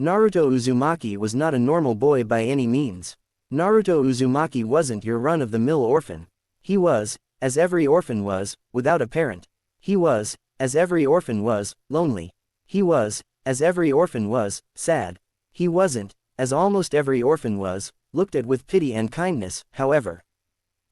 Naruto Uzumaki was not a normal boy by any means. Naruto Uzumaki wasn't your run-of-the-mill orphan. He was, as every orphan was, without a parent. He was, as every orphan was, lonely. He was, as every orphan was, sad. He wasn't, as almost every orphan was, looked at with pity and kindness, however.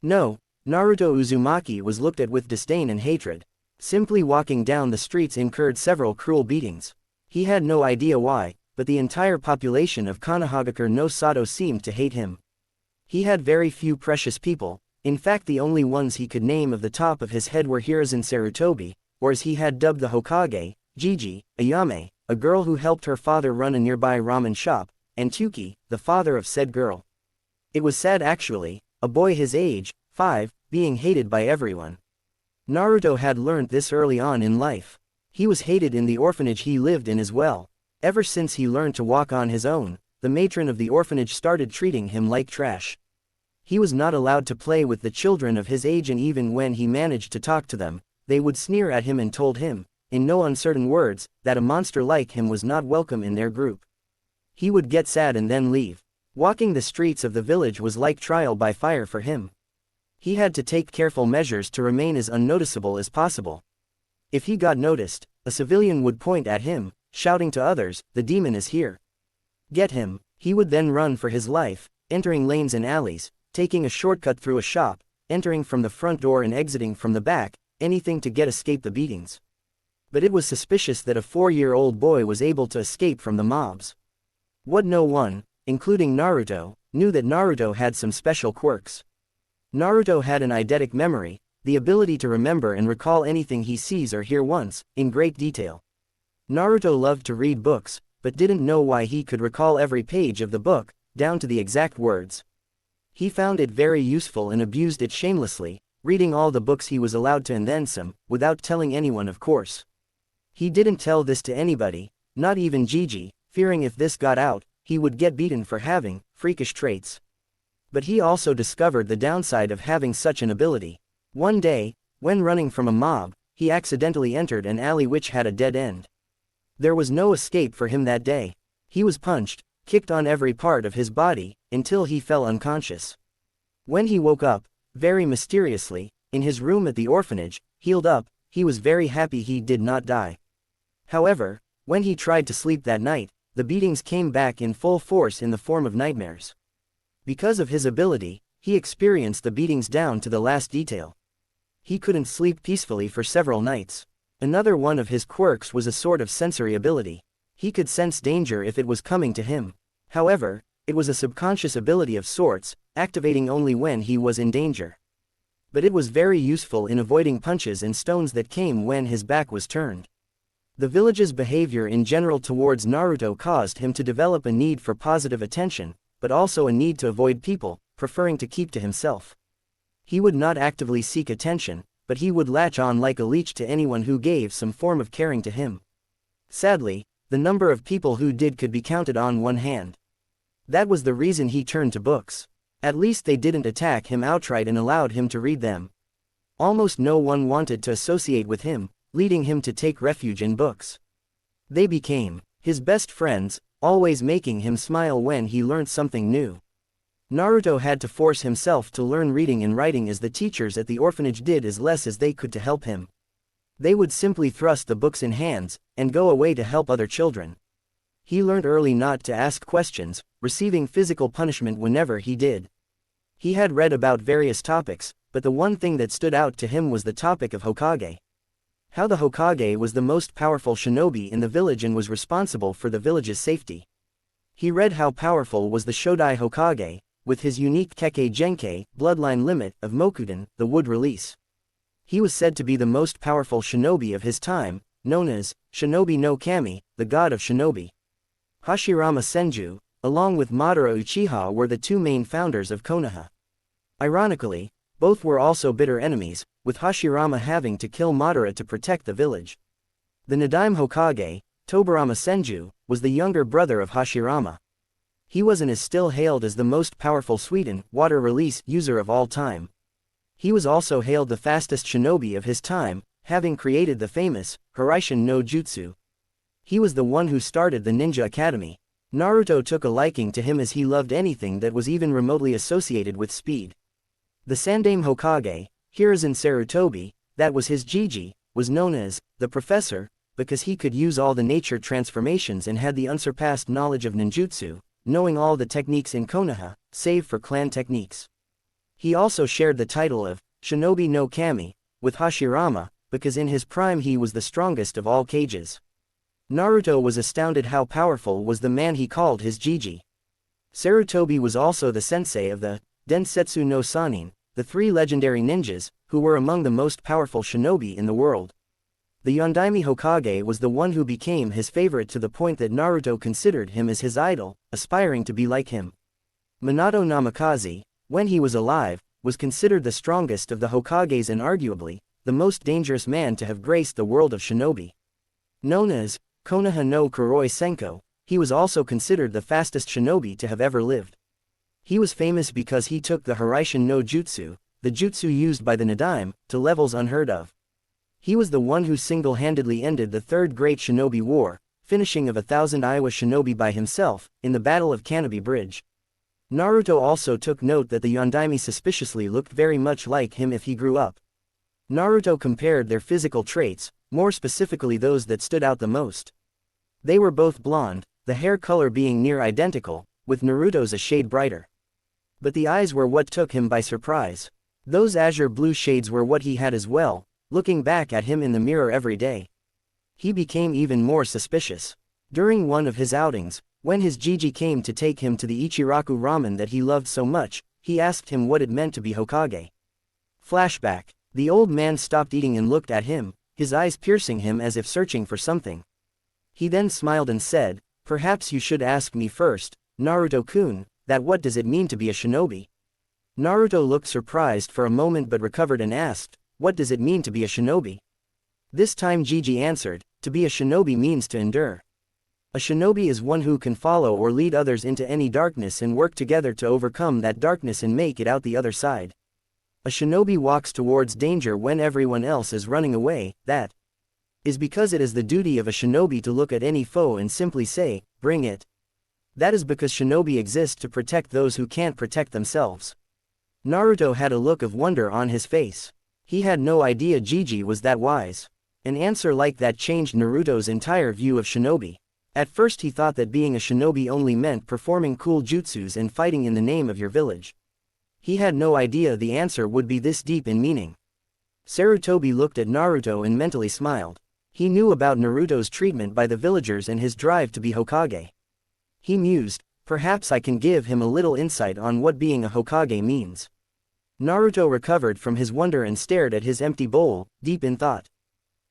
No, Naruto Uzumaki was looked at with disdain and hatred. Simply walking down the streets incurred several cruel beatings. He had no idea why, but the entire population of Konohagakure no Sato seemed to hate him. He had very few precious people. In fact, the only ones he could name off the top of his head were Hiruzen Sarutobi, or as he had dubbed the Hokage, Gigi, Ayame, a girl who helped her father run a nearby ramen shop, and Tuki, the father of said girl. It was sad actually, a boy his age, 5, being hated by everyone. Naruto had learned this early on in life. He was hated in the orphanage he lived in as well. Ever since he learned to walk on his own, the matron of the orphanage started treating him like trash. He was not allowed to play with the children of his age, and even when he managed to talk to them, they would sneer at him and told him, in no uncertain words, that a monster like him was not welcome in their group. He would get sad and then leave. Walking the streets of the village was like trial by fire for him. He had to take careful measures to remain as unnoticeable as possible. If he got noticed, a civilian would point at him, shouting to others, "The demon is here. Get him." He would then run for his life, entering lanes and alleys, taking a shortcut through a shop, entering from the front door and exiting from the back, anything to escape the beatings. But it was suspicious that a 4-year-old boy was able to escape from the mobs. What no one, including Naruto, knew that Naruto had some special quirks. Naruto had an eidetic memory, the ability to remember and recall anything he sees or hears once, in great detail. Naruto loved to read books, but didn't know why he could recall every page of the book, down to the exact words. He found it very useful and abused it shamelessly, reading all the books he was allowed to and then some, without telling anyone, of course. He didn't tell this to anybody, not even Gigi, fearing if this got out, he would get beaten for having freakish traits. But he also discovered the downside of having such an ability. One day, when running from a mob, he accidentally entered an alley which had a dead end. There was no escape for him that day. He was punched, kicked on every part of his body, until he fell unconscious. When he woke up, very mysteriously, in his room at the orphanage, healed up, he was very happy he did not die. However, when he tried to sleep that night, the beatings came back in full force in the form of nightmares. Because of his ability, he experienced the beatings down to the last detail. He couldn't sleep peacefully for several nights. Another one of his quirks was a sort of sensory ability. He could sense danger if it was coming to him. However, it was a subconscious ability of sorts, activating only when he was in danger. But it was very useful in avoiding punches and stones that came when his back was turned. The village's behavior in general towards Naruto caused him to develop a need for positive attention, but also a need to avoid people, preferring to keep to himself. He would not actively seek attention, but he would latch on like a leech to anyone who gave some form of caring to him. Sadly, the number of people who did could be counted on one hand. That was the reason he turned to books. At least they didn't attack him outright and allowed him to read them. Almost no one wanted to associate with him, leading him to take refuge in books. They became his best friends, always making him smile when he learned something new. Naruto had to force himself to learn reading and writing, as the teachers at the orphanage did as less as they could to help him. They would simply thrust the books in hands, and go away to help other children. He learned early not to ask questions, receiving physical punishment whenever he did. He had read about various topics, but the one thing that stood out to him was the topic of Hokage. How the Hokage was the most powerful shinobi in the village and was responsible for the village's safety. He read how powerful was the Shodai Hokage, with his unique Kekkei Genkei, bloodline limit, of Mokuden, the wood release. He was said to be the most powerful shinobi of his time, known as Shinobi no Kami, the god of shinobi. Hashirama Senju, along with Madara Uchiha, were the two main founders of Konoha. Ironically, both were also bitter enemies, with Hashirama having to kill Madara to protect the village. The Nadaime Hokage, Tobarama Senju, was the younger brother of Hashirama. He was and is still hailed as the most powerful Suiton, water release, user of all time. He was also hailed the fastest shinobi of his time, having created the famous Hiraishin no Jutsu. He was the one who started the Ninja Academy. Naruto took a liking to him as he loved anything that was even remotely associated with speed. The Sandaime Hokage, Hiruzen Sarutobi, that was his Jiji, was known as the Professor, because he could use all the nature transformations and had the unsurpassed knowledge of ninjutsu, knowing all the techniques in Konoha, save for clan techniques. He also shared the title of Shinobi no Kami with Hashirama, because in his prime he was the strongest of all Kages. Naruto was astounded how powerful was the man he called his Jiji. Sarutobi was also the sensei of the Densetsu no Sannin, the three legendary ninjas, who were among the most powerful shinobi in the world. The Yondaime Hokage was the one who became his favorite to the point that Naruto considered him as his idol, aspiring to be like him. Minato Namikaze, when he was alive, was considered the strongest of the Hokages and arguably, the most dangerous man to have graced the world of shinobi. Known as Konoha no Kuroi Senko, he was also considered the fastest shinobi to have ever lived. He was famous because he took the Hiraishin no Jutsu, the jutsu used by the Nadaime, to levels unheard of. He was the one who single-handedly ended the Third Great Shinobi War, finishing of 1,000 Iowa shinobi by himself, in the Battle of Canopy Bridge. Naruto also took note that the Yondaime suspiciously looked very much like him if he grew up. Naruto compared their physical traits, more specifically those that stood out the most. They were both blonde, the hair color being near identical, with Naruto's a shade brighter. But the eyes were what took him by surprise. Those azure blue shades were what he had as well, looking back at him in the mirror every day. He became even more suspicious. During one of his outings, when his Jiji came to take him to the Ichiraku ramen that he loved so much, he asked him what it meant to be Hokage. Flashback. The old man stopped eating and looked at him, his eyes piercing him as if searching for something. He then smiled and said, "Perhaps you should ask me first, Naruto-kun, that what does it mean to be a shinobi?" Naruto looked surprised for a moment but recovered and asked, "What does it mean to be a shinobi?" This time Jiji answered, "To be a shinobi means to endure. A shinobi is one who can follow or lead others into any darkness and work together to overcome that darkness and make it out the other side. A shinobi walks towards danger when everyone else is running away, that is because it is the duty of a shinobi to look at any foe and simply say, 'Bring it.' That is because shinobi exist to protect those who can't protect themselves." Naruto had a look of wonder on his face. He had no idea Jiji was that wise. An answer like that changed Naruto's entire view of shinobi. At first he thought that being a shinobi only meant performing cool jutsus and fighting in the name of your village. He had no idea the answer would be this deep in meaning. Sarutobi looked at Naruto and mentally smiled. He knew about Naruto's treatment by the villagers and his drive to be Hokage. He mused, "Perhaps I can give him a little insight on what being a Hokage means." Naruto recovered from his wonder and stared at his empty bowl, deep in thought.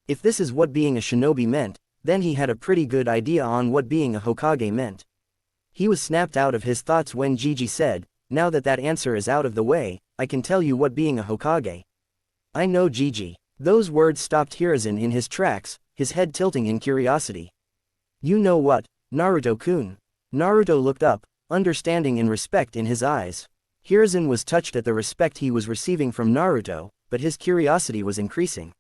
If this is what being a shinobi meant, then he had a pretty good idea on what being a Hokage meant. He was snapped out of his thoughts when Jiji said, "Now that that answer is out of the way, I can tell you what being a Hokage." "I know, Jiji." Those words stopped Hiruzen in his tracks, his head tilting in curiosity. "You know what, Naruto-kun?" Naruto looked up, understanding and respect in his eyes. Hiruzen was touched at the respect he was receiving from Naruto, but his curiosity was increasing.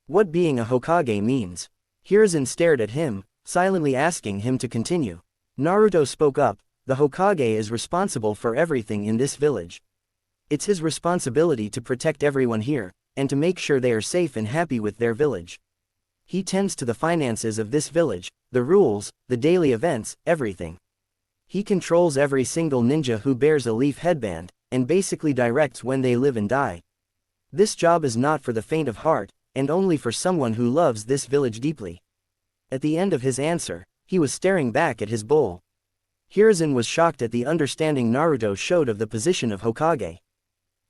What being a Hokage means? Hiruzen stared at him, silently asking him to continue. Naruto spoke up, "The Hokage is responsible for everything in this village. It's his responsibility to protect everyone here, and to make sure they are safe and happy with their village. He tends to the finances of this village, the rules, the daily events, everything. He controls every single ninja who bears a leaf headband, and basically directs when they live and die. This job is not for the faint of heart, and only for someone who loves this village deeply." At the end of his answer, he was staring back at his bowl. Hiruzen was shocked at the understanding Naruto showed of the position of Hokage.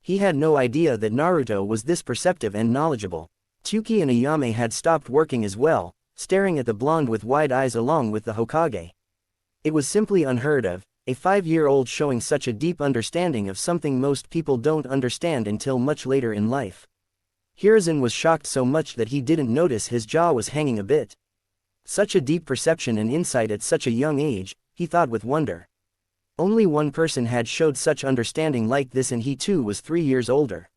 He had no idea that Naruto was this perceptive and knowledgeable. Tsuki and Ayame had stopped working as well, staring at the blonde with wide eyes along with the Hokage. It was simply unheard of, a 5-year-old showing such a deep understanding of something most people don't understand until much later in life. Hiruzen was shocked so much that he didn't notice his jaw was hanging a bit. Such a deep perception and insight at such a young age, he thought with wonder. Only one person had showed such understanding like this, and he too was 3 years older.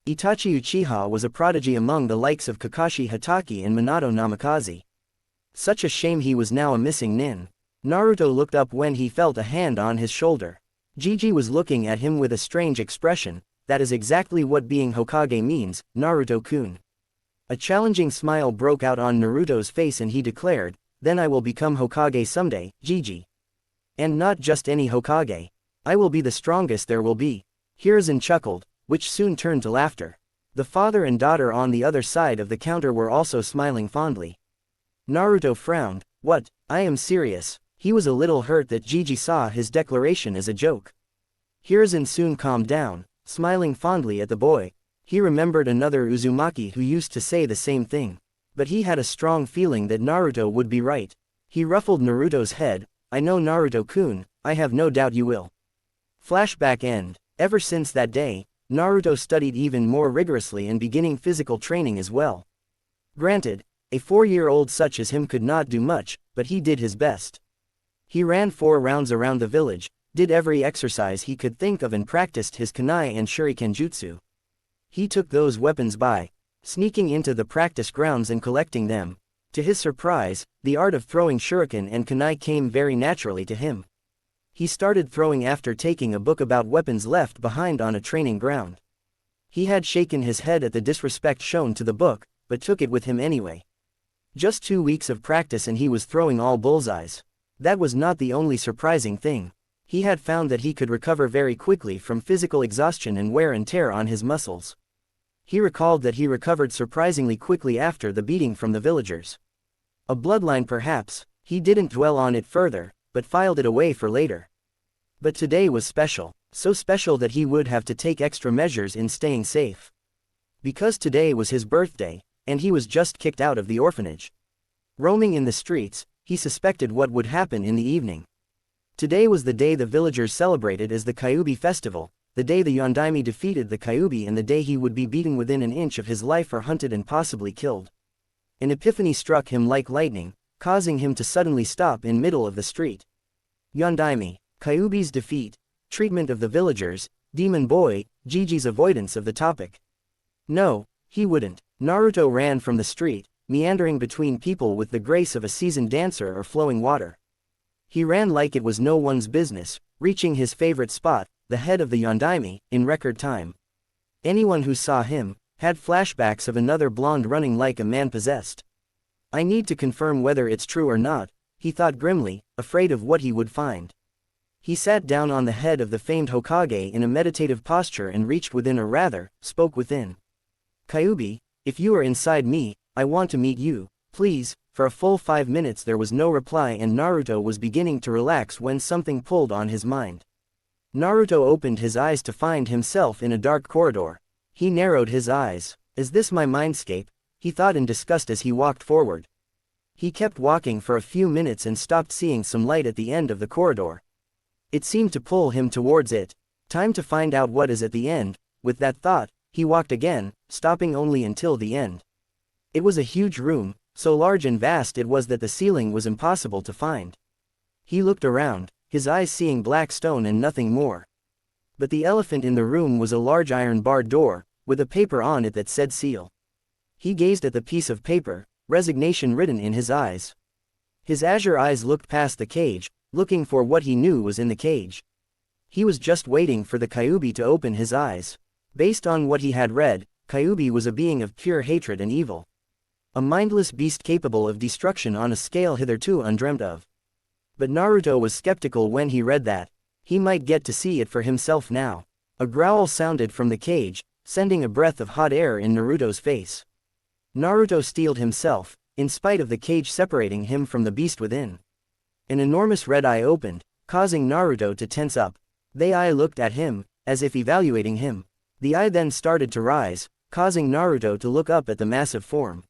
Itachi Uchiha was a prodigy among the likes of Kakashi Hatake and Minato Namikaze. Such a shame he was now a missing nin. Naruto looked up when he felt a hand on his shoulder. Gigi was looking at him with a strange expression. That is exactly what being Hokage means, Naruto-kun. A challenging smile broke out on Naruto's face and he declared, "Then I will become Hokage someday, Gigi. And not just any Hokage. I will be the strongest there will be." Hiruzen chuckled, which soon turned to laughter. The father and daughter on the other side of the counter were also smiling fondly. Naruto frowned. "What? I am serious." He was a little hurt that Gigi saw his declaration as a joke. Hiruzen soon calmed down, smiling fondly at the boy. He remembered another Uzumaki who used to say the same thing. But he had a strong feeling that Naruto would be right. He ruffled Naruto's head. "I know Naruto-kun, I have no doubt you will." Flashback end. Ever since that day, Naruto studied even more rigorously and beginning physical training as well. Granted, a 4-year-old such as him could not do much, but he did his best. He ran 4 rounds around the village, did every exercise he could think of and practiced his kunai and shuriken jutsu. He took those weapons by sneaking into the practice grounds and collecting them. To his surprise, the art of throwing shuriken and kunai came very naturally to him. He started throwing after taking a book about weapons left behind on a training ground. He had shaken his head at the disrespect shown to the book, but took it with him anyway. Just 2 weeks of practice and he was throwing all bullseyes. That was not the only surprising thing. He had found that he could recover very quickly from physical exhaustion and wear and tear on his muscles. He recalled that he recovered surprisingly quickly after the beating from the villagers. A bloodline perhaps, he didn't dwell on it further, but filed it away for later. But today was special, so special that he would have to take extra measures in staying safe. Because today was his birthday, and he was just kicked out of the orphanage. Roaming in the streets, he suspected what would happen in the evening. Today was the day the villagers celebrated as the Kyuubi festival, the day the Yondaime defeated the Kyuubi and the day he would be beaten within an inch of his life or hunted and possibly killed. An epiphany struck him like lightning, causing him to suddenly stop in middle of the street. Yondaime, Kyuubi's defeat, treatment of the villagers, demon boy, Gigi's avoidance of the topic. No, he wouldn't. Naruto ran from the street, meandering between people with the grace of a seasoned dancer or flowing water. He ran like it was no one's business, reaching his favorite spot, the head of the Yondaime, in record time. Anyone who saw him had flashbacks of another blonde running like a man possessed. "I need to confirm whether it's true or not," he thought grimly, afraid of what he would find. He sat down on the head of the famed Hokage in a meditative posture and reached within, or rather, spoke within. "Kyuubi, if you are inside me, I want to meet you, please." For a full 5 minutes there was no reply and Naruto was beginning to relax when something pulled on his mind. Naruto opened his eyes to find himself in a dark corridor. He narrowed his eyes. "Is this my mindscape?" he thought in disgust as he walked forward. He kept walking for a few minutes and stopped, seeing some light at the end of the corridor. It seemed to pull him towards it. Time to find out what is at the end. With that thought, he walked again, stopping only until the end. It was a huge room, so large and vast it was that the ceiling was impossible to find. He looked around, his eyes seeing black stone and nothing more. But the elephant in the room was a large iron-barred door, with a paper on it that said seal. He gazed at the piece of paper, resignation written in his eyes. His azure eyes looked past the cage, looking for what he knew was in the cage. He was just waiting for the Kyuubi to open his eyes. Based on what he had read, Kyuubi was a being of pure hatred and evil. A mindless beast capable of destruction on a scale hitherto undreamt of. But Naruto was skeptical when he read that. He might get to see it for himself now. A growl sounded from the cage, sending a breath of hot air in Naruto's face. Naruto steeled himself, in spite of the cage separating him from the beast within. An enormous red eye opened, causing Naruto to tense up. The eye looked at him, as if evaluating him. The eye then started to rise, causing Naruto to look up at the massive form.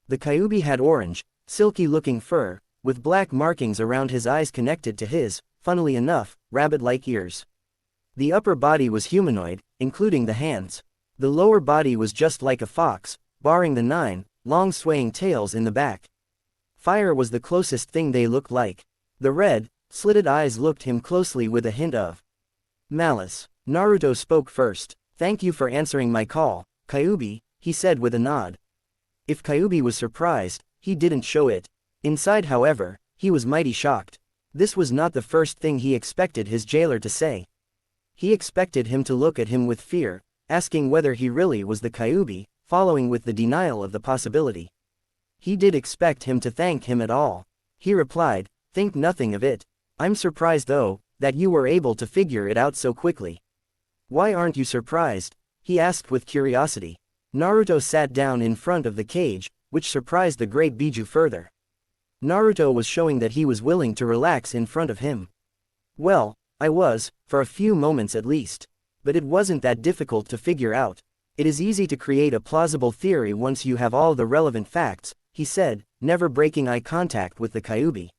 The Kyuubi had orange, silky-looking fur, with black markings around his eyes connected to his, funnily enough, rabbit-like ears. The upper body was humanoid, including the hands. The lower body was just like a fox, barring the 9 long swaying tails in the back. Fire was the closest thing they looked like. The red, slitted eyes looked him closely with a hint of malice. Naruto spoke first. "Thank you for answering my call, Kyuubi," he said with a nod. If Kyuubi was surprised, he didn't show it. Inside, however, he was mighty shocked. This was not the first thing he expected his jailer to say. He expected him to look at him with fear, asking whether he really was the Kyuubi, following with the denial of the possibility. He did expect him to thank him at all. He replied, "Think nothing of it. I'm surprised though, that you were able to figure it out so quickly." "Why aren't you surprised?" he asked with curiosity. Naruto sat down in front of the cage, which surprised the great Biju further. Naruto was showing that he was willing to relax in front of him. "Well, I was, for a few moments at least. But it wasn't that difficult to figure out. It is easy to create a plausible theory once you have all the relevant facts," he said, never breaking eye contact with the Kyuubi.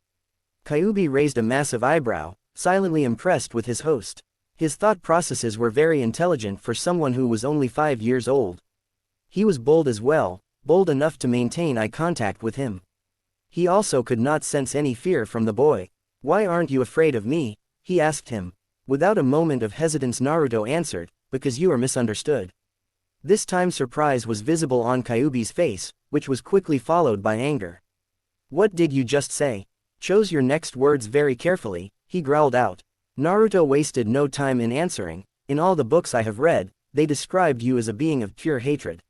Kyuubi raised a massive eyebrow, silently impressed with his host. His thought processes were very intelligent for someone who was only 5 years old. He was bold as well, bold enough to maintain eye contact with him. He also could not sense any fear from the boy. "Why aren't you afraid of me?" he asked him. Without a moment of hesitance Naruto answered, "Because you are misunderstood." This time surprise was visible on Kyuubi's face, which was quickly followed by anger. "What did you just say? Choose your next words very carefully," he growled out. Naruto wasted no time in answering. "In all the books I have read, they described you as a being of pure hatred.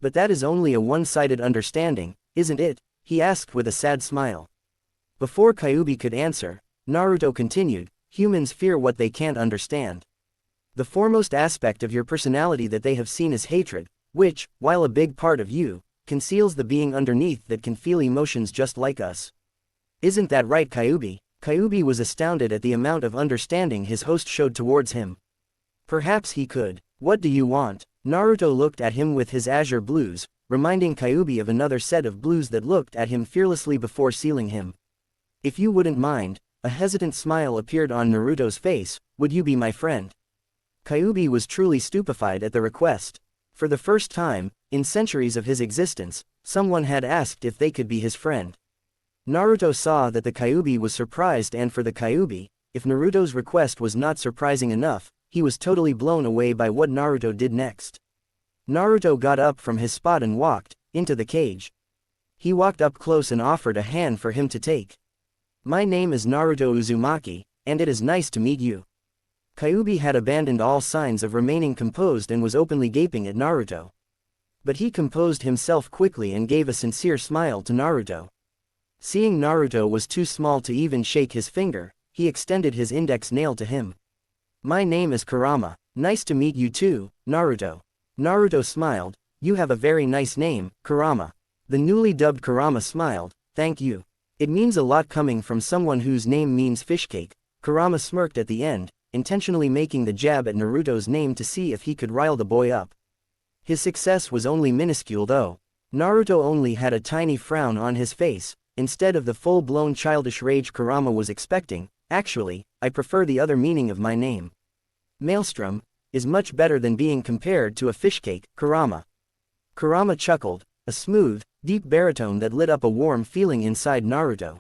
But that is only a one-sided understanding, isn't it?" he asked with a sad smile. Before Kyuubi could answer, Naruto continued, "Humans fear what they can't understand. The foremost aspect of your personality that they have seen is hatred, which, while a big part of you, conceals the being underneath that can feel emotions just like us. Isn't that right, Kyuubi?" Kyuubi was astounded at the amount of understanding his host showed towards him. "Perhaps he could. What do you want?" Naruto looked at him with his azure blues, reminding Kyuubi of another set of blues that looked at him fearlessly before sealing him. "If you wouldn't mind," a hesitant smile appeared on Naruto's face, "would you be my friend?" Kyuubi was truly stupefied at the request. For the first time, in centuries of his existence, someone had asked if they could be his friend. Naruto saw that the Kyuubi was surprised, and for the Kyuubi, if Naruto's request was not surprising enough, he was totally blown away by what Naruto did next. Naruto got up from his spot and walked into the cage. He walked up close and offered a hand for him to take. "My name is Naruto Uzumaki, and it is nice to meet you." Kyuubi had abandoned all signs of remaining composed and was openly gaping at Naruto. But he composed himself quickly and gave a sincere smile to Naruto. Seeing Naruto was too small to even shake his finger, he extended his index nail to him. "My name is Kurama. Nice to meet you too, Naruto." Naruto smiled, "You have a very nice name, Kurama." The newly dubbed Kurama smiled, "Thank you. It means a lot coming from someone whose name means fishcake." Kurama smirked at the end, intentionally making the jab at Naruto's name to see if he could rile the boy up. His success was only minuscule though. Naruto only had a tiny frown on his face, instead of the full-blown childish rage Kurama was expecting. "Actually, I prefer the other meaning of my name. Maelstrom is much better than being compared to a fishcake, Kurama." Kurama chuckled, a smooth, deep baritone that lit up a warm feeling inside Naruto.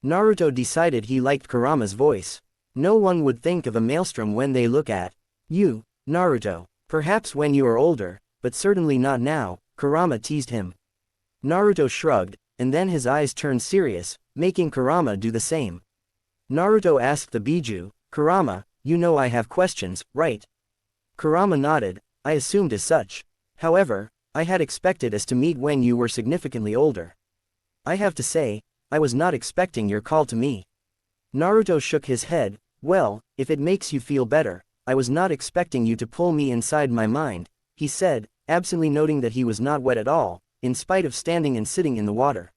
Naruto decided he liked Kurama's voice. No one would think of a maelstrom when they look at you, Naruto. "Perhaps when you are older, but certainly not now," Kurama teased him. Naruto shrugged, and then his eyes turned serious, making Kurama do the same. Naruto asked the Biju, "Kurama, you know I have questions, right?" Kurama nodded, "I assumed as such. However, I had expected us to meet when you were significantly older. I have to say, I was not expecting your call to me." Naruto shook his head, "Well, if it makes you feel better, I was not expecting you to pull me inside my mind," he said, absently noting that he was not wet at all, in spite of standing and sitting in the water.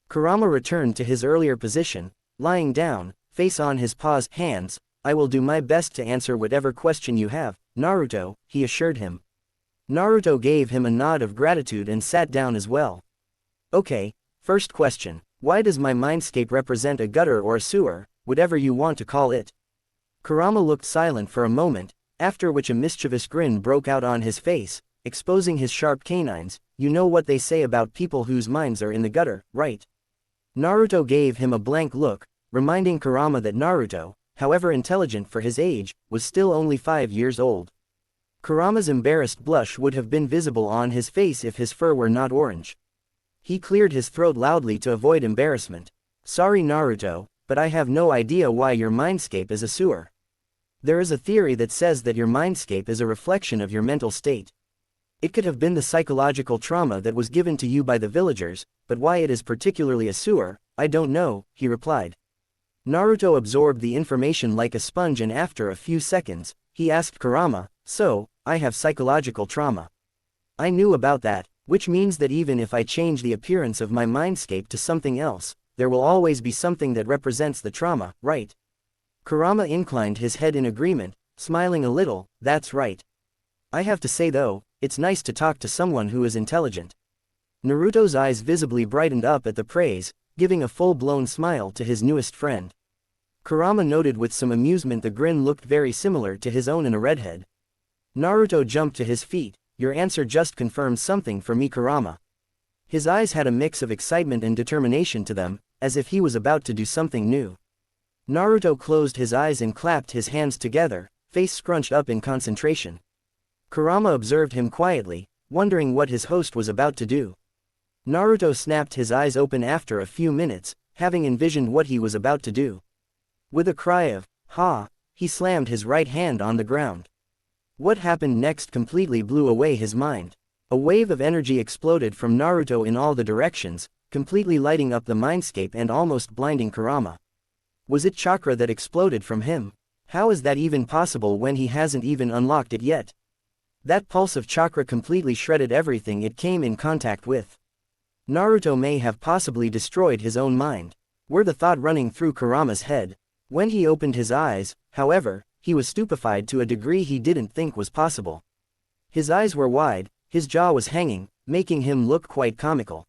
Kurama returned to his earlier position, lying down, face on his paws, hands. "I will do my best to answer whatever question you have, Naruto," he assured him. Naruto gave him a nod of gratitude and sat down as well. "Okay, first question. Why does my mindscape represent a gutter or a sewer, whatever you want to call it?" Kurama looked silent for a moment, after which a mischievous grin broke out on his face, exposing his sharp canines. "You know what they say about people whose minds are in the gutter, right?" Naruto gave him a blank look, reminding Kurama that Naruto, however intelligent for his age, was still only 5 years old. Kurama's embarrassed blush would have been visible on his face if his fur were not orange. He cleared his throat loudly to avoid embarrassment. "Sorry Naruto, but I have no idea why your mindscape is a sewer. There is a theory that says that your mindscape is a reflection of your mental state. It could have been the psychological trauma that was given to you by the villagers, but why it is particularly a sewer, I don't know, he replied. Naruto absorbed the information like a sponge, and after a few seconds, he asked Kurama, "So, I have psychological trauma." "I knew about that, which means that even if I change the appearance of my mindscape to something else, there will always be something that represents the trauma, right?" Kurama inclined his head in agreement, smiling a little. "That's right. I have to say though, it's nice to talk to someone who is intelligent." Naruto's eyes visibly brightened up at the praise, giving a full-blown smile to his newest friend. Kurama noted with some amusement the grin looked very similar to his own in a redhead. Naruto jumped to his feet. "Your answer just confirms something for me, Kurama." His eyes had a mix of excitement and determination to them, as if he was about to do something new. Naruto closed his eyes and clapped his hands together, face scrunched up in concentration. Kurama observed him quietly, wondering what his host was about to do. Naruto snapped his eyes open after a few minutes, having envisioned what he was about to do. With a cry of, "Ha!" he slammed his right hand on the ground. What happened next completely blew away his mind. A wave of energy exploded from Naruto in all the directions, completely lighting up the mindscape and almost blinding Kurama. Was it chakra that exploded from him? How is that even possible when he hasn't even unlocked it yet? That pulse of chakra completely shredded everything it came in contact with. Naruto may have possibly destroyed his own mind, were the thought running through Kurama's head. When he opened his eyes, however, he was stupefied to a degree he didn't think was possible. His eyes were wide, his jaw was hanging, making him look quite comical.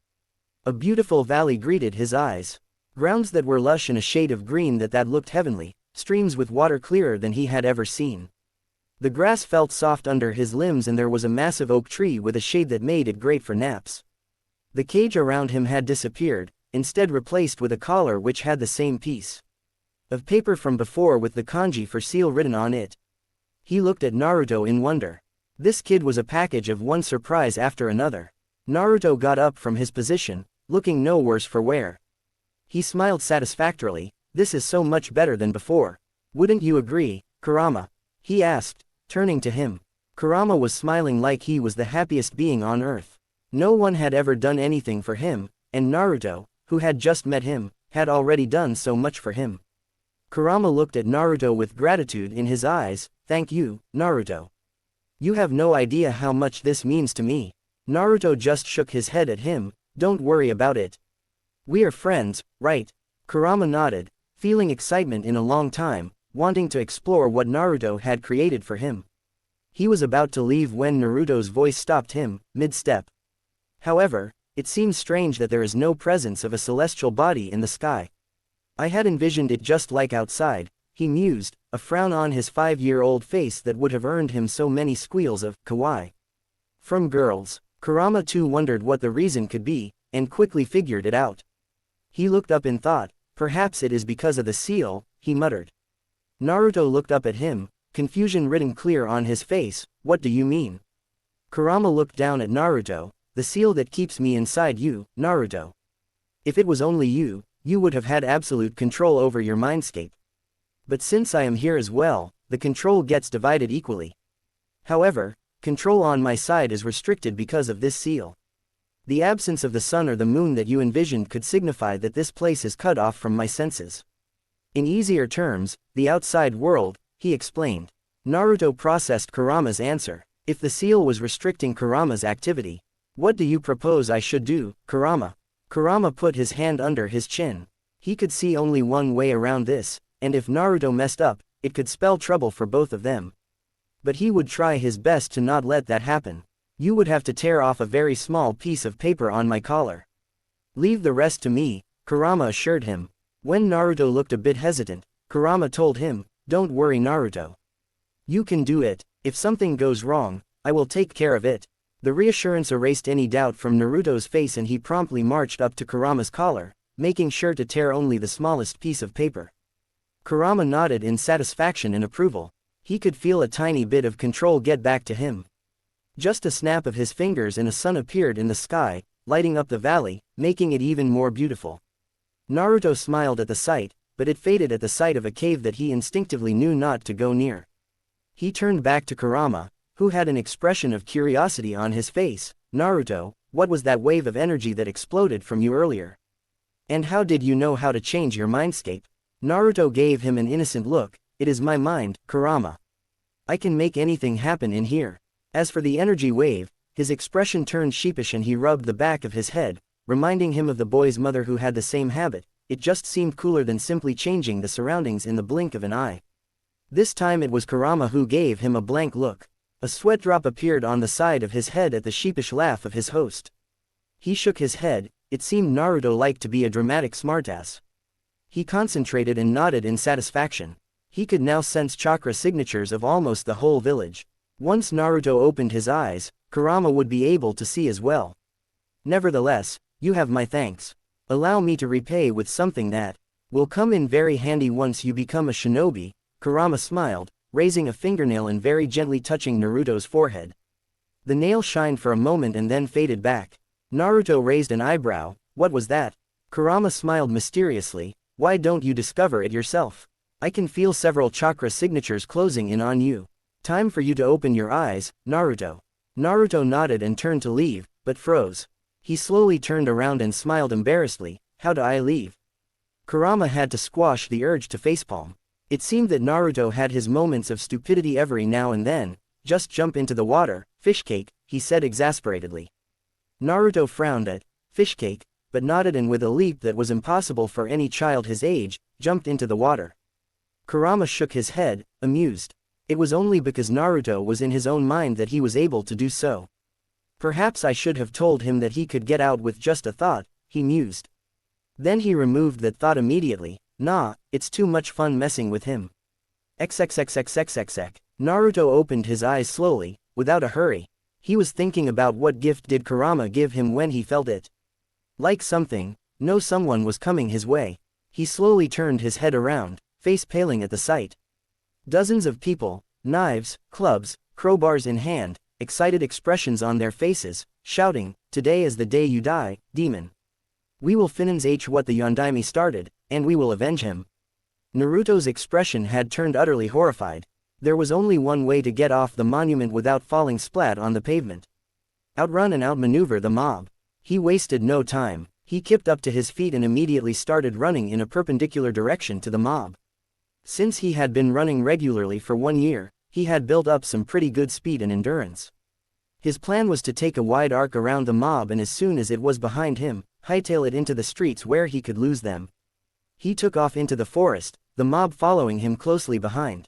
A beautiful valley greeted his eyes. Grounds that were lush in a shade of green that looked heavenly, streams with water clearer than he had ever seen. The grass felt soft under his limbs, and there was a massive oak tree with a shade that made it great for naps. The cage around him had disappeared, instead replaced with a collar which had the same piece of paper from before with the kanji for seal written on it. He looked at Naruto in wonder. This kid was a package of one surprise after another. Naruto got up from his position, looking no worse for wear. He smiled satisfactorily. "This is so much better than before. Wouldn't you agree, Kurama?" he asked, turning to him. Kurama was smiling like he was the happiest being on earth. No one had ever done anything for him, and Naruto, who had just met him, had already done so much for him. Kurama looked at Naruto with gratitude in his eyes. "Thank you, Naruto. You have no idea how much this means to me." Naruto just shook his head at him. "Don't worry about it. We are friends, right?" Kurama nodded, feeling excitement in a long time, wanting to explore what Naruto had created for him. He was about to leave when Naruto's voice stopped him, mid-step. "However, it seems strange that there is no presence of a celestial body in the sky. I had envisioned it just like outside," he mused, a frown on his 5-year-old face that would have earned him so many squeals of kawaii from girls. Kurama too wondered what the reason could be, and quickly figured it out. He looked up in thought. "Perhaps it is because of the seal," he muttered. Naruto looked up at him, confusion written clear on his face. "What do you mean?" Kurama looked down at Naruto. "The seal that keeps me inside you, Naruto. If it was only you, you would have had absolute control over your mindscape. But since I am here as well, the control gets divided equally. However, control on my side is restricted because of this seal. The absence of the sun or the moon that you envisioned could signify that this place is cut off from my senses. In easier terms, the outside world," he explained. Naruto processed Kurama's answer. If the seal was restricting Kurama's activity, what do you propose I should do, Kurama? Kurama put his hand under his chin. He could see only one way around this, and if Naruto messed up, it could spell trouble for both of them. But he would try his best to not let that happen. "You would have to tear off a very small piece of paper on my collar. Leave the rest to me," Kurama assured him. When Naruto looked a bit hesitant, Kurama told him, "Don't worry, Naruto. You can do it. If something goes wrong, I will take care of it." The reassurance erased any doubt from Naruto's face, and he promptly marched up to Kurama's collar, making sure to tear only the smallest piece of paper. Kurama nodded in satisfaction and approval. He could feel a tiny bit of control get back to him. Just a snap of his fingers and a sun appeared in the sky, lighting up the valley, making it even more beautiful. Naruto smiled at the sight. but it faded at the sight of a cave that he instinctively knew not to go near. He turned back to Kurama, who had an expression of curiosity on his face. Naruto, what was that wave of energy that exploded from you earlier? And how did you know how to change your mindscape? Naruto gave him an innocent look. It is my mind, Kurama. I can make anything happen in here. As for the energy wave, his expression turned sheepish and he rubbed the back of his head, reminding him of the boy's mother who had the same habit. It just seemed cooler than simply changing the surroundings in the blink of an eye. This time it was Kurama who gave him a blank look. A sweat drop appeared on the side of his head at the sheepish laugh of his host. He shook his head. It seemed Naruto liked to be a dramatic smartass. He concentrated and nodded in satisfaction. He could now sense chakra signatures of almost the whole village. Once Naruto opened his eyes, Kurama would be able to see as well. Nevertheless, you have my thanks. Allow me to repay with something that will come in very handy once you become a shinobi. Kurama smiled, raising a fingernail and very gently touching Naruto's forehead. The nail shined for a moment and then faded back. Naruto raised an eyebrow. What was that? Kurama smiled mysteriously. Why don't you discover it yourself? I can feel several chakra signatures closing in on you. Time for you to open your eyes, Naruto. Naruto nodded and turned to leave, but froze. He slowly turned around and smiled embarrassedly. How do I leave? Kurama had to squash the urge to facepalm. It seemed that Naruto had his moments of stupidity every now and then. Just jump into the water, fishcake, he said exasperatedly. Naruto frowned at fishcake, but nodded and with a leap that was impossible for any child his age, jumped into the water. Kurama shook his head, amused. It was only because Naruto was in his own mind that he was able to do so. Perhaps I should have told him that he could get out with just a thought, he mused. Then he removed that thought immediately. Nah, it's too much fun messing with him. XXXXXXX. Naruto opened his eyes slowly, without a hurry. He was thinking about what gift did Kurama give him when he felt it. Like something, no someone was coming his way. He slowly turned his head around, face paling at the sight. Dozens of people, knives, clubs, crowbars in hand, excited expressions on their faces, shouting, "Today is the day you die, demon. We will finish what the Yondaime started, and we will avenge him." Naruto's expression had turned utterly horrified. There was only one way to get off the monument without falling splat on the pavement. Outrun and outmaneuver the mob. He wasted no time. He kipped up to his feet and immediately started running in a perpendicular direction to the mob. Since he had been running regularly for 1 year, he had built up some pretty good speed and endurance. His plan was to take a wide arc around the mob and as soon as it was behind him, hightail it into the streets where he could lose them. He took off into the forest, the mob following him closely behind.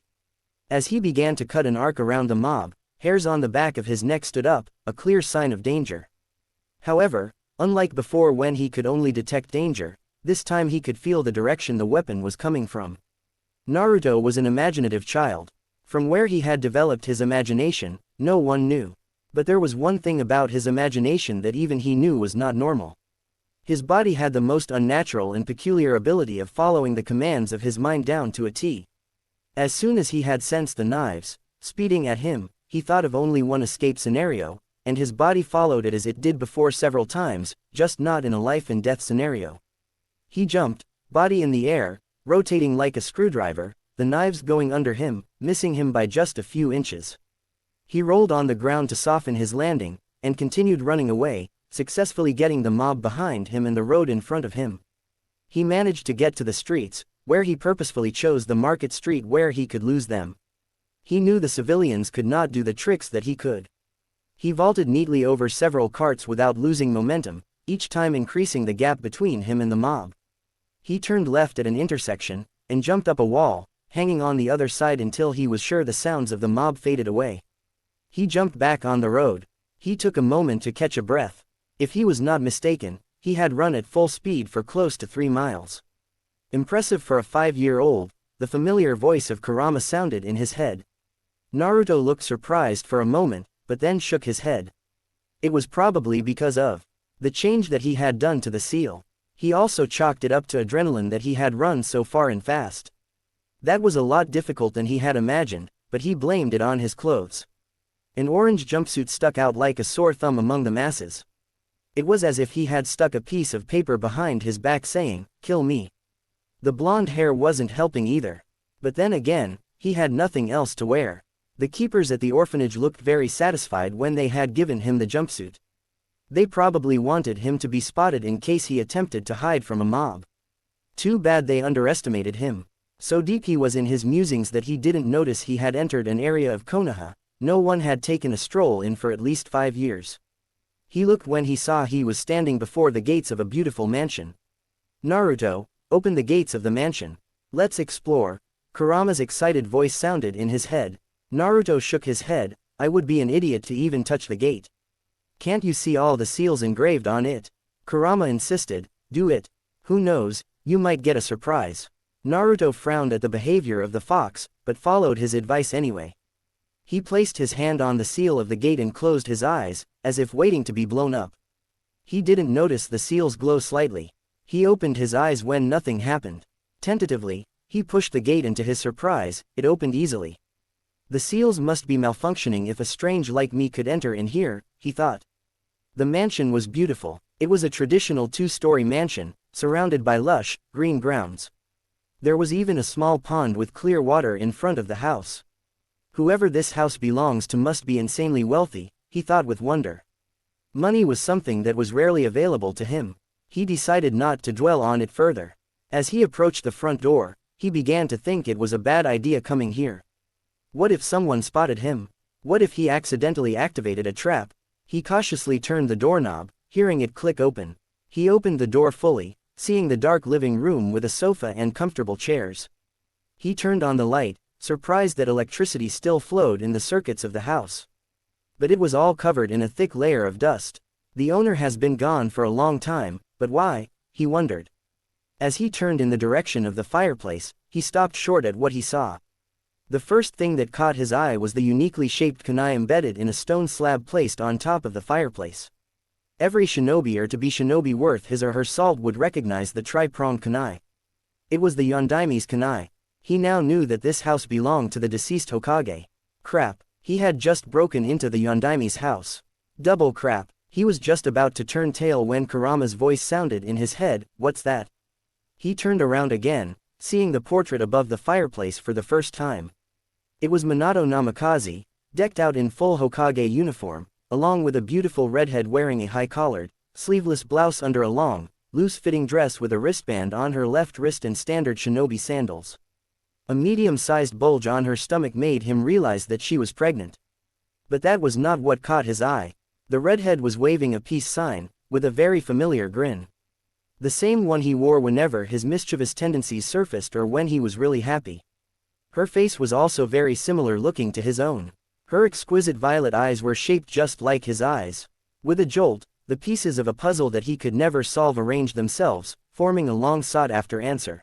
As he began to cut an arc around the mob, hairs on the back of his neck stood up, a clear sign of danger. However, unlike before when he could only detect danger, this time he could feel the direction the weapon was coming from. Naruto was an imaginative child. From where he had developed his imagination, no one knew. But there was one thing about his imagination that even he knew was not normal. His body had the most unnatural and peculiar ability of following the commands of his mind down to a T. As soon as he had sensed the knives speeding at him, he thought of only one escape scenario, and his body followed it as it did before several times, just not in a life-and-death scenario. He jumped, body in the air, rotating like a screwdriver, the knives going under him, missing him by just a few inches. He rolled on the ground to soften his landing, and continued running away, successfully getting the mob behind him and the road in front of him. He managed to get to the streets, where he purposefully chose the market street where he could lose them. He knew the civilians could not do the tricks that he could. He vaulted neatly over several carts without losing momentum, each time increasing the gap between him and the mob. He turned left at an intersection, and jumped up a wall, hanging on the other side until he was sure the sounds of the mob faded away. He jumped back on the road. He took a moment to catch a breath. If he was not mistaken, he had run at full speed for close to 3 miles. Impressive for a 5-year-old, the familiar voice of Kurama sounded in his head. Naruto looked surprised for a moment, but then shook his head. It was probably because of the change that he had done to the seal. He also chalked it up to adrenaline that he had run so far and fast. That was a lot difficult than he had imagined, but he blamed it on his clothes. An orange jumpsuit stuck out like a sore thumb among the masses. It was as if he had stuck a piece of paper behind his back saying, "Kill me." The blonde hair wasn't helping either. But then again, he had nothing else to wear. The keepers at the orphanage looked very satisfied when they had given him the jumpsuit. They probably wanted him to be spotted in case he attempted to hide from a mob. Too bad they underestimated him. So deep he was in his musings that he didn't notice he had entered an area of Konoha no one had taken a stroll in for at least 5 years. He looked when he saw he was standing before the gates of a beautiful mansion. Naruto, open the gates of the mansion. Let's explore. Kurama's excited voice sounded in his head. Naruto shook his head. I would be an idiot to even touch the gate. Can't you see all the seals engraved on it? Kurama insisted. Do it. Who knows, you might get a surprise. Naruto frowned at the behavior of the fox, but followed his advice anyway. He placed his hand on the seal of the gate and closed his eyes, as if waiting to be blown up. He didn't notice the seals glow slightly. He opened his eyes when nothing happened. Tentatively, he pushed the gate and to his surprise, it opened easily. The seals must be malfunctioning if a strange like me could enter in here, he thought. The mansion was beautiful. It was a traditional 2-story mansion, surrounded by lush, green grounds. There was even a small pond with clear water in front of the house. Whoever this house belongs to must be insanely wealthy, he thought with wonder. Money was something that was rarely available to him. He decided not to dwell on it further. As he approached the front door, he began to think it was a bad idea coming here. What if someone spotted him? What if he accidentally activated a trap? He cautiously turned the doorknob, hearing it click open. He opened the door fully, seeing the dark living room with a sofa and comfortable chairs. He turned on the light, surprised that electricity still flowed in the circuits of the house. But it was all covered in a thick layer of dust. The owner has been gone for a long time, but why? He wondered. As he turned in the direction of the fireplace, he stopped short at what he saw. The first thing that caught his eye was the uniquely shaped kunai embedded in a stone slab placed on top of the fireplace. Every shinobi or to-be shinobi worth his or her salt would recognize the tri-pronged kunai. It was the Yondaime's kunai. He now knew that this house belonged to the deceased Hokage. Crap, he had just broken into the Yondaime's house. Double crap, he was just about to turn tail when Kurama's voice sounded in his head, what's that? He turned around again, seeing the portrait above the fireplace for the first time. It was Minato Namikaze, decked out in full Hokage uniform, along with a beautiful redhead wearing a high-collared, sleeveless blouse under a long, loose-fitting dress with a wristband on her left wrist and standard shinobi sandals. A medium-sized bulge on her stomach made him realize that she was pregnant. But that was not what caught his eye. The redhead was waving a peace sign, with a very familiar grin. The same one he wore whenever his mischievous tendencies surfaced or when he was really happy. Her face was also very similar looking to his own. Her exquisite violet eyes were shaped just like his eyes. With a jolt, the pieces of a puzzle that he could never solve arranged themselves, forming a long sought-after answer.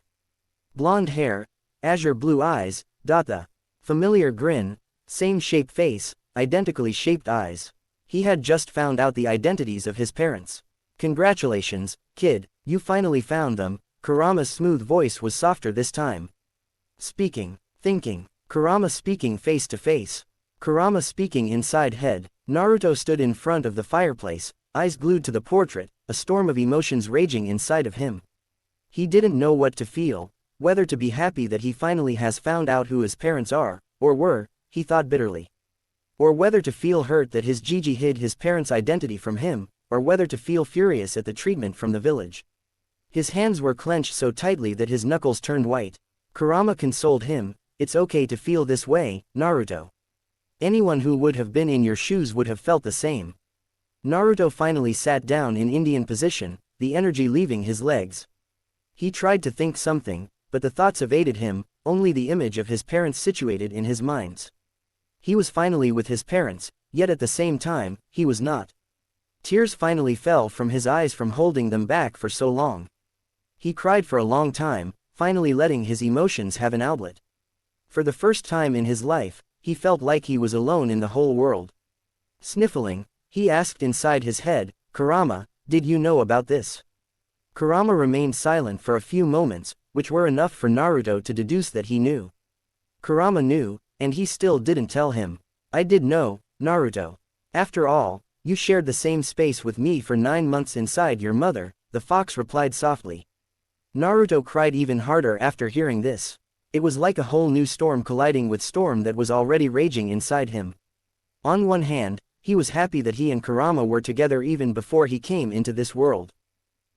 Blonde hair, azure blue eyes, the familiar grin, same shaped face, identically shaped eyes. He had just found out the identities of his parents. Congratulations, kid, you finally found them. Kurama's smooth voice was softer this time. Speaking, thinking, Kurama speaking face to face. Kurama speaking inside head. Naruto stood in front of the fireplace, eyes glued to the portrait, a storm of emotions raging inside of him. He didn't know what to feel. Whether to be happy that he finally has found out who his parents are, or were, he thought bitterly. Or whether to feel hurt that his Gigi hid his parents' identity from him, or whether to feel furious at the treatment from the village. His hands were clenched so tightly that his knuckles turned white. Kurama consoled him, it's okay to feel this way, Naruto. Anyone who would have been in your shoes would have felt the same. Naruto finally sat down in Indian position, the energy leaving his legs. He tried to think something, but the thoughts evaded him, only the image of his parents situated in his mind. He was finally with his parents, yet at the same time, he was not. Tears finally fell from his eyes from holding them back for so long. He cried for a long time, finally letting his emotions have an outlet. For the first time in his life, he felt like he was alone in the whole world. Sniffling, he asked inside his head, Kurama, did you know about this? Kurama remained silent for a few moments, which were enough for Naruto to deduce that he knew. Kurama knew, and he still didn't tell him. I did know, Naruto. After all, you shared the same space with me for 9 months inside your mother, the fox replied softly. Naruto cried even harder after hearing this. It was like a whole new storm colliding with storm that was already raging inside him. On one hand, he was happy that he and Kurama were together even before he came into this world.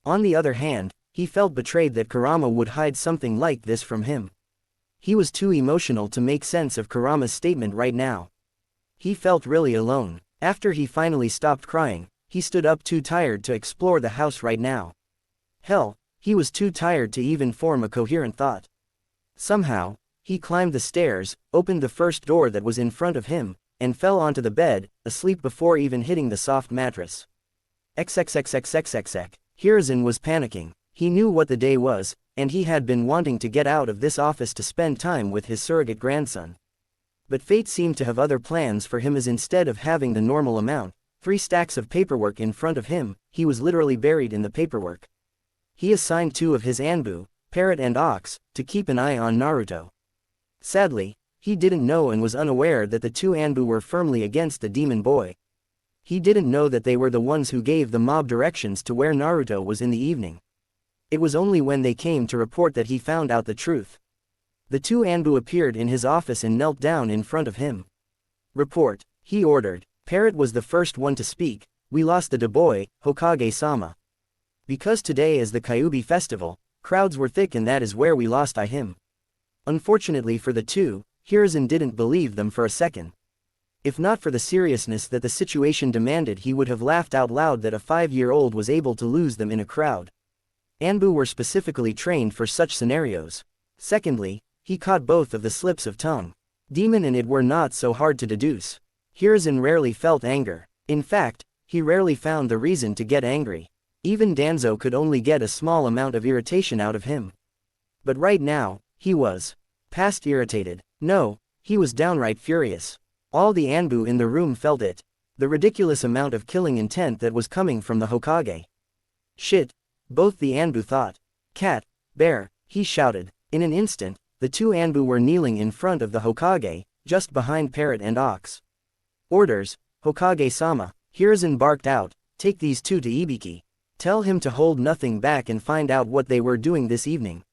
On the other hand, he felt betrayed that Kurama would hide something like this from him. He was too emotional to make sense of Kurama's statement right now. He felt really alone. After he finally stopped crying, he stood up too tired to explore the house right now. Hell, he was too tired to even form a coherent thought. Somehow, he climbed the stairs, opened the first door that was in front of him, and fell onto the bed, asleep before even hitting the soft mattress. XXXXXXX. Hiruzen was panicking. He knew what the day was, and he had been wanting to get out of this office to spend time with his surrogate grandson. But fate seemed to have other plans for him, as instead of having the normal amount, 3 stacks of paperwork in front of him, he was literally buried in the paperwork. He assigned 2 of his Anbu, Parrot and Ox, to keep an eye on Naruto. Sadly, he didn't know and was unaware that the 2 Anbu were firmly against the demon boy. He didn't know that they were the ones who gave the mob directions to where Naruto was in the evening. It was only when they came to report that he found out the truth. The 2 Anbu appeared in his office and knelt down in front of him. "Report," he ordered. Parrot was the first one to speak. "We lost the boy, Hokage-sama. Because today is the Kyuubi festival, crowds were thick and that is where we lost him." Unfortunately for the 2, Hiruzen didn't believe them for a second. If not for the seriousness that the situation demanded, he would have laughed out loud that a 5-year-old was able to lose them in a crowd. Anbu were specifically trained for such scenarios. Secondly, he caught both of the slips of tongue. Demon and it were not so hard to deduce. Hiruzen rarely felt anger. In fact, he rarely found the reason to get angry. Even Danzo could only get a small amount of irritation out of him. But right now, he was past irritated. No, he was downright furious. All the Anbu in the room felt it. The ridiculous amount of killing intent that was coming from the Hokage. "Shit," both the Anbu thought. "Cat, bear," he shouted. In an instant, the 2 Anbu were kneeling in front of the Hokage, just behind Parrot and Ox. "Orders, Hokage-sama," Hiruzen barked out. "Take these 2 to Ibiki. Tell him to hold nothing back and find out what they were doing this evening.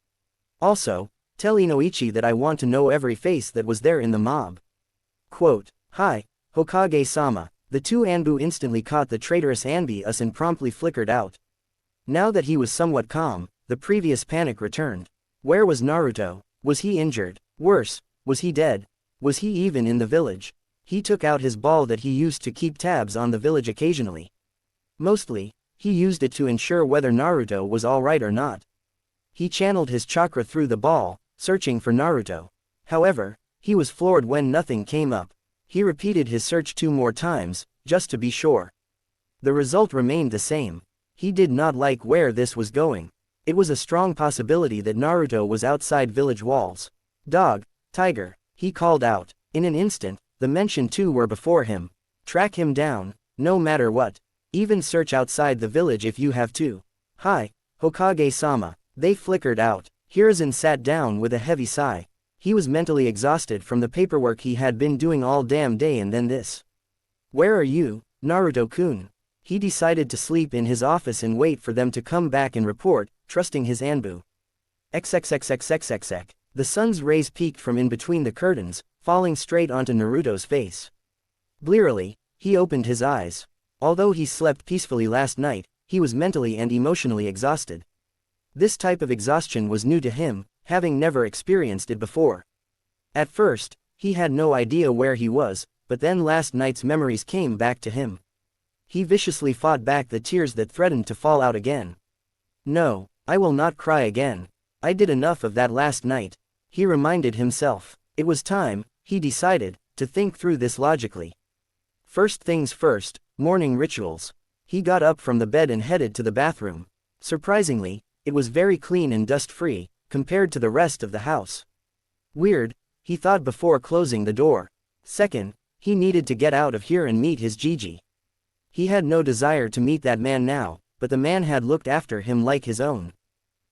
Also, tell Inoichi that I want to know every face that was there in the mob." Quote, "Hi, Hokage-sama." The 2 Anbu instantly caught the traitorous Anbi-us and promptly flickered out. Now that he was somewhat calm, the previous panic returned. Where was Naruto? Was he injured? Worse, was he dead? Was he even in the village? He took out his ball that he used to keep tabs on the village occasionally. Mostly, he used it to ensure whether Naruto was alright or not. He channeled his chakra through the ball, searching for Naruto. However, he was floored when nothing came up. He repeated his search 2 more times, just to be sure. The result remained the same. He did not like where this was going. It was a strong possibility that Naruto was outside village walls. "Dog, tiger," he called out. In an instant, the mentioned 2 were before him. "Track him down, no matter what. Even search outside the village if you have to." "Hi, Hokage-sama." They flickered out. Hiruzen sat down with a heavy sigh. He was mentally exhausted from the paperwork he had been doing all damn day and then this. "Where are you, Naruto-kun?" He decided to sleep in his office and wait for them to come back and report, trusting his Anbu. XXXXXXX. The sun's rays peeked from in between the curtains, falling straight onto Naruto's face. Blearily, he opened his eyes. Although he slept peacefully last night, he was mentally and emotionally exhausted. This type of exhaustion was new to him, having never experienced it before. At first, he had no idea where he was, but then last night's memories came back to him. He viciously fought back the tears that threatened to fall out again. "No, I will not cry again. I did enough of that last night," he reminded himself. It was time, he decided, to think through this logically. First things first, morning rituals. He got up from the bed and headed to the bathroom. Surprisingly, it was very clean and dust-free, compared to the rest of the house. Weird, he thought before closing the door. Second, he needed to get out of here and meet his Gigi. He had no desire to meet that man now, but the man had looked after him like his own.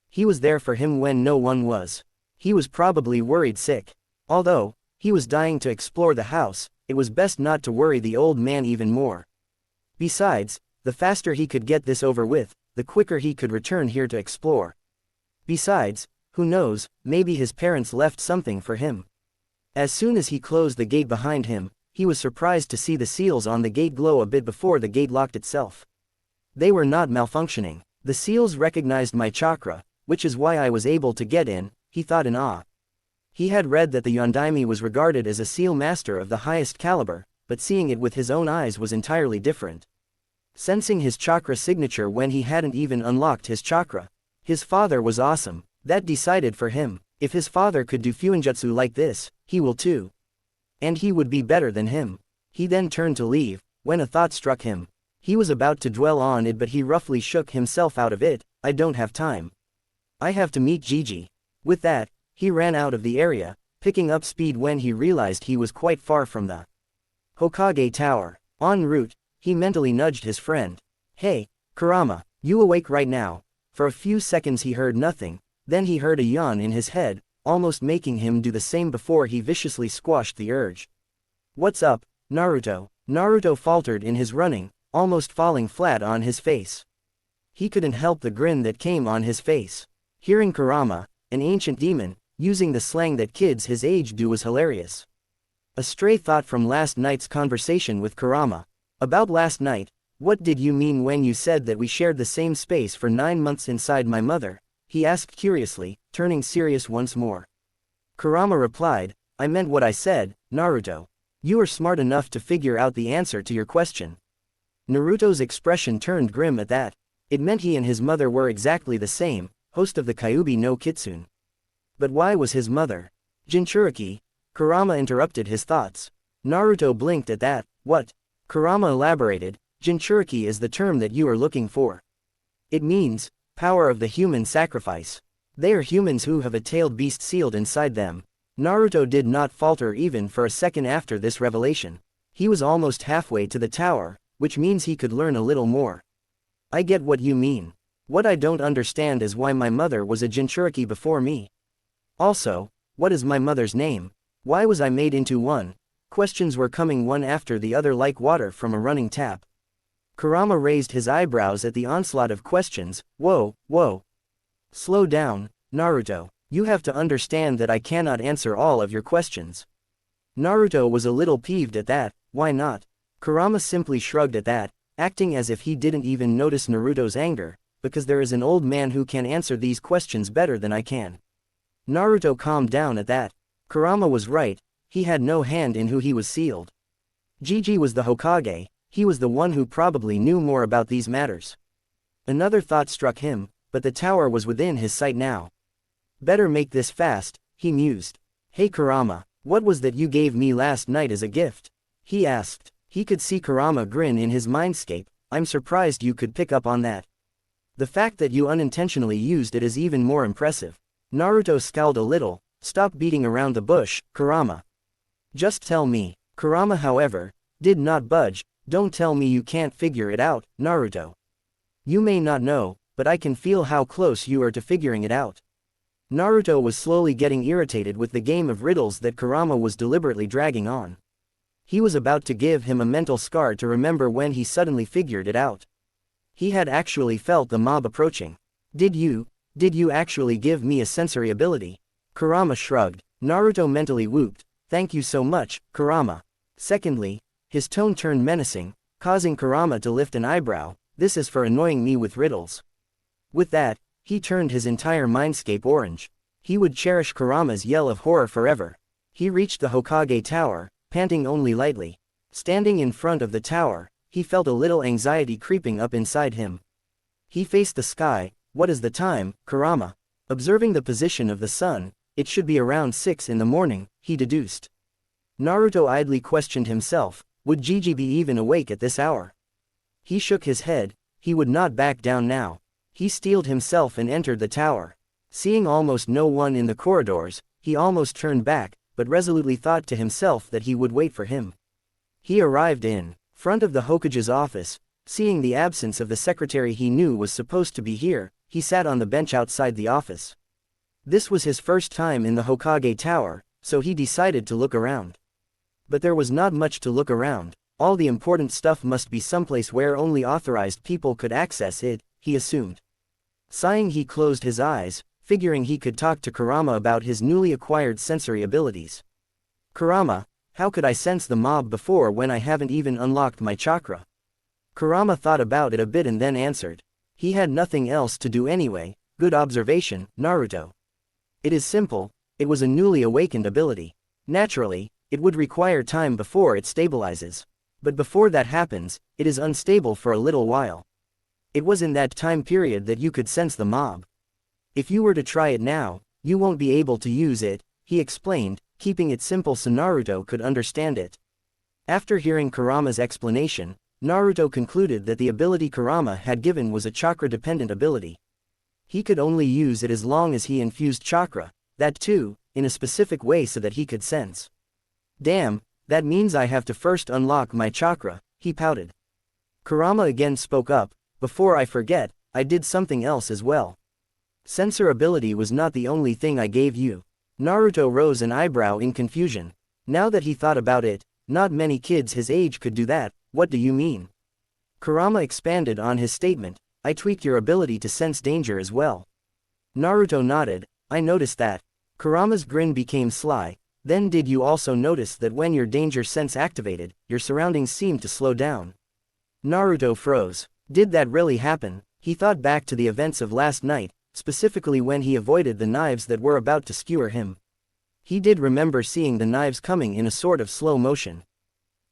He was there for him when no one was. He was probably worried sick. Although he was dying to explore the house, it was best not to worry the old man even more. Besides, the faster he could get this over with, the quicker he could return here to explore. Besides, who knows, maybe his parents left something for him. As soon as he closed the gate behind him, he was surprised to see the seals on the gate glow a bit before the gate locked itself. They were not malfunctioning. The seals recognized my chakra, which is why I was able to get in, he thought in awe. He had read that the Yondaime was regarded as a seal master of the highest caliber, but seeing it with his own eyes was entirely different. Sensing his chakra signature when he hadn't even unlocked his chakra. His father was awesome, that decided for him. If his father could do fuinjutsu like this, he will too. And he would be better than him. He then turned to leave, when a thought struck him. He was about to dwell on it but he roughly shook himself out of it. I don't have time. I have to meet Gigi. With that, he ran out of the area, picking up speed when he realized he was quite far from the Hokage Tower. En route, he mentally nudged his friend. Hey, Kurama, you awake right now? For a few seconds he heard nothing, then he heard a yawn in his head, almost making him do the same before he viciously squashed the urge. What's up, Naruto? Naruto faltered in his running, almost falling flat on his face. He couldn't help the grin that came on his face. Hearing Kurama, an ancient demon, using the slang that kids his age do was hilarious. A stray thought from last night's conversation with Kurama. About last night, what did you mean when you said that we shared the same space for 9 months inside my mother? He asked curiously, turning serious once more. Kurama replied, I meant what I said, Naruto. You are smart enough to figure out the answer to your question. Naruto's expression turned grim at that. It meant he and his mother were exactly the same, host of the Kyuubi no Kitsune. But why was his mother Jinchuriki? Kurama interrupted his thoughts. Naruto blinked at that. What? Kurama elaborated, Jinchuriki is the term that you are looking for. It means, power of the human sacrifice. They are humans who have a tailed beast sealed inside them. Naruto did not falter even for a second after this revelation. He was almost halfway to the tower, which means he could learn a little more. I get what you mean. What I don't understand is why my mother was a Jinchuriki before me. Also, what is my mother's name? Why was I made into one? Questions were coming one after the other like water from a running tap. Kurama raised his eyebrows at the onslaught of questions. Whoa. Slow down, Naruto. You have to understand that I cannot answer all of your questions. Naruto was a little peeved at that. Why not? Kurama simply shrugged at that, acting as if he didn't even notice Naruto's anger, because there is an old man who can answer these questions better than I can. Naruto calmed down at that. Kurama was right, he had no hand in who he was sealed. Gigi was the Hokage, he was the one who probably knew more about these matters. Another thought struck him, but the tower was within his sight now. Better make this fast, he mused. Hey Kurama, what was that you gave me last night as a gift? He asked. He could see Kurama grin in his mindscape. I'm surprised you could pick up on that. The fact that you unintentionally used it is even more impressive. Naruto scowled a little. Stop beating around the bush, Kurama. Just tell me. Kurama, however, did not budge. Don't tell me you can't figure it out, Naruto. You may not know, but I can feel how close you are to figuring it out. Naruto was slowly getting irritated with the game of riddles that Kurama was deliberately dragging on. He was about to give him a mental scar to remember when he suddenly figured it out. He had actually felt the mob approaching. Did you actually give me a sensory ability? Kurama shrugged. Naruto mentally whooped. Thank you so much, Kurama. Secondly, his tone turned menacing, causing Kurama to lift an eyebrow. This is for annoying me with riddles. With that, he turned his entire mindscape orange. He would cherish Kurama's yell of horror forever. He reached the Hokage Tower, panting only lightly. Standing in front of the tower, he felt a little anxiety creeping up inside him. He faced the sky. What is the time, Kurama? Observing the position of the sun, it should be around 6 in the morning, he deduced. Naruto idly questioned himself, would Gigi be even awake at this hour? He shook his head, he would not back down now. He steeled himself and entered the tower. Seeing almost no one in the corridors, he almost turned back, but resolutely thought to himself that he would wait for him. He arrived in front of the Hokage's office. Seeing the absence of the secretary he knew was supposed to be here, he sat on the bench outside the office. This was his first time in the Hokage Tower, so he decided to look around. But there was not much to look around. All the important stuff must be someplace where only authorized people could access it, he assumed. Sighing, he closed his eyes, figuring he could talk to Kurama about his newly acquired sensory abilities. Kurama, how could I sense the mob before when I haven't even unlocked my chakra? Kurama thought about it a bit and then answered. He had nothing else to do anyway. Good observation, Naruto. It is simple, it was a newly awakened ability. Naturally, it would require time before it stabilizes. But before that happens, it is unstable for a little while. It was in that time period that you could sense the mob. If you were to try it now, you won't be able to use it, he explained, keeping it simple so Naruto could understand it. After hearing Kurama's explanation, Naruto concluded that the ability Kurama had given was a chakra-dependent ability. He could only use it as long as he infused chakra, that too, in a specific way so that he could sense. Damn, that means I have to first unlock my chakra, he pouted. Kurama again spoke up, before I forget, I did something else as well. Sensor ability was not the only thing I gave you. Naruto rose an eyebrow in confusion. Now that he thought about it, not many kids his age could do that. What do you mean? Kurama expanded on his statement, I tweaked your ability to sense danger as well. Naruto nodded, I noticed that. Kurama's grin became sly, then did you also notice that when your danger sense activated, your surroundings seemed to slow down? Naruto froze. Did that really happen? He thought back to the events of last night, specifically when he avoided the knives that were about to skewer him. He did remember seeing the knives coming in a sort of slow motion.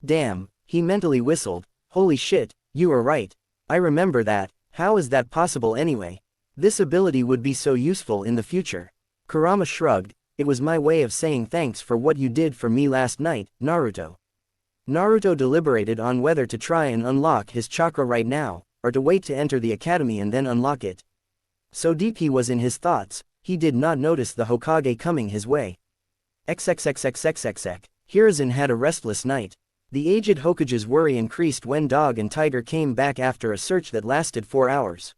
Damn, he mentally whistled, holy shit, you are right. I remember that. How is that possible anyway? This ability would be so useful in the future. Kurama shrugged, it was my way of saying thanks for what you did for me last night, Naruto. Naruto deliberated on whether to try and unlock his chakra right now, or to wait to enter the academy and then unlock it. So deep he was in his thoughts, he did not notice the Hokage coming his way. XXXXXXX. Hiruzen had a restless night. The aged Hokage's worry increased when Dog and Tiger came back after a search that lasted 4 hours.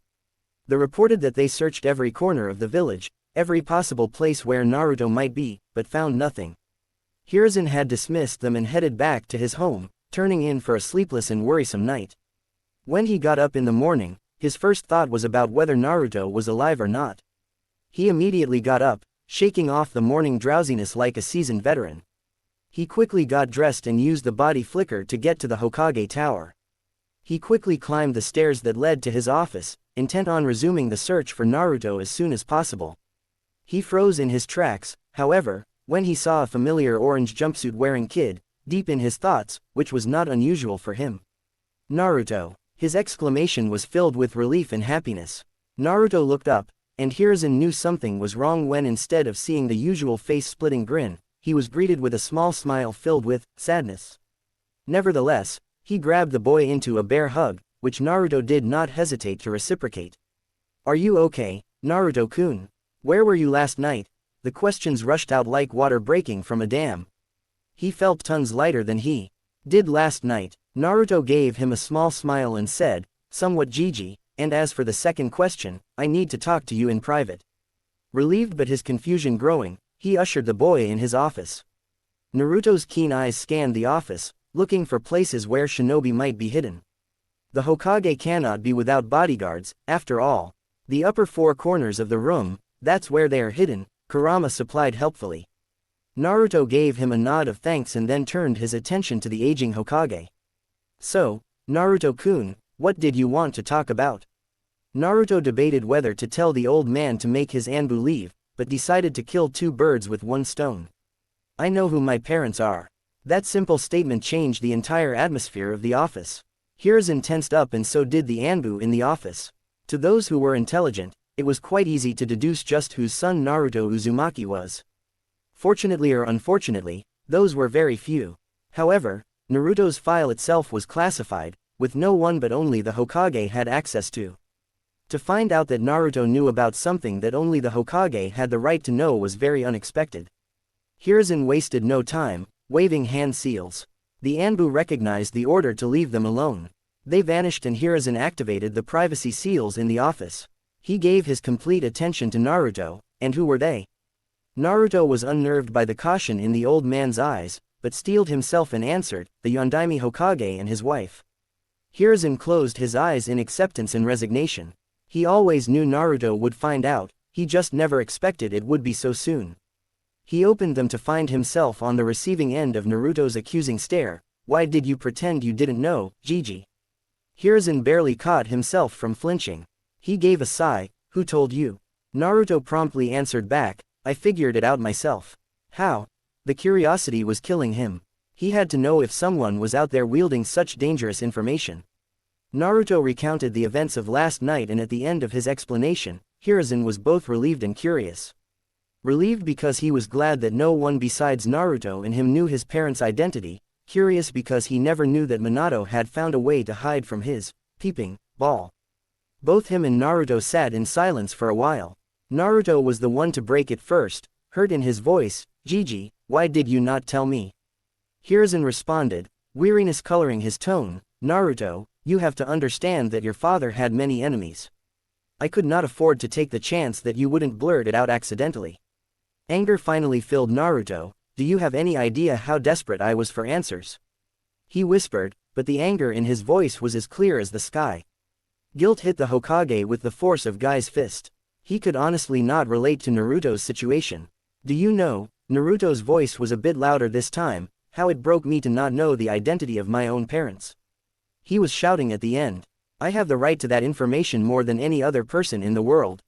They reported that they searched every corner of the village, every possible place where Naruto might be, but found nothing. Hiruzen had dismissed them and headed back to his home, turning in for a sleepless and worrisome night. When he got up in the morning, his first thought was about whether Naruto was alive or not. He immediately got up, shaking off the morning drowsiness like a seasoned veteran. He quickly got dressed and used the body flicker to get to the Hokage tower. He quickly climbed the stairs that led to his office, intent on resuming the search for Naruto as soon as possible. He froze in his tracks, however, when he saw a familiar orange jumpsuit-wearing kid, deep in his thoughts, which was not unusual for him. Naruto. His exclamation was filled with relief and happiness. Naruto looked up, and Hiruzen knew something was wrong when instead of seeing the usual face-splitting grin, he was greeted with a small smile filled with sadness. Nevertheless, he grabbed the boy into a bear hug, which Naruto did not hesitate to reciprocate. Are you okay, Naruto-kun? Where were you last night? The questions rushed out like water breaking from a dam. He felt tons lighter than he did last night. Naruto gave him a small smile and said, somewhat jiji, and as for the second question, I need to talk to you in private. Relieved but his confusion growing, he ushered the boy in his office. Naruto's keen eyes scanned the office, looking for places where shinobi might be hidden. The Hokage cannot be without bodyguards, after all. The upper 4 corners of the room, that's where they are hidden, Kurama supplied helpfully. Naruto gave him a nod of thanks and then turned his attention to the aging Hokage. So, Naruto-kun, what did you want to talk about? Naruto debated whether to tell the old man to make his Anbu leave, but decided to kill 2 birds with 1 stone. I know who my parents are. That simple statement changed the entire atmosphere of the office. Hiruzen tensed up and so did the Anbu in the office. To those who were intelligent, it was quite easy to deduce just whose son Naruto Uzumaki was. Fortunately or unfortunately, those were very few. However, Naruto's file itself was classified, with no one but only the Hokage had access to. To find out that Naruto knew about something that only the Hokage had the right to know was very unexpected. Hiruzen wasted no time, waving hand seals. The Anbu recognized the order to leave them alone. They vanished and Hiruzen activated the privacy seals in the office. He gave his complete attention to Naruto, and who were they? Naruto was unnerved by the caution in the old man's eyes, but steeled himself and answered, the Yondaime Hokage and his wife. Hiruzen closed his eyes in acceptance and resignation. He always knew Naruto would find out. He just never expected it would be so soon. He opened them to find himself on the receiving end of Naruto's accusing stare. Why did you pretend you didn't know, Gigi? Hiruzen barely caught himself from flinching. He gave a sigh. Who told you? Naruto promptly answered back, I figured it out myself. How? The curiosity was killing him. He had to know if someone was out there wielding such dangerous information. Naruto recounted the events of last night, and at the end of his explanation, Hiruzen was both relieved and curious. Relieved because he was glad that no one besides Naruto and him knew his parents' identity, curious because he never knew that Minato had found a way to hide from his peeping ball. Both him and Naruto sat in silence for a while. Naruto was the one to break it first, hurt in his voice. Gigi, why did you not tell me? Hiruzen responded, weariness coloring his tone. Naruto, you have to understand that your father had many enemies. I could not afford to take the chance that you wouldn't blurt it out accidentally. Anger finally filled Naruto. Do you have any idea how desperate I was for answers? He whispered, but the anger in his voice was as clear as the sky. Guilt hit the Hokage with the force of Guy's fist. He could honestly not relate to Naruto's situation. Do you know, Naruto's voice was a bit louder this time, how it broke me to not know the identity of my own parents. He was shouting at the end. I have the right to that information more than any other person in the world.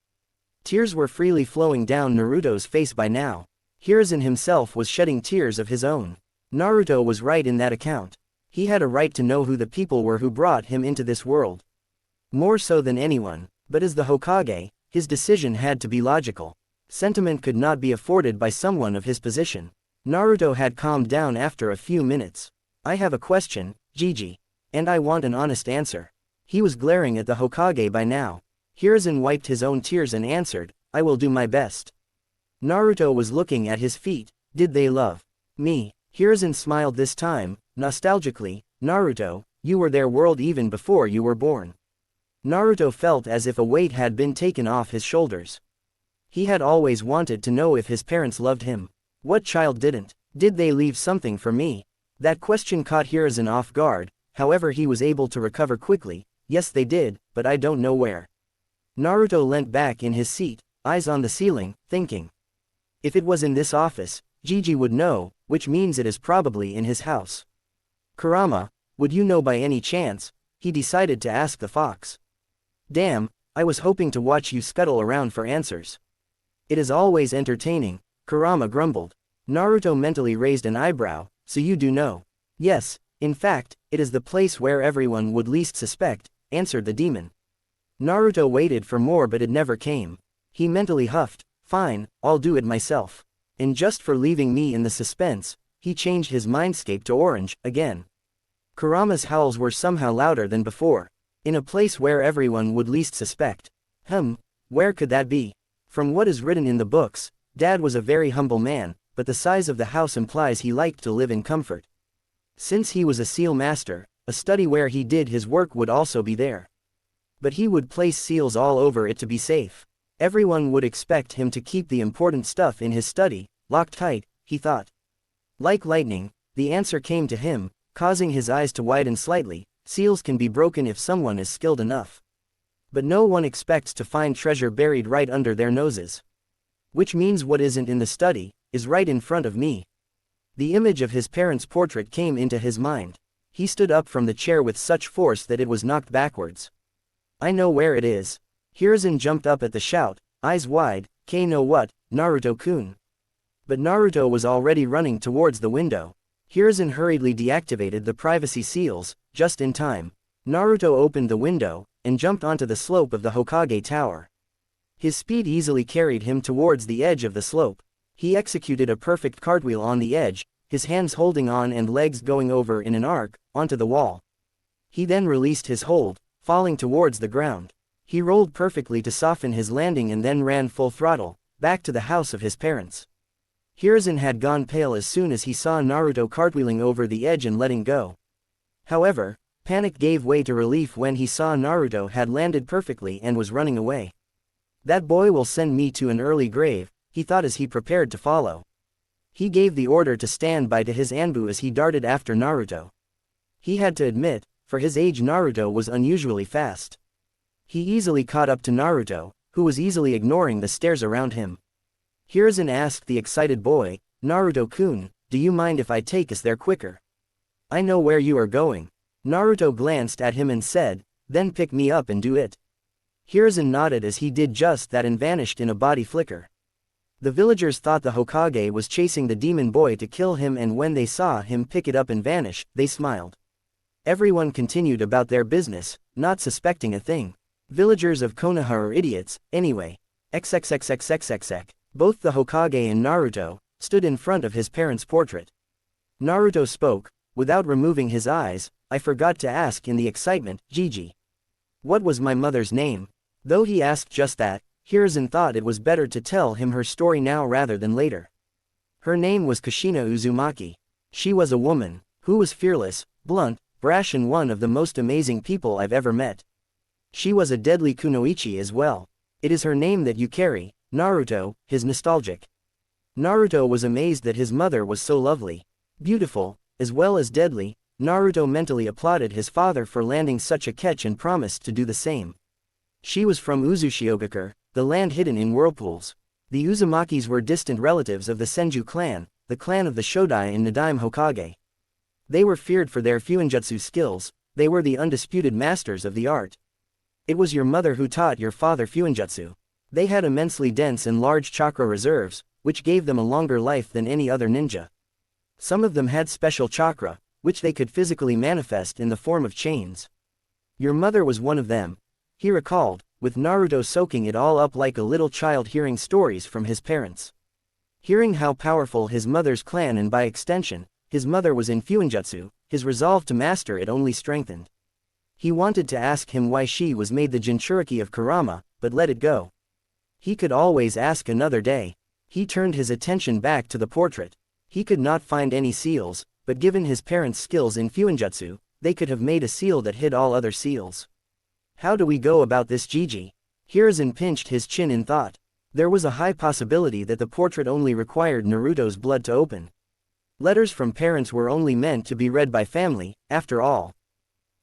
Tears were freely flowing down Naruto's face by now. Hiruzen himself was shedding tears of his own. Naruto was right in that account. He had a right to know who the people were who brought him into this world. More so than anyone, but as the Hokage, his decision had to be logical. Sentiment could not be afforded by someone of his position. Naruto had calmed down after a few minutes. I have a question, Gigi. And I want an honest answer. He was glaring at the Hokage by now. Hiruzen wiped his own tears and answered, I will do my best. Naruto was looking at his feet. Did they love me? Hiruzen smiled this time, nostalgically. Naruto, you were their world even before you were born. Naruto felt as if a weight had been taken off his shoulders. He had always wanted to know if his parents loved him. What child didn't? Did they leave something for me? That question caught Hiruzen off guard, however he was able to recover quickly. Yes they did, but I don't know where. Naruto leant back in his seat, eyes on the ceiling, thinking. If it was in this office, Gigi would know, which means it is probably in his house. Kurama, would you know by any chance? He decided to ask the fox. Damn, I was hoping to watch you scuttle around for answers. It is always entertaining, Kurama grumbled. Naruto mentally raised an eyebrow, so you do know. Yes, in fact, it is the place where everyone would least suspect, answered the demon. Naruto waited for more but it never came. He mentally huffed, fine, I'll do it myself. And just for leaving me in the suspense, he changed his mindscape to orange, again. Kurama's howls were somehow louder than before. In a place where everyone would least suspect. Where could that be? From what is written in the books, Dad was a very humble man, but the size of the house implies he liked to live in comfort. Since he was a seal master, a study where he did his work would also be there. But he would place seals all over it to be safe. Everyone would expect him to keep the important stuff in his study, locked tight, he thought. Like lightning, the answer came to him, causing his eyes to widen slightly. Seals can be broken if someone is skilled enough. But no one expects to find treasure buried right under their noses. Which means what isn't in the study, is right in front of me. The image of his parents' portrait came into his mind. He stood up from the chair with such force that it was knocked backwards. I know where it is. Hiruzen jumped up at the shout, eyes wide, know what, Naruto-kun? But Naruto was already running towards the window. Hiruzen hurriedly deactivated the privacy seals, just in time. Naruto opened the window, and jumped onto the slope of the Hokage Tower. His speed easily carried him towards the edge of the slope. He executed a perfect cartwheel on the edge, his hands holding on and legs going over in an arc, onto the wall. He then released his hold, falling towards the ground. He rolled perfectly to soften his landing and then ran full throttle, back to the house of his parents. Hiruzen had gone pale as soon as he saw Naruto cartwheeling over the edge and letting go. However, panic gave way to relief when he saw Naruto had landed perfectly and was running away. That boy will send me to an early grave, he thought as he prepared to follow. He gave the order to stand by to his Anbu as he darted after Naruto. He had to admit, for his age Naruto was unusually fast. He easily caught up to Naruto, who was easily ignoring the stares around him. Hiruzen asked the excited boy, "Naruto-kun, do you mind if I take us there quicker? I know where you are going." Naruto glanced at him and said, "Then pick me up and do it." Hiruzen nodded as he did just that and vanished in a body flicker. The villagers thought the Hokage was chasing the demon boy to kill him, and when they saw him pick it up and vanish, they smiled. Everyone continued about their business, not suspecting a thing. Villagers of Konoha are idiots, anyway. XXXXXXX. Both the Hokage and Naruto stood in front of his parents' portrait. Naruto spoke, without removing his eyes, "I forgot to ask in the excitement, Gigi. What was my mother's name?" Though he asked just that, Hiruzen thought it was better to tell him her story now rather than later. Her name was Kushina Uzumaki. She was a woman who was fearless, blunt, brash, and one of the most amazing people I've ever met. She was a deadly kunoichi as well. "It is her name that you carry, Naruto," his nostalgic. Naruto was amazed that his mother was so lovely, beautiful, as well as deadly. Naruto mentally applauded his father for landing such a catch and promised to do the same. She was from Uzushiogakure, the land hidden in whirlpools. The Uzumakis were distant relatives of the Senju clan, the clan of the Shodai and Nadaime Hokage. They were feared for their fuinjutsu skills. They were the undisputed masters of the art. "It was your mother who taught your father fuinjutsu." They had immensely dense and large chakra reserves, which gave them a longer life than any other ninja. Some of them had special chakra, which they could physically manifest in the form of chains. "Your mother was one of them," he recalled, with Naruto soaking it all up like a little child hearing stories from his parents. Hearing how powerful his mother's clan and by extension, his mother was in fuinjutsu, his resolve to master it only strengthened. He wanted to ask him why she was made the Jinchuriki of Kurama, but let it go. He could always ask another day. He turned his attention back to the portrait. He could not find any seals, but given his parents' skills in fuinjutsu, they could have made a seal that hid all other seals. "How do we go about this, Gigi?" Hiruzen pinched his chin in thought. There was a high possibility that the portrait only required Naruto's blood to open. Letters from parents were only meant to be read by family, after all.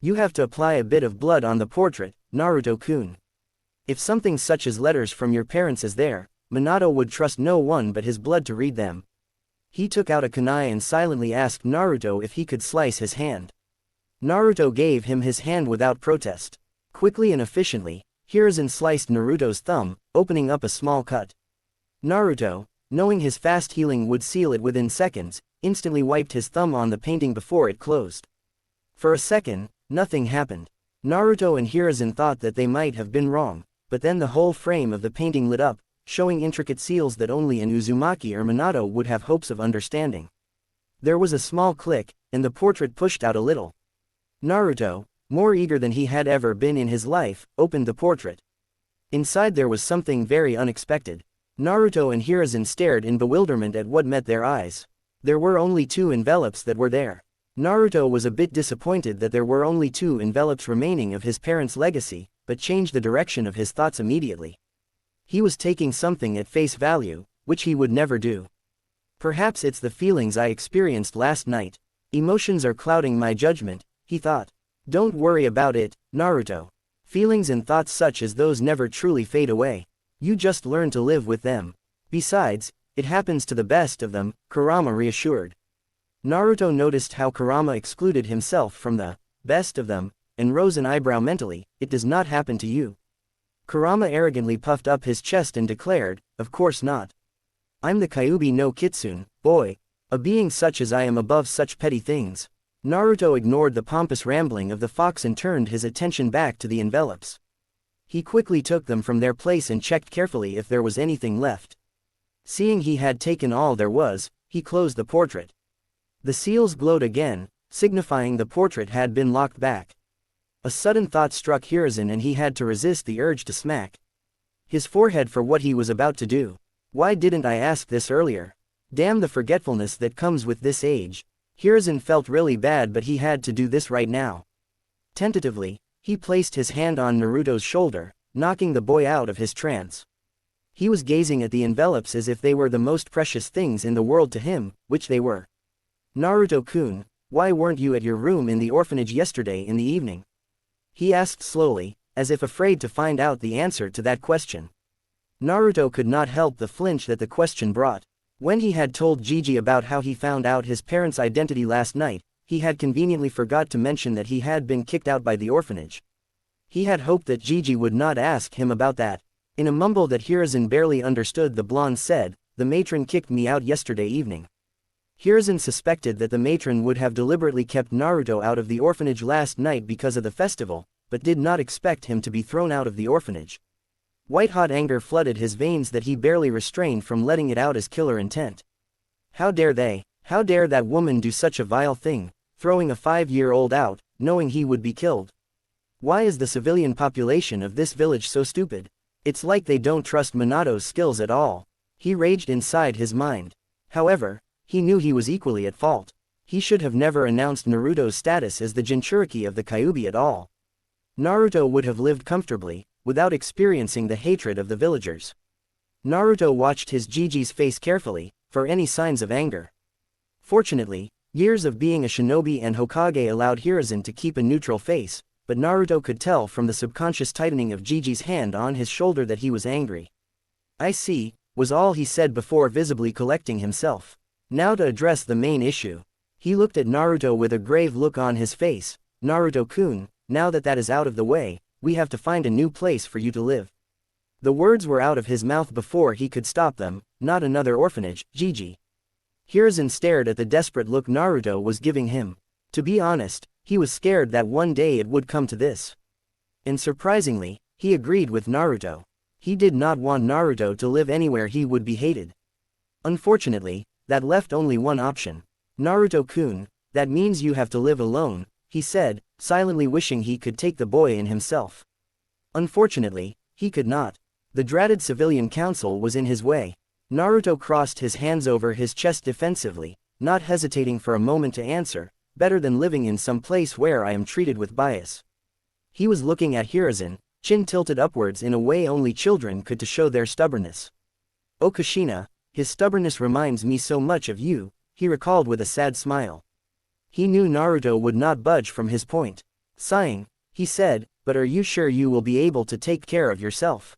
"You have to apply a bit of blood on the portrait, Naruto-kun. If something such as letters from your parents is there, Minato would trust no one but his blood to read them." He took out a kunai and silently asked Naruto if he could slice his hand. Naruto gave him his hand without protest. Quickly and efficiently, Hiruzen sliced Naruto's thumb, opening up a small cut. Naruto, knowing his fast healing would seal it within seconds, instantly wiped his thumb on the painting before it closed. For a second, nothing happened. Naruto and Hiruzen thought that they might have been wrong, but then the whole frame of the painting lit up, showing intricate seals that only an Uzumaki or Minato would have hopes of understanding. There was a small click, and the portrait pushed out a little. Naruto, more eager than he had ever been in his life, opened the portrait. Inside there was something very unexpected. Naruto and Hiruzen stared in bewilderment at what met their eyes. There were only 2 envelopes that were there. Naruto was a bit disappointed that there were only 2 envelopes remaining of his parents' legacy, but changed the direction of his thoughts immediately. He was taking something at face value, which he would never do. "Perhaps it's the feelings I experienced last night. Emotions are clouding my judgment," he thought. "Don't worry about it, Naruto. Feelings and thoughts such as those never truly fade away. You just learn to live with them. Besides, it happens to the best of them," Kurama reassured. Naruto noticed how Kurama excluded himself from the best of them, and rose an eyebrow mentally. "It does not happen to you." Kurama arrogantly puffed up his chest and declared, "Of course not. I'm the Kyuubi no Kitsune, boy. A being such as I am above such petty things." Naruto ignored the pompous rambling of the fox and turned his attention back to the envelopes. He quickly took them from their place and checked carefully if there was anything left. Seeing he had taken all there was, he closed the portrait. The seals glowed again, signifying the portrait had been locked back. A sudden thought struck Hiruzen and he had to resist the urge to smack his forehead for what he was about to do. Why didn't I ask this earlier? Damn the forgetfulness that comes with this age. Hiruzen felt really bad, but he had to do this right now. Tentatively, he placed his hand on Naruto's shoulder, knocking the boy out of his trance. He was gazing at the envelopes as if they were the most precious things in the world to him, which they were. "Naruto-kun, why weren't you at your room in the orphanage yesterday in the evening?" he asked slowly, as if afraid to find out the answer to that question. Naruto could not help the flinch that the question brought. When he had told Gigi about how he found out his parents' identity last night, he had conveniently forgot to mention that he had been kicked out by the orphanage. He had hoped that Gigi would not ask him about that. In a mumble that Hiruzen barely understood, the blonde said, "The matron kicked me out yesterday evening." Hiruzen suspected that the matron would have deliberately kept Naruto out of the orphanage last night because of the festival, but did not expect him to be thrown out of the orphanage. White-hot anger flooded his veins that he barely restrained from letting it out as killer intent. How dare they? How dare that woman do such a vile thing, throwing a 5-year-old out, knowing he would be killed? Why is the civilian population of this village so stupid? It's like they don't trust Minato's skills at all. He raged inside his mind. However, he knew he was equally at fault. He should have never announced Naruto's status as the Jinchuriki of the Kyuubi at all. Naruto would have lived comfortably, without experiencing the hatred of the villagers. Naruto watched his Gigi's face carefully, for any signs of anger. Fortunately, years of being a shinobi and Hokage allowed Hiruzen to keep a neutral face, but Naruto could tell from the subconscious tightening of Gigi's hand on his shoulder that he was angry. "I see," was all he said before visibly collecting himself. Now to address the main issue. He looked at Naruto with a grave look on his face. "Naruto-kun, now that that is out of the way, we have to find a new place for you to live." The words were out of his mouth before he could stop them. "Not another orphanage, Gigi." Hiruzen stared at the desperate look Naruto was giving him. To be honest, he was scared that one day it would come to this. And surprisingly, he agreed with Naruto. He did not want Naruto to live anywhere he would be hated. Unfortunately, that left only one option. "Naruto-kun, that means you have to live alone," he said, silently wishing he could take the boy in himself. Unfortunately, he could not. The dreaded civilian council was in his way. Naruto crossed his hands over his chest defensively, not hesitating for a moment to answer, "Better than living in some place where I am treated with bias." He was looking at Hiruzen, chin tilted upwards in a way only children could to show their stubbornness. "Oh Kushina, his stubbornness reminds me so much of you," he recalled with a sad smile. He knew Naruto would not budge from his point. Sighing, he said, "But are you sure you will be able to take care of yourself?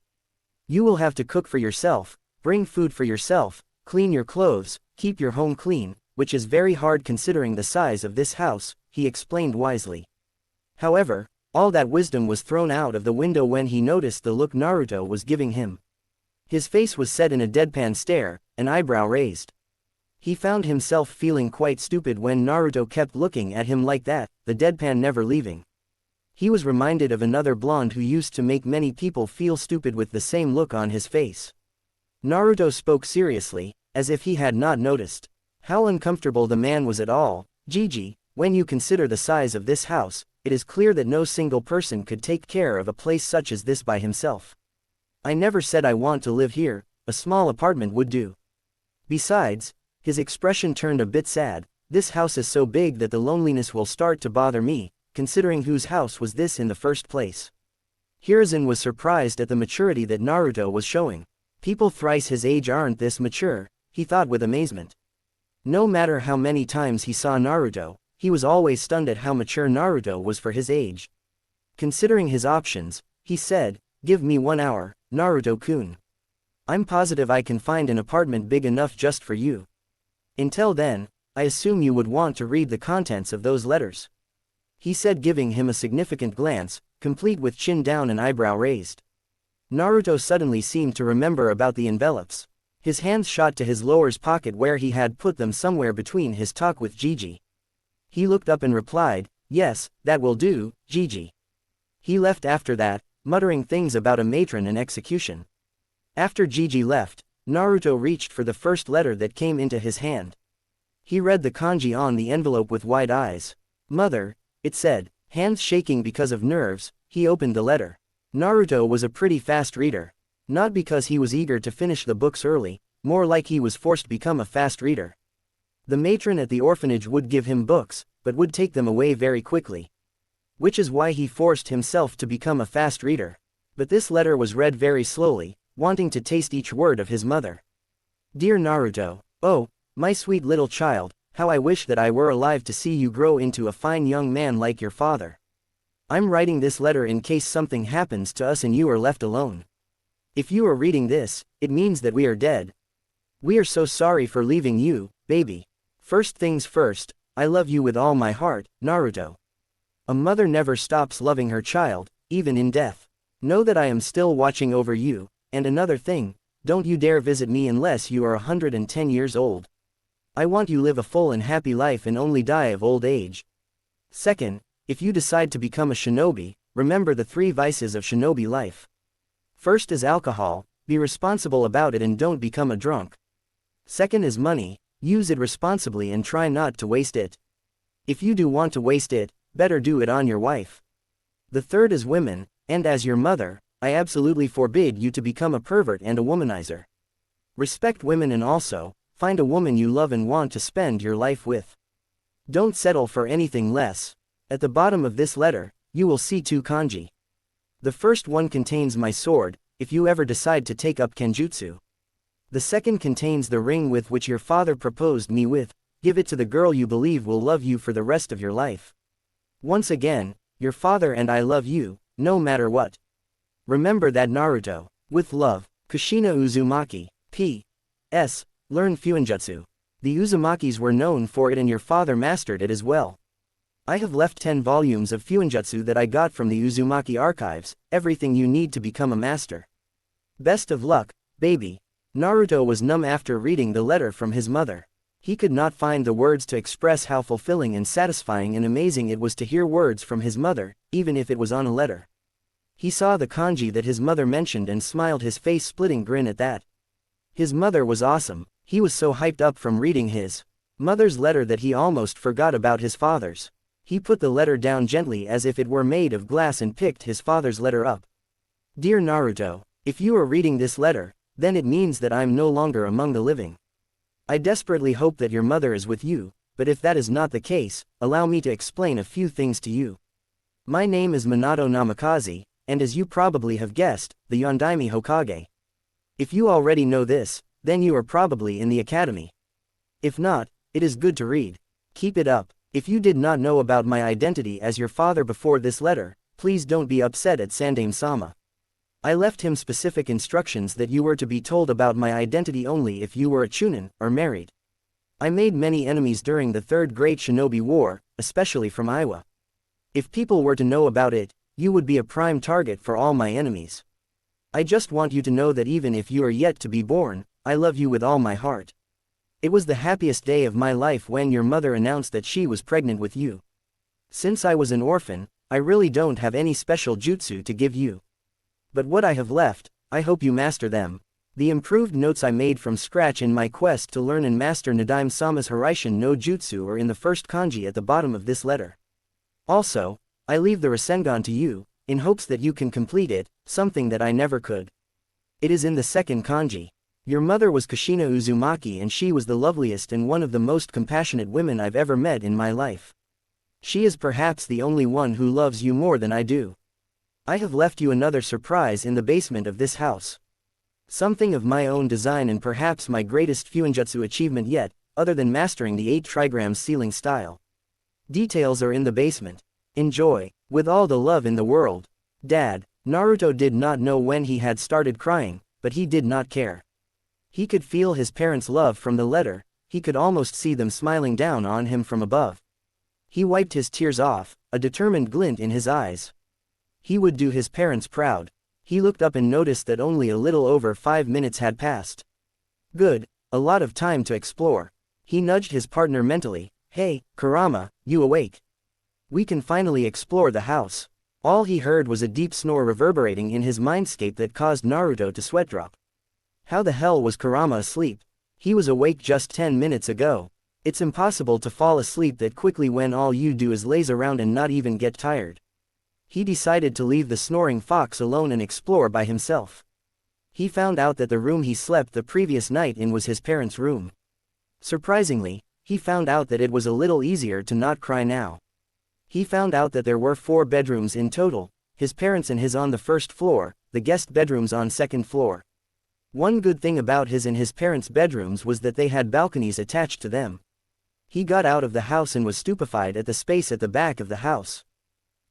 You will have to cook for yourself, bring food for yourself, clean your clothes, keep your home clean, which is very hard considering the size of this house," he explained wisely. However, all that wisdom was thrown out of the window when he noticed the look Naruto was giving him. His face was set in a deadpan stare, an eyebrow raised. He found himself feeling quite stupid when Naruto kept looking at him like that, the deadpan never leaving. He was reminded of another blonde who used to make many people feel stupid with the same look on his face. Naruto spoke seriously, as if he had not noticed. How uncomfortable the man was at all. "Gigi, when you consider the size of this house, it is clear that no single person could take care of a place such as this by himself. I never said I want to live here, a small apartment would do. Besides," his expression turned a bit sad, "this house is so big that the loneliness will start to bother me, considering whose house was this in the first place." Hiruzen was surprised at the maturity that Naruto was showing. People thrice his age aren't this mature, he thought with amazement. No matter how many times he saw Naruto, he was always stunned at how mature Naruto was for his age. Considering his options, he said, "Give me 1 hour, Naruto-kun. I'm positive I can find an apartment big enough just for you. Until then, I assume you would want to read the contents of those letters," he said, giving him a significant glance, complete with chin down and eyebrow raised. Naruto suddenly seemed to remember about the envelopes. His hands shot to his lower's pocket where he had put them somewhere between his talk with Gigi. He looked up and replied, "Yes, that will do, Gigi." He left after that, muttering things about a matron and execution. After Gigi left, Naruto reached for the first letter that came into his hand. He read the kanji on the envelope with wide eyes. "Mother," it said. Hands shaking because of nerves, he opened the letter. Naruto was a pretty fast reader. Not because he was eager to finish the books early, more like he was forced to become a fast reader. The matron at the orphanage would give him books, but would take them away very quickly. Which is why he forced himself to become a fast reader. But this letter was read very slowly, wanting to taste each word of his mother. "Dear Naruto, oh, my sweet little child, how I wish that I were alive to see you grow into a fine young man like your father. I'm writing this letter in case something happens to us and you are left alone. If you are reading this, it means that we are dead. We are so sorry for leaving you, baby. First things first, I love you with all my heart, Naruto. A mother never stops loving her child, even in death. Know that I am still watching over you, and another thing, don't you dare visit me unless you are 110 years old. I want you live a full and happy life and only die of old age. Second, if you decide to become a shinobi, remember the 3 vices of shinobi life. First is alcohol, be responsible about it and don't become a drunk. Second is money, use it responsibly and try not to waste it. If you do want to waste it, better do it on your wife. The third is women, and as your mother, I absolutely forbid you to become a pervert and a womanizer. Respect women and also, find a woman you love and want to spend your life with. Don't settle for anything less. At the bottom of this letter, you will see 2 kanji. The first one contains my sword, if you ever decide to take up kenjutsu. The second contains the ring with which your father proposed me with, give it to the girl you believe will love you for the rest of your life. Once again, your father and I love you, no matter what. Remember that Naruto. With love, Kushina Uzumaki. P.S. Learn Fuinjutsu. The Uzumakis were known for it and your father mastered it as well. I have left 10 volumes of Fuinjutsu that I got from the Uzumaki archives, everything you need to become a master. Best of luck, baby. Naruto was numb after reading the letter from his mother. He could not find the words to express how fulfilling and satisfying and amazing it was to hear words from his mother, even if it was on a letter. He saw the kanji that his mother mentioned and smiled, his face-splitting grin at that. His mother was awesome. He was so hyped up from reading his mother's letter that he almost forgot about his father's. He put the letter down gently as if it were made of glass and picked his father's letter up. Dear Naruto, if you are reading this letter, then it means that I am no longer among the living. I desperately hope that your mother is with you, but if that is not the case, allow me to explain a few things to you. My name is Minato Namikaze, and as you probably have guessed, the Yondaime Hokage. If you already know this, then you are probably in the academy. If not, it is good to read. Keep it up. If you did not know about my identity as your father before this letter, please don't be upset at Sandaime-sama. I left him specific instructions that you were to be told about my identity only if you were a chunin, or married. I made many enemies during the Third Great Shinobi War, especially from Iwa. If people were to know about it, you would be a prime target for all my enemies. I just want you to know that even if you are yet to be born, I love you with all my heart. It was the happiest day of my life when your mother announced that she was pregnant with you. Since I was an orphan, I really don't have any special jutsu to give you. But what I have left, I hope you master them. The improved notes I made from scratch in my quest to learn and master Nadaime-sama's Hiraishin no Jutsu are in the first kanji at the bottom of this letter. Also, I leave the Rasengan to you, in hopes that you can complete it, something that I never could. It is in the second kanji. Your mother was Kushina Uzumaki and she was the loveliest and one of the most compassionate women I've ever met in my life. She is perhaps the only one who loves you more than I do. I have left you another surprise in the basement of this house. Something of my own design and perhaps my greatest Fuinjutsu achievement yet, other than mastering the 8 trigrams sealing style. Details are in the basement. Enjoy. With all the love in the world. Dad. Naruto did not know when he had started crying, but he did not care. He could feel his parents' love from the letter, he could almost see them smiling down on him from above. He wiped his tears off, a determined glint in his eyes. He would do his parents proud. He looked up and noticed that only a little over 5 minutes had passed. Good, a lot of time to explore. He nudged his partner mentally. Hey, Kurama, you awake? We can finally explore the house. All he heard was a deep snore reverberating in his mindscape that caused Naruto to sweat drop. How the hell was Kurama asleep? He was awake just 10 minutes ago. It's impossible to fall asleep that quickly when all you do is laze around and not even get tired. He decided to leave the snoring fox alone and explore by himself. He found out that the room he slept the previous night in was his parents' room. Surprisingly, he found out that it was a little easier to not cry now. He found out that there were 4 bedrooms in total, his parents and his on the first floor, the guest bedrooms on second floor. One good thing about his and his parents' bedrooms was that they had balconies attached to them. He got out of the house and was stupefied at the space at the back of the house.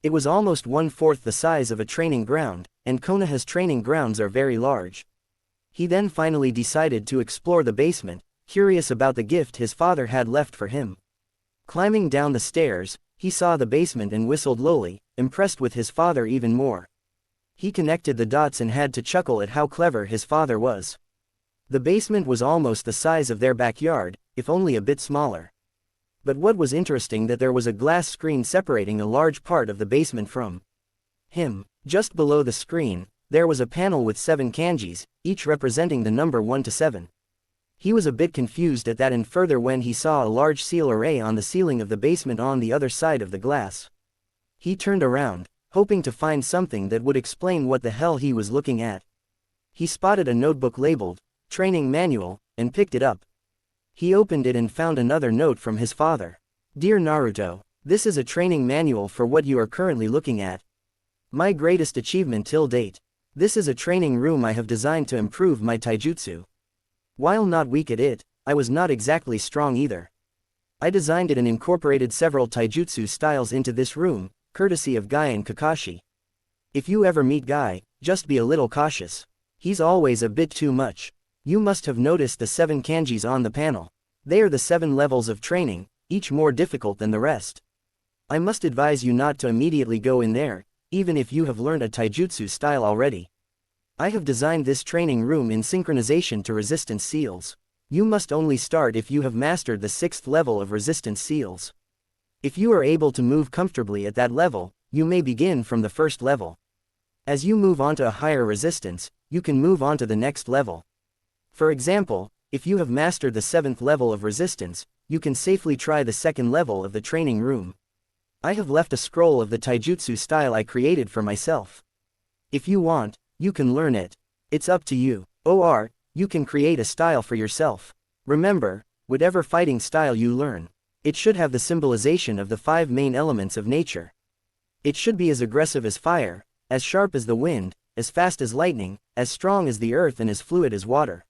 It was almost 1/4 the size of a training ground, and Konoha's training grounds are very large. He then finally decided to explore the basement, curious about the gift his father had left for him. Climbing down the stairs, he saw the basement and whistled lowly, impressed with his father even more. He connected the dots and had to chuckle at how clever his father was. The basement was almost the size of their backyard, if only a bit smaller. But what was interesting that there was a glass screen separating a large part of the basement from him. Just below the screen, there was a panel with 7 kanjis, each representing the number 1 to 7. He was a bit confused at that and further when he saw a large seal array on the ceiling of the basement on the other side of the glass. He turned around, hoping to find something that would explain what the hell he was looking at. He spotted a notebook labeled, "Training Manual," and picked it up. He opened it and found another note from his father. "Dear Naruto, this is a training manual for what you are currently looking at. My greatest achievement till date. This is a training room I have designed to improve my taijutsu. While not weak at it, I was not exactly strong either. I designed it and incorporated several taijutsu styles into this room, courtesy of Guy and Kakashi. If you ever meet Guy, just be a little cautious. He's always a bit too much. You must have noticed the 7 kanjis on the panel. They are the 7 levels of training, each more difficult than the rest. I must advise you not to immediately go in there, even if you have learned a taijutsu style already. I have designed this training room in synchronization to resistance seals. You must only start if you have mastered the 6th level of resistance seals. If you are able to move comfortably at that level, you may begin from the 1st level. As you move on to a higher resistance, you can move on to the next level. For example, if you have mastered the 7th level of resistance, you can safely try the 2nd level of the training room. I have left a scroll of the taijutsu style I created for myself. If you want, you can learn it. It's up to you. Or, you can create a style for yourself. Remember, whatever fighting style you learn, it should have the symbolization of the 5 main elements of nature. It should be as aggressive as fire, as sharp as the wind, as fast as lightning, as strong as the earth and as fluid as water.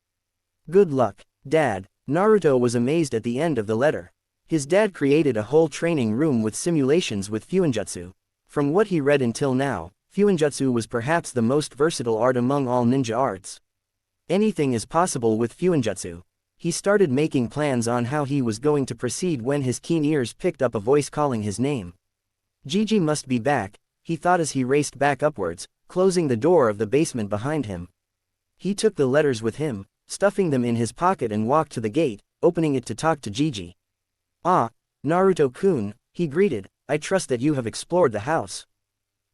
Good luck, Dad. Naruto was amazed at the end of the letter. His dad created a whole training room with simulations with Fuinjutsu. From what he read until now, Fuinjutsu was perhaps the most versatile art among all ninja arts. Anything is possible with Fuinjutsu. He started making plans on how he was going to proceed when his keen ears picked up a voice calling his name. Gigi must be back, he thought as he raced back upwards, closing the door of the basement behind him. He took the letters with him, stuffing them in his pocket and walked to the gate, opening it to talk to Gigi. "Ah, Naruto-kun," he greeted, "I trust that you have explored the house."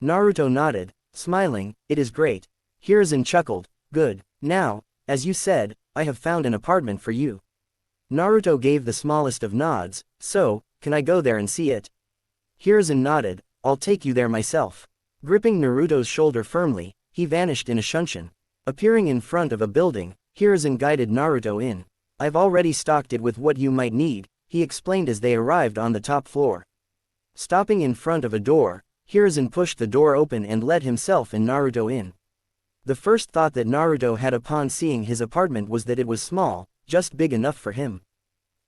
Naruto nodded, smiling, "It is great." Hiruzen chuckled, "Good. Now, as you said, I have found an apartment for you." Naruto gave the smallest of nods, "So, can I go there and see it?" Hiruzen nodded, "I'll take you there myself." Gripping Naruto's shoulder firmly, he vanished in a shunshin. Appearing in front of a building, Hiruzen guided Naruto in. "I've already stocked it with what you might need," he explained as they arrived on the top floor. Stopping in front of a door, Hiruzen pushed the door open and let himself and Naruto in. The first thought that Naruto had upon seeing his apartment was that it was small, just big enough for him.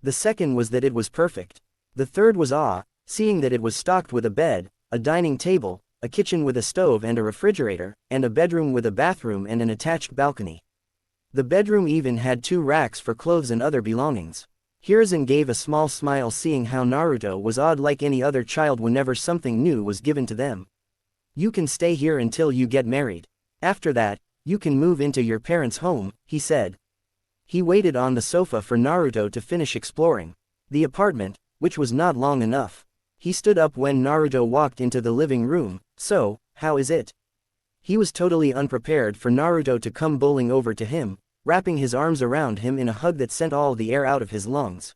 The second was that it was perfect. The third was awe, seeing that it was stocked with a bed, a dining table, a kitchen with a stove and a refrigerator, and a bedroom with a bathroom and an attached balcony. The bedroom even had 2 racks for clothes and other belongings. Hiruzen gave a small smile seeing how Naruto was awed like any other child whenever something new was given to them. "You can stay here until you get married. After that, you can move into your parents' home," he said. He waited on the sofa for Naruto to finish exploring the apartment, which was not long enough. He stood up when Naruto walked into the living room. "So, how is it?" He was totally unprepared for Naruto to come bowling over to him, wrapping his arms around him in a hug that sent all the air out of his lungs.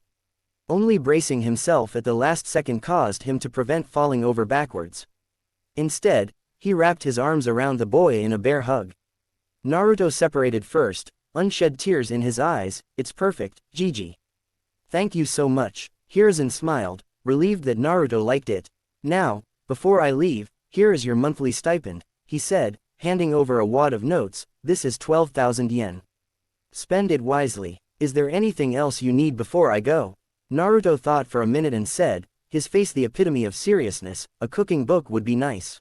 Only bracing himself at the last second caused him to prevent falling over backwards. Instead, he wrapped his arms around the boy in a bear hug. Naruto separated first, unshed tears in his eyes. "It's perfect, Gigi. Thank you so much." Hiruzen smiled, relieved that Naruto liked it. "Now, before I leave, here is your monthly stipend," he said, handing over a wad of notes. "This is 12,000 yen. Spend it wisely. Is there anything else you need before I go?" Naruto thought for a minute and said, his face the epitome of seriousness, "A cooking book would be nice."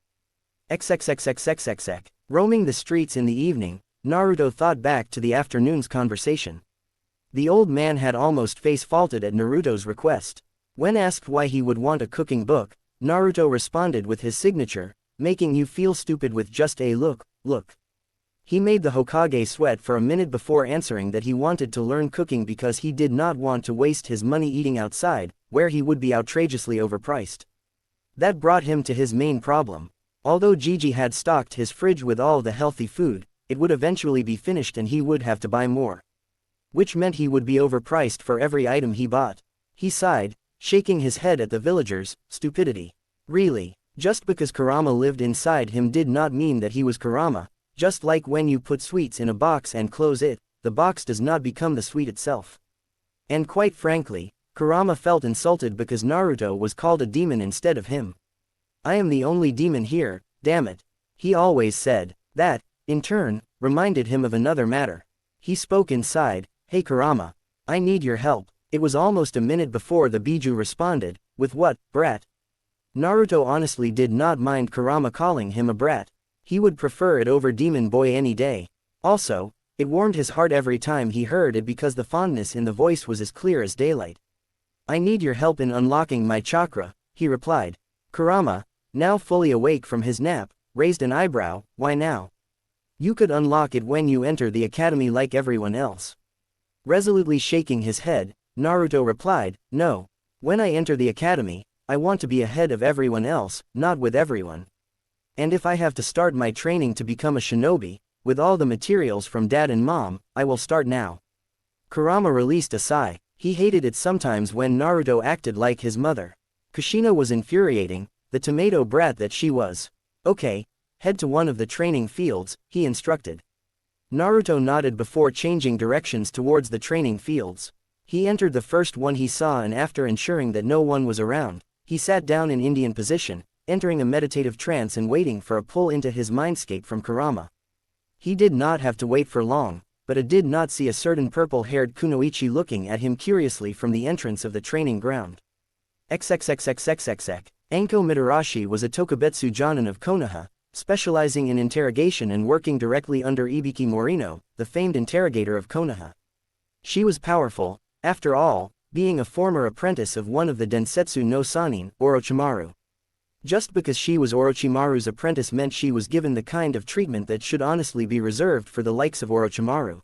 XXXXXXX. Roaming the streets in the evening, Naruto thought back to the afternoon's conversation. The old man had almost face-faulted at Naruto's request. When asked why he would want a cooking book, Naruto responded with his signature, making you feel stupid with just a look. He made the Hokage sweat for a minute before answering that he wanted to learn cooking because he did not want to waste his money eating outside, where he would be outrageously overpriced. That brought him to his main problem. Although Gigi had stocked his fridge with all the healthy food, it would eventually be finished and he would have to buy more. Which meant he would be overpriced for every item he bought. He sighed, shaking his head at the villagers' stupidity. Really, just because Kurama lived inside him did not mean that he was Kurama. Just like when you put sweets in a box and close it, the box does not become the sweet itself. And quite frankly, Kurama felt insulted because Naruto was called a demon instead of him. I am the only demon here, damn it. He always said. That, in turn, reminded him of another matter. He spoke inside, hey Kurama. I need your help. It was almost a minute before the Biju responded, with what, brat? Naruto honestly did not mind Kurama calling him a brat. He would prefer it over Demon Boy any day. Also, it warmed his heart every time he heard it because the fondness in the voice was as clear as daylight. I need your help in unlocking my chakra, he replied. Kurama, now fully awake from his nap, raised an eyebrow. Why now? You could unlock it when you enter the academy like everyone else. Resolutely shaking his head, Naruto replied, no. When I enter the academy, I want to be ahead of everyone else, not with everyone. And if I have to start my training to become a shinobi, with all the materials from dad and mom, I will start now. Kurama released a sigh. He hated it sometimes when Naruto acted like his mother. Kushina was infuriating, the tomato brat that she was. Okay, head to one of the training fields, he instructed. Naruto nodded before changing directions towards the training fields. He entered the first one he saw and after ensuring that no one was around, he sat down in Indian position, entering a meditative trance and waiting for a pull into his mindscape from Kurama. He did not have to wait for long, but did not see a certain purple-haired kunoichi looking at him curiously from the entrance of the training ground. XXXXXXX. Anko Mitarashi was a Tokubetsu Jonin of Konoha, specializing in interrogation and working directly under Ibiki Morino, the famed interrogator of Konoha. She was powerful, after all, being a former apprentice of one of the Densetsu no Sanin, Orochimaru. Just because she was Orochimaru's apprentice meant she was given the kind of treatment that should honestly be reserved for the likes of Orochimaru.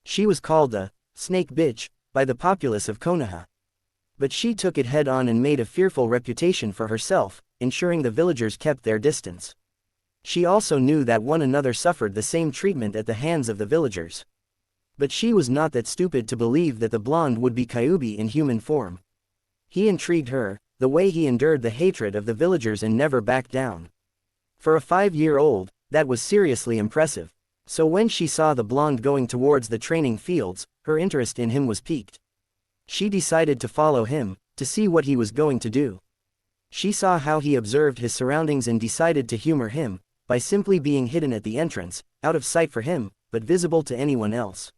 She was called the snake bitch by the populace of Konoha. But she took it head-on and made a fearful reputation for herself, ensuring the villagers kept their distance. She also knew that one another suffered the same treatment at the hands of the villagers. But she was not that stupid to believe that the blonde would be Kyuubi in human form. He intrigued her, the way he endured the hatred of the villagers and never backed down. For a 5-year-old, that was seriously impressive. So when she saw the blonde going towards the training fields, her interest in him was piqued. She decided to follow him, to see what he was going to do. She saw how he observed his surroundings and decided to humor him, by simply being hidden at the entrance, out of sight for him, but visible to anyone else.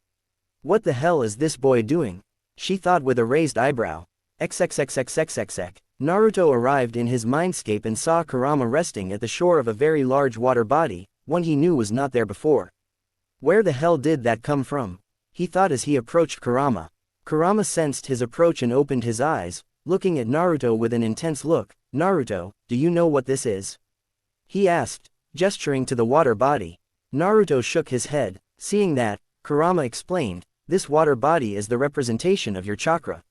What the hell is this boy doing? She thought with a raised eyebrow. XXXXXXX. Naruto arrived in his mindscape and saw Kurama resting at the shore of a very large water body, one he knew was not there before. Where the hell did that come from? He thought as he approached Kurama. Kurama sensed his approach and opened his eyes, looking at Naruto with an intense look. Naruto, do you know what this is? He asked, gesturing to the water body. Naruto shook his head. Seeing that, Kurama explained, this water body is the representation of your chakra.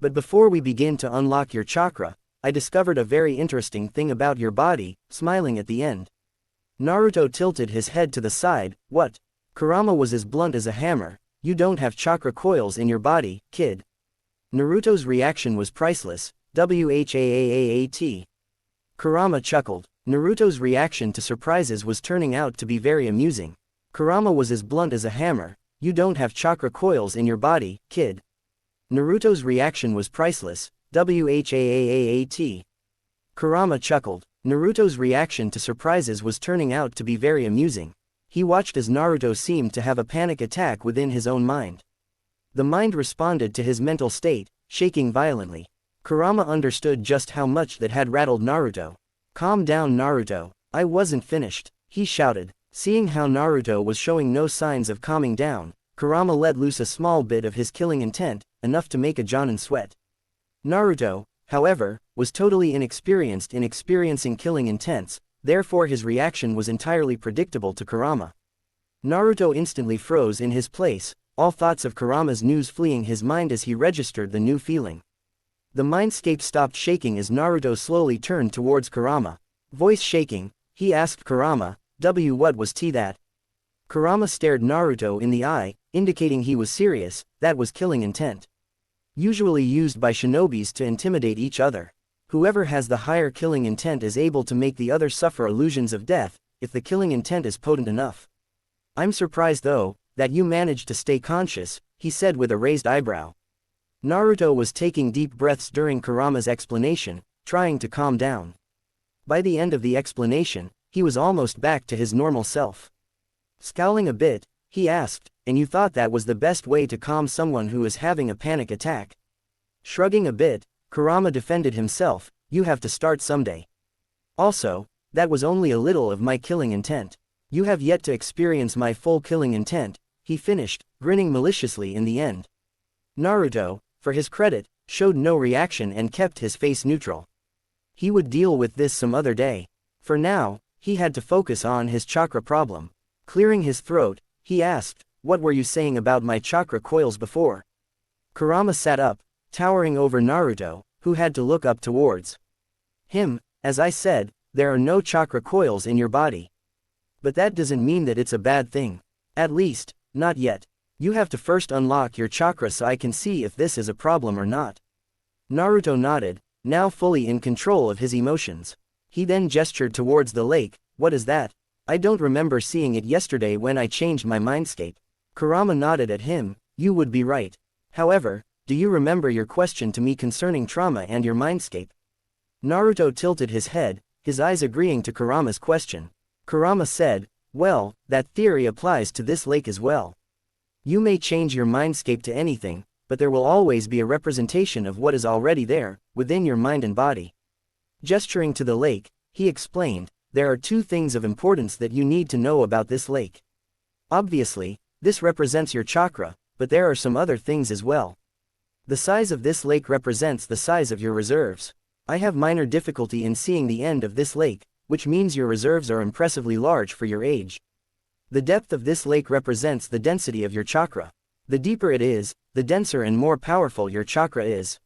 But before we begin to unlock your chakra, I discovered a very interesting thing about your body, smiling at the end. Naruto tilted his head to the side. What? Kurama was as blunt as a hammer. You don't have chakra coils in your body, kid. Naruto's reaction was priceless. WHAAAAT. Kurama chuckled. Naruto's reaction to surprises was turning out to be very amusing. Kurama was as blunt as a hammer. You don't have chakra coils in your body, kid. Naruto's reaction was priceless. WHAAAAT. Kurama chuckled. Naruto's reaction to surprises was turning out to be very amusing. He watched as Naruto seemed to have a panic attack within his own mind. The mind responded to his mental state, shaking violently. Kurama understood just how much that had rattled Naruto. Calm down, Naruto. I wasn't finished, he shouted. Seeing how Naruto was showing no signs of calming down, Kurama let loose a small bit of his killing intent, enough to make a Jonin sweat. Naruto, however, was totally inexperienced in experiencing killing intents, therefore his reaction was entirely predictable to Kurama. Naruto instantly froze in his place, all thoughts of Kurama's news fleeing his mind as he registered the new feeling. The mindscape stopped shaking as Naruto slowly turned towards Kurama. Voice shaking, he asked Kurama, what was that? Kurama stared Naruto in the eye, indicating he was serious. That was killing intent. Usually used by shinobis to intimidate each other. Whoever has the higher killing intent is able to make the other suffer illusions of death, if the killing intent is potent enough. I'm surprised though, that you managed to stay conscious, he said with a raised eyebrow. Naruto was taking deep breaths during Kurama's explanation, trying to calm down. By the end of the explanation, he was almost back to his normal self. Scowling a bit, he asked, and you thought that was the best way to calm someone who is having a panic attack? Shrugging a bit, Kurama defended himself, you have to start someday. Also, that was only a little of my killing intent. You have yet to experience my full killing intent, he finished, grinning maliciously in the end. Naruto, for his credit, showed no reaction and kept his face neutral. He would deal with this some other day. For now, he had to focus on his chakra problem. Clearing his throat, he asked, what were you saying about my chakra coils before? Kurama sat up, towering over Naruto, who had to look up towards him. As I said, there are no chakra coils in your body. But that doesn't mean that it's a bad thing. At least, not yet. You have to first unlock your chakra so I can see if this is a problem or not. Naruto nodded, now fully in control of his emotions. He then gestured towards the lake. What is that? I don't remember seeing it yesterday when I changed my mindscape. Kurama nodded at him, you would be right. However, do you remember your question to me concerning trauma and your mindscape? Naruto tilted his head, his eyes agreeing to Kurama's question. Kurama said, well, that theory applies to this lake as well. You may change your mindscape to anything, but there will always be a representation of what is already there, within your mind and body. Gesturing to the lake, he explained, there are two things of importance that you need to know about this lake. Obviously, this represents your chakra, but there are some other things as well. The size of this lake represents the size of your reserves. I have minor difficulty in seeing the end of this lake, which means your reserves are impressively large for your age. The depth of this lake represents the density of your chakra. The deeper it is, the denser and more powerful your chakra is.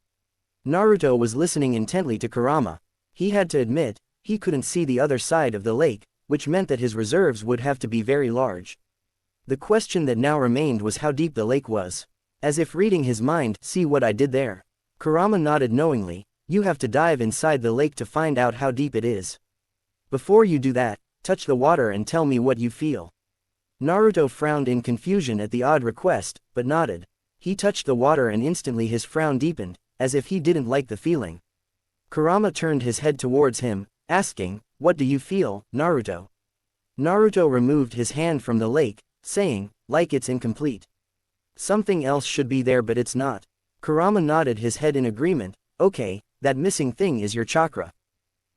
Naruto was listening intently to Kurama. He had to admit, he couldn't see the other side of the lake, which meant that his reserves would have to be very large. The question that now remained was how deep the lake was. As if reading his mind, see what I did there? Kurama nodded knowingly, you have to dive inside the lake to find out how deep it is. Before you do that, touch the water and tell me what you feel. Naruto frowned in confusion at the odd request, but nodded. He touched the water and instantly his frown deepened, as if he didn't like the feeling. Kurama turned his head towards him, asking, what do you feel, Naruto? Naruto removed his hand from the lake, saying, like it's incomplete. Something else should be there but it's not. Kurama nodded his head in agreement, okay, that missing thing is your chakra.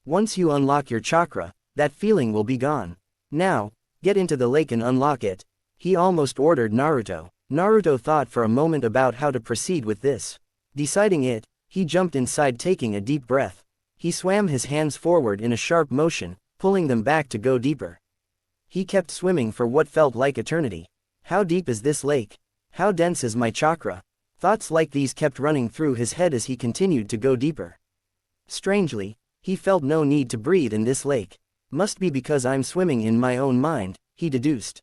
Once you unlock your chakra, that feeling will be gone. Now, get into the lake and unlock it, he almost ordered Naruto. Naruto thought for a moment about how to proceed with this. Deciding it, he jumped inside taking a deep breath. He swam his hands forward in a sharp motion, pulling them back to go deeper. He kept swimming for what felt like eternity. How deep is this lake? How dense is my chakra? Thoughts like these kept running through his head as he continued to go deeper. Strangely, he felt no need to breathe in this lake. Must be because I'm swimming in my own mind, he deduced.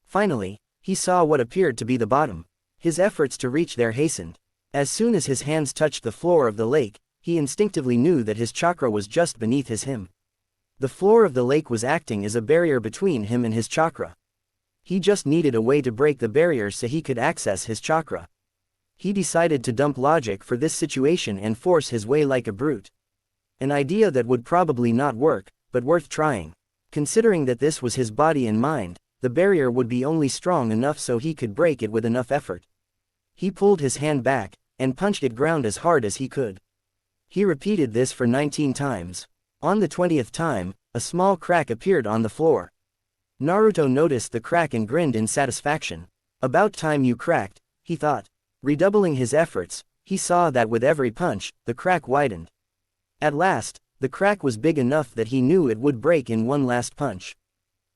Finally, he saw what appeared to be the bottom. His efforts to reach there hastened. As soon as his hands touched the floor of the lake, he instinctively knew that his chakra was just beneath him. The floor of the lake was acting as a barrier between him and his chakra. He just needed a way to break the barrier so he could access his chakra. He decided to dump logic for this situation and force his way like a brute. An idea that would probably not work, but worth trying. Considering that this was his body and mind, the barrier would be only strong enough so he could break it with enough effort. He pulled his hand back, and punched it ground as hard as he could. He repeated this for 19 times. On the 20th time, a small crack appeared on the floor. Naruto noticed the crack and grinned in satisfaction. About time you cracked, he thought. Redoubling his efforts, he saw that with every punch, the crack widened. At last, the crack was big enough that he knew it would break in one last punch.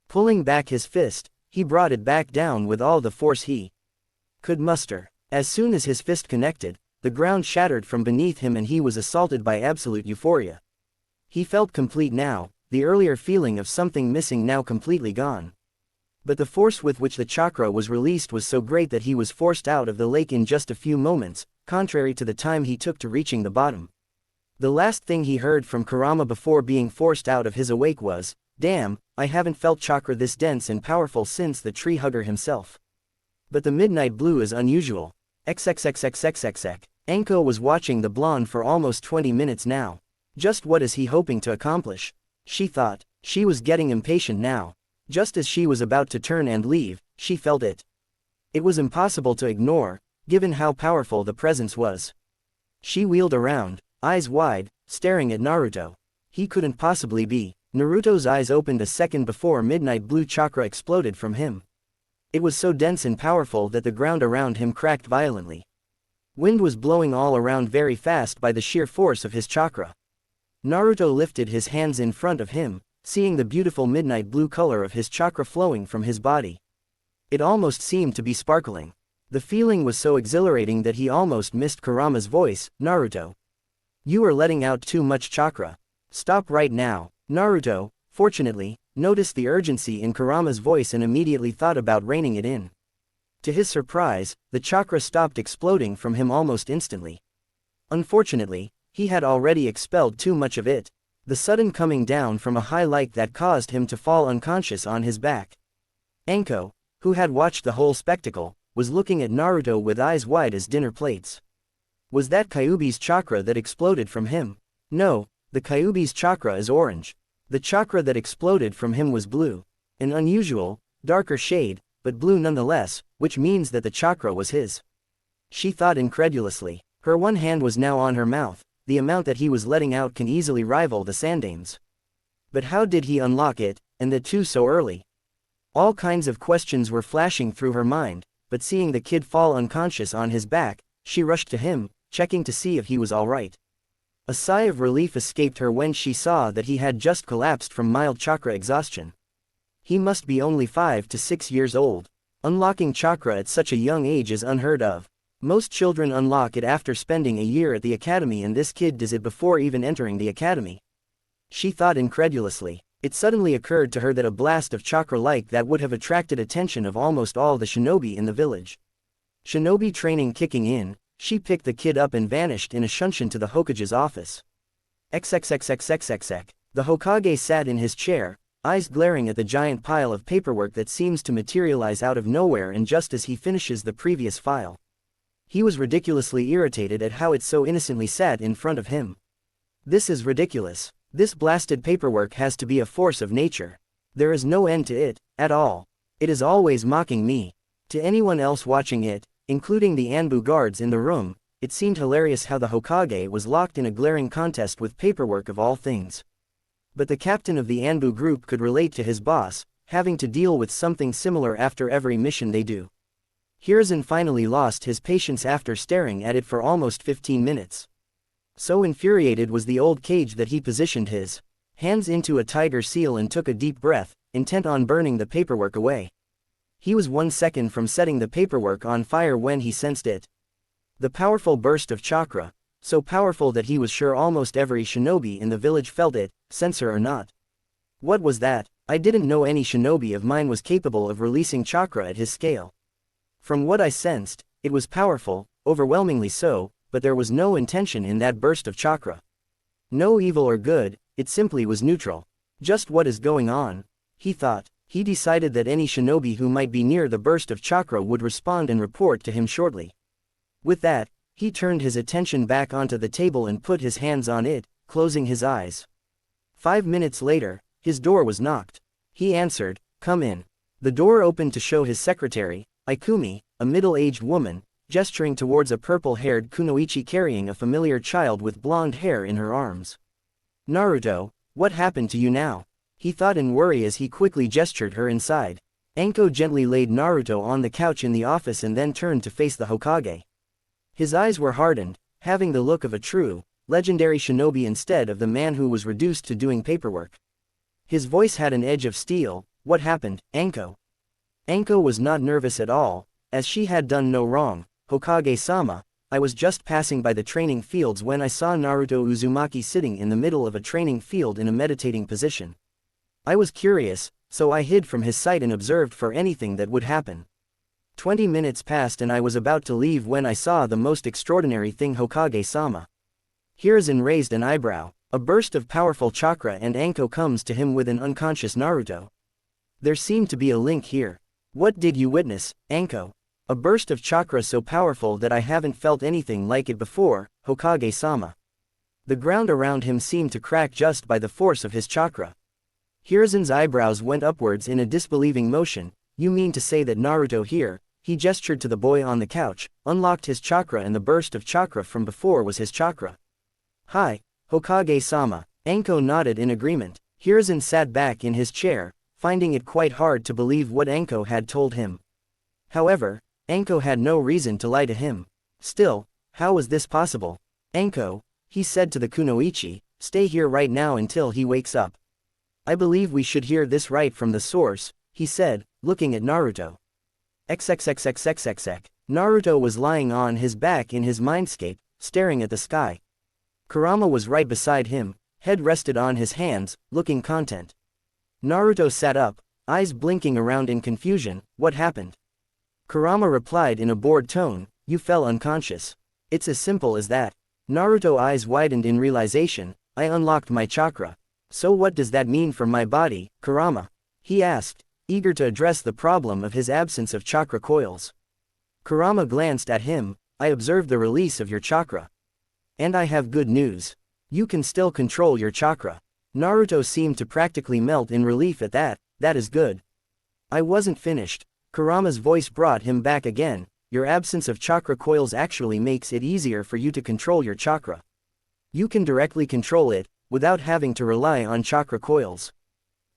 Pulling back his fist, he brought it back down with all the force he could muster. As soon as his fist connected, the ground shattered from beneath him and he was assaulted by absolute euphoria. He felt complete now, the earlier feeling of something missing now completely gone. But the force with which the chakra was released was so great that he was forced out of the lake in just a few moments, contrary to the time he took to reaching the bottom. The last thing he heard from Kurama before being forced out of his awake was, "Damn, I haven't felt chakra this dense and powerful since the tree hugger himself. But the midnight blue is unusual. XXXXXXX. Anko was watching the blonde for almost 20 minutes now. Just what is he hoping to accomplish? She thought. She was getting impatient now. Just as she was about to turn and leave, she felt it. It was impossible to ignore, given how powerful the presence was. She wheeled around, eyes wide, staring at Naruto. He couldn't possibly be. Naruto's eyes opened a second before midnight blue chakra exploded from him. It was so dense and powerful that the ground around him cracked violently. Wind was blowing all around very fast by the sheer force of his chakra. Naruto lifted his hands in front of him, seeing the beautiful midnight blue color of his chakra flowing from his body. It almost seemed to be sparkling. The feeling was so exhilarating that he almost missed Kurama's voice. "Naruto. You are letting out too much chakra. Stop right now." Naruto, fortunately, noticed the urgency in Kurama's voice and immediately thought about reining it in. To his surprise, the chakra stopped exploding from him almost instantly. Unfortunately, he had already expelled too much of it, the sudden coming down from a high like that caused him to fall unconscious on his back. Anko, who had watched the whole spectacle, was looking at Naruto with eyes wide as dinner plates. Was that Kyuubi's chakra that exploded from him? No, the Kyuubi's chakra is orange. The chakra that exploded from him was blue. An unusual, darker shade, but blue nonetheless, which means that the chakra was his. She thought incredulously. Her one hand was now on her mouth. The amount that he was letting out can easily rival the Sandame's. But how did he unlock it, and the two so early? All kinds of questions were flashing through her mind, but seeing the kid fall unconscious on his back, she rushed to him, checking to see if he was all right. A sigh of relief escaped her when she saw that he had just collapsed from mild chakra exhaustion. He must be only 5 to 6 years old. Unlocking chakra at such a young age is unheard of. Most children unlock it after spending a year at the academy, and this kid does it before even entering the academy. She thought incredulously. It suddenly occurred to her that a blast of chakra like that would have attracted attention of almost all the shinobi in the village. Shinobi training kicking in, she picked the kid up and vanished in a shunshin to the Hokage's office. XXXXXXX. The Hokage sat in his chair, eyes glaring at the giant pile of paperwork that seems to materialize out of nowhere and just as he finishes the previous file. He was ridiculously irritated at how it so innocently sat in front of him. This is ridiculous. This blasted paperwork has to be a force of nature. There is no end to it, at all. It is always mocking me. To anyone else watching it, including the Anbu guards in the room, it seemed hilarious how the Hokage was locked in a glaring contest with paperwork of all things. But the captain of the Anbu group could relate to his boss, having to deal with something similar after every mission they do. Hiruzen finally lost his patience after staring at it for almost 15 minutes. So infuriated was the old cage that he positioned his hands into a tiger seal and took a deep breath, intent on burning the paperwork away. He was 1 second from setting the paperwork on fire when he sensed it. The powerful burst of chakra, so powerful that he was sure almost every shinobi in the village felt it, censor or not. What was that? I didn't know any shinobi of mine was capable of releasing chakra at his scale. From what I sensed, it was powerful, overwhelmingly so, but there was no intention in that burst of chakra. No evil or good, it simply was neutral. Just what is going on? He thought. He decided that any shinobi who might be near the burst of chakra would respond and report to him shortly. With that, he turned his attention back onto the table and put his hands on it, closing his eyes. 5 minutes later, his door was knocked. He answered, "Come in." The door opened to show his secretary, Ikumi, a middle-aged woman, gesturing towards a purple-haired kunoichi carrying a familiar child with blonde hair in her arms. "Naruto, what happened to you now?" he thought in worry as he quickly gestured her inside. Anko gently laid Naruto on the couch in the office and then turned to face the Hokage. His eyes were hardened, having the look of a true, legendary shinobi instead of the man who was reduced to doing paperwork. His voice had an edge of steel. What happened, Anko? Anko was not nervous at all, as she had done no wrong. Hokage-sama, I was just passing by the training fields when I saw Naruto Uzumaki sitting in the middle of a training field in a meditating position. I was curious, so I hid from his sight and observed for anything that would happen. 20 minutes passed and I was about to leave when I saw the most extraordinary thing, Hokage-sama. Hiruzen raised an eyebrow. A burst of powerful chakra and Anko comes to him with an unconscious Naruto. There seemed to be a link here. What did you witness, Anko? A burst of chakra so powerful that I haven't felt anything like it before, Hokage-sama. The ground around him seemed to crack just by the force of his chakra. Hiruzen's eyebrows went upwards in a disbelieving motion. You mean to say that Naruto here, he gestured to the boy on the couch, unlocked his chakra and the burst of chakra from before was his chakra? Hi, Hokage-sama. Anko nodded in agreement. Hiruzen sat back in his chair, finding it quite hard to believe what Anko had told him. However, Anko had no reason to lie to him. Still, how was this possible? Anko, he said to the kunoichi, stay here right now until he wakes up. I believe we should hear this right from the source, he said, looking at Naruto. XXXXXXX. Naruto was lying on his back in his mindscape, staring at the sky. Kurama was right beside him, head rested on his hands, looking content. Naruto sat up, eyes blinking around in confusion. What happened? Kurama replied in a bored tone, you fell unconscious. It's as simple as that. Naruto's eyes widened in realization, I unlocked my chakra. So what does that mean for my body, Kurama? He asked, eager to address the problem of his absence of chakra coils. Kurama glanced at him, I observed the release of your chakra. And I have good news. You can still control your chakra. Naruto seemed to practically melt in relief at that. That is good. I wasn't finished. Kurama's voice brought him back again. Your absence of chakra coils actually makes it easier for you to control your chakra. You can directly control it, without having to rely on chakra coils.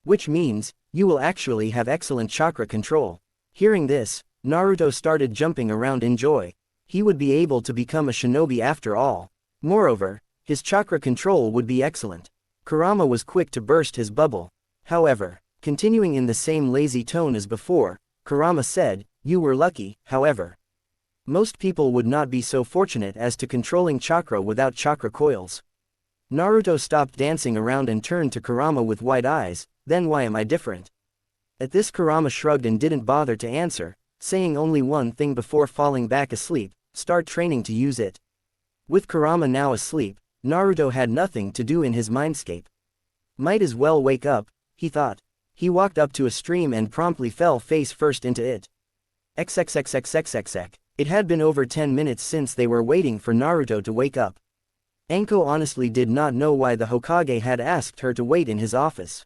Which means, you will actually have excellent chakra control. Hearing this, Naruto started jumping around in joy. He would be able to become a shinobi after all. Moreover, his chakra control would be excellent. Kurama was quick to burst his bubble. However, continuing in the same lazy tone as before, Kurama said, you were lucky, however. Most people would not be so fortunate as to controlling chakra without chakra coils. Naruto stopped dancing around and turned to Kurama with wide eyes, then why am I different? At this Kurama shrugged and didn't bother to answer, saying only one thing before falling back asleep, start training to use it. With Kurama now asleep, Naruto had nothing to do in his mindscape. Might as well wake up, he thought. He walked up to a stream and promptly fell face first into it. XXXXXXX. It had been over 10 minutes since they were waiting for Naruto to wake up. Anko honestly did not know why the Hokage had asked her to wait in his office.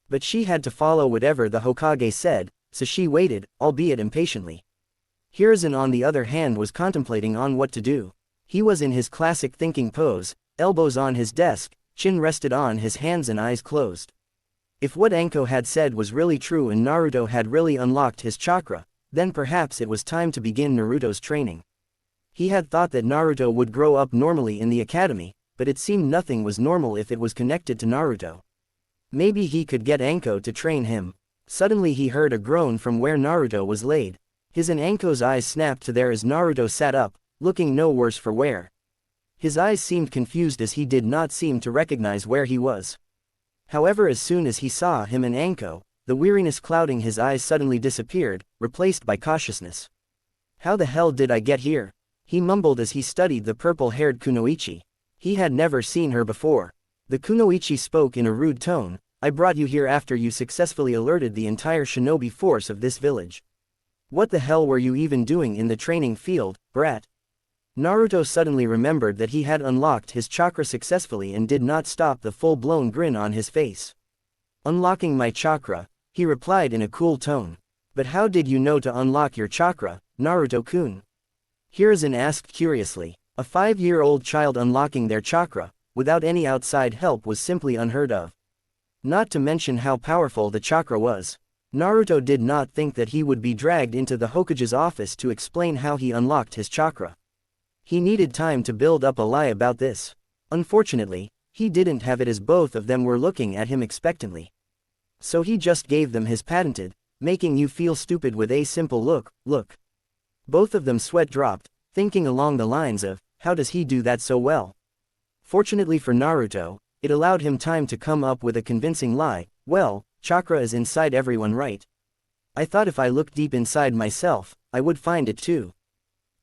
But she had to follow whatever the Hokage said, so she waited, albeit impatiently. Hiruzen on the other hand was contemplating on what to do. He was in his classic thinking pose, elbows on his desk, chin rested on his hands and eyes closed. If what Anko had said was really true and Naruto had really unlocked his chakra, then perhaps it was time to begin Naruto's training. He had thought that Naruto would grow up normally in the academy, but it seemed nothing was normal if it was connected to Naruto. Maybe he could get Anko to train him. Suddenly he heard a groan from where Naruto was laid. His and Anko's eyes snapped to there as Naruto sat up, looking no worse for wear. His eyes seemed confused as he did not seem to recognize where he was. However, as soon as he saw him and Anko, the weariness clouding his eyes suddenly disappeared, replaced by cautiousness. How the hell did I get here? He mumbled as he studied the purple-haired kunoichi. He had never seen her before. The kunoichi spoke in a rude tone, I brought you here after you successfully alerted the entire shinobi force of this village. What the hell were you even doing in the training field, brat? Naruto suddenly remembered that he had unlocked his chakra successfully and did not stop the full-blown grin on his face. Unlocking my chakra, he replied in a cool tone. But how did you know to unlock your chakra, Naruto-kun? Hiruzen asked curiously. A 5-year-old child unlocking their chakra, without any outside help was simply unheard of. Not to mention how powerful the chakra was. Naruto did not think that he would be dragged into the Hokage's office to explain how he unlocked his chakra. He needed time to build up a lie about this. Unfortunately, he didn't have it as both of them were looking at him expectantly. So he just gave them his patented, making you feel stupid with a simple look. Both of them sweat dropped, thinking along the lines of, how does he do that so well? Fortunately for Naruto, it allowed him time to come up with a convincing lie. Well, chakra is inside everyone, right? I thought if I looked deep inside myself, I would find it too.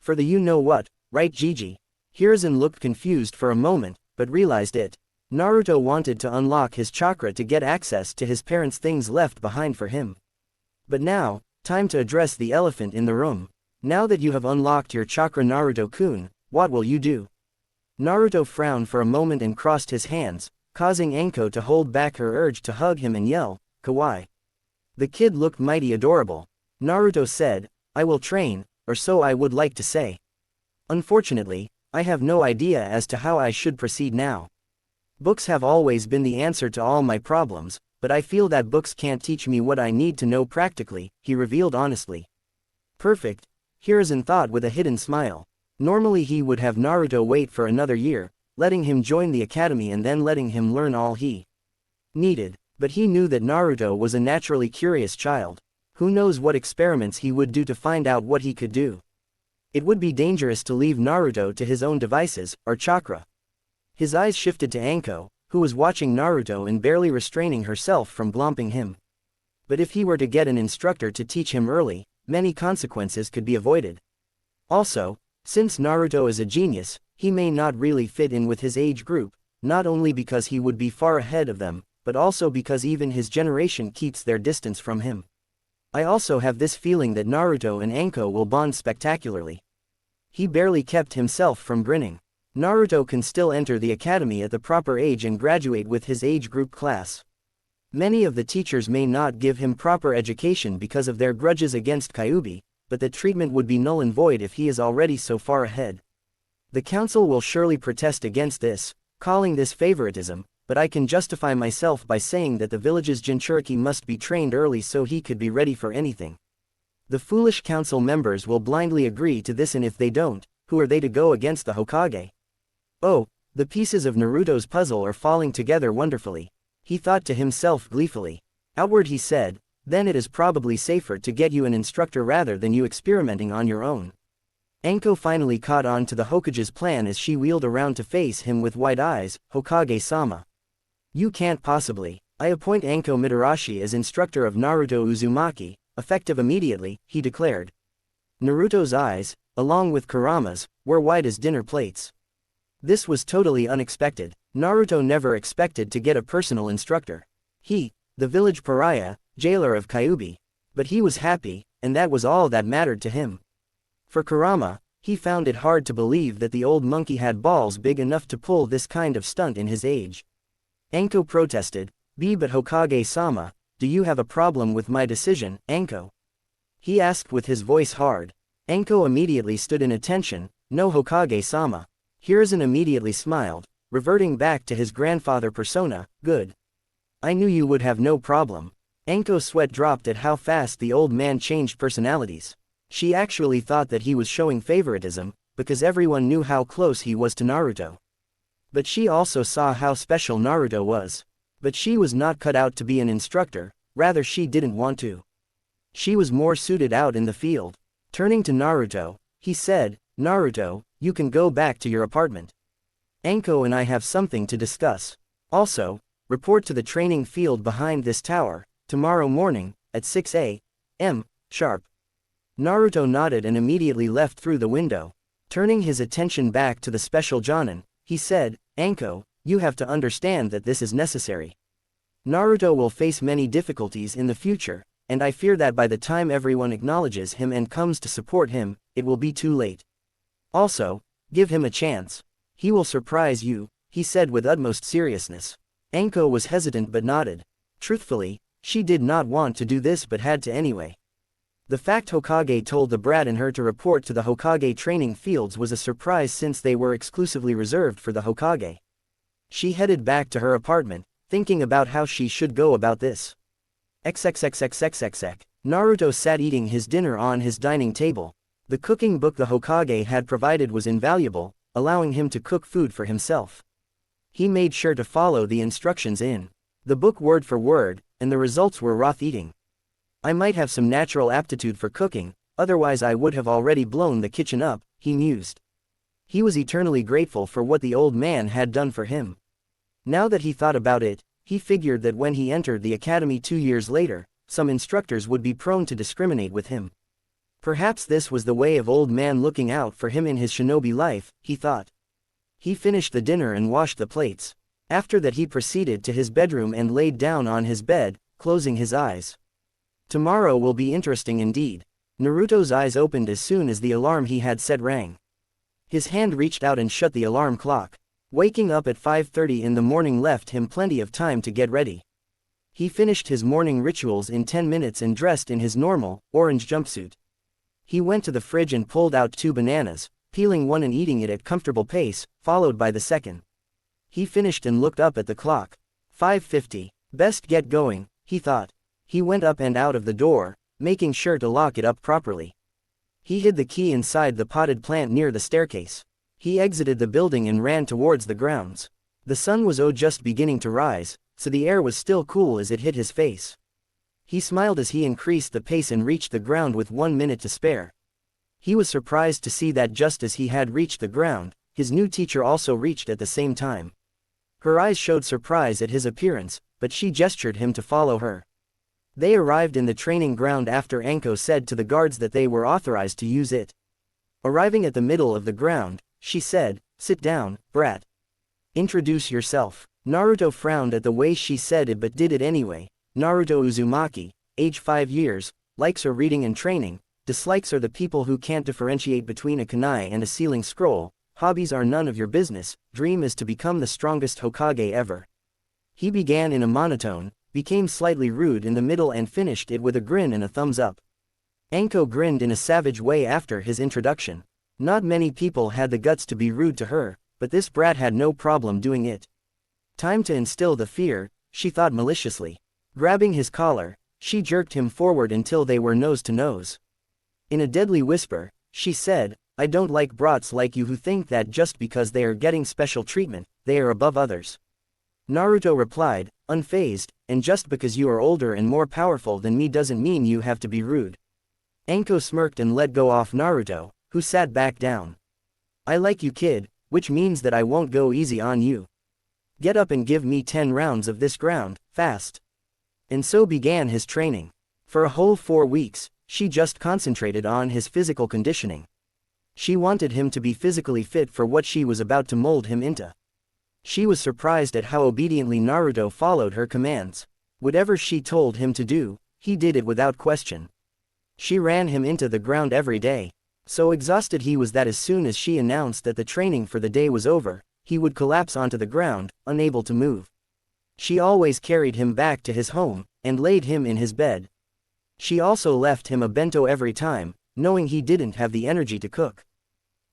For the you-know-what, right Gigi? Hiruzen looked confused for a moment, but realized it. Naruto wanted to unlock his chakra to get access to his parents' things left behind for him. But now, time to address the elephant in the room. Now that you have unlocked your chakra, Naruto-kun, what will you do? Naruto frowned for a moment and crossed his hands, causing Anko to hold back her urge to hug him and yell, "Kawaii." The kid looked mighty adorable. Naruto said, "I will train, or so I would like to say. Unfortunately, I have no idea as to how I should proceed now. Books have always been the answer to all my problems, but I feel that books can't teach me what I need to know practically," he revealed honestly. Perfect, Hiruzen thought with a hidden smile. Normally he would have Naruto wait for another year, letting him join the academy and then letting him learn all he needed, but he knew that Naruto was a naturally curious child. Who knows what experiments he would do to find out what he could do. It would be dangerous to leave Naruto to his own devices, or chakra. His eyes shifted to Anko, who was watching Naruto and barely restraining herself from glomping him. But if he were to get an instructor to teach him early, many consequences could be avoided. Also, since Naruto is a genius, he may not really fit in with his age group, not only because he would be far ahead of them, but also because even his generation keeps their distance from him. I also have this feeling that Naruto and Anko will bond spectacularly. He barely kept himself from grinning. Naruto can still enter the academy at the proper age and graduate with his age group class. Many of the teachers may not give him proper education because of their grudges against Kyuubi, but the treatment would be null and void if he is already so far ahead. The council will surely protest against this, calling this favoritism, but I can justify myself by saying that the village's Jinchuriki must be trained early so he could be ready for anything. The foolish council members will blindly agree to this, and if they don't, who are they to go against the Hokage? Oh, the pieces of Naruto's puzzle are falling together wonderfully, he thought to himself gleefully. Outward he said, then it is probably safer to get you an instructor rather than you experimenting on your own. Anko finally caught on to the Hokage's plan as she wheeled around to face him with wide eyes. Hokage-sama. You can't possibly. I appoint Anko Mitarashi as instructor of Naruto Uzumaki, effective immediately, he declared. Naruto's eyes, along with Kurama's, were wide as dinner plates. This was totally unexpected. Naruto never expected to get a personal instructor. He, the village pariah, jailer of Kyuubi. But he was happy, and that was all that mattered to him. For Kurama, he found it hard to believe that the old monkey had balls big enough to pull this kind of stunt in his age. Anko protested, but Hokage-sama, do you have a problem with my decision, Anko? He asked with his voice hard. Anko immediately stood in attention, no Hokage-sama. Hiruzen immediately smiled, reverting back to his grandfather persona, good. I knew you would have no problem. Anko's sweat dropped at how fast the old man changed personalities. She actually thought that he was showing favoritism, because everyone knew how close he was to Naruto. But she also saw how special Naruto was. But she was not cut out to be an instructor, rather she didn't want to. She was more suited out in the field. Turning to Naruto, he said, Naruto, you can go back to your apartment. Anko and I have something to discuss. Also, report to the training field behind this tower, tomorrow morning, at 6 a.m. sharp. Naruto nodded and immediately left through the window. Turning his attention back to the special Jonin, he said, Anko, you have to understand that this is necessary. Naruto will face many difficulties in the future, and I fear that by the time everyone acknowledges him and comes to support him, it will be too late. Also, give him a chance. He will surprise you, he said with utmost seriousness. Anko was hesitant but nodded. Truthfully, she did not want to do this but had to anyway. The fact Hokage told the brat and her to report to the Hokage training fields was a surprise since they were exclusively reserved for the Hokage. She headed back to her apartment, thinking about how she should go about this. XXXXXXX. Naruto sat eating his dinner on his dining table. The cooking book the Hokage had provided was invaluable, allowing him to cook food for himself. He made sure to follow the instructions in the book word for word, and the results were raw eating. I might have some natural aptitude for cooking, otherwise I would have already blown the kitchen up, he mused. He was eternally grateful for what the old man had done for him. Now that he thought about it, he figured that when he entered the academy 2 years later, some instructors would be prone to discriminate with him. Perhaps this was the way of old man looking out for him in his shinobi life, he thought. He finished the dinner and washed the plates. After that he proceeded to his bedroom and laid down on his bed, closing his eyes. Tomorrow will be interesting indeed. Naruto's eyes opened as soon as the alarm he had set rang. His hand reached out and shut the alarm clock. Waking up at 5:30 in the morning left him plenty of time to get ready. He finished his morning rituals in 10 minutes and dressed in his normal, orange jumpsuit. He went to the fridge and pulled out 2 bananas, peeling one and eating it at comfortable pace, followed by the second. He finished and looked up at the clock. 5:50. Best get going, he thought. He went up and out of the door, making sure to lock it up properly. He hid the key inside the potted plant near the staircase. He exited the building and ran towards the grounds. The sun was just beginning to rise, so the air was still cool as it hit his face. He smiled as he increased the pace and reached the ground with 1 minute to spare. He was surprised to see that just as he had reached the ground, his new teacher also reached at the same time. Her eyes showed surprise at his appearance, but she gestured him to follow her. They arrived in the training ground after Anko said to the guards that they were authorized to use it. Arriving at the middle of the ground, she said, "Sit down, brat. Introduce yourself." Naruto frowned at the way she said it but did it anyway. Naruto Uzumaki, age 5 years, likes are reading and training, dislikes are the people who can't differentiate between a kunai and a sealing scroll, hobbies are none of your business, dream is to become the strongest Hokage ever. He began in a monotone, became slightly rude in the middle and finished it with a grin and a thumbs up. Anko grinned in a savage way after his introduction. Not many people had the guts to be rude to her, but this brat had no problem doing it. Time to instill the fear, she thought maliciously. Grabbing his collar, she jerked him forward until they were nose to nose. In a deadly whisper, she said, "I don't like brats like you who think that just because they are getting special treatment, they are above others." Naruto replied, unfazed, "And just because you are older and more powerful than me doesn't mean you have to be rude." Anko smirked and let go off Naruto, who sat back down. "I like you, kid, which means that I won't go easy on you. Get up and give me 10 rounds of this ground, fast." And so began his training. For a whole 4 weeks, she just concentrated on his physical conditioning. She wanted him to be physically fit for what she was about to mold him into. She was surprised at how obediently Naruto followed her commands. Whatever she told him to do, he did it without question. She ran him into the ground every day. So exhausted he was that as soon as she announced that the training for the day was over, he would collapse onto the ground, unable to move. She always carried him back to his home, and laid him in his bed. She also left him a bento every time, knowing he didn't have the energy to cook.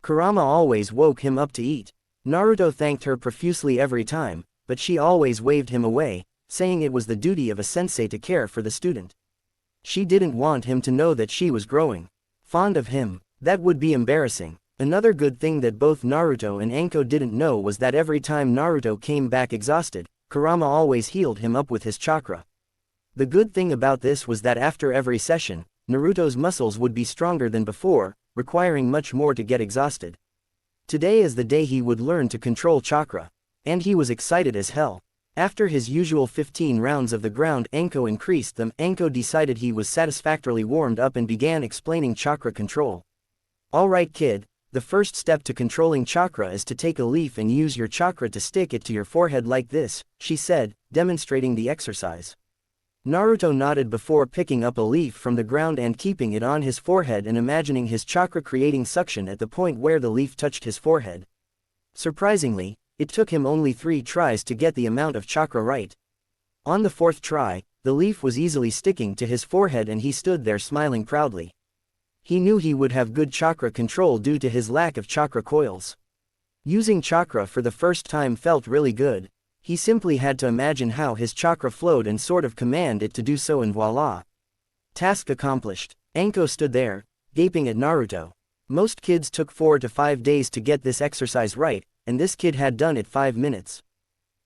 Kurama always woke him up to eat. Naruto thanked her profusely every time, but she always waved him away, saying it was the duty of a sensei to care for the student. She didn't want him to know that she was growing fond of him. That would be embarrassing. Another good thing that both Naruto and Anko didn't know was that every time Naruto came back exhausted, Kurama always healed him up with his chakra. The good thing about this was that after every session, Naruto's muscles would be stronger than before, requiring much more to get exhausted. Today is the day he would learn to control chakra. And he was excited as hell. After his usual 15 rounds of the ground, Anko increased them. Anko decided he was satisfactorily warmed up and began explaining chakra control. "Alright kid, the first step to controlling chakra is to take a leaf and use your chakra to stick it to your forehead like this," she said, demonstrating the exercise. Naruto nodded before picking up a leaf from the ground and keeping it on his forehead and imagining his chakra creating suction at the point where the leaf touched his forehead. Surprisingly, it took him only 3 tries to get the amount of chakra right. On the 4th try, the leaf was easily sticking to his forehead and he stood there smiling proudly. He knew he would have good chakra control due to his lack of chakra coils. Using chakra for the first time felt really good. He simply had to imagine how his chakra flowed and sort of command it to do so, and voila. Task accomplished. Anko stood there, gaping at Naruto. Most kids took 4 to 5 days to get this exercise right, and this kid had done it 5 minutes.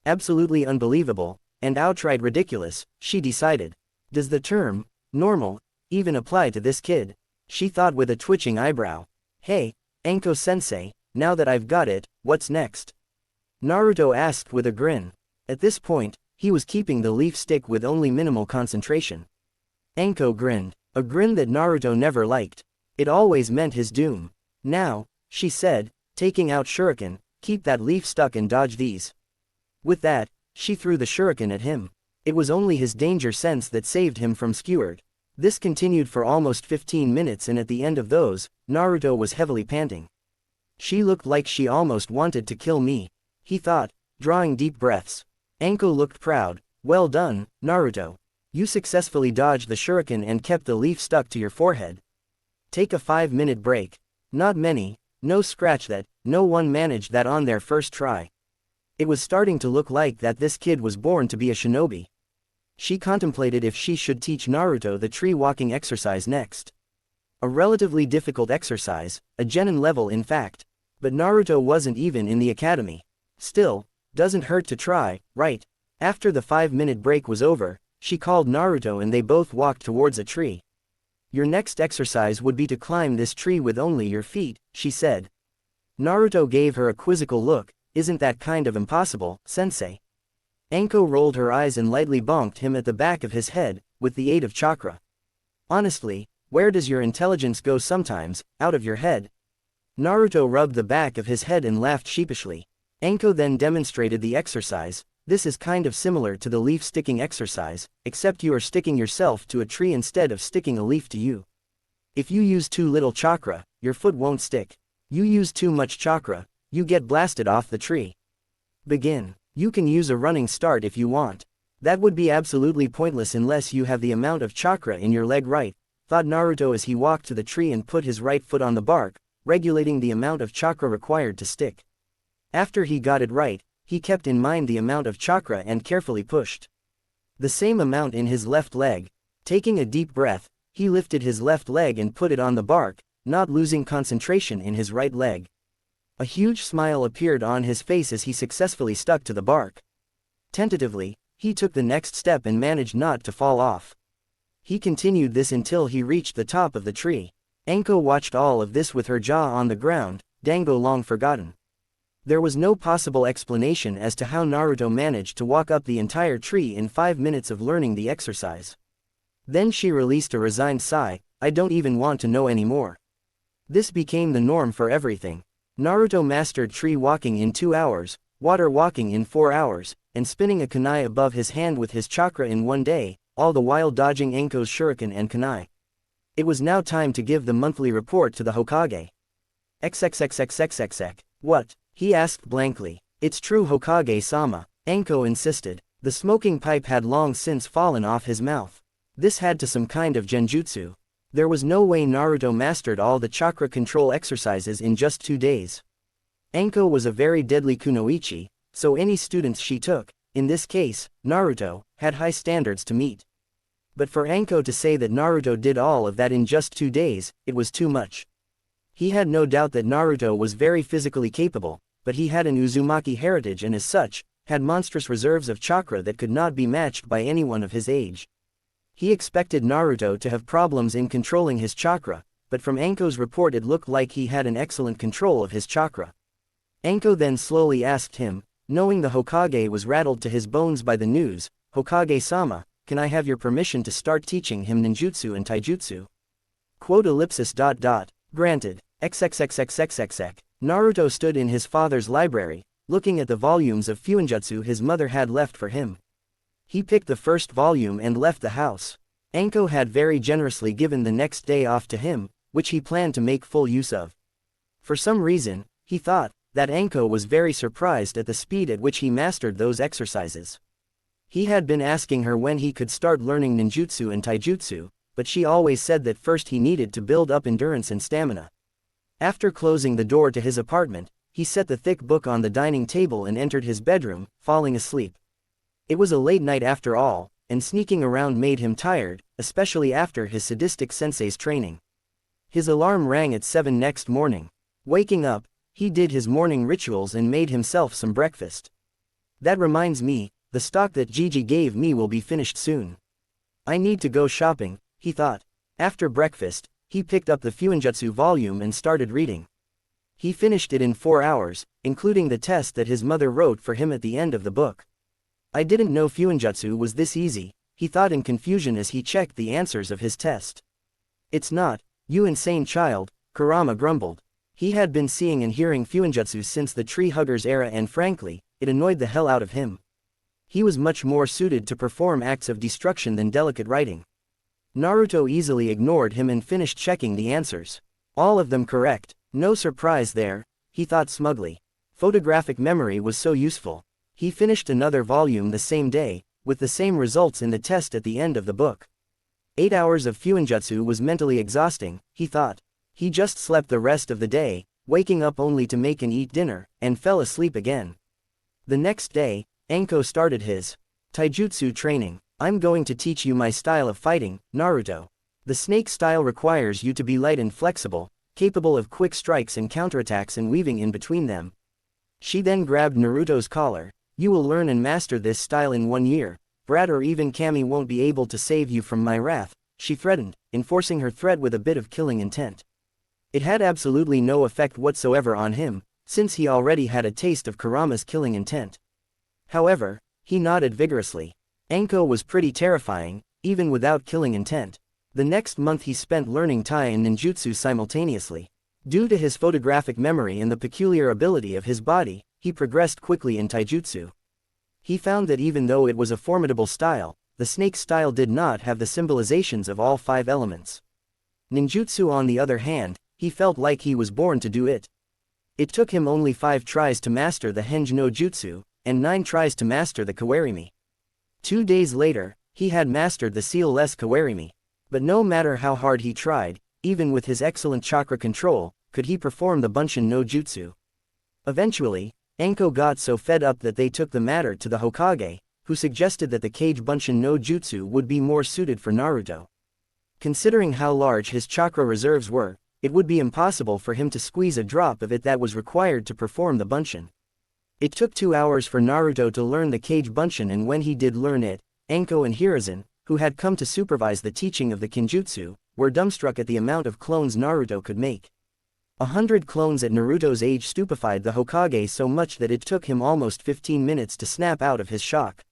Absolutely unbelievable, and outright ridiculous, she decided. Does the term, normal, even apply to this kid? She thought with a twitching eyebrow. Hey, Anko-sensei, now that I've got it, what's next? Naruto asked with a grin. At this point, he was keeping the leaf stick with only minimal concentration. Anko grinned, a grin that Naruto never liked. It always meant his doom. Now, she said, taking out shuriken, keep that leaf stuck and dodge these. With that, she threw the shuriken at him. It was only his danger sense that saved him from skewered. This continued for almost 15 minutes, and at the end of those, Naruto was heavily panting. She looked like she almost wanted to kill me, he thought, drawing deep breaths. Anko looked proud. Well done, Naruto. You successfully dodged the shuriken and kept the leaf stuck to your forehead. Take a 5-minute break. Not many, no scratch that, no one managed that on their first try. It was starting to look like that this kid was born to be a shinobi. She contemplated if she should teach Naruto the tree walking exercise next. A relatively difficult exercise, a genin level in fact. But Naruto wasn't even in the academy. Still, doesn't hurt to try, right? After the 5-minute break was over, she called Naruto and they both walked towards a tree. Your next exercise would be to climb this tree with only your feet, she said. Naruto gave her a quizzical look. Isn't that kind of impossible, sensei? Anko rolled her eyes and lightly bonked him at the back of his head, with the aid of chakra. Honestly, where does your intelligence go sometimes, out of your head? Naruto rubbed the back of his head and laughed sheepishly. Anko then demonstrated the exercise. This is kind of similar to the leaf sticking exercise, except you are sticking yourself to a tree instead of sticking a leaf to you. If you use too little chakra, your foot won't stick. You use too much chakra, you get blasted off the tree. Begin. You can use a running start if you want. That would be absolutely pointless unless you have the amount of chakra in your leg right, thought Naruto as he walked to the tree and put his right foot on the bark, regulating the amount of chakra required to stick. After he got it right, he kept in mind the amount of chakra and carefully pushed the same amount in his left leg. Taking a deep breath, he lifted his left leg and put it on the bark, not losing concentration in his right leg. A huge smile appeared on his face as he successfully stuck to the bark. Tentatively, he took the next step and managed not to fall off. He continued this until he reached the top of the tree. Anko watched all of this with her jaw on the ground, Dango long forgotten. There was no possible explanation as to how Naruto managed to walk up the entire tree in 5 minutes of learning the exercise. Then she released a resigned sigh. I don't even want to know anymore. This became the norm for everything. Naruto mastered tree walking in 2 hours, water walking in 4 hours, and spinning a kunai above his hand with his chakra in 1 day, all the while dodging Anko's shuriken and kunai. It was now time to give the monthly report to the Hokage. XXXXXXX. What? He asked blankly. It's true, Hokage-sama, Anko insisted. The smoking pipe had long since fallen off his mouth. This had to some kind of genjutsu. There was no way Naruto mastered all the chakra control exercises in just 2 days. Anko was a very deadly kunoichi, so any students she took, in this case, Naruto, had high standards to meet. But for Anko to say that Naruto did all of that in just 2 days, it was too much. He had no doubt that Naruto was very physically capable, but he had an Uzumaki heritage and as such, had monstrous reserves of chakra that could not be matched by anyone of his age. He expected Naruto to have problems in controlling his chakra, but from Anko's report it looked like he had an excellent control of his chakra. Anko then slowly asked him, knowing the Hokage was rattled to his bones by the news, Hokage-sama, can I have your permission to start teaching him ninjutsu and taijutsu? Granted. XXXXXXX. Naruto stood in his father's library, looking at the volumes of fuinjutsu his mother had left for him. He picked the first volume and left the house. Anko had very generously given the next day off to him, which he planned to make full use of. For some reason, he thought that Anko was very surprised at the speed at which he mastered those exercises. He had been asking her when he could start learning ninjutsu and taijutsu, but she always said that first he needed to build up endurance and stamina. After closing the door to his apartment, he set the thick book on the dining table and entered his bedroom, falling asleep. It was a late night after all, and sneaking around made him tired, especially after his sadistic sensei's training. His alarm rang at 7 next morning. Waking up, he did his morning rituals and made himself some breakfast. That reminds me, the stock that Gigi gave me will be finished soon. I need to go shopping, he thought. After breakfast, he picked up the Fuinjutsu volume and started reading. He finished it in 4 hours, including the test that his mother wrote for him at the end of the book. I didn't know Fuinjutsu was this easy, he thought in confusion as he checked the answers of his test. It's not, you insane child, Kurama grumbled. He had been seeing and hearing Fuinjutsu since the Tree Huggers era and frankly, it annoyed the hell out of him. He was much more suited to perform acts of destruction than delicate writing. Naruto easily ignored him and finished checking the answers. All of them correct, no surprise there, he thought smugly. Photographic memory was so useful. He finished another volume the same day, with the same results in the test at the end of the book. 8 hours of Fuinjutsu was mentally exhausting, he thought. He just slept the rest of the day, waking up only to make and eat dinner, and fell asleep again. The next day, Anko started his taijutsu training. I'm going to teach you my style of fighting, Naruto. The snake style requires you to be light and flexible, capable of quick strikes and counterattacks and weaving in between them. She then grabbed Naruto's collar. You will learn and master this style in 1 year. Brat or even Kami won't be able to save you from my wrath, she threatened, enforcing her threat with a bit of killing intent. It had absolutely no effect whatsoever on him, since he already had a taste of Kurama's killing intent. However, he nodded vigorously. Anko was pretty terrifying, even without killing intent. The next month he spent learning Tai and ninjutsu simultaneously. Due to his photographic memory and the peculiar ability of his body, he progressed quickly in taijutsu. He found that even though it was a formidable style, the snake style did not have the symbolizations of all 5 elements. Ninjutsu on the other hand, he felt like he was born to do it. It took him only 5 tries to master the Henge no Jutsu, and 9 tries to master the Kawarimi. 2 days later, he had mastered the seal-less Kawarimi. But no matter how hard he tried, even with his excellent chakra control, could he perform the Bunshin no Jutsu. Eventually, Anko got so fed up that they took the matter to the Hokage, who suggested that the Kage Bunshin no Jutsu would be more suited for Naruto. Considering how large his chakra reserves were, it would be impossible for him to squeeze a drop of it that was required to perform the Bunshin. It took 2 hours for Naruto to learn the Kage Bunshin, and when he did learn it, Anko and Hiruzen, who had come to supervise the teaching of the Kinjutsu, were dumbstruck at the amount of clones Naruto could make. 100 clones at Naruto's age stupefied the Hokage so much that it took him almost 15 minutes to snap out of his shock.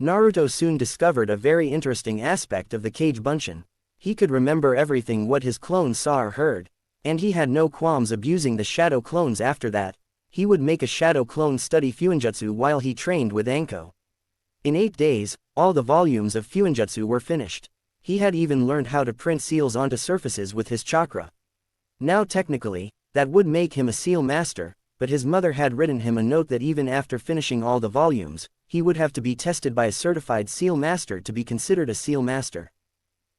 Naruto soon discovered a very interesting aspect of the Kage Bunshin. He could remember everything what his clones saw or heard, and he had no qualms abusing the shadow clones after that. He would make a shadow clone study Fuinjutsu while he trained with Anko. In 8 days, all the volumes of Fuinjutsu were finished. He had even learned how to print seals onto surfaces with his chakra. Now technically, that would make him a seal master, but his mother had written him a note that even after finishing all the volumes, he would have to be tested by a certified seal master to be considered a seal master.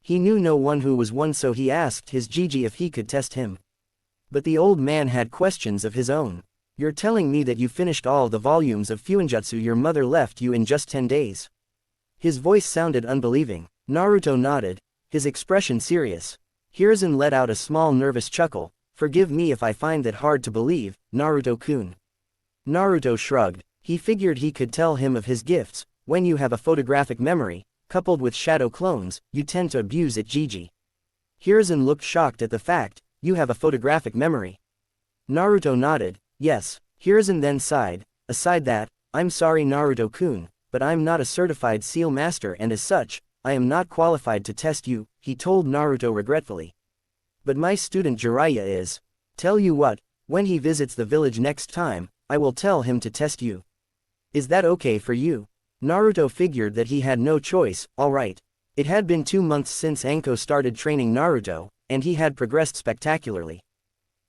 He knew no one who was one, so he asked his Gigi if he could test him. But the old man had questions of his own. You're telling me that you finished all the volumes of Fuinjutsu your mother left you in just 10 days? His voice sounded unbelieving. Naruto nodded, his expression serious. Hiruzen let out a small nervous chuckle. Forgive me if I find that hard to believe, Naruto-kun. Naruto shrugged. He figured he could tell him of his gifts. When you have a photographic memory, coupled with shadow clones, you tend to abuse it, Gigi. Hiruzen looked shocked at the fact, you have a photographic memory. Naruto nodded, yes. Hiruzen then sighed, aside that, I'm sorry Naruto-kun, but I'm not a certified seal master and as such, I am not qualified to test you, he told Naruto regretfully. But my student Jiraiya is. Tell you what, when he visits the village next time, I will tell him to test you. Is that okay for you? Naruto figured that he had no choice. Alright. It had been 2 months since Anko started training Naruto, and he had progressed spectacularly.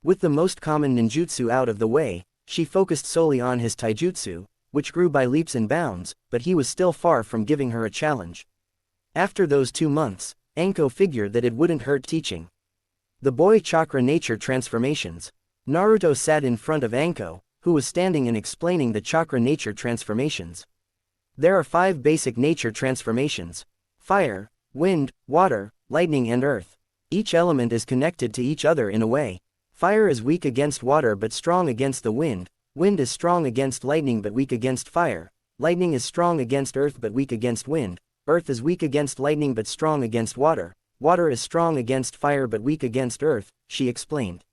With the most common ninjutsu out of the way, she focused solely on his taijutsu, which grew by leaps and bounds, but he was still far from giving her a challenge. After those 2 months, Anko figured that it wouldn't hurt teaching the boy chakra nature transformations. Naruto sat in front of Anko, who was standing and explaining the chakra nature transformations. There are 5 basic nature transformations: fire, wind, water, lightning and earth. Each element is connected to each other in a way. Fire is weak against water but strong against the wind. Wind is strong against lightning but weak against fire. Lightning is strong against earth but weak against wind. Earth is weak against lightning but strong against water. Water is strong against fire but weak against earth, she explained.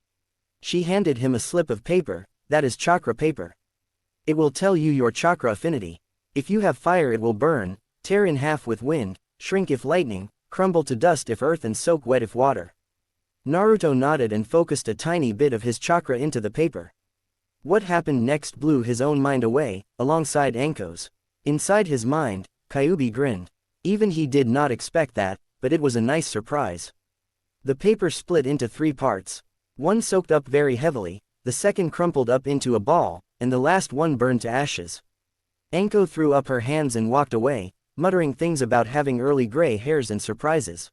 She handed him a slip of paper, that is chakra paper. It will tell you your chakra affinity. If you have fire it will burn, tear in half with wind, shrink if lightning, crumble to dust if earth and soak wet if water. Naruto nodded and focused a tiny bit of his chakra into the paper. What happened next blew his own mind away, alongside Anko's. Inside his mind, Kyuubi grinned. Even he did not expect that, but it was a nice surprise. The paper split into 3 parts. One soaked up very heavily, the second crumpled up into a ball, and the last one burned to ashes. Anko threw up her hands and walked away, muttering things about having early gray hairs and surprises.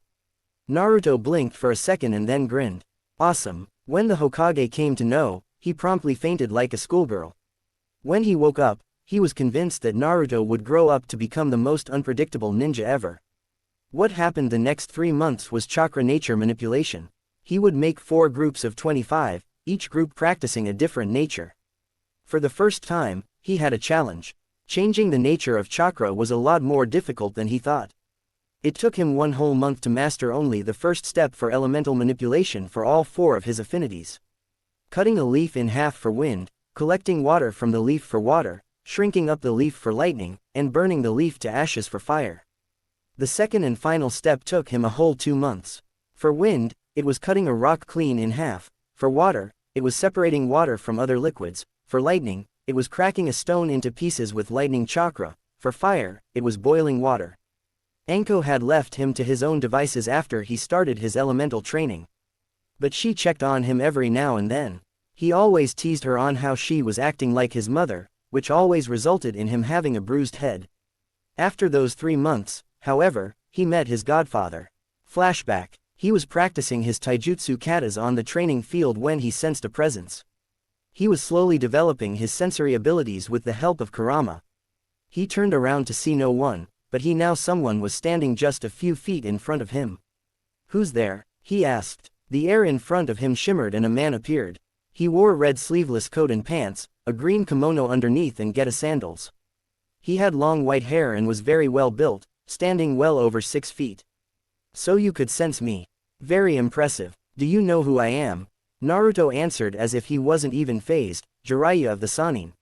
Naruto blinked for a second and then grinned. Awesome. When the Hokage came to know, he promptly fainted like a schoolgirl. When he woke up, he was convinced that Naruto would grow up to become the most unpredictable ninja ever. What happened the next 3 months was chakra nature manipulation. He would make 4 groups of 25, each group practicing a different nature. For the first time, he had a challenge. Changing the nature of chakra was a lot more difficult than he thought. It took him 1 whole month to master only the first step for elemental manipulation for all 4 of his affinities. Cutting a leaf in half for wind, collecting water from the leaf for water, shrinking up the leaf for lightning, and burning the leaf to ashes for fire. The second and final step took him a whole 2 months. For wind, it was cutting a rock clean in half. For water, it was separating water from other liquids. For lightning, it was cracking a stone into pieces with lightning chakra. For fire, it was boiling water. Anko had left him to his own devices after he started his elemental training. But she checked on him every now and then. He always teased her on how she was acting like his mother, which always resulted in him having a bruised head. After those 3 months, however, he met his godfather. Flashback. He was practicing his taijutsu katas on the training field when he sensed a presence. He was slowly developing his sensory abilities with the help of Kurama. He turned around to see no one, but he now someone was standing just a few feet in front of him. Who's there? He asked. The air in front of him shimmered and a man appeared. He wore a red sleeveless coat and pants, a green kimono underneath and geta sandals. He had long white hair and was very well built, standing well over 6 feet. So you could sense me. Very impressive. Do you know who I am? Naruto answered as if he wasn't even fazed. Jiraiya of the Sannin.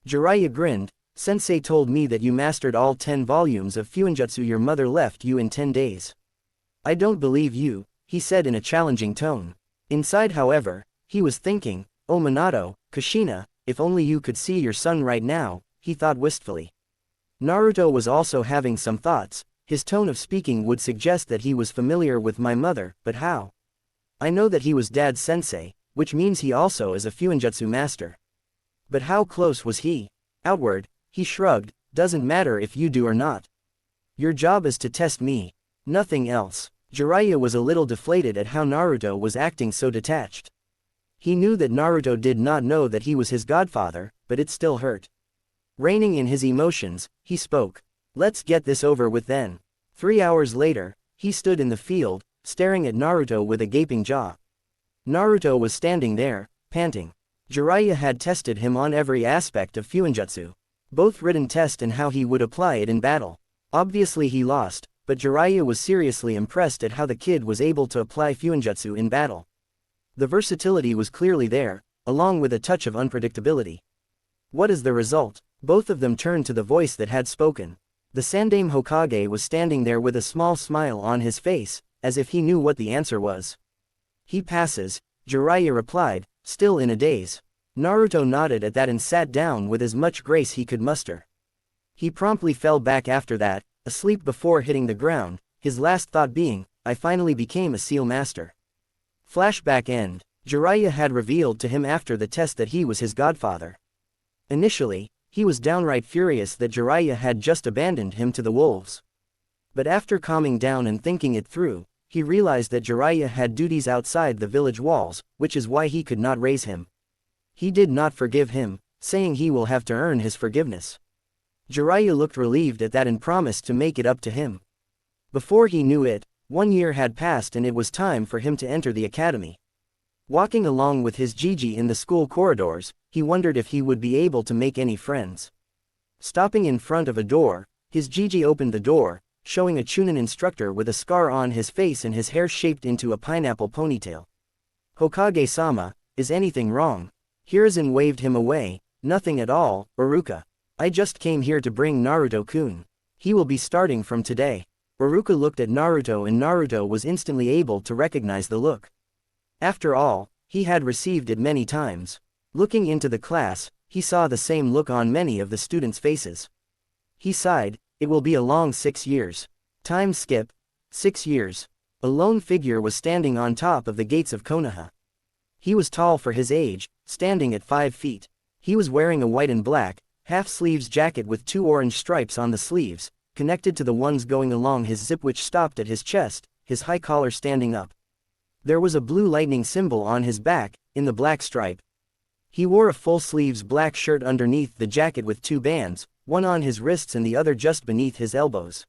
Jiraiya grinned. Sensei told me that you mastered all 10 volumes of Fuinjutsu your mother left you in 10 days. I don't believe you, he said in a challenging tone. Inside however, he was thinking, oh Minato, Kushina, if only you could see your son right now, he thought wistfully. Naruto was also having some thoughts. His tone of speaking would suggest that he was familiar with my mother, but how? I know that he was Dad's sensei, which means he also is a Fuinjutsu master. But how close was he? Outward, he shrugged, doesn't matter if you do or not. Your job is to test me. Nothing else. Jiraiya was a little deflated at how Naruto was acting so detached. He knew that Naruto did not know that he was his godfather, but it still hurt. Reining in his emotions, he spoke. Let's get this over with then. 3 hours later, he stood in the field, staring at Naruto with a gaping jaw. Naruto was standing there, panting. Jiraiya had tested him on every aspect of Fuinjutsu. Both written test and how he would apply it in battle. Obviously he lost, but Jiraiya was seriously impressed at how the kid was able to apply Fuinjutsu in battle. The versatility was clearly there, along with a touch of unpredictability. What is the result? Both of them turned to the voice that had spoken. The Sandaime Hokage was standing there with a small smile on his face, as if he knew what the answer was. He passes, Jiraiya replied, still in a daze. Naruto nodded at that and sat down with as much grace he could muster. He promptly fell back after that, asleep before hitting the ground, his last thought being, I finally became a seal master. Flashback end. Jiraiya had revealed to him after the test that he was his godfather. Initially, he was downright furious that Jiraiya had just abandoned him to the wolves. But after calming down and thinking it through, he realized that Jiraiya had duties outside the village walls, which is why he could not raise him. He did not forgive him, saying he will have to earn his forgiveness. Jiraiya looked relieved at that and promised to make it up to him. Before he knew it, 1 year had passed and it was time for him to enter the academy. Walking along with his Gigi in the school corridors, he wondered if he would be able to make any friends. Stopping in front of a door, his Gigi opened the door, showing a Chunin instructor with a scar on his face and his hair shaped into a pineapple ponytail. "Hokage-sama, is anything wrong?" Hiruzen waved him away. "Nothing at all, Iruka. I just came here to bring Naruto-kun. He will be starting from today." Iruka looked at Naruto and Naruto was instantly able to recognize the look. After all, he had received it many times. Looking into the class, he saw the same look on many of the students' faces. He sighed, it will be a long 6 years. Time skip. 6 years. A lone figure was standing on top of the gates of Konoha. He was tall for his age, standing at 5 feet. He was wearing a white and black, half-sleeves jacket with 2 orange stripes on the sleeves, connected to the ones going along his zip which stopped at his chest, his high collar standing up. There was a blue lightning symbol on his back, in the black stripe. He wore a full-sleeves black shirt underneath the jacket with 2 bands, one on his wrists and the other just beneath his elbows.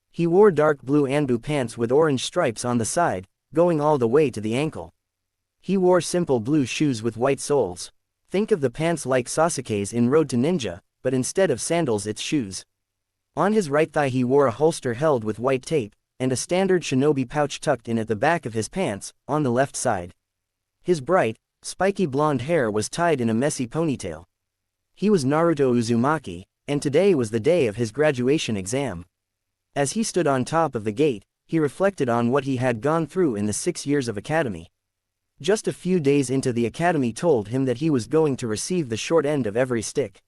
He wore dark blue Anbu pants with orange stripes on the side, going all the way to the ankle. He wore simple blue shoes with white soles. Think of the pants like Sasuke's in Road to Ninja, but instead of sandals it's shoes. On his right thigh he wore a holster held with white tape, and a standard shinobi pouch tucked in at the back of his pants, on the left side. His bright, spiky blonde hair was tied in a messy ponytail. He was Naruto Uzumaki, and today was the day of his graduation exam. As he stood on top of the gate, he reflected on what he had gone through in the 6 years of academy. Just a few days into the academy told him that he was going to receive the short end of every stick.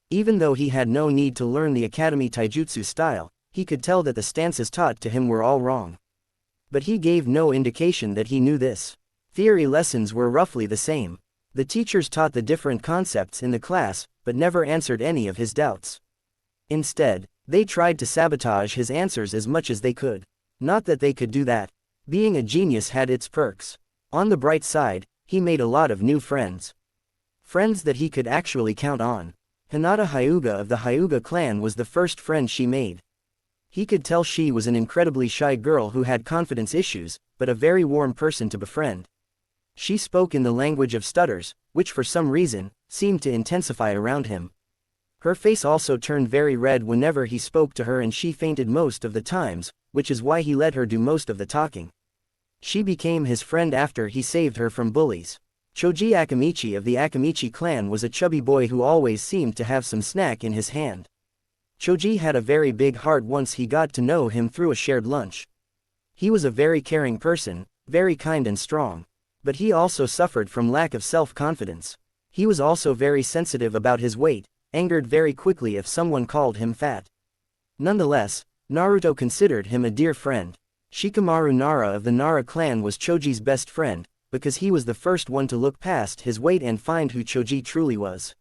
Even though he had no need to learn the academy taijutsu style, he could tell that the stances taught to him were all wrong. But he gave no indication that he knew this. Theory lessons were roughly the same. The teachers taught the different concepts in the class, but never answered any of his doubts. Instead, they tried to sabotage his answers as much as they could. Not that they could do that. Being a genius had its perks. On the bright side, he made a lot of new friends. Friends that he could actually count on. Hinata Hyuga of the Hyuga clan was the first friend she made. He could tell she was an incredibly shy girl who had confidence issues, but a very warm person to befriend. She spoke in the language of stutters, which for some reason, seemed to intensify around him. Her face also turned very red whenever he spoke to her and she fainted most of the times, which is why he let her do most of the talking. She became his friend after he saved her from bullies. Choji Akamichi of the Akamichi clan was a chubby boy who always seemed to have some snack in his hand. Choji had a very big heart once he got to know him through a shared lunch. He was a very caring person, very kind and strong. But he also suffered from lack of self-confidence. He was also very sensitive about his weight, angered very quickly if someone called him fat. Nonetheless, Naruto considered him a dear friend. Shikamaru Nara of the Nara clan was Choji's best friend, because he was the first one to look past his weight and find who Choji truly was.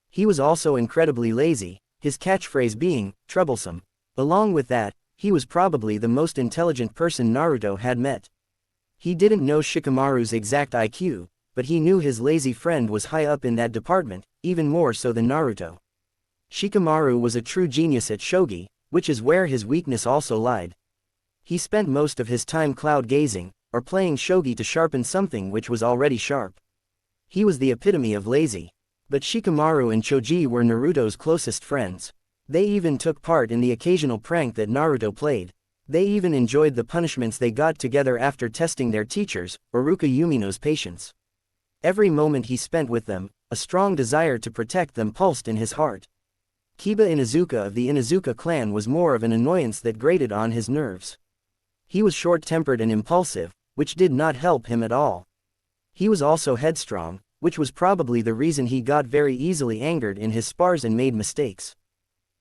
He was also incredibly lazy, his catchphrase being, troublesome. Along with that, he was probably the most intelligent person Naruto had met. He didn't know Shikamaru's exact IQ, but he knew his lazy friend was high up in that department, even more so than Naruto. Shikamaru was a true genius at shogi, which is where his weakness also lied. He spent most of his time cloud gazing, or playing shogi to sharpen something which was already sharp. He was the epitome of lazy. But Shikamaru and Choji were Naruto's closest friends. They even took part in the occasional prank that Naruto played. They even enjoyed the punishments they got together after testing their teachers, Iruka Yumino's patience. Every moment he spent with them, a strong desire to protect them pulsed in his heart. Kiba Inuzuka of the Inuzuka clan was more of an annoyance that grated on his nerves. He was short-tempered and impulsive, which did not help him at all. He was also headstrong, which was probably the reason he got very easily angered in his spars and made mistakes.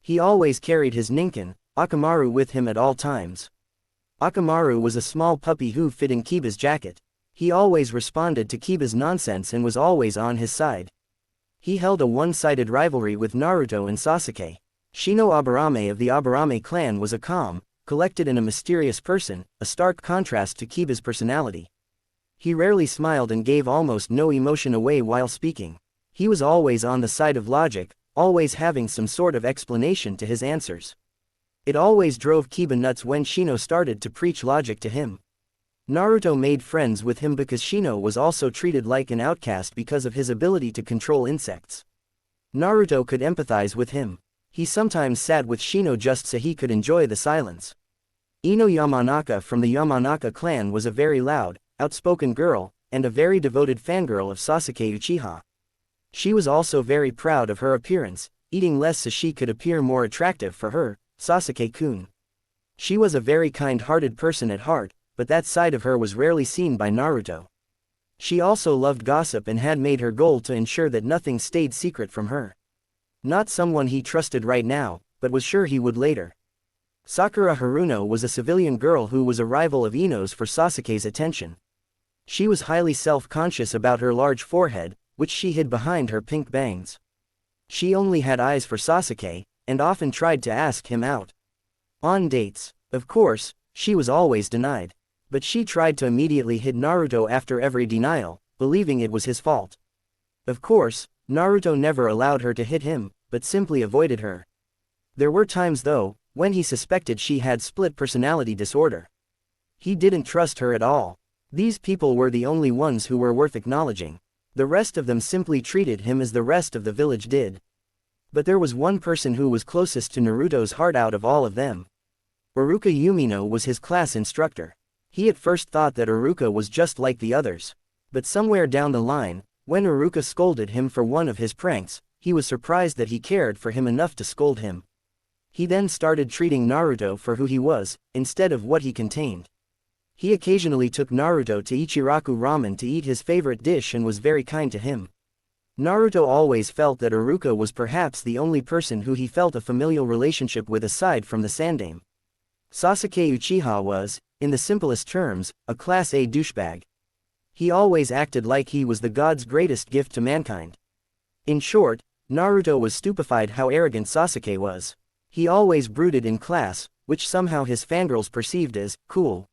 He always carried his ninken, Akamaru, with him at all times. Akamaru was a small puppy who fit in Kiba's jacket. He always responded to Kiba's nonsense and was always on his side. He held a one-sided rivalry with Naruto and Sasuke. Shino Aburame of the Aburame clan was a calm, collected and a mysterious person, a stark contrast to Kiba's personality. He rarely smiled and gave almost no emotion away while speaking. He was always on the side of logic, always having some sort of explanation to his answers. It always drove Kiba nuts when Shino started to preach logic to him. Naruto made friends with him because Shino was also treated like an outcast because of his ability to control insects. Naruto could empathize with him. He sometimes sat with Shino just so he could enjoy the silence. Ino Yamanaka from the Yamanaka clan was a very loud, outspoken girl, and a very devoted fangirl of Sasuke Uchiha. She was also very proud of her appearance, eating less so she could appear more attractive for her, Sasuke-kun. She was a very kind-hearted person at heart, but that side of her was rarely seen by Naruto. She also loved gossip and had made her goal to ensure that nothing stayed secret from her. Not someone he trusted right now, but was sure he would later. Sakura Haruno was a civilian girl who was a rival of Ino's for Sasuke's attention. She was highly self-conscious about her large forehead, which she hid behind her pink bangs. She only had eyes for Sasuke, and often tried to ask him out on dates. Of course, she was always denied. But she tried to immediately hit Naruto after every denial, believing it was his fault. Of course, Naruto never allowed her to hit him, but simply avoided her. There were times though, when he suspected she had split personality disorder. He didn't trust her at all. These people were the only ones who were worth acknowledging. The rest of them simply treated him as the rest of the village did. But there was one person who was closest to Naruto's heart out of all of them. Iruka Umino was his class instructor. He at first thought that Iruka was just like the others. But somewhere down the line, when Iruka scolded him for one of his pranks, he was surprised that he cared for him enough to scold him. He then started treating Naruto for who he was, instead of what he contained. He occasionally took Naruto to Ichiraku Ramen to eat his favorite dish and was very kind to him. Naruto always felt that Iruka was perhaps the only person who he felt a familial relationship with aside from the Sandaime. Sasuke Uchiha was, in the simplest terms, a Class A douchebag. He always acted like he was the god's greatest gift to mankind. In short, Naruto was stupefied how arrogant Sasuke was. He always brooded in class, which somehow his fangirls perceived as cool.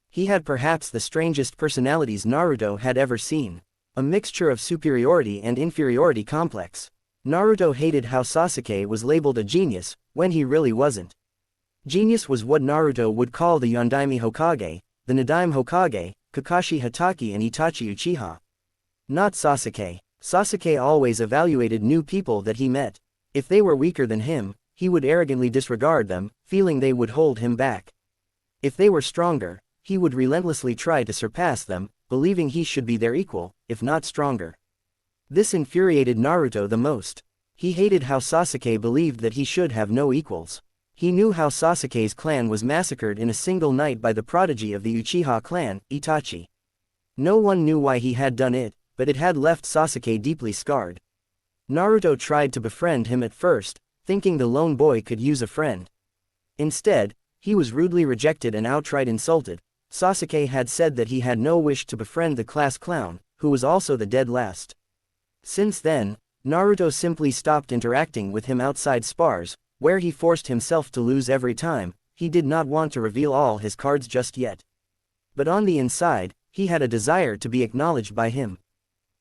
He had perhaps the strangest personalities Naruto had ever seen. A mixture of superiority and inferiority complex. Naruto hated how Sasuke was labeled a genius, when he really wasn't. Genius was what Naruto would call the Yondaime Hokage, the Nadaime Hokage, Kakashi Hatake and Itachi Uchiha. Not Sasuke. Sasuke always evaluated new people that he met. If they were weaker than him, he would arrogantly disregard them, feeling they would hold him back. If they were stronger, he would relentlessly try to surpass them, believing he should be their equal, if not stronger. This infuriated Naruto the most. He hated how Sasuke believed that he should have no equals. He knew how Sasuke's clan was massacred in a single night by the prodigy of the Uchiha clan, Itachi. No one knew why he had done it, but it had left Sasuke deeply scarred. Naruto tried to befriend him at first, thinking the lone boy could use a friend. Instead, he was rudely rejected and outright insulted. Sasuke had said that he had no wish to befriend the class clown, who was also the dead last. Since then, Naruto simply stopped interacting with him outside spars, where he forced himself to lose every time. He did not want to reveal all his cards just yet. But on the inside, he had a desire to be acknowledged by him.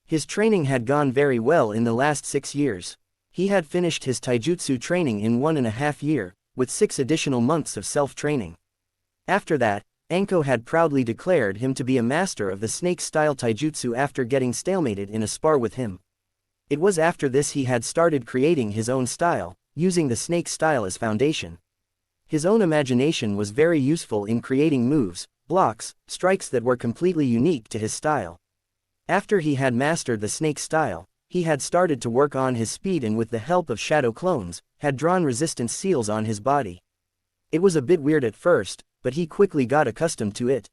His training had gone very well in the last 6 years. He had finished his taijutsu training in 1.5 years, with 6 additional months of self-training. After that, Anko had proudly declared him to be a master of the snake-style taijutsu after getting stalemated in a spar with him. It was after this he had started creating his own style, using the snake style as foundation. His own imagination was very useful in creating moves, blocks, strikes that were completely unique to his style. After he had mastered the snake style, he had started to work on his speed and with the help of shadow clones, had drawn resistance seals on his body. It was a bit weird at first, but he quickly got accustomed to it.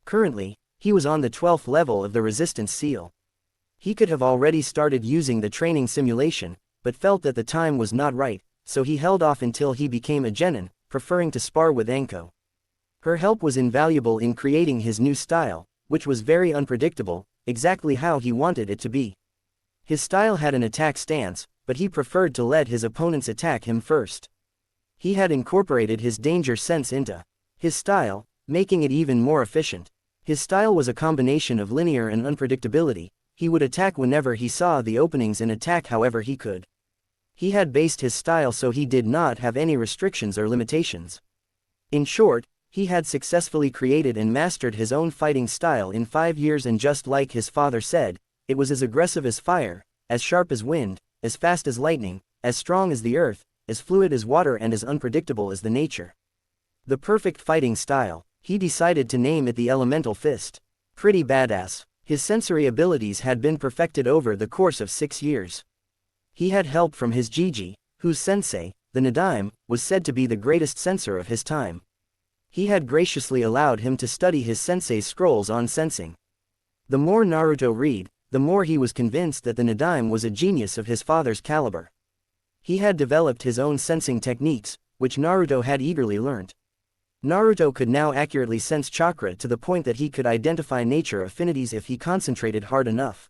Currently, he was on the 12th level of the resistance seal. He could have already started using the training simulation, but felt that the time was not right, so he held off until he became a genin, preferring to spar with Anko. Her help was invaluable in creating his new style, which was very unpredictable, exactly how he wanted it to be. His style had an attack stance, but he preferred to let his opponents attack him first. He had incorporated his danger sense into his style, making it even more efficient. His style was a combination of linear and unpredictability. He would attack whenever he saw the openings and attack however he could. He had based his style so he did not have any restrictions or limitations. In short, he had successfully created and mastered his own fighting style in 5 years, and just like his father said, it was as aggressive as fire, as sharp as wind, as fast as lightning, as strong as the earth, as fluid as water, and as unpredictable as the nature. The perfect fighting style. He decided to name it the Elemental Fist. Pretty badass. His sensory abilities had been perfected over the course of 6 years. He had help from his Jiji, whose sensei, the Nadaime, was said to be the greatest censor of his time. He had graciously allowed him to study his sensei's scrolls on sensing. The more Naruto read, the more he was convinced that the Nadaime was a genius of his father's caliber. He had developed his own sensing techniques, which Naruto had eagerly learnt. Naruto could now accurately sense chakra to the point that he could identify nature affinities if he concentrated hard enough.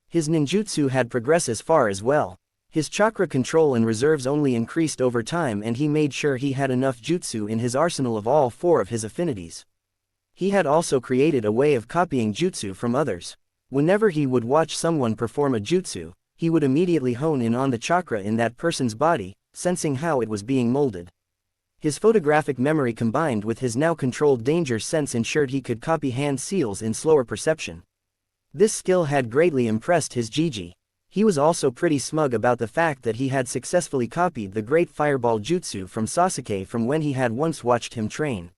His ninjutsu had progressed as far as well. His chakra control and reserves only increased over time, and he made sure he had enough jutsu in his arsenal of all 4 of his affinities. He had also created a way of copying jutsu from others. Whenever he would watch someone perform a jutsu, he would immediately hone in on the chakra in that person's body, sensing how it was being molded. His photographic memory combined with his now controlled danger sense ensured he could copy hand seals in slower perception. This skill had greatly impressed his Jiji. He was also pretty smug about the fact that he had successfully copied the great fireball jutsu from Sasuke from when he had once watched him train.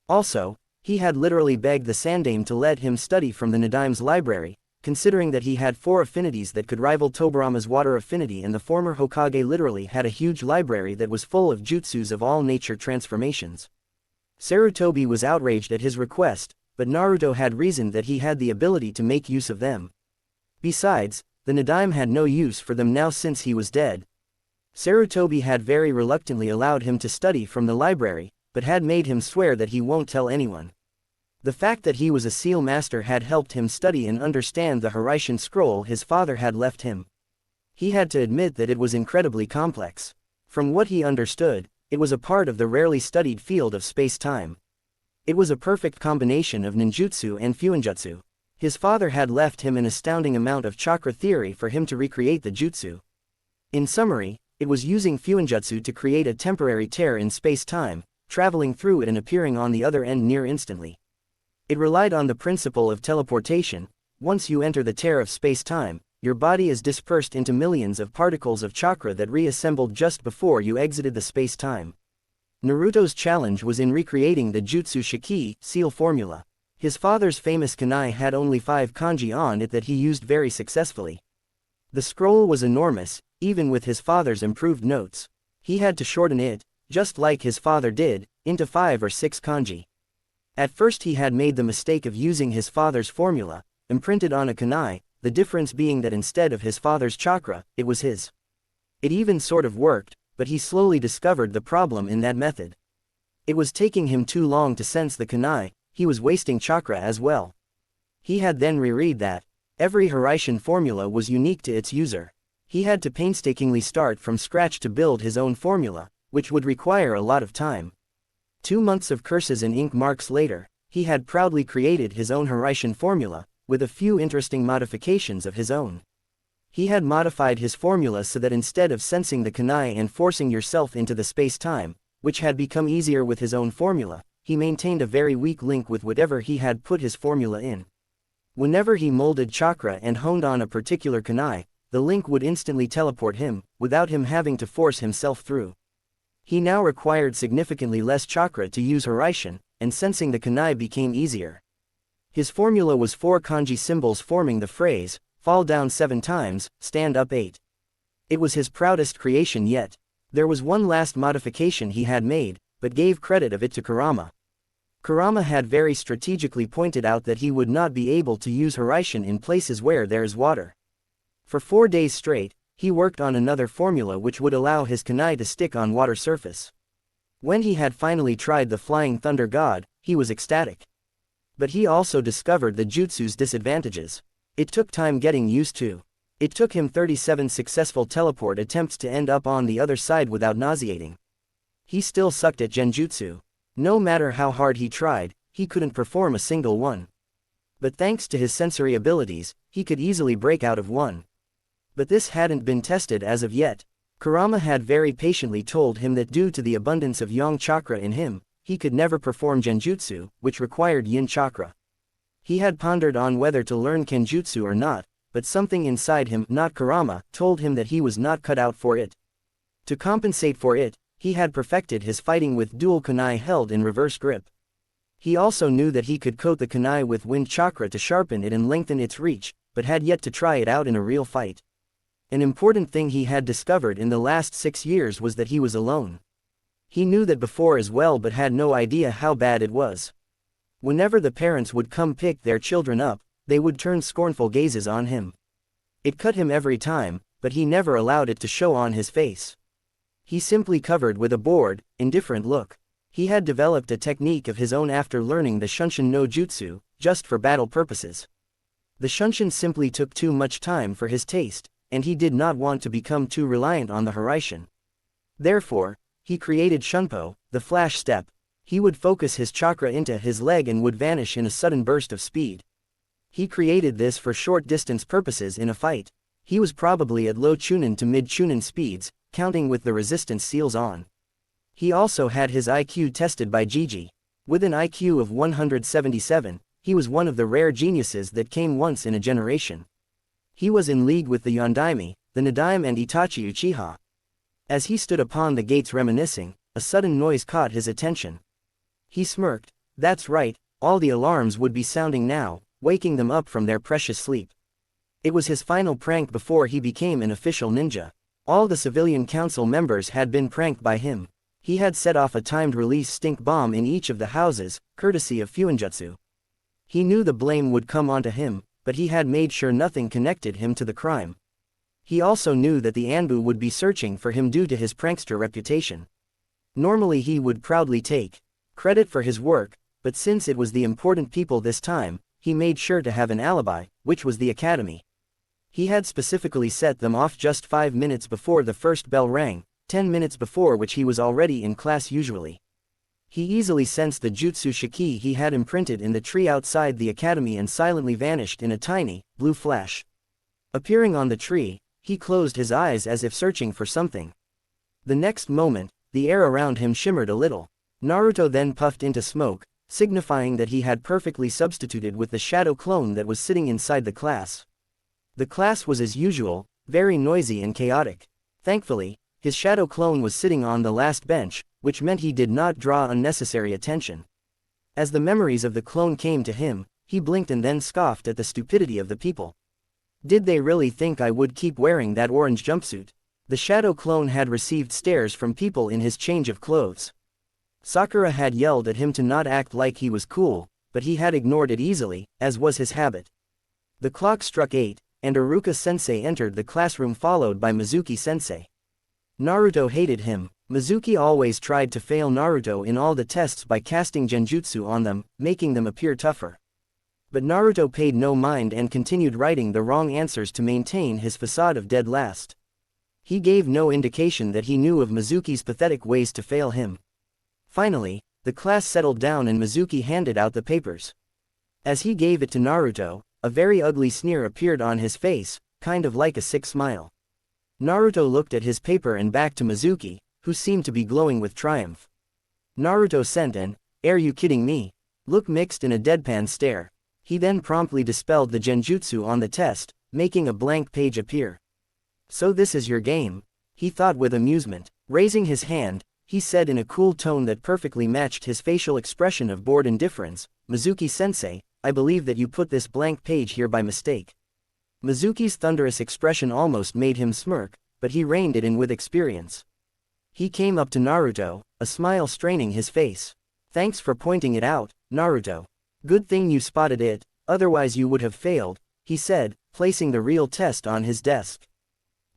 Also, he had literally begged the Sandaime to let him study from the Nadaime's library, considering that he had 4 affinities that could rival Tobirama's water affinity, and the former Hokage literally had a huge library that was full of jutsus of all nature transformations. Sarutobi was outraged at his request, but Naruto had reasoned that he had the ability to make use of them. Besides, the Nadaime had no use for them now since he was dead. Sarutobi had very reluctantly allowed him to study from the library, but had made him swear that he won't tell anyone. The fact that he was a seal master had helped him study and understand the Hiraishin scroll his father had left him. He had to admit that it was incredibly complex. From what he understood, it was a part of the rarely studied field of space-time. It was a perfect combination of ninjutsu and fuinjutsu. His father had left him an astounding amount of chakra theory for him to recreate the jutsu. In summary, it was using fuinjutsu to create a temporary tear in space-time, traveling through it and appearing on the other end near instantly. It relied on the principle of teleportation. Once you enter the tear of space-time, your body is dispersed into millions of particles of chakra that reassembled just before you exited the space-time. Naruto's challenge was in recreating the Jutsu Shiki seal formula. His father's famous kunai had only 5 kanji on it that he used very successfully. The scroll was enormous, even with his father's improved notes. He had to shorten it, just like his father did, into 5 or 6 kanji. At first he had made the mistake of using his father's formula, imprinted on a kunai, the difference being that instead of his father's chakra, it was his. It even sort of worked, but he slowly discovered the problem in that method. It was taking him too long to sense the kunai, he was wasting chakra as well. He had then reread that every Hiraishin formula was unique to its user. He had to painstakingly start from scratch to build his own formula, which would require a lot of time. 2 months of curses and ink marks later, he had proudly created his own Hiraishin formula, with a few interesting modifications of his own. He had modified his formula so that instead of sensing the kunai and forcing yourself into the space-time, which had become easier with his own formula, he maintained a very weak link with whatever he had put his formula in. Whenever he molded chakra and honed on a particular kunai, the link would instantly teleport him, without him having to force himself through. He now required significantly less chakra to use Hiraishin, and sensing the kunai became easier. His formula was 4 kanji symbols forming the phrase, fall down 7 times, stand up 8. It was his proudest creation yet. There was one last modification he had made, but gave credit of it to Kurama. Kurama had very strategically pointed out that he would not be able to use Hiraishin in places where there is water. For 4 days straight, he worked on another formula which would allow his kunai to stick on water surface. When he had finally tried the Flying Thunder God, he was ecstatic. But he also discovered the jutsu's disadvantages. It took time getting used to. It took him 37 successful teleport attempts to end up on the other side without nauseating. He still sucked at genjutsu. No matter how hard he tried, he couldn't perform a single one. But thanks to his sensory abilities, he could easily break out of one. But this hadn't been tested as of yet. Kurama had very patiently told him that due to the abundance of yang chakra in him, he could never perform genjutsu, which required yin chakra. He had pondered on whether to learn kenjutsu or not, but something inside him, not Kurama, told him that he was not cut out for it. To compensate for it, he had perfected his fighting with dual kunai held in reverse grip. He also knew that he could coat the kunai with wind chakra to sharpen it and lengthen its reach, but had yet to try it out in a real fight. An important thing he had discovered in the last 6 years was that he was alone. He knew that before as well but had no idea how bad it was. Whenever the parents would come pick their children up, they would turn scornful gazes on him. It cut him every time, but he never allowed it to show on his face. He simply covered with a bored, indifferent look. He had developed a technique of his own after learning the Shunshin no Jutsu, just for battle purposes. The Shunshin simply took too much time for his taste, and he did not want to become too reliant on the Hiraishin. Therefore, he created Shunpo, the flash step. He would focus his chakra into his leg and would vanish in a sudden burst of speed. He created this for short distance purposes in a fight. He was probably at low chunin to mid chunin speeds, counting with the resistance seals on. He also had his IQ tested by Gigi. With an IQ of 177, he was one of the rare geniuses that came once in a generation. He was in league with the Yondaime, the Nadaime and Itachi Uchiha. As he stood upon the gates reminiscing, a sudden noise caught his attention. He smirked. That's right, all the alarms would be sounding now, waking them up from their precious sleep. It was his final prank before he became an official ninja. All the civilian council members had been pranked by him. He had set off a timed release stink bomb in each of the houses, courtesy of Fuinjutsu. He knew the blame would come onto him, but he had made sure nothing connected him to the crime. He also knew that the Anbu would be searching for him due to his prankster reputation. Normally he would proudly take credit for his work, but since it was the important people this time, he made sure to have an alibi, which was the academy. He had specifically set them off just 5 minutes before the first bell rang, 10 minutes before which he was already in class usually. He easily sensed the jutsu shiki he had imprinted in the tree outside the academy and silently vanished in a tiny, blue flash. Appearing on the tree, he closed his eyes as if searching for something. The next moment, the air around him shimmered a little. Naruto then puffed into smoke, signifying that he had perfectly substituted with the shadow clone that was sitting inside the class. The class was as usual, very noisy and chaotic. Thankfully, his shadow clone was sitting on the last bench, which meant he did not draw unnecessary attention. As the memories of the clone came to him, he blinked and then scoffed at the stupidity of the people. Did they really think I would keep wearing that orange jumpsuit? The shadow clone had received stares from people in his change of clothes. Sakura had yelled at him to not act like he was cool, but he had ignored it easily, as was his habit. The clock struck 8, and Iruka-sensei entered the classroom followed by Mizuki-sensei. Naruto hated him. Mizuki always tried to fail Naruto in all the tests by casting genjutsu on them, making them appear tougher. But Naruto paid no mind and continued writing the wrong answers to maintain his facade of dead last. He gave no indication that he knew of Mizuki's pathetic ways to fail him. Finally, the class settled down and Mizuki handed out the papers. As he gave it to Naruto, a very ugly sneer appeared on his face, kind of like a sick smile. Naruto looked at his paper and back to Mizuki, who seemed to be glowing with triumph. Naruto sent an, "Are you kidding me?" look mixed in a deadpan stare. He then promptly dispelled the genjutsu on the test, making a blank page appear. "So this is your game?" he thought with amusement. Raising his hand, he said in a cool tone that perfectly matched his facial expression of bored indifference, "Mizuki-sensei, I believe that you put this blank page here by mistake." Mizuki's thunderous expression almost made him smirk, but he reined it in with experience. He came up to Naruto, a smile straining his face. "Thanks for pointing it out, Naruto. Good thing you spotted it, otherwise you would have failed," he said, placing the real test on his desk.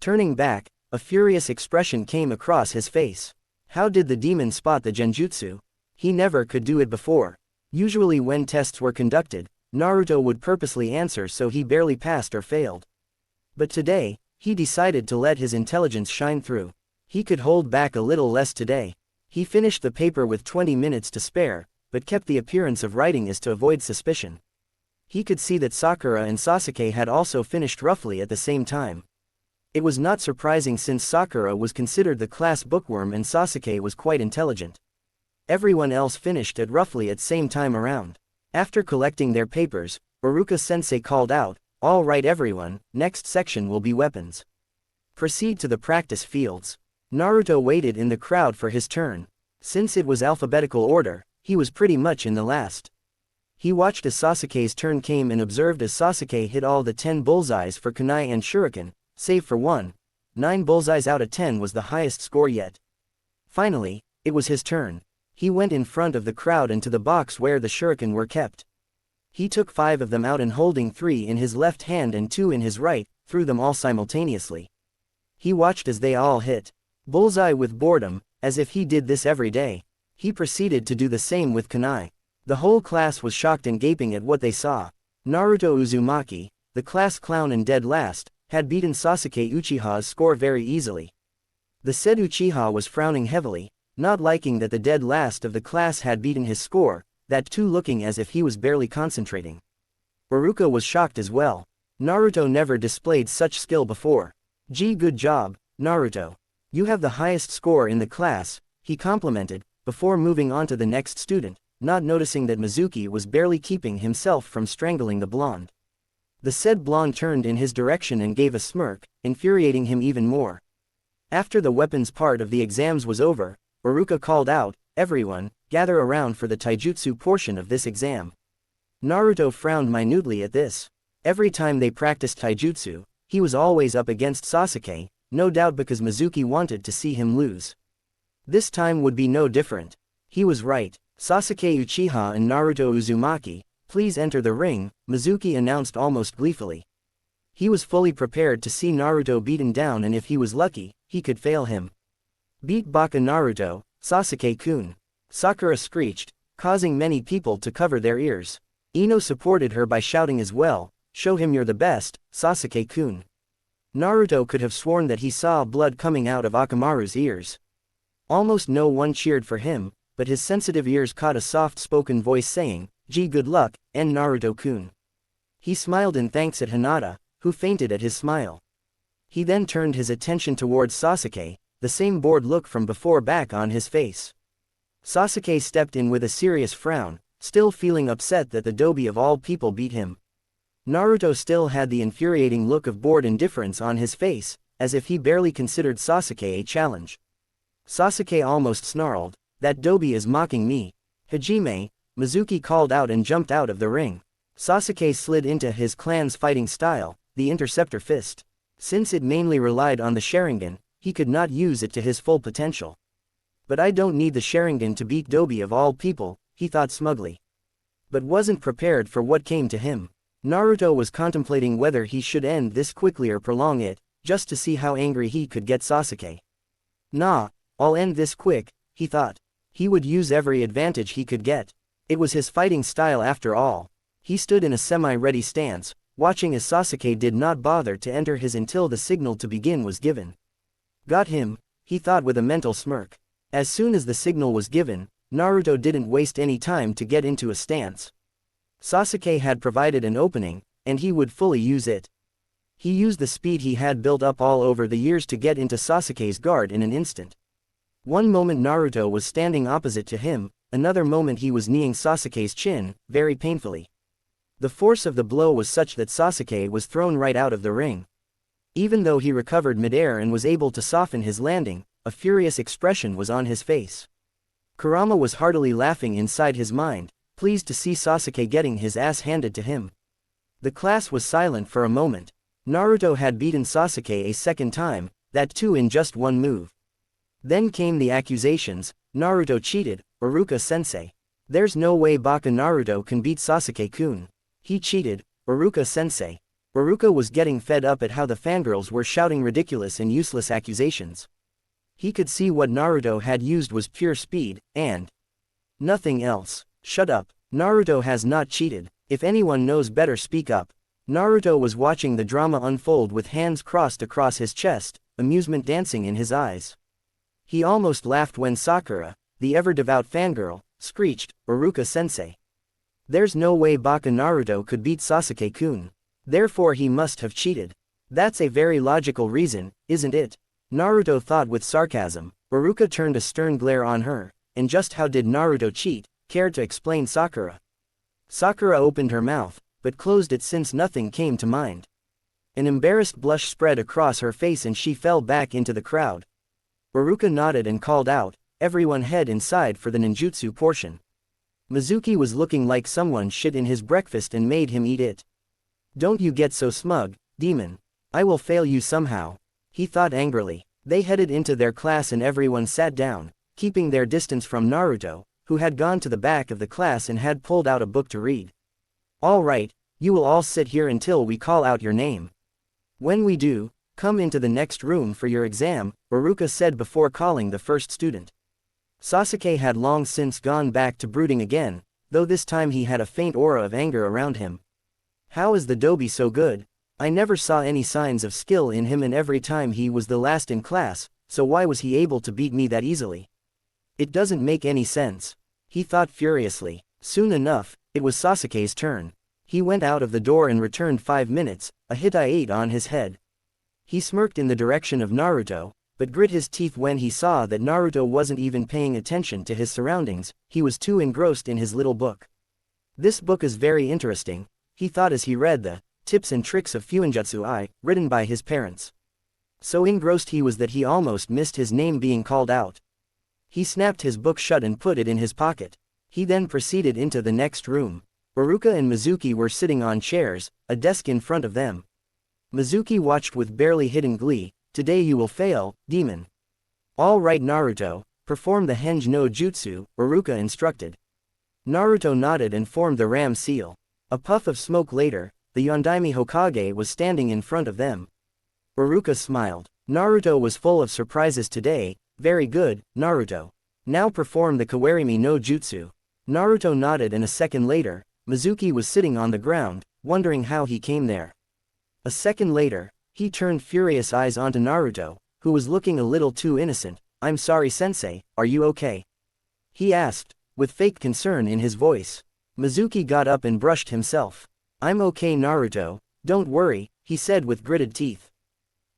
Turning back, a furious expression came across his face. How did the demon spot the genjutsu? He never could do it before. Usually when tests were conducted, Naruto would purposely answer so he barely passed or failed. But today, he decided to let his intelligence shine through. He could hold back a little less today. He finished the paper with 20 minutes to spare, but kept the appearance of writing as to avoid suspicion. He could see that Sakura and Sasuke had also finished roughly at the same time. It was not surprising since Sakura was considered the class bookworm and Sasuke was quite intelligent. Everyone else finished at roughly at same time around. After collecting their papers, Iruka-sensei called out, "All right everyone, next section will be weapons. Proceed to the practice fields." Naruto waited in the crowd for his turn. Since it was alphabetical order, he was pretty much in the last. He watched as Sasuke's turn came and observed as Sasuke hit all the 10 bullseyes for kunai and shuriken, save for one. 9 bullseyes out of 10 was the highest score yet. Finally, it was his turn. He went in front of the crowd and to the box where the shuriken were kept. He took 5 of them out and holding 3 in his left hand and 2 in his right, threw them all simultaneously. He watched as they all hit bullseye with boredom, as if he did this every day. He proceeded to do the same with kunai. The whole class was shocked and gaping at what they saw. Naruto Uzumaki, the class clown and dead last, had beaten Sasuke Uchiha's score very easily. The said Uchiha was frowning heavily, not liking that the dead last of the class had beaten his score, that too looking as if he was barely concentrating. Iruka was shocked as well. Naruto never displayed such skill before. "Gee, good job, Naruto. You have the highest score in the class," he complimented, before moving on to the next student, not noticing that Mizuki was barely keeping himself from strangling the blonde. The said blonde turned in his direction and gave a smirk, infuriating him even more. After the weapons part of the exams was over, Iruka called out, "Everyone, gather around for the taijutsu portion of this exam." Naruto frowned minutely at this. Every time they practiced taijutsu, he was always up against Sasuke, no doubt because Mizuki wanted to see him lose. This time would be no different. He was right. "Sasuke Uchiha and Naruto Uzumaki, please enter the ring," Mizuki announced almost gleefully. He was fully prepared to see Naruto beaten down and if he was lucky, he could fail him. "Beat Baka Naruto, Sasuke-kun," Sakura screeched, causing many people to cover their ears. Ino supported her by shouting as well, "Show him you're the best, Sasuke-kun." Naruto could have sworn that he saw blood coming out of Akamaru's ears. Almost no one cheered for him, but his sensitive ears caught a soft-spoken voice saying, "Gee, good luck, and Naruto-kun." He smiled in thanks at Hinata, who fainted at his smile. He then turned his attention towards Sasuke, the same bored look from before back on his face. Sasuke stepped in with a serious frown, still feeling upset that the Dobi of all people beat him. Naruto still had the infuriating look of bored indifference on his face, as if he barely considered Sasuke a challenge. Sasuke almost snarled, "That Dobi is mocking me." "Hajime," Mizuki called out and jumped out of the ring. Sasuke slid into his clan's fighting style, the interceptor fist. Since it mainly relied on the Sharingan, he could not use it to his full potential. "But I don't need the Sharingan to beat Dobi of all people," he thought smugly. But wasn't prepared for what came to him. Naruto was contemplating whether he should end this quickly or prolong it, just to see how angry he could get Sasuke. "Nah, I'll end this quick," he thought. He would use every advantage he could get. It was his fighting style after all. He stood in a semi-ready stance, watching as Sasuke did not bother to enter his until the signal to begin was given. "Got him," he thought with a mental smirk. As soon as the signal was given, Naruto didn't waste any time to get into a stance. Sasuke had provided an opening, and he would fully use it. He used the speed he had built up all over the years to get into Sasuke's guard in an instant. One moment Naruto was standing opposite to him, another moment he was kneeing Sasuke's chin, very painfully. The force of the blow was such that Sasuke was thrown right out of the ring. Even though he recovered midair and was able to soften his landing, a furious expression was on his face. Kurama was heartily laughing inside his mind, pleased to see Sasuke getting his ass handed to him. The class was silent for a moment. Naruto had beaten Sasuke a second time, that too in just one move. Then came the accusations, "Naruto cheated, Iruka-sensei. There's no way Baka Naruto can beat Sasuke-kun. He cheated, Iruka-sensei." Iruka was getting fed up at how the fangirls were shouting ridiculous and useless accusations. He could see what Naruto had used was pure speed, and nothing else. "Shut up, Naruto has not cheated. If anyone knows better, speak up." Naruto was watching the drama unfold with hands crossed across his chest, amusement dancing in his eyes. He almost laughed when Sakura, the ever-devout fangirl, screeched, "Iruka-sensei. There's no way Baka Naruto could beat Sasuke-kun. Therefore he must have cheated. That's a very logical reason, isn't it?" Naruto thought with sarcasm. Iruka turned a stern glare on her. And just how did Naruto cheat? Cared to explain Sakura. Sakura opened her mouth, but closed it since nothing came to mind. An embarrassed blush spread across her face and she fell back into the crowd. Iruka nodded and called out, "Everyone head inside for the ninjutsu portion." Mizuki was looking like someone shit in his breakfast and made him eat it. "Don't you get so smug, demon. I will fail you somehow," he thought angrily. They headed into their class and everyone sat down, keeping their distance from Naruto, who had gone to the back of the class and had pulled out a book to read. "All right, you will all sit here until we call out your name. When we do, come into the next room for your exam," Iruka said before calling the first student. Sasuke had long since gone back to brooding again, though this time he had a faint aura of anger around him. "How is the dobi so good? I never saw any signs of skill in him and every time he was the last in class, so why was he able to beat me that easily? It doesn't make any sense," he thought furiously. Soon enough, it was Sasuke's turn. He went out of the door and returned 5 minutes, a Hittite on his head. He smirked in the direction of Naruto, but grit his teeth when he saw that Naruto wasn't even paying attention to his surroundings, he was too engrossed in his little book. "This book is very interesting," he thought as he read the Tips and Tricks of Fuinjutsu written by his parents. So engrossed he was that he almost missed his name being called out. He snapped his book shut and put it in his pocket. He then proceeded into the next room. Iruka and Mizuki were sitting on chairs, a desk in front of them. Mizuki watched with barely hidden glee. "Today you will fail, demon." "All right Naruto, perform the Henge no Jutsu," Iruka instructed. Naruto nodded and formed the ram seal. A puff of smoke later, the Yondaime Hokage was standing in front of them. Iruka smiled. Naruto was full of surprises today. "Very good, Naruto. Now perform the Kawarimi no Jutsu." Naruto nodded and a second later, Mizuki was sitting on the ground, wondering how he came there. A second later, he turned furious eyes onto Naruto, who was looking a little too innocent. "I'm sorry sensei, are you okay?" he asked, with fake concern in his voice. Mizuki got up and brushed himself. "I'm okay Naruto, don't worry," he said with gritted teeth.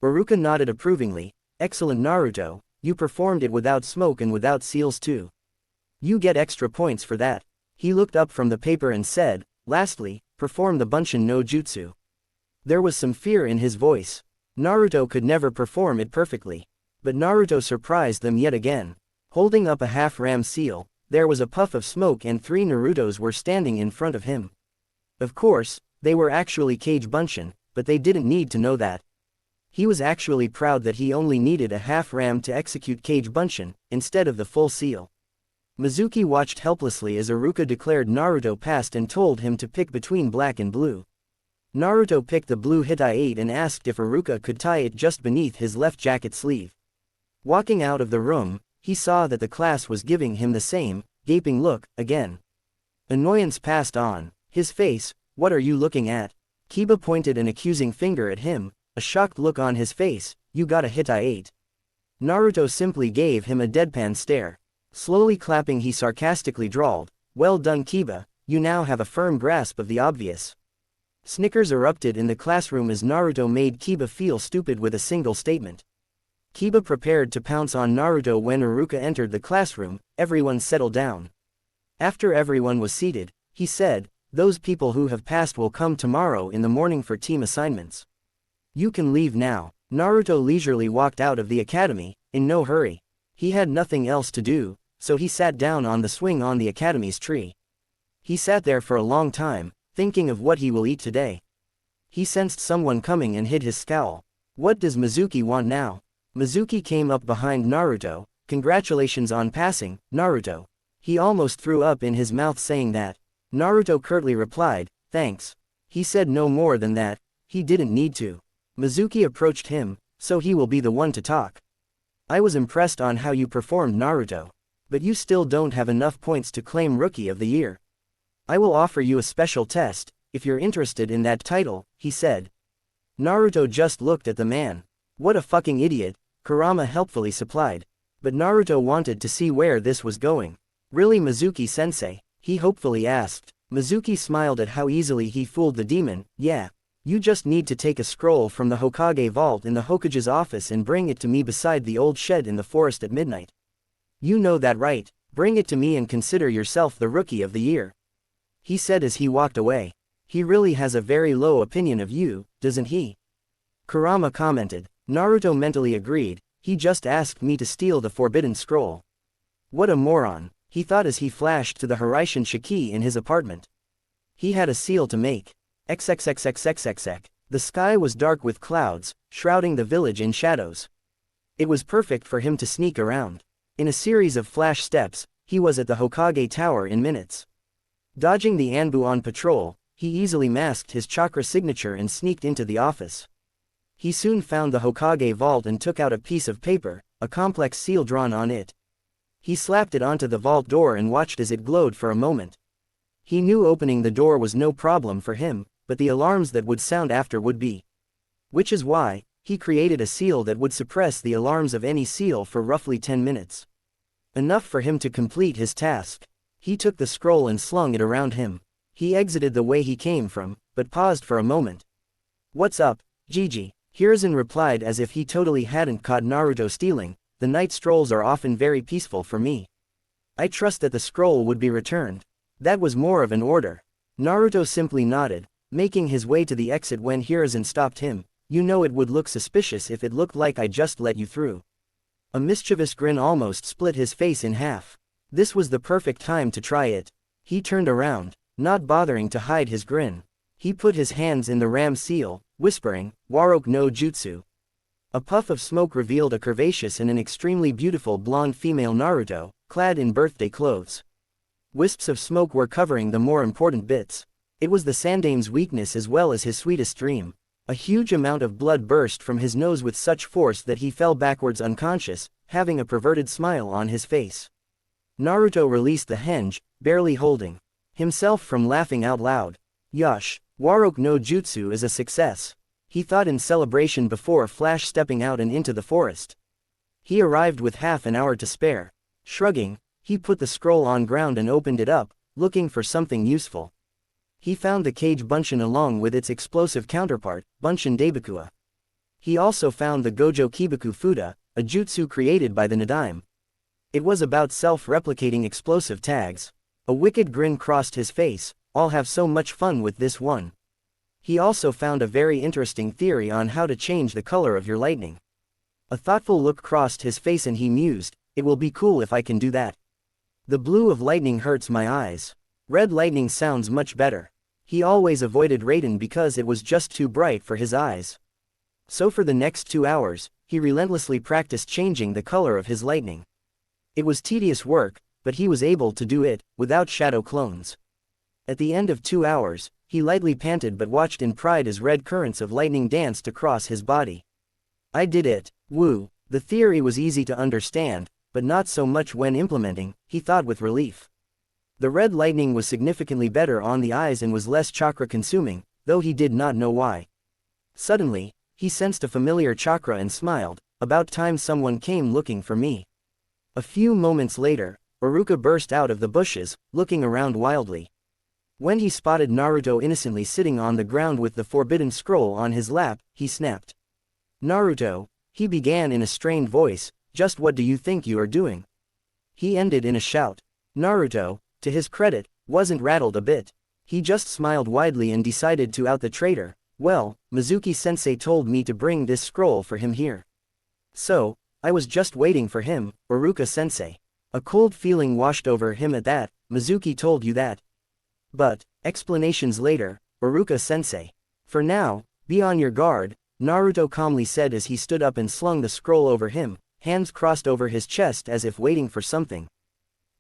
Iruka nodded approvingly. "Excellent Naruto, you performed it without smoke and without seals too. You get extra points for that." He looked up from the paper and said, "Lastly, perform the Bunshin no Jutsu." There was some fear in his voice. Naruto could never perform it perfectly. But Naruto surprised them yet again. Holding up a half-ram seal, there was a puff of smoke and 3 Narutos were standing in front of him. Of course, they were actually Kage Bunshin, but they didn't need to know that. He was actually proud that he only needed a half-ram to execute Kage Bunshin, instead of the full seal. Mizuki watched helplessly as Iruka declared Naruto passed and told him to pick between black and blue. Naruto picked the blue Hittite and asked if Iruka could tie it just beneath his left jacket sleeve. Walking out of the room, he saw that the class was giving him the same, gaping look, again. Annoyance passed on his face. "What are you looking at?" Kiba pointed an accusing finger at him, a shocked look on his face. "You got a Hittite." Naruto simply gave him a deadpan stare. Slowly clapping he sarcastically drawled, "Well done Kiba, you now have a firm grasp of the obvious." Snickers erupted in the classroom as Naruto made Kiba feel stupid with a single statement. Kiba prepared to pounce on Naruto when Iruka entered the classroom. Everyone settled down. After everyone was seated, he said, "Those people who have passed will come tomorrow in the morning for team assignments. You can leave now." Naruto leisurely walked out of the academy, in no hurry. He had nothing else to do, so he sat down on the swing on the academy's tree. He sat there for a long time, thinking of what he will eat today. He sensed someone coming and hid his scowl. What does Mizuki want now? Mizuki came up behind Naruto. "Congratulations on passing, Naruto." He almost threw up in his mouth saying that. Naruto curtly replied, "Thanks." He said no more than that. He didn't need to. Mizuki approached him, "So he will be the one to talk. I was impressed on how you performed Naruto. But you still don't have enough points to claim Rookie of the Year. I will offer you a special test, if you're interested in that title," he said. Naruto just looked at the man. "What a fucking idiot," Kurama helpfully supplied. But Naruto wanted to see where this was going. Really, Mizuki-sensei? He hopefully asked. Mizuki smiled at how easily he fooled the demon. Yeah. You just need to take a scroll from the Hokage vault in the Hokage's office and bring it to me beside the old shed in the forest at midnight. You know that, right? Bring it to me and consider yourself the rookie of the year. He said as he walked away. He really has a very low opinion of you, doesn't he? Kurama commented. Naruto mentally agreed. He just asked me to steal the forbidden scroll. What a moron, he thought as he flashed to the Hiraishin Shiki in his apartment. He had a seal to make. XXXXXXX. The sky was dark with clouds, shrouding the village in shadows. It was perfect for him to sneak around. In a series of flash steps, he was at the Hokage Tower in minutes. Dodging the Anbu on patrol, he easily masked his chakra signature and sneaked into the office. He soon found the Hokage vault and took out a piece of paper, a complex seal drawn on it. He slapped it onto the vault door and watched as it glowed for a moment. He knew opening the door was no problem for him, but the alarms that would sound after would be. Which is why, he created a seal that would suppress the alarms of any seal for roughly 10 minutes. Enough for him to complete his task. He took the scroll and slung it around him. He exited the way he came from, but paused for a moment. What's up, Gigi? Hiruzen replied as if he totally hadn't caught Naruto stealing. The night strolls are often very peaceful for me. I trust that the scroll would be returned. That was more of an order. Naruto simply nodded, making his way to the exit when Hiruzen stopped him. You know it would look suspicious if it looked like I just let you through. A mischievous grin almost split his face in half. This was the perfect time to try it. He turned around, not bothering to hide his grin. He put his hands in the ram seal, whispering, Warok no Jutsu. A puff of smoke revealed a curvaceous and an extremely beautiful blonde female Naruto, clad in birthday clothes. Wisps of smoke were covering the more important bits. It was the Sandame's weakness as well as his sweetest dream. A huge amount of blood burst from his nose with such force that he fell backwards unconscious, having a perverted smile on his face. Naruto released the henge, barely holding himself from laughing out loud. Yosh, Warok no Jutsu is a success, he thought in celebration before flash stepping out and into the forest. He arrived with half an hour to spare. Shrugging, he put the scroll on ground and opened it up, looking for something useful. He found the Kage Bunshin along with its explosive counterpart, Bunshin Daibakua. He also found the Gojo Kibaku Fuda, a jutsu created by the Nadaime. It was about self-replicating explosive tags. A wicked grin crossed his face. I'll have so much fun with this one. He also found a very interesting theory on how to change the color of your lightning. A thoughtful look crossed his face and he mused, it will be cool if I can do that. The blue of lightning hurts my eyes. Red lightning sounds much better. He always avoided Raiden because it was just too bright for his eyes. So for the next 2 hours, he relentlessly practiced changing the color of his lightning. It was tedious work, but he was able to do it, without shadow clones. At the end of 2 hours, he lightly panted but watched in pride as red currents of lightning danced across his body. I did it, woo. The theory was easy to understand, but not so much when implementing, he thought with relief. The red lightning was significantly better on the eyes and was less chakra consuming, though he did not know why. Suddenly, he sensed a familiar chakra and smiled, about time someone came looking for me. A few moments later, Iruka burst out of the bushes, looking around wildly. When he spotted Naruto innocently sitting on the ground with the forbidden scroll on his lap, he snapped. Naruto, he began in a strained voice, just what do you think you are doing? He ended in a shout. Naruto, to his credit, wasn't rattled a bit. He just smiled widely and decided to out the traitor. Well, Mizuki-sensei told me to bring this scroll for him here. So, I was just waiting for him, Iruka-sensei. A cold feeling washed over him at that. Mizuki told you that. But, explanations later, Iruka-sensei. For now, be on your guard, Naruto calmly said as he stood up and slung the scroll over him, hands crossed over his chest as if waiting for something.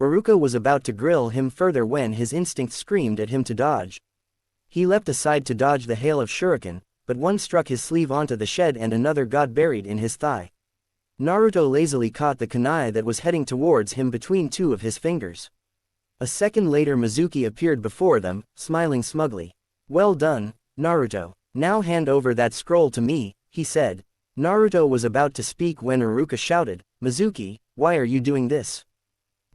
Iruka was about to grill him further when his instinct screamed at him to dodge. He leapt aside to dodge the hail of shuriken, but one struck his sleeve onto the shed and another got buried in his thigh. Naruto lazily caught the kunai that was heading towards him between two of his fingers. A second later Mizuki appeared before them, smiling smugly. Well done, Naruto. Now hand over that scroll to me, he said. Naruto was about to speak when Iruka shouted, Mizuki, why are you doing this?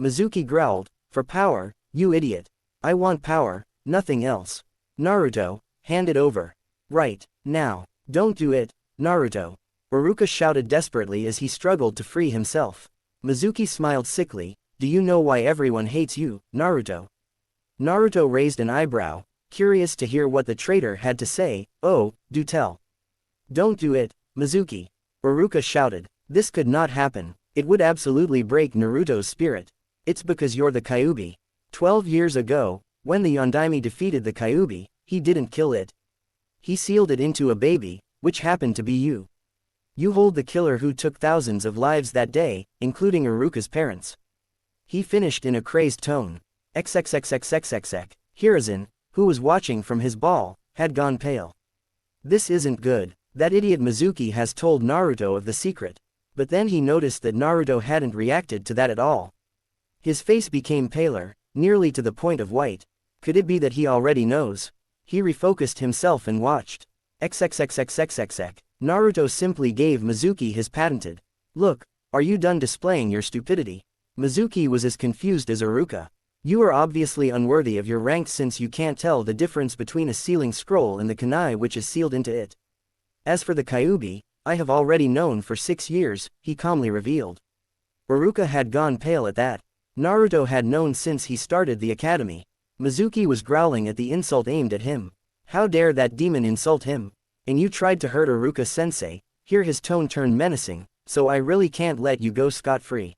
Mizuki growled, for power, you idiot. I want power, nothing else. Naruto, hand it over. Right, now. Don't do it, Naruto. Iruka shouted desperately as he struggled to free himself. Mizuki smiled sickly, do you know why everyone hates you, Naruto? Naruto raised an eyebrow, curious to hear what the traitor had to say. Oh, do tell. Don't do it, Mizuki. Iruka shouted. This could not happen. It would absolutely break Naruto's spirit. It's because you're the Kyuubi. 12 years ago, when the Yondaime defeated the Kyuubi, he didn't kill it. He sealed it into a baby, which happened to be you. You hold the killer who took thousands of lives that day, including Iruka's parents. He finished in a crazed tone. XXXXXXX. Hiruzen, who was watching from his ball, had gone pale. This isn't good. That idiot Mizuki has told Naruto of the secret. But then he noticed that Naruto hadn't reacted to that at all. His face became paler, nearly to the point of white. Could it be that he already knows? He refocused himself and watched. XXXXXXX. Naruto simply gave Mizuki his patented. Look, are you done displaying your stupidity? Mizuki was as confused as Iruka. You are obviously unworthy of your rank since you can't tell the difference between a sealing scroll and the kunai which is sealed into it. As for the Kyuubi, I have already known for 6 years, he calmly revealed. Iruka had gone pale at that. Naruto had known since he started the academy. Mizuki was growling at the insult aimed at him. How dare that demon insult him? And you tried to hurt Iruka-sensei. Here his tone turned menacing, so I really can't let you go scot-free.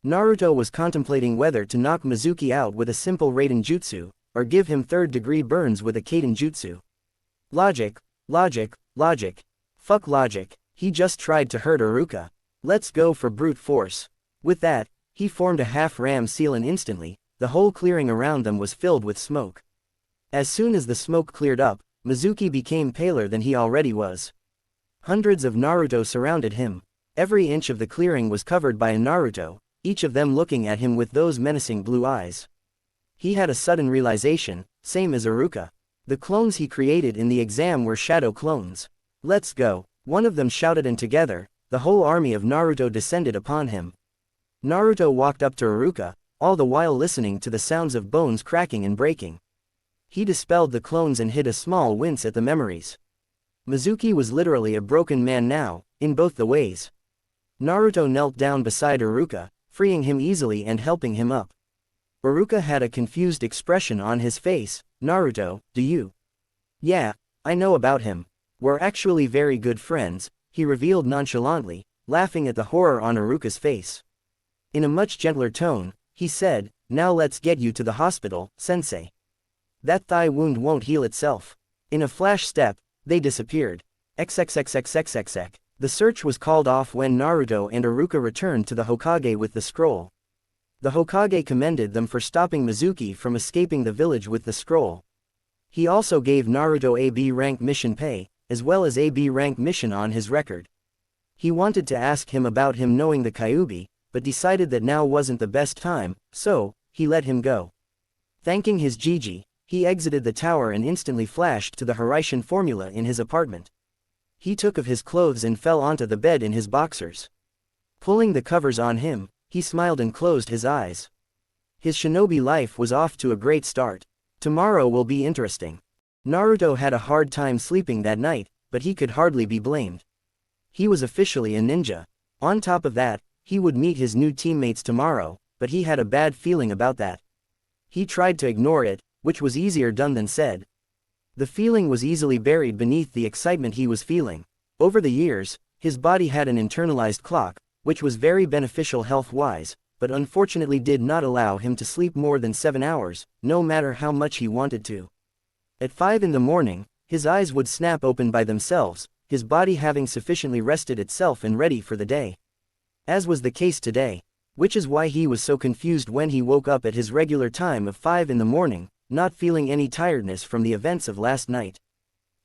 Naruto was contemplating whether to knock Mizuki out with a simple Raiden Jutsu, or give him third-degree burns with a Kaiden Jutsu. Logic, logic, logic. Fuck logic, he just tried to hurt Iruka. Let's go for brute force. With that, he formed a half-ram seal and instantly, the whole clearing around them was filled with smoke. As soon as the smoke cleared up, Mizuki became paler than he already was. Hundreds of Naruto surrounded him. Every inch of the clearing was covered by a Naruto, each of them looking at him with those menacing blue eyes. He had a sudden realization, same as Iruka. The clones he created in the exam were shadow clones. Let's go, one of them shouted, and together, the whole army of Naruto descended upon him. Naruto walked up to Iruka, all the while listening to the sounds of bones cracking and breaking. He dispelled the clones and hid a small wince at the memories. Mizuki was literally a broken man now, in both the ways. Naruto knelt down beside Iruka, freeing him easily and helping him up. Iruka had a confused expression on his face. Naruto, do you? Yeah, I know about him. We're actually very good friends, he revealed nonchalantly, laughing at the horror on Iruka's face. In a much gentler tone, he said, now let's get you to the hospital, sensei. That thigh wound won't heal itself. In a flash step, they disappeared. XXXXXXX. The search was called off when Naruto and Iruka returned to the Hokage with the scroll. The Hokage commended them for stopping Mizuki from escaping the village with the scroll. He also gave Naruto a B rank mission pay, as well as a B rank mission on his record. He wanted to ask him about him knowing the Kyuubi, but decided that now wasn't the best time, so he let him go. Thanking his Jiji, he exited the tower and instantly flashed to the Hiraishin formula in his apartment. He took off his clothes and fell onto the bed in his boxers. Pulling the covers on him, he smiled and closed his eyes. His shinobi life was off to a great start. Tomorrow will be interesting. Naruto had a hard time sleeping that night, but he could hardly be blamed. He was officially a ninja. On top of that, he would meet his new teammates tomorrow, but he had a bad feeling about that. He tried to ignore it, which was easier done than said. The feeling was easily buried beneath the excitement he was feeling. Over the years, his body had an internalized clock, which was very beneficial health-wise, but unfortunately did not allow him to sleep more than 7 hours, no matter how much he wanted to. At 5 in the morning, his eyes would snap open by themselves, his body having sufficiently rested itself and ready for the day. As was the case today, which is why he was so confused when he woke up at his regular time of 5 in the morning, not feeling any tiredness from the events of last night.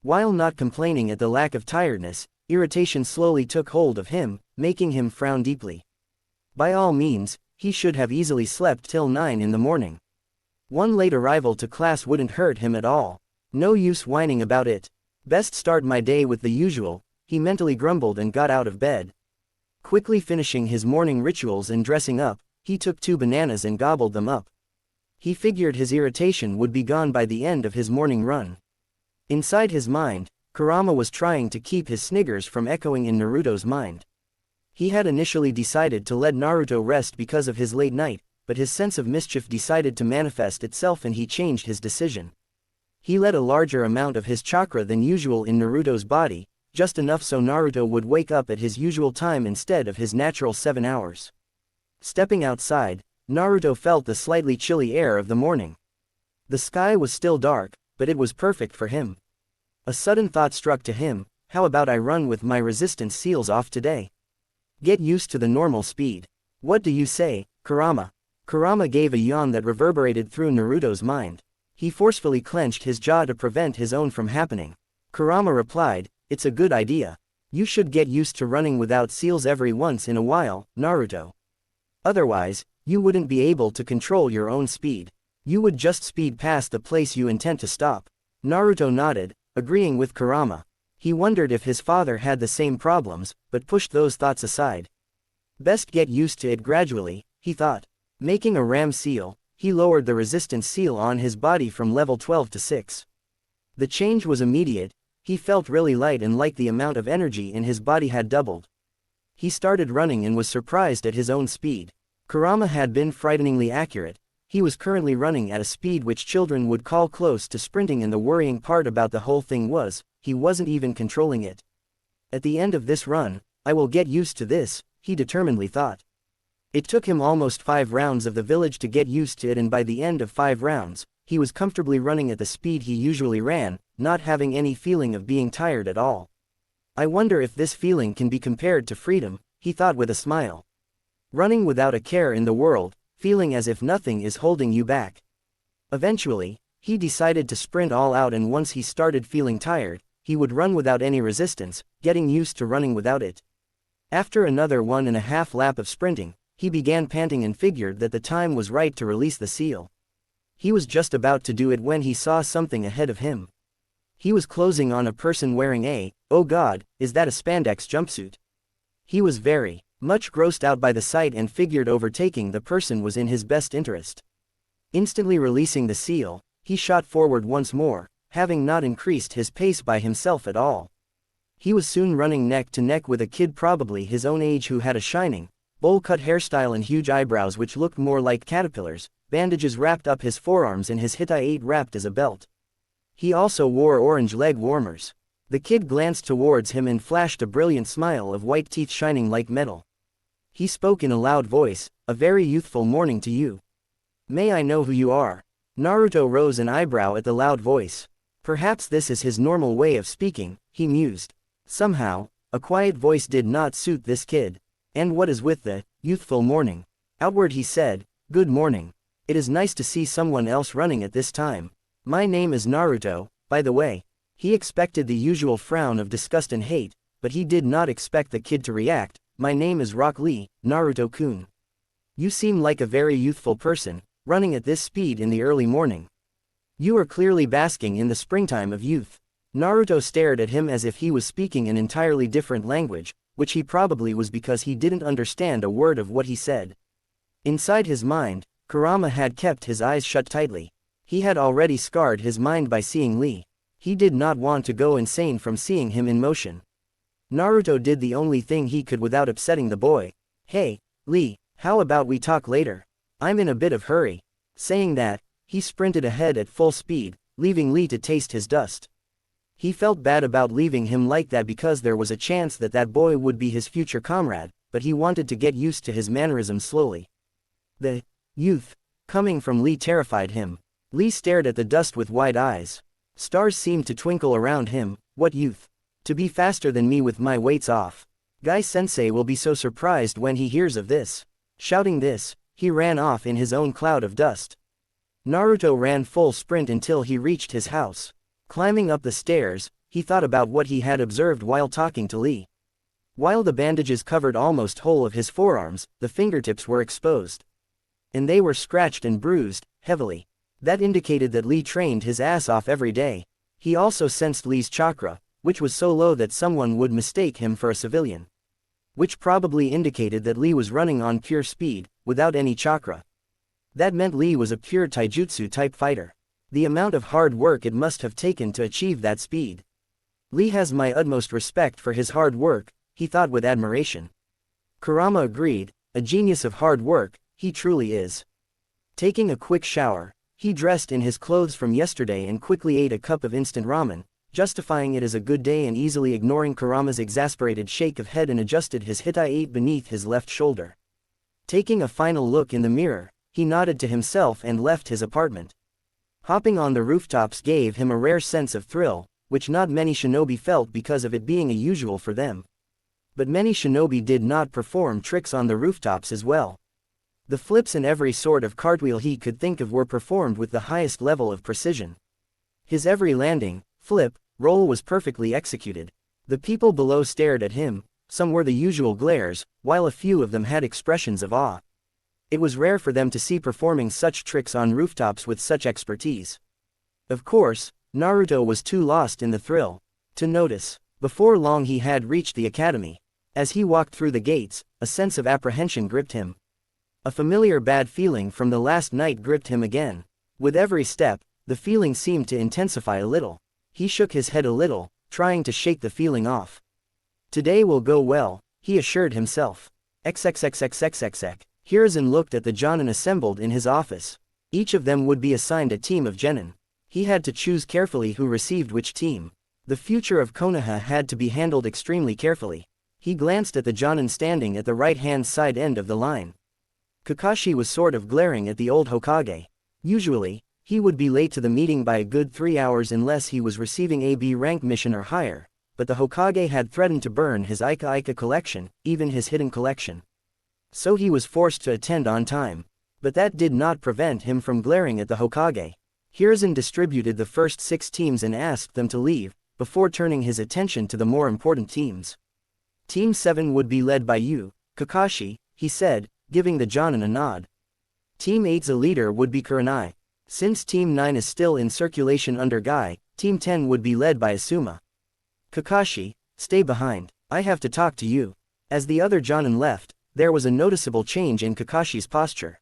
While not complaining at the lack of tiredness, irritation slowly took hold of him, making him frown deeply. By all means, he should have easily slept till 9 in the morning. One late arrival to class wouldn't hurt him at all. No use whining about it. Best start my day with the usual, he mentally grumbled and got out of bed. Quickly finishing his morning rituals and dressing up, he took 2 bananas and gobbled them up. He figured his irritation would be gone by the end of his morning run. Inside his mind, Kurama was trying to keep his sniggers from echoing in Naruto's mind. He had initially decided to let Naruto rest because of his late night, but his sense of mischief decided to manifest itself and he changed his decision. He let a larger amount of his chakra than usual in Naruto's body, just enough so Naruto would wake up at his usual time instead of his natural 7 hours. Stepping outside, Naruto felt the slightly chilly air of the morning. The sky was still dark, but it was perfect for him. A sudden thought struck to him, how about I run with my resistance seals off today? Get used to the normal speed. What do you say, Kurama? Kurama gave a yawn that reverberated through Naruto's mind. He forcefully clenched his jaw to prevent his own from happening. Kurama replied, it's a good idea. You should get used to running without seals every once in a while, Naruto. Otherwise, you wouldn't be able to control your own speed. You would just speed past the place you intend to stop. Naruto nodded, agreeing with Kurama. He wondered if his father had the same problems, but pushed those thoughts aside. Best get used to it gradually, he thought. Making a ram seal, he lowered the resistance seal on his body from level 12 to 6. The change was immediate, he felt really light and like the amount of energy in his body had doubled. He started running and was surprised at his own speed. Kurama had been frighteningly accurate. He was currently running at a speed which children would call close to sprinting, and the worrying part about the whole thing was, he wasn't even controlling it. At the end of this run, I will get used to this, he determinedly thought. It took him almost 5 rounds of the village to get used to it, and by the end of 5 rounds, he was comfortably running at the speed he usually ran, not having any feeling of being tired at all. I wonder if this feeling can be compared to freedom, he thought with a smile. Running without a care in the world, feeling as if nothing is holding you back. Eventually, he decided to sprint all out, and once he started feeling tired, he would run without any resistance, getting used to running without it. After another 1.5 lap of sprinting, he began panting and figured that the time was right to release the seal. He was just about to do it when he saw something ahead of him. He was closing on a person wearing a, oh god, is that a spandex jumpsuit? He was very much grossed out by the sight and figured overtaking the person was in his best interest. Instantly releasing the seal, he shot forward once more, having not increased his pace by himself at all. He was soon running neck to neck with a kid probably his own age who had a shining, bowl-cut hairstyle and huge eyebrows which looked more like caterpillars. Bandages wrapped up his forearms and his hitai wrapped as a belt. He also wore orange leg warmers. The kid glanced towards him and flashed a brilliant smile of white teeth shining like metal. He spoke in a loud voice, a very youthful morning to you. May I know who you are? Naruto rose an eyebrow at the loud voice. Perhaps this is his normal way of speaking, he mused. Somehow, a quiet voice did not suit this kid. And what is with the youthful morning? Outward he said, good morning. It is nice to see someone else running at this time. My name is Naruto, by the way. He expected the usual frown of disgust and hate, but he did not expect the kid to react. My name is Rock Lee, Naruto-kun. You seem like a very youthful person, running at this speed in the early morning. You are clearly basking in the springtime of youth. Naruto stared at him as if he was speaking an entirely different language, which he probably was because he didn't understand a word of what he said. Inside his mind, Kurama had kept his eyes shut tightly. He had already scarred his mind by seeing Lee. He did not want to go insane from seeing him in motion. Naruto did the only thing he could without upsetting the boy. Hey, Lee, how about we talk later? I'm in a bit of hurry. Saying that, he sprinted ahead at full speed, leaving Lee to taste his dust. He felt bad about leaving him like that because there was a chance that that boy would be his future comrade, but he wanted to get used to his mannerisms slowly. The youth coming from Lee terrified him. Lee stared at the dust with wide eyes. Stars seemed to twinkle around him. What youth? To be faster than me with my weights off. Guy-sensei will be so surprised when he hears of this. Shouting this, he ran off in his own cloud of dust. Naruto ran full sprint until he reached his house. Climbing up the stairs, he thought about what he had observed while talking to Lee. While the bandages covered almost whole of his forearms, the fingertips were exposed. And they were scratched and bruised, heavily. That indicated that Lee trained his ass off every day. He also sensed Lee's chakra, which was so low that someone would mistake him for a civilian. which probably indicated that Lee was running on pure speed, without any chakra. That meant Lee was a pure taijutsu-type fighter. The amount of hard work it must have taken to achieve that speed. Lee has my utmost respect for his hard work, he thought with admiration. Kurama agreed, a genius of hard work, he truly is. Taking a quick shower, he dressed in his clothes from yesterday and quickly ate a cup of instant ramen, justifying it as a good day and easily ignoring Kurama's exasperated shake of head and adjusted his hitai beneath his left shoulder. Taking a final look in the mirror, he nodded to himself and left his apartment. Hopping on the rooftops gave him a rare sense of thrill, which not many shinobi felt because of it being a usual for them. But many shinobi did not perform tricks on the rooftops as well. The flips and every sort of cartwheel he could think of were performed with the highest level of precision. His every landing, flip, roll was perfectly executed. The people below stared at him, some were the usual glares, while a few of them had expressions of awe. It was rare for them to see performing such tricks on rooftops with such expertise. Of course, Naruto was too lost in the thrill to notice. Before long he had reached the academy. As he walked through the gates, a sense of apprehension gripped him. A familiar bad feeling from the last night gripped him again. With every step, the feeling seemed to intensify a little. He shook his head a little, trying to shake the feeling off. Today will go well, he assured himself. XXXXXXX. Hiruzen looked at the Jonin assembled in his office. Each of them would be assigned a team of genin. He had to choose carefully who received which team. The future of Konoha had to be handled extremely carefully. He glanced at the Jonin standing at the right-hand side end of the line. Kakashi was sort of glaring at the old Hokage. Usually, he would be late to the meeting by a good 3 hours unless he was receiving a B rank mission or higher, but the Hokage had threatened to burn his Ika collection, even his hidden collection. So he was forced to attend on time. But that did not prevent him from glaring at the Hokage. Hiruzen distributed the first 6 teams and asked them to leave, before turning his attention to the more important teams. Team 7 would be led by you, Kakashi, he said, giving the Jonin a nod. Team 8's leader would be Kurenai. Since Team 9 is still in circulation under Guy, Team 10 would be led by Asuma. Kakashi, stay behind, I have to talk to you. As the other Jonin left, there was a noticeable change in Kakashi's posture.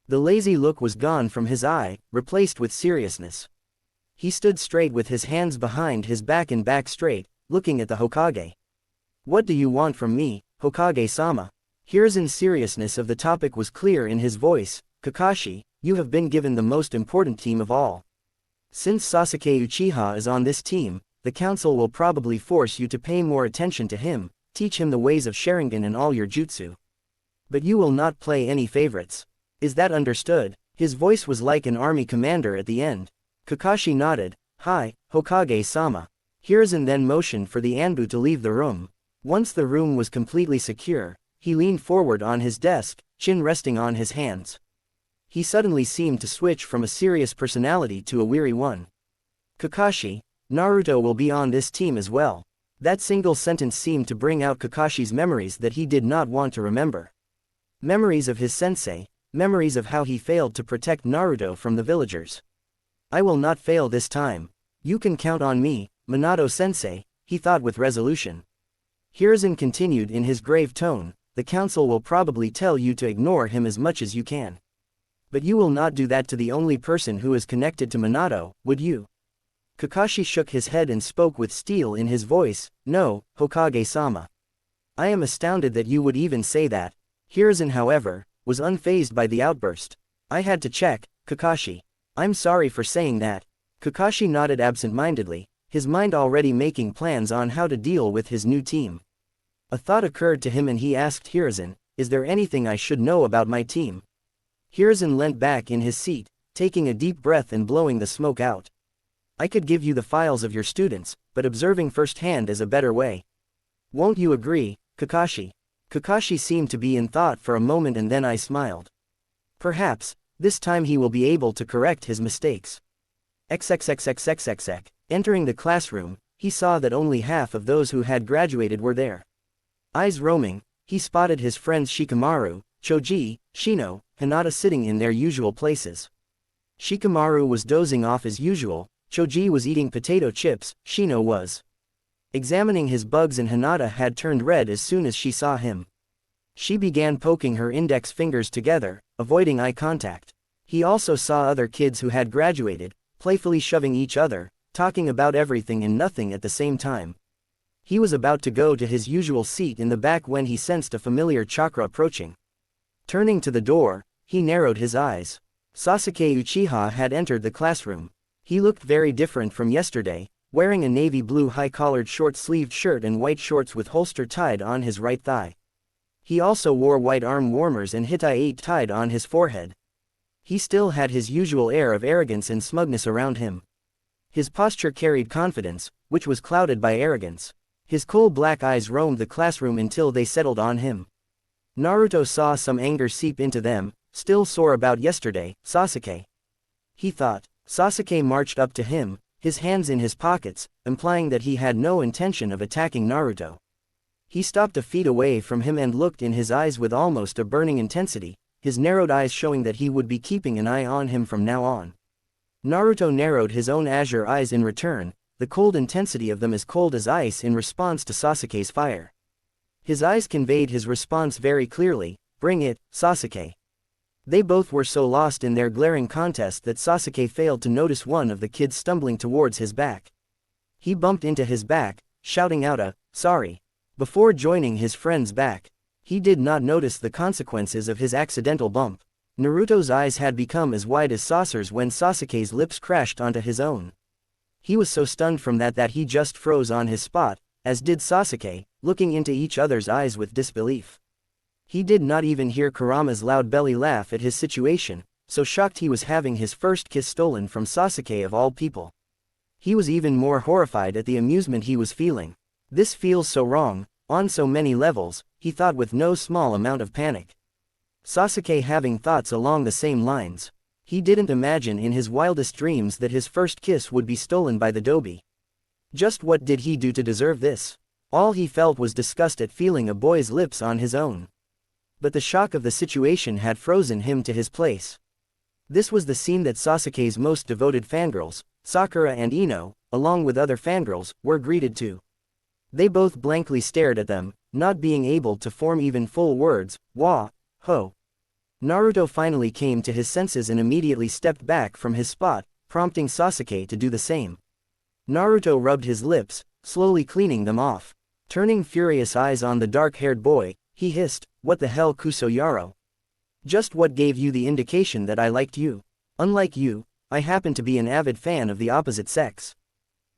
The lazy look was gone from his eye, replaced with seriousness. He stood straight with his hands behind his back and back straight, looking at the Hokage. What do you want from me, Hokage-sama? Hiruzen's seriousness of the topic was clear in his voice. Kakashi, you have been given the most important team of all. Since Sasuke Uchiha is on this team, the council will probably force you to pay more attention to him, teach him the ways of Sharingan and all your jutsu. But you will not play any favorites. Is that understood? His voice was like an army commander at the end. Kakashi nodded. Hi, Hokage-sama. Hiruzen then motioned for the Anbu to leave the room. Once the room was completely secure, he leaned forward on his desk, chin resting on his hands. He suddenly seemed to switch from a serious personality to a weary one. Kakashi, Naruto will be on this team as well. That single sentence seemed to bring out Kakashi's memories that he did not want to remember. Memories of his sensei, memories of how he failed to protect Naruto from the villagers. I will not fail this time. You can count on me, Minato-sensei, he thought with resolution. Hiruzen continued in his grave tone, the council will probably tell you to ignore him as much as you can. But you will not do that to the only person who is connected to Minato, would you? Kakashi shook his head and spoke with steel in his voice, no, Hokage-sama. I am astounded that you would even say that. Hiruzen, however, was unfazed by the outburst. I had to check, Kakashi. I'm sorry for saying that. Kakashi nodded absent-mindedly, his mind already making plans on how to deal with his new team. A thought occurred to him and he asked Hiruzen, is there anything I should know about my team? Hiruzen leant back in his seat, taking a deep breath and blowing the smoke out. I could give you the files of your students, but observing firsthand is a better way. Won't you agree, Kakashi? Kakashi seemed to be in thought for a moment and then I smiled. Perhaps, this time he will be able to correct his mistakes. XXXXXXX. Entering the classroom, he saw that only half of those who had graduated were there. Eyes roaming, he spotted his friends Shikamaru, Choji, Shino, Hinata sitting in their usual places. Shikamaru was dozing off as usual, Choji was eating potato chips, Shino was examining his bugs, and Hinata had turned red as soon as she saw him. She began poking her index fingers together, avoiding eye contact. He also saw other kids who had graduated, playfully shoving each other, talking about everything and nothing at the same time. He was about to go to his usual seat in the back when he sensed a familiar chakra approaching. Turning to the door, he narrowed his eyes. Sasuke Uchiha had entered the classroom. He looked very different from yesterday, wearing a navy blue high-collared short-sleeved shirt and white shorts with holster tied on his right thigh. He also wore white arm warmers and hitai tied on his forehead. He still had his usual air of arrogance and smugness around him. His posture carried confidence, which was clouded by arrogance. His coal black eyes roamed the classroom until they settled on him. Naruto saw some anger seep into them, still sore about yesterday. Sasuke, he thought. Sasuke marched up to him, his hands in his pockets, implying that he had no intention of attacking Naruto. He stopped a feet away from him and looked in his eyes with almost a burning intensity, his narrowed eyes showing that he would be keeping an eye on him from now on. Naruto narrowed his own azure eyes in return, the cold intensity of them as cold as ice in response to Sasuke's fire. His eyes conveyed his response very clearly, "Bring it, Sasuke." They both were so lost in their glaring contest that Sasuke failed to notice one of the kids stumbling towards his back. He bumped into his back, shouting out a "sorry" before joining his friend's back. He did not notice the consequences of his accidental bump. Naruto's eyes had become as wide as saucers when Sasuke's lips crashed onto his own. He was so stunned from that he just froze on his spot, as did Sasuke, looking into each other's eyes with disbelief. He did not even hear Kurama's loud belly laugh at his situation, so shocked he was having his first kiss stolen from Sasuke of all people. He was even more horrified at the amusement he was feeling. This feels so wrong, on so many levels, he thought with no small amount of panic. Sasuke having thoughts along the same lines. He didn't imagine in his wildest dreams that his first kiss would be stolen by the Dobi. Just what did he do to deserve this? All he felt was disgust at feeling a boy's lips on his own. But the shock of the situation had frozen him to his place. This was the scene that Sasuke's most devoted fangirls, Sakura and Ino, along with other fangirls, were greeted to. They both blankly stared at them, not being able to form even full words. Wah, ho. Naruto finally came to his senses and immediately stepped back from his spot, prompting Sasuke to do the same. Naruto rubbed his lips, slowly cleaning them off. Turning furious eyes on the dark-haired boy, he hissed, "What the hell, Kusoyaro? Just what gave you the indication that I liked you? Unlike you, I happen to be an avid fan of the opposite sex."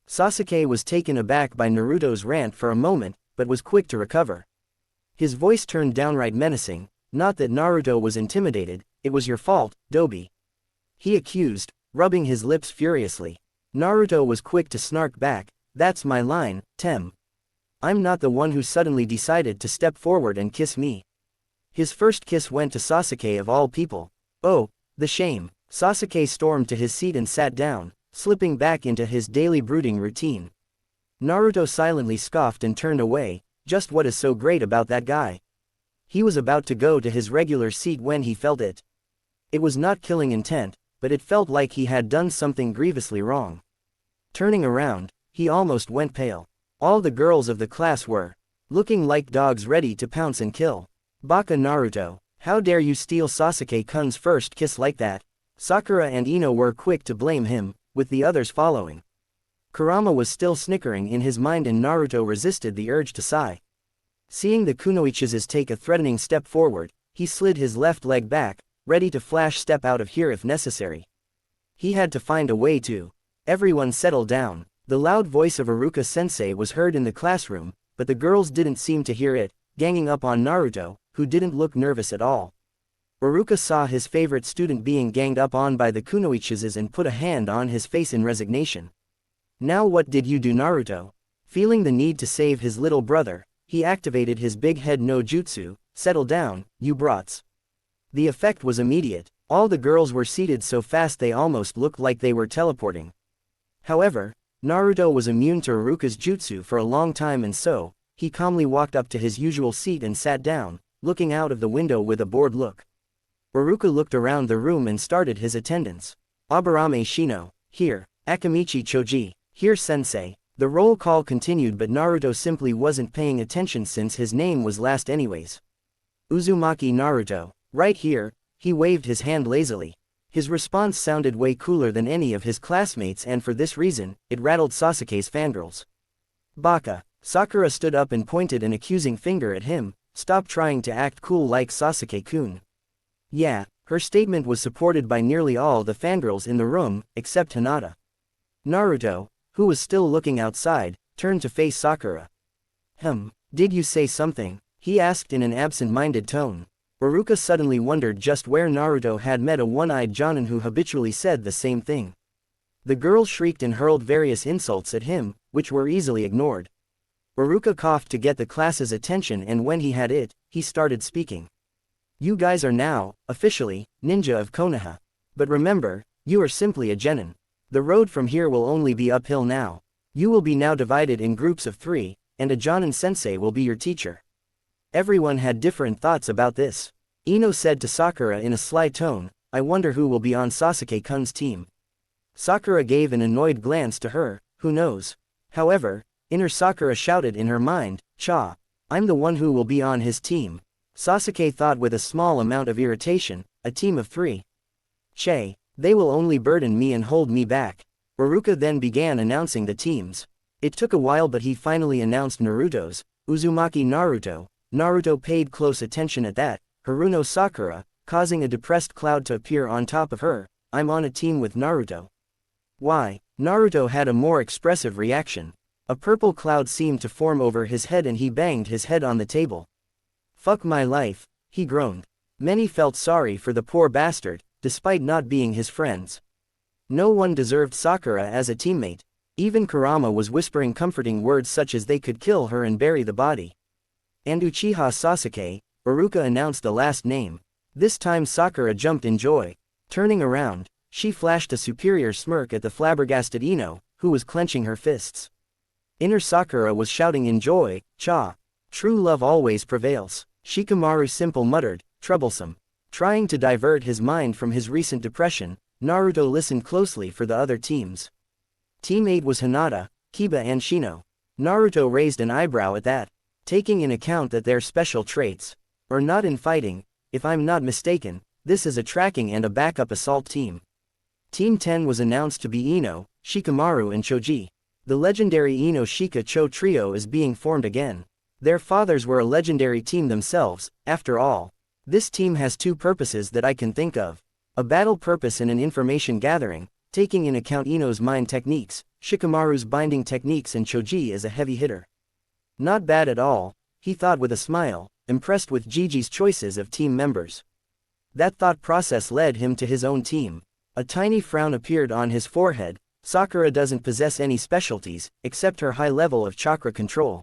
Sasuke was taken aback by Naruto's rant for a moment, but was quick to recover. His voice turned downright menacing. Not that Naruto was intimidated, "It was your fault, Dobi," he accused, rubbing his lips furiously. Naruto was quick to snark back, "That's my line, Tem. I'm not the one who suddenly decided to step forward and kiss me." His first kiss went to Sasuke of all people. Oh, the shame. Sasuke stormed to his seat and sat down, slipping back into his daily brooding routine. Naruto silently scoffed and turned away. Just what is so great about that guy? He was about to go to his regular seat when he felt it. It was not killing intent, but it felt like he had done something grievously wrong. Turning around, he almost went pale. All the girls of the class were looking like dogs ready to pounce and kill. "Baka Naruto, how dare you steal Sasuke-kun's first kiss like that?" Sakura and Ino were quick to blame him, with the others following. Kurama was still snickering in his mind and Naruto resisted the urge to sigh. Seeing the Kunoichizes take a threatening step forward, he slid his left leg back, ready to flash step out of here if necessary. He had to find a way to. Everyone settled down. The loud voice of Iruka-sensei was heard in the classroom, but the girls didn't seem to hear it, ganging up on Naruto, who didn't look nervous at all. Iruka saw his favorite student being ganged up on by the Kunoichizes and put a hand on his face in resignation. "Now what did you do, Naruto?" Feeling the need to save his little brother, he activated his big head no jutsu. "Settle down, you brats." The effect was immediate. All the girls were seated so fast they almost looked like they were teleporting. However, Naruto was immune to Iruka's jutsu for a long time and so, he calmly walked up to his usual seat and sat down, looking out of the window with a bored look. Iruka looked around the room and started his attendance. "Aburame Shino, here. Akamichi Choji, here sensei." The roll call continued, but Naruto simply wasn't paying attention since his name was last anyways. Uzumaki Naruto. Right here, he waved his hand lazily. His response sounded way cooler than any of his classmates, and for this reason, it rattled Sasuke's fangirls. Baka. Sakura stood up and pointed an accusing finger at him. Stop trying to act cool like Sasuke-kun. Yeah, her statement was supported by nearly all the fangirls in the room, except Hinata. Naruto, who was still looking outside, turned to face Sakura. Did you say something? He asked in an absent-minded tone. Iruka suddenly wondered just where Naruto had met a one-eyed Jonin who habitually said the same thing. The girl shrieked and hurled various insults at him, which were easily ignored. Iruka coughed to get the class's attention, and when he had it, he started speaking. You guys are now, officially, ninja of Konoha. But remember, you are simply a genin. The road from here will only be uphill now. You will be now divided in groups of 3, and a Jonin sensei will be your teacher. Everyone had different thoughts about this. Ino said to Sakura in a sly tone, I wonder who will be on Sasuke-kun's team. Sakura gave an annoyed glance to her, who knows. However, inner Sakura shouted in her mind, Cha. I'm the one who will be on his team. Sasuke thought with a small amount of irritation, a team of 3. Che. They will only burden me and hold me back. Iruka then began announcing the teams. It took a while, but he finally announced Naruto's. Uzumaki Naruto. Naruto paid close attention at that. Haruno Sakura, causing a depressed cloud to appear on top of her. I'm on a team with Naruto. Why? Naruto had a more expressive reaction. A purple cloud seemed to form over his head and he banged his head on the table. Fuck my life, he groaned. Many felt sorry for the poor bastard, despite not being his friends. No one deserved Sakura as a teammate. Even Kurama was whispering comforting words such as they could kill her and bury the body. And Uchiha Sasuke, Iruka announced the last name. This time Sakura jumped in joy. Turning around, she flashed a superior smirk at the flabbergasted Ino, who was clenching her fists. Inner Sakura was shouting in joy, Cha. True love always prevails. Shikamaru Simple muttered, troublesome. Trying to divert his mind from his recent depression, Naruto listened closely for the other teams. Team 8 was Hinata, Kiba and Shino. Naruto raised an eyebrow at that. Taking in account that their special traits are not in fighting, if I'm not mistaken, this is a tracking and a backup assault team. Team 10 was announced to be Ino, Shikamaru and Choji. The legendary Ino Shika Cho trio is being formed again. Their fathers were a legendary team themselves, after all. This team has 2 purposes that I can think of. A battle purpose and an information gathering, taking in account Ino's mind techniques, Shikamaru's binding techniques and Choji is a heavy hitter. Not bad at all, he thought with a smile, impressed with Gigi's choices of team members. That thought process led him to his own team. A tiny frown appeared on his forehead. Sakura doesn't possess any specialties, except her high level of chakra control.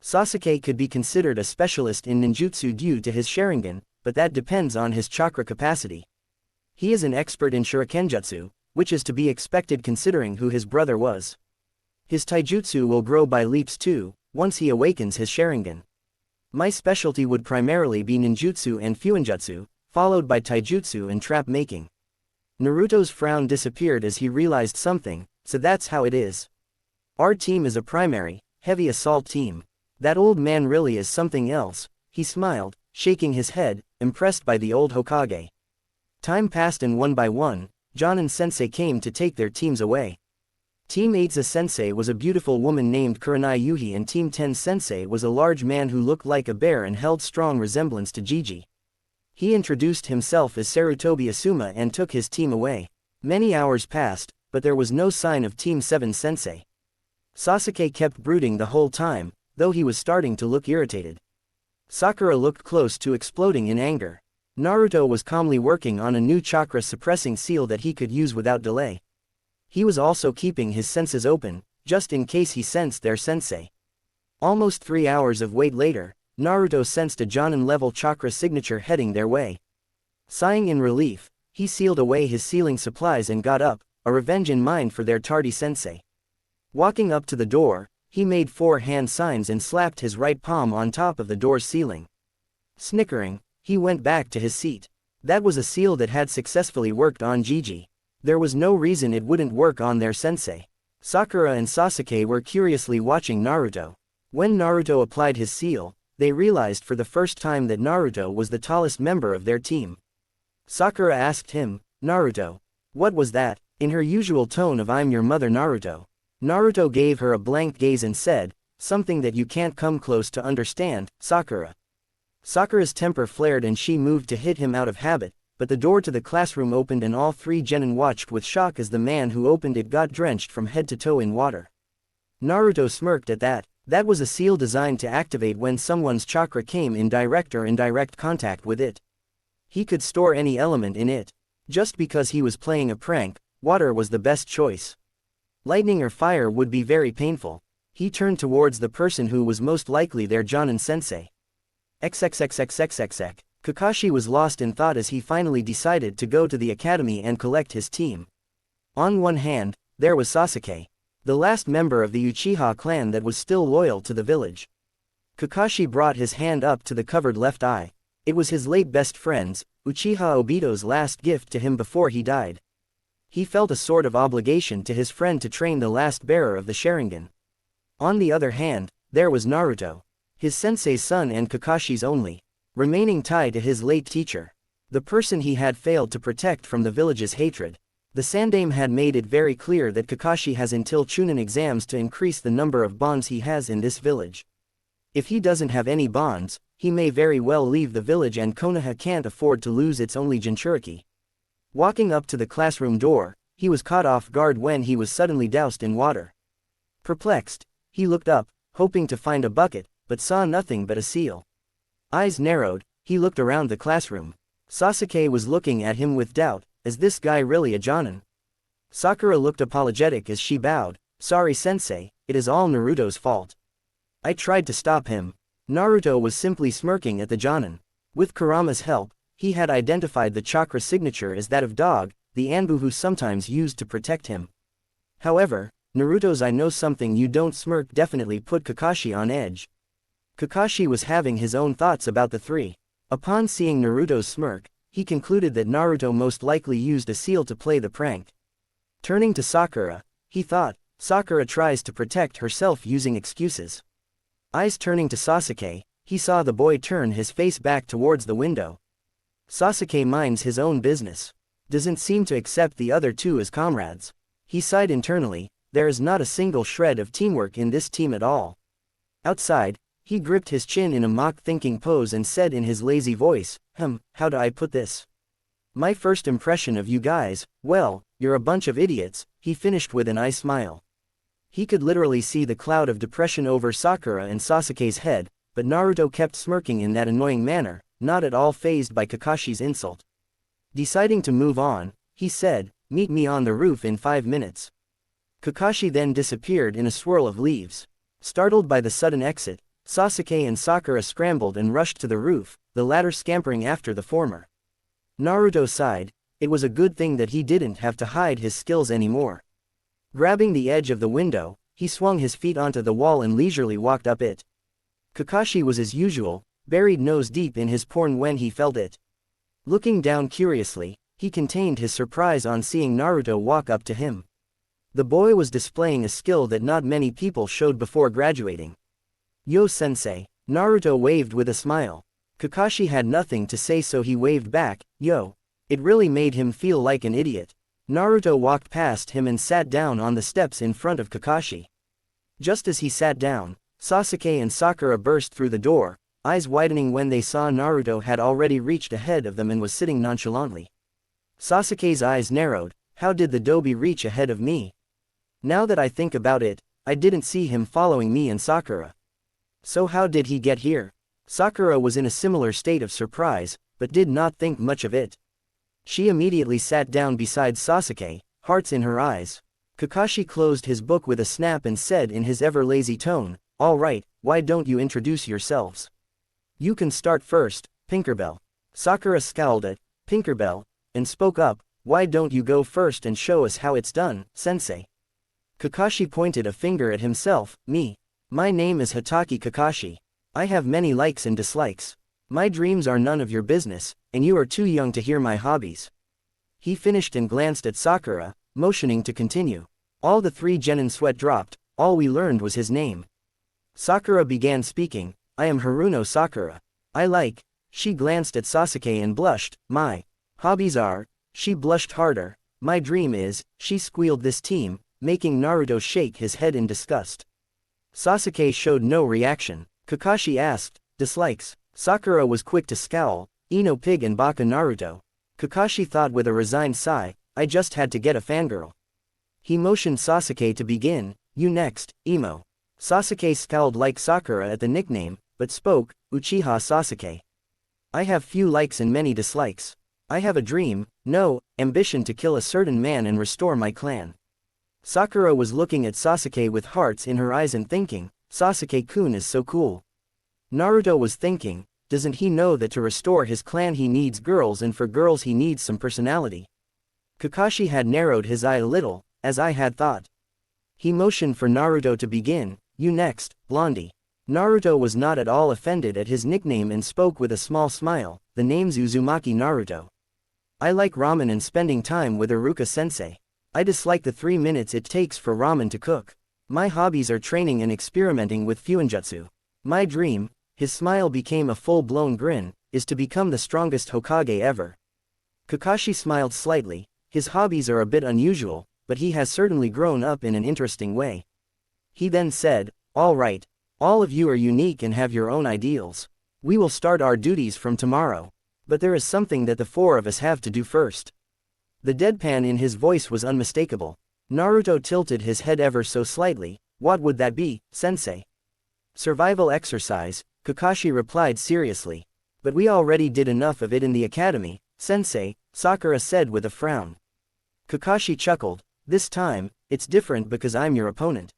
Sasuke could be considered a specialist in ninjutsu due to his Sharingan, but that depends on his chakra capacity. He is an expert in shurikenjutsu, which is to be expected considering who his brother was. His taijutsu will grow by leaps too, once he awakens his Sharingan. My specialty would primarily be ninjutsu and fuinjutsu, followed by taijutsu and trap making. Naruto's frown disappeared as he realized something, so that's how it is. Our team is a primary, heavy assault team. That old man really is something else, he smiled, shaking his head, impressed by the old Hokage. Time passed and one by one, Jonin Sensei came to take their teams away. Team 8's sensei was a beautiful woman named Kurenai Yuhi and Team 10's sensei was a large man who looked like a bear and held strong resemblance to Gigi. He introduced himself as Sarutobi Asuma and took his team away. Many hours passed, but there was no sign of Team 7's sensei. Sasuke kept brooding the whole time, though he was starting to look irritated. Sakura looked close to exploding in anger. Naruto was calmly working on a new chakra-suppressing seal that he could use without delay. He was also keeping his senses open, just in case he sensed their sensei. Almost 3 hours of wait later, Naruto sensed a Jonin-level chakra signature heading their way. Sighing in relief, he sealed away his sealing supplies and got up, a revenge in mind for their tardy sensei. Walking up to the door, he made 4 hand signs and slapped his right palm on top of the door's ceiling. Snickering, he went back to his seat. That was a seal that had successfully worked on Gigi. There was no reason it wouldn't work on their sensei. Sakura and Sasuke were curiously watching Naruto. When Naruto applied his seal, they realized for the first time that Naruto was the tallest member of their team. Sakura asked him, "Naruto, what was that?" in her usual tone of "I'm your mother Naruto." Naruto gave her a blank gaze and said, "Something that you can't come close to understand, Sakura." Sakura's temper flared and she moved to hit him out of habit, but the door to the classroom opened and all three genin watched with shock as the man who opened it got drenched from head to toe in water. Naruto smirked at that. That was a seal designed to activate when someone's chakra came in direct or indirect contact with it. He could store any element in it. Just because he was playing a prank, water was the best choice. Lightning or fire would be very painful. He turned towards the person who was most likely their Jonin sensei. XXXXXXX. Kakashi was lost in thought as he finally decided to go to the academy and collect his team. On one hand, there was Sasuke, the last member of the Uchiha clan that was still loyal to the village. Kakashi brought his hand up to the covered left eye. It was his late best friend's, Uchiha Obito's last gift to him before he died. He felt a sort of obligation to his friend to train the last bearer of the Sharingan. On the other hand, there was Naruto, his sensei's son and Kakashi's only remaining tie to his late teacher, the person he had failed to protect from the village's hatred. The Sandaime had made it very clear that Kakashi has until Chunin exams to increase the number of bonds he has in this village. If he doesn't have any bonds, he may very well leave the village and Konoha can't afford to lose its only Jinchuriki. Walking up to the classroom door, he was caught off guard when he was suddenly doused in water. Perplexed, he looked up, hoping to find a bucket, but saw nothing but a seal. Eyes narrowed, he looked around the classroom. Sasuke was looking at him with doubt. Is this guy really a Jonin? Sakura looked apologetic as she bowed. Sorry sensei, it is all Naruto's fault. I tried to stop him. Naruto was simply smirking at the Jonin. With Kurama's help, he had identified the chakra signature as that of Dog, the Anbu sometimes used to protect him. However, Naruto's "I know something you don't" smirk definitely put Kakashi on edge. Kakashi was having his own thoughts about the three. Upon seeing Naruto's smirk, he concluded that Naruto most likely used a seal to play the prank. Turning to Sakura, he thought, Sakura tries to protect herself using excuses. Eyes turning to Sasuke, he saw the boy turn his face back towards the window. Sasuke minds his own business. Doesn't seem to accept the other two as comrades. He sighed internally, there is not a single shred of teamwork in this team at all. Outside, he gripped his chin in a mock-thinking pose and said in his lazy voice, how do I put this? My first impression of you guys, well, you're a bunch of idiots, he finished with an eye smile. He could literally see the cloud of depression over Sakura and Sasuke's head, but Naruto kept smirking in that annoying manner, not at all fazed by Kakashi's insult. Deciding to move on, he said, meet me on the roof in 5 minutes. Kakashi then disappeared in a swirl of leaves. Startled by the sudden exit, Sasuke and Sakura scrambled and rushed to the roof, the latter scampering after the former. Naruto sighed. It was a good thing that he didn't have to hide his skills anymore. Grabbing the edge of the window, he swung his feet onto the wall and leisurely walked up it. Kakashi was as usual, buried nose deep in his porn when he felt it. Looking down curiously, he contained his surprise on seeing Naruto walk up to him. The boy was displaying a skill that not many people showed before graduating. Yo sensei, Naruto waved with a smile. Kakashi had nothing to say so he waved back, yo. It really made him feel like an idiot. Naruto walked past him and sat down on the steps in front of Kakashi. Just as he sat down, Sasuke and Sakura burst through the door, eyes widening when they saw Naruto had already reached ahead of them and was sitting nonchalantly. Sasuke's eyes narrowed. How did the Dobi reach ahead of me? Now that I think about it, I didn't see him following me and Sakura. So how did he get here? Sakura was in a similar state of surprise, but did not think much of it. She immediately sat down beside Sasuke, hearts in her eyes. Kakashi closed his book with a snap and said in his ever-lazy tone, all right, why don't you introduce yourselves? You can start first, Tinkerbell. Sakura scowled at Tinkerbell, and spoke up, why don't you go first and show us how it's done, sensei? Kakashi pointed a finger at himself, me. My name is Hatake Kakashi. I have many likes and dislikes. My dreams are none of your business, and you are too young to hear my hobbies. He finished and glanced at Sakura, motioning to continue. All the three genin sweat dropped, all we learned was his name. Sakura began speaking, I am Haruno Sakura. I like, she glanced at Sasuke and blushed, my hobbies are, she blushed harder, my dream is, she squealed this team, making Naruto shake his head in disgust. Sasuke showed no reaction. Kakashi asked, dislikes. Sakura was quick to scowl, Ino Pig and Baka Naruto. Kakashi thought with a resigned sigh, I just had to get a fangirl. He motioned Sasuke to begin, you next, Emo. Sasuke scowled like Sakura at the nickname, but spoke, Uchiha Sasuke. I have few likes and many dislikes. I have a dream, no, ambition to kill a certain man and restore my clan. Sakura was looking at Sasuke with hearts in her eyes and thinking, Sasuke-kun is so cool. Naruto was thinking, doesn't he know that to restore his clan he needs girls and for girls he needs some personality? Kakashi had narrowed his eye a little, as I had thought. He motioned for Naruto to begin, you next, Blondie. Naruto was not at all offended at his nickname and spoke with a small smile, the name's Uzumaki Naruto. I like ramen and spending time with Iruka-sensei. I dislike the 3 minutes it takes for ramen to cook. My hobbies are training and experimenting with Fuinjutsu. My dream, his smile became a full-blown grin, is to become the strongest Hokage ever. Kakashi smiled slightly, his hobbies are a bit unusual, but he has certainly grown up in an interesting way. He then said, all right, all of you are unique and have your own ideals. We will start our duties from tomorrow. But there is something that the 4 of us have to do first. The deadpan in his voice was unmistakable. Naruto tilted his head ever so slightly, what would that be, sensei? Survival exercise, Kakashi replied seriously. But we already did enough of it in the academy, sensei, Sakura said with a frown. Kakashi chuckled, this time, it's different because I'm your opponent.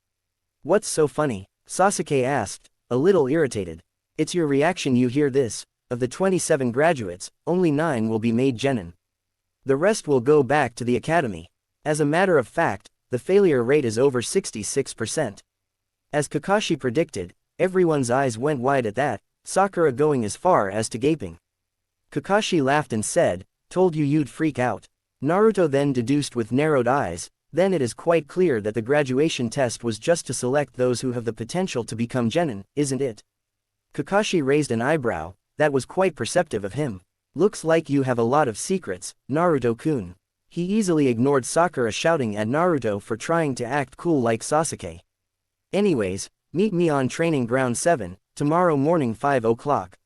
What's so funny? Sasuke asked, a little irritated. It's your reaction you hear this, of the 27 graduates, only 9 will be made genin. The rest will go back to the academy. As a matter of fact, the failure rate is over 66%. As Kakashi predicted, everyone's eyes went wide at that, Sakura going as far as to gaping. Kakashi laughed and said, told you you'd freak out. Naruto then deduced with narrowed eyes, then it is quite clear that the graduation test was just to select those who have the potential to become genin, isn't it? Kakashi raised an eyebrow, that was quite perceptive of him. Looks like you have a lot of secrets, Naruto-kun. He easily ignored Sakura shouting at Naruto for trying to act cool like Sasuke. Anyways, meet me on training ground 7, tomorrow morning 5 o'clock.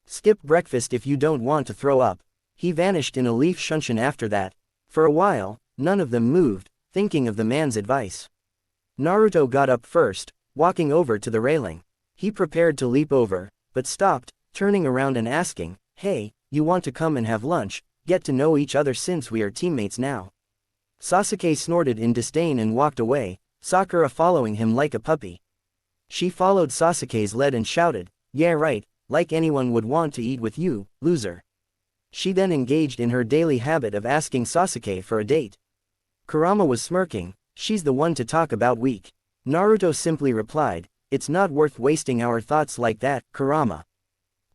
Skip breakfast if you don't want to throw up. He vanished in a leaf shunshin after that. For a while, none of them moved, thinking of the man's advice. Naruto got up first, walking over to the railing. He prepared to leap over, but stopped, turning around and asking, hey, you want to come and have lunch, get to know each other since we are teammates now. Sasuke snorted in disdain and walked away, Sakura following him like a puppy. She followed Sasuke's lead and shouted, yeah right, like anyone would want to eat with you, loser. She then engaged in her daily habit of asking Sasuke for a date. Kurama was smirking, she's the one to talk about weak. Naruto simply replied, it's not worth wasting our thoughts like that, Kurama.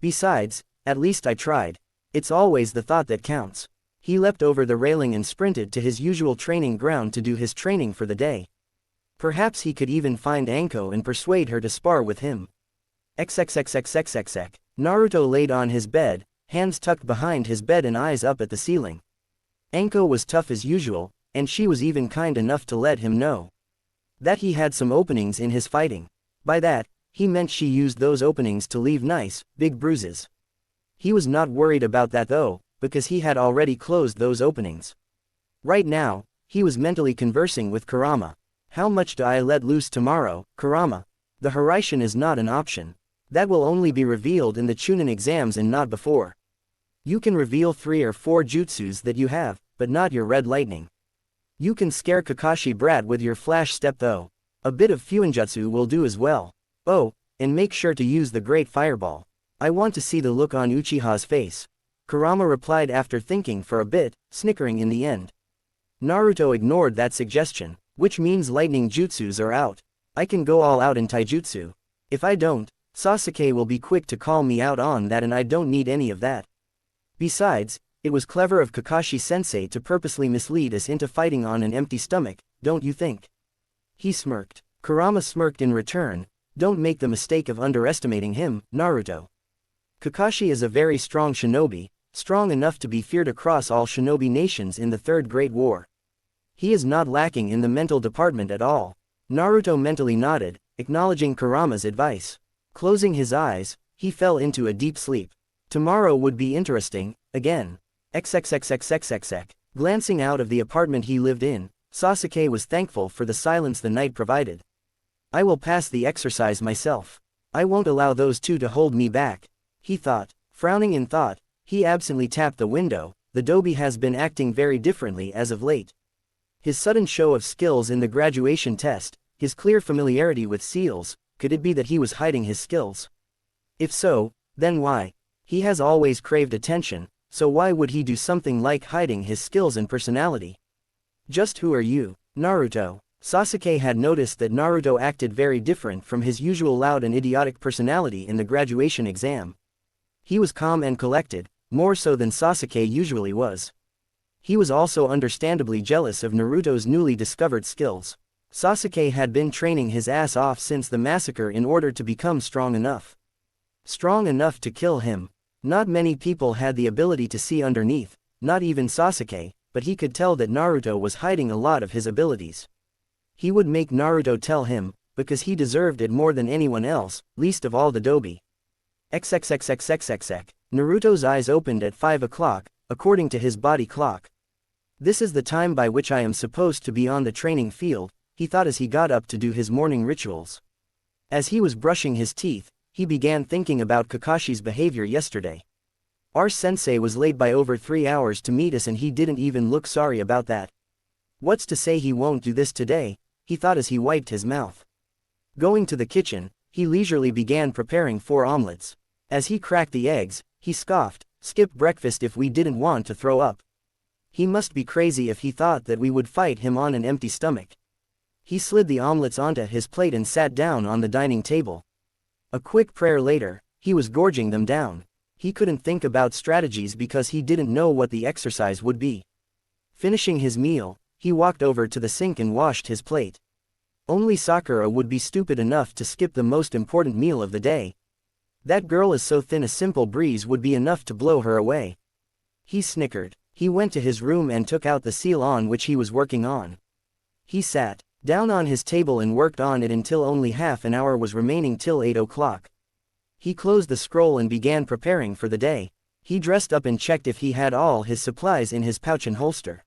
Besides, at least I tried. It's always the thought that counts. He leapt over the railing and sprinted to his usual training ground to do his training for the day. Perhaps he could even find Anko and persuade her to spar with him. XXXXXXX. Naruto laid on his bed, hands tucked behind his bed and eyes up at the ceiling. Anko was tough as usual, and she was even kind enough to let him know that he had some openings in his fighting. By that, he meant she used those openings to leave nice, big bruises. He was not worried about that though, because he had already closed those openings. Right now, he was mentally conversing with Kurama. How much do I let loose tomorrow, Kurama? The Hiraishin is not an option. That will only be revealed in the Chunin exams and not before. You can reveal 3 or 4 jutsus that you have, but not your red lightning. You can scare Kakashi brat with your flash step though. A bit of Fuinjutsu will do as well. Oh, and make sure to use the great fireball. I want to see the look on Uchiha's face. Kurama replied after thinking for a bit, snickering in the end. Naruto ignored that suggestion, which means lightning jutsus are out. I can go all out in taijutsu. If I don't, Sasuke will be quick to call me out on that and I don't need any of that. Besides, it was clever of Kakashi-sensei to purposely mislead us into fighting on an empty stomach, don't you think? He smirked. Kurama smirked in return. Don't make the mistake of underestimating him, Naruto. Kakashi is a very strong shinobi, strong enough to be feared across all shinobi nations in the Third Great War. He is not lacking in the mental department at all. Naruto mentally nodded, acknowledging Kurama's advice. Closing his eyes, he fell into a deep sleep. Tomorrow would be interesting, again. XXXXXXX. Glancing out of the apartment he lived in, Sasuke was thankful for the silence the night provided. I will pass the exercise myself. I won't allow those two to hold me back, he thought. Frowning in thought, he absently tapped the window. The Dobi has been acting very differently as of late. His sudden show of skills in the graduation test, his clear familiarity with seals, could it be that he was hiding his skills? If so, then why? He has always craved attention, so why would he do something like hiding his skills and personality? Just who are you, Naruto? Sasuke had noticed that Naruto acted very different from his usual loud and idiotic personality in the graduation exam. He was calm and collected, more so than Sasuke usually was. He was also understandably jealous of Naruto's newly discovered skills. Sasuke had been training his ass off since the massacre in order to become strong enough. Strong enough to kill him. Not many people had the ability to see underneath, not even Sasuke, but he could tell that Naruto was hiding a lot of his abilities. He would make Naruto tell him, because he deserved it more than anyone else, least of all the Dobi. XXXXXXX. Naruto's eyes opened at 5 o'clock, according to his body clock. This is the time by which I am supposed to be on the training field, he thought as he got up to do his morning rituals. As he was brushing his teeth, he began thinking about Kakashi's behavior yesterday. Our sensei was late by over 3 hours to meet us and he didn't even look sorry about that. What's to say he won't do this today, he thought as he wiped his mouth. Going to the kitchen, he leisurely began preparing 4 omelets. As he cracked the eggs, he scoffed, skip breakfast if we didn't want to throw up. He must be crazy if he thought that we would fight him on an empty stomach. He slid the omelets onto his plate and sat down on the dining table. A quick prayer later, he was gorging them down. He couldn't think about strategies because he didn't know what the exercise would be. Finishing his meal, he walked over to the sink and washed his plate. Only Sakura would be stupid enough to skip the most important meal of the day. That girl is so thin a simple breeze would be enough to blow her away. He snickered. He went to his room and took out the seal on which he was working on. He sat down on his table and worked on it until only half an hour was remaining till 8 o'clock. He closed the scroll and began preparing for the day. He dressed up and checked if he had all his supplies in his pouch and holster.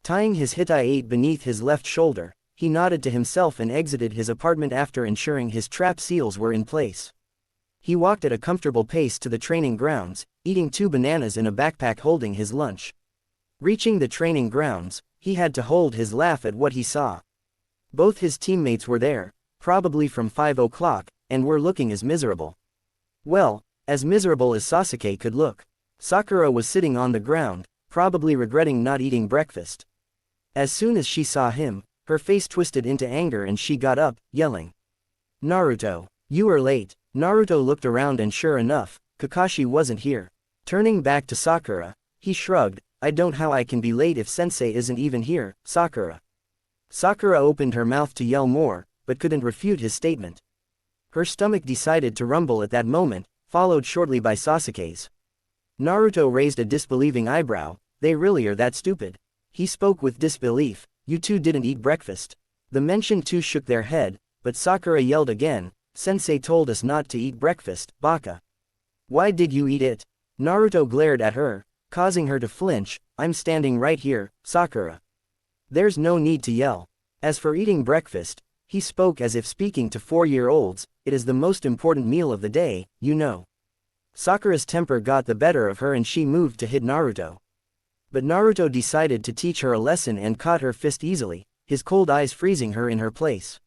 Tying his hitai beneath his left shoulder, he nodded to himself and exited his apartment after ensuring his trap seals were in place. He walked at a comfortable pace to the training grounds, eating 2 bananas in a backpack holding his lunch. Reaching the training grounds, he had to hold his laugh at what he saw. Both his teammates were there, probably from 5 o'clock, and were looking as miserable. Well, as miserable as Sasuke could look. Sakura was sitting on the ground, probably regretting not eating breakfast. As soon as she saw him, her face twisted into anger and she got up, yelling. Naruto, you are late. Naruto looked around and sure enough, Kakashi wasn't here. Turning back to Sakura, he shrugged, I don't know how I can be late if sensei isn't even here, Sakura. Sakura opened her mouth to yell more, but couldn't refute his statement. Her stomach decided to rumble at that moment, followed shortly by Sasuke's. Naruto raised a disbelieving eyebrow, they really are that stupid. He spoke with disbelief, you two didn't eat breakfast. The mentioned two shook their head, but Sakura yelled again, Sensei told us not to eat breakfast, baka. Why did you eat it? Naruto glared at her, causing her to flinch, I'm standing right here, Sakura. There's no need to yell. As for eating breakfast, he spoke as if speaking to 4-year-olds, it is the most important meal of the day, you know. Sakura's temper got the better of her and she moved to hit Naruto. But Naruto decided to teach her a lesson and caught her fist easily, his cold eyes freezing her in her place.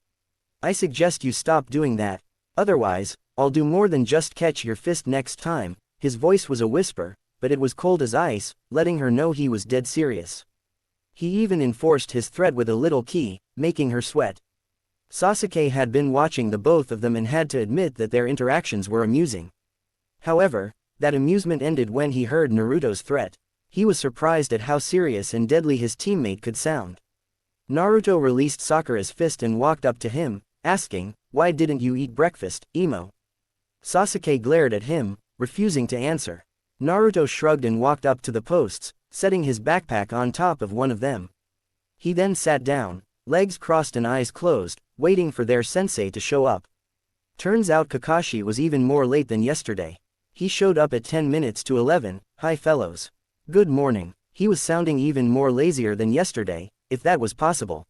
I suggest you stop doing that, otherwise, I'll do more than just catch your fist next time. His voice was a whisper, but it was cold as ice, letting her know he was dead serious. He even enforced his threat with a little key, making her sweat. Sasuke had been watching the both of them and had to admit that their interactions were amusing. However, that amusement ended when he heard Naruto's threat. He was surprised at how serious and deadly his teammate could sound. Naruto released Sakura's fist and walked up to him, asking, "Why didn't you eat breakfast, Emo?" Sasuke glared at him, refusing to answer. Naruto shrugged and walked up to the posts, setting his backpack on top of one of them. He then sat down, legs crossed and eyes closed, waiting for their sensei to show up. Turns out Kakashi was even more late than yesterday. He showed up at 10 minutes to 11, "Hi fellows. Good morning." He was sounding even more lazier than yesterday, if that was possible.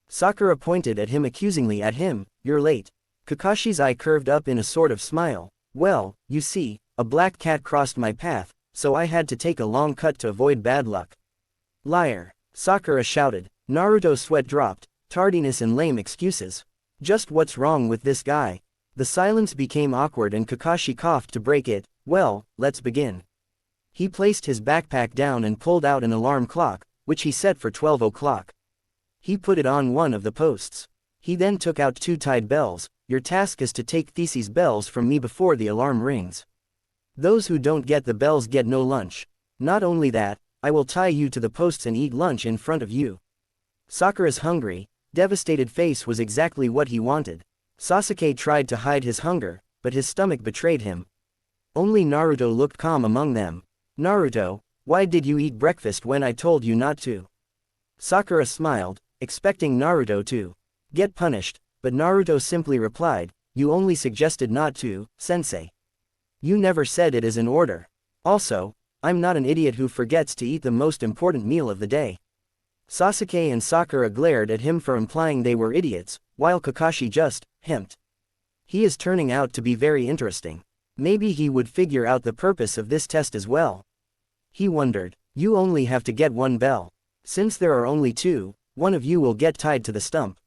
Sakura pointed at him accusingly at him, "You're late." Kakashi's eye curved up in a sort of smile. "Well, you see, a black cat crossed my path, so I had to take a long cut to avoid bad luck." "Liar!" Sakura shouted. Naruto's sweat dropped. Tardiness and lame excuses. Just what's wrong with this guy? The silence became awkward and Kakashi coughed to break it. "Well, let's begin." He placed his backpack down and pulled out an alarm clock, which he set for 12 o'clock. He put it on one of the posts. He then took out 2 tied bells. "Your task is to take these bells from me before the alarm rings. Those who don't get the bells get no lunch. Not only that, I will tie you to the posts and eat lunch in front of you." Sakura's hungry, devastated face was exactly what he wanted. Sasuke tried to hide his hunger, but his stomach betrayed him. Only Naruto looked calm among them. "Naruto, why did you eat breakfast when I told you not to?" Sakura smiled, expecting Naruto to get punished, but Naruto simply replied, "You only suggested not to, sensei. You never said it is an order. Also, I'm not an idiot who forgets to eat the most important meal of the day." Sasuke and Sakura glared at him for implying they were idiots, while Kakashi just hemped. He is turning out to be very interesting. Maybe he would figure out the purpose of this test as well. He wondered. You only have to get 1 bell. Since there are only 2, one of you will get tied to the stump.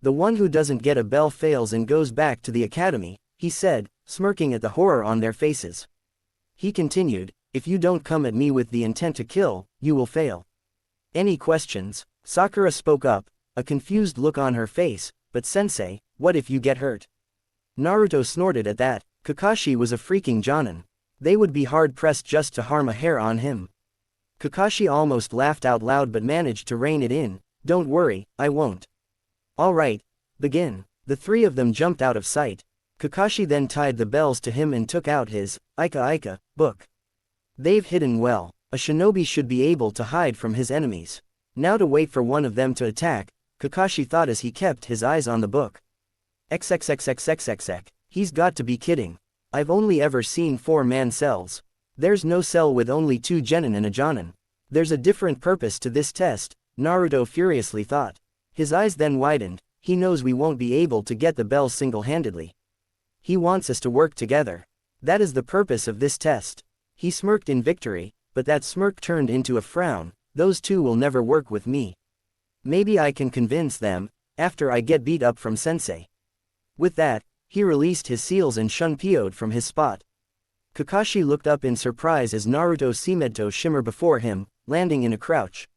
The one who doesn't get a bell fails and goes back to the academy, he said, smirking at the horror on their faces. He continued, "If you don't come at me with the intent to kill, you will fail." "Any questions?" Sakura spoke up, a confused look on her face, "But sensei, what if you get hurt?" Naruto snorted at that. Kakashi was a freaking jonin. They would be hard-pressed just to harm a hair on him. Kakashi almost laughed out loud but managed to rein it in. "Don't worry, I won't." "All right, begin." The 3 of them jumped out of sight. Kakashi then tied the bells to him and took out his Ika book. They've hidden well. A shinobi should be able to hide from his enemies. Now to wait for one of them to attack, Kakashi thought as he kept his eyes on the book. XXXXXXX. He's got to be kidding. I've only ever seen 4-man cells. There's no cell with only 2 genin and a jonin. There's a different purpose to this test, Naruto furiously thought. His eyes then widened. He knows we won't be able to get the bells single-handedly. He wants us to work together. That is the purpose of this test. He smirked in victory, but that smirk turned into a frown. Those 2 will never work with me. Maybe I can convince them, after I get beat up from sensei. With that, he released his seals and Shunpyo'd from his spot. Kakashi looked up in surprise as Naruto's Shimeto shimmered before him, landing in a crouch.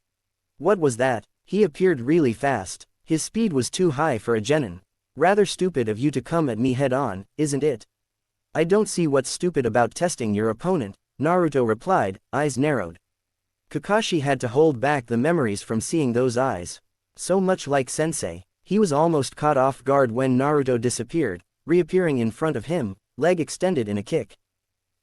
What was that? He appeared really fast. His speed was too high for a genin. Rather stupid of you to come at me head-on, isn't it? I don't see what's stupid about testing your opponent, Naruto replied, eyes narrowed. Kakashi had to hold back the memories from seeing those eyes. So much like sensei. He was almost caught off guard when Naruto disappeared, reappearing in front of him, leg extended in a kick.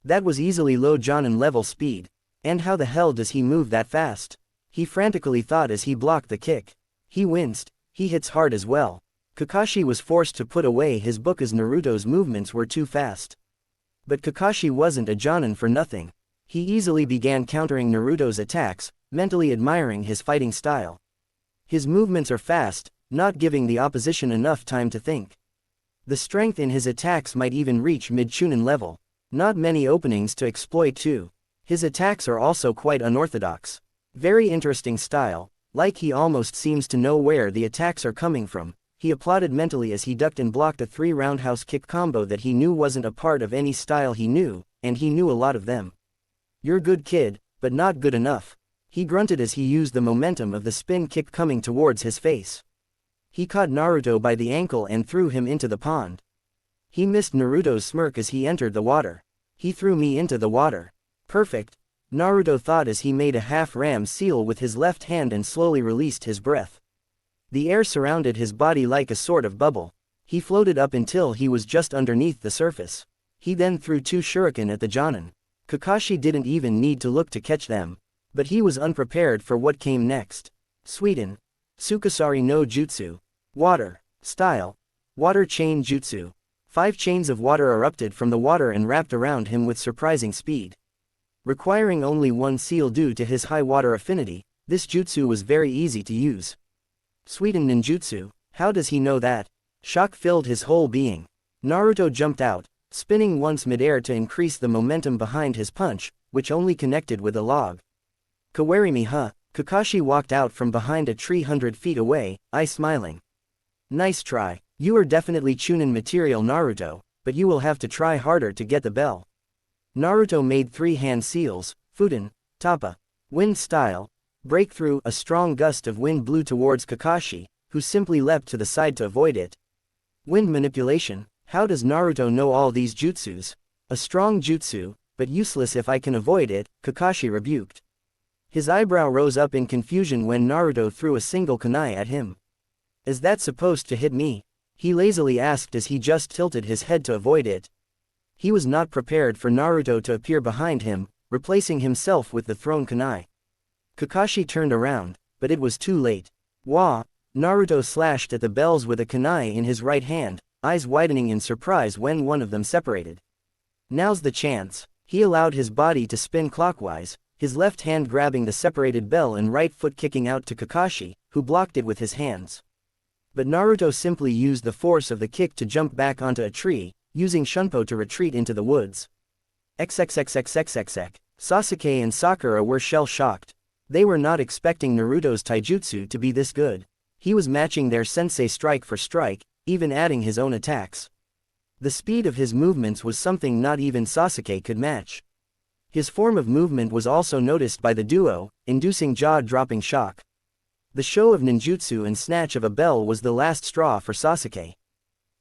That was easily low jonin level speed. And how the hell does he move that fast? He frantically thought as he blocked the kick. He winced. He hits hard as well. Kakashi was forced to put away his book as Naruto's movements were too fast. But Kakashi wasn't a jonin for nothing. He easily began countering Naruto's attacks, mentally admiring his fighting style. His movements are fast, not giving the opposition enough time to think. The strength in his attacks might even reach mid-chunin level. Not many openings to exploit too. His attacks are also quite unorthodox. Very interesting style, like he almost seems to know where the attacks are coming from. He applauded mentally as he ducked and blocked a 3 roundhouse kick combo that he knew wasn't a part of any style he knew, and he knew a lot of them. You're good kid, but not good enough. He grunted as he used the momentum of the spin kick coming towards his face. He caught Naruto by the ankle and threw him into the pond. He missed Naruto's smirk as he entered the water. He threw me into the water. Perfect, Naruto thought as he made a half ram seal with his left hand and slowly released his breath. The air surrounded his body like a sort of bubble. He floated up until he was just underneath the surface. He then threw 2 shuriken at the Jonin. Kakashi didn't even need to look to catch them. But he was unprepared for what came next. Suiten. Tsukasari no Jutsu. Water. Style. Water chain jutsu. 5 chains of water erupted from the water and wrapped around him with surprising speed. Requiring only 1 seal due to his high water affinity, this jutsu was very easy to use. Suiten ninjutsu, how does he know that? Shock filled his whole being. Naruto jumped out, spinning once midair to increase the momentum behind his punch, which only connected with a log. Kawarimi huh? Kakashi walked out from behind a tree 100 feet away, eye smiling. Nice try. You are definitely Chunin material Naruto, but you will have to try harder to get the bell. Naruto made 3 hand seals, Futen, Tappa. Wind style. Breakthrough. A strong gust of wind blew towards Kakashi, who simply leapt to the side to avoid it. Wind manipulation. How does Naruto know all these jutsus? A strong jutsu, but useless if I can avoid it, Kakashi rebuked. His eyebrow rose up in confusion when Naruto threw a single kunai at him. Is that supposed to hit me? He lazily asked as he just tilted his head to avoid it. He was not prepared for Naruto to appear behind him, replacing himself with the thrown kunai. Kakashi turned around, but it was too late. Wah! Naruto slashed at the bells with a kunai in his right hand, eyes widening in surprise when one of them separated. Now's the chance. He allowed his body to spin clockwise, his left hand grabbing the separated bell and right foot kicking out to Kakashi, who blocked it with his hands. But Naruto simply used the force of the kick to jump back onto a tree, using Shunpo to retreat into the woods. XXXXXXX. Sasuke and Sakura were shell-shocked. They were not expecting Naruto's taijutsu to be this good. He was matching their sensei strike for strike, even adding his own attacks. The speed of his movements was something not even Sasuke could match. His form of movement was also noticed by the duo, inducing jaw-dropping shock. The show of ninjutsu and snatch of a bell was the last straw for Sasuke.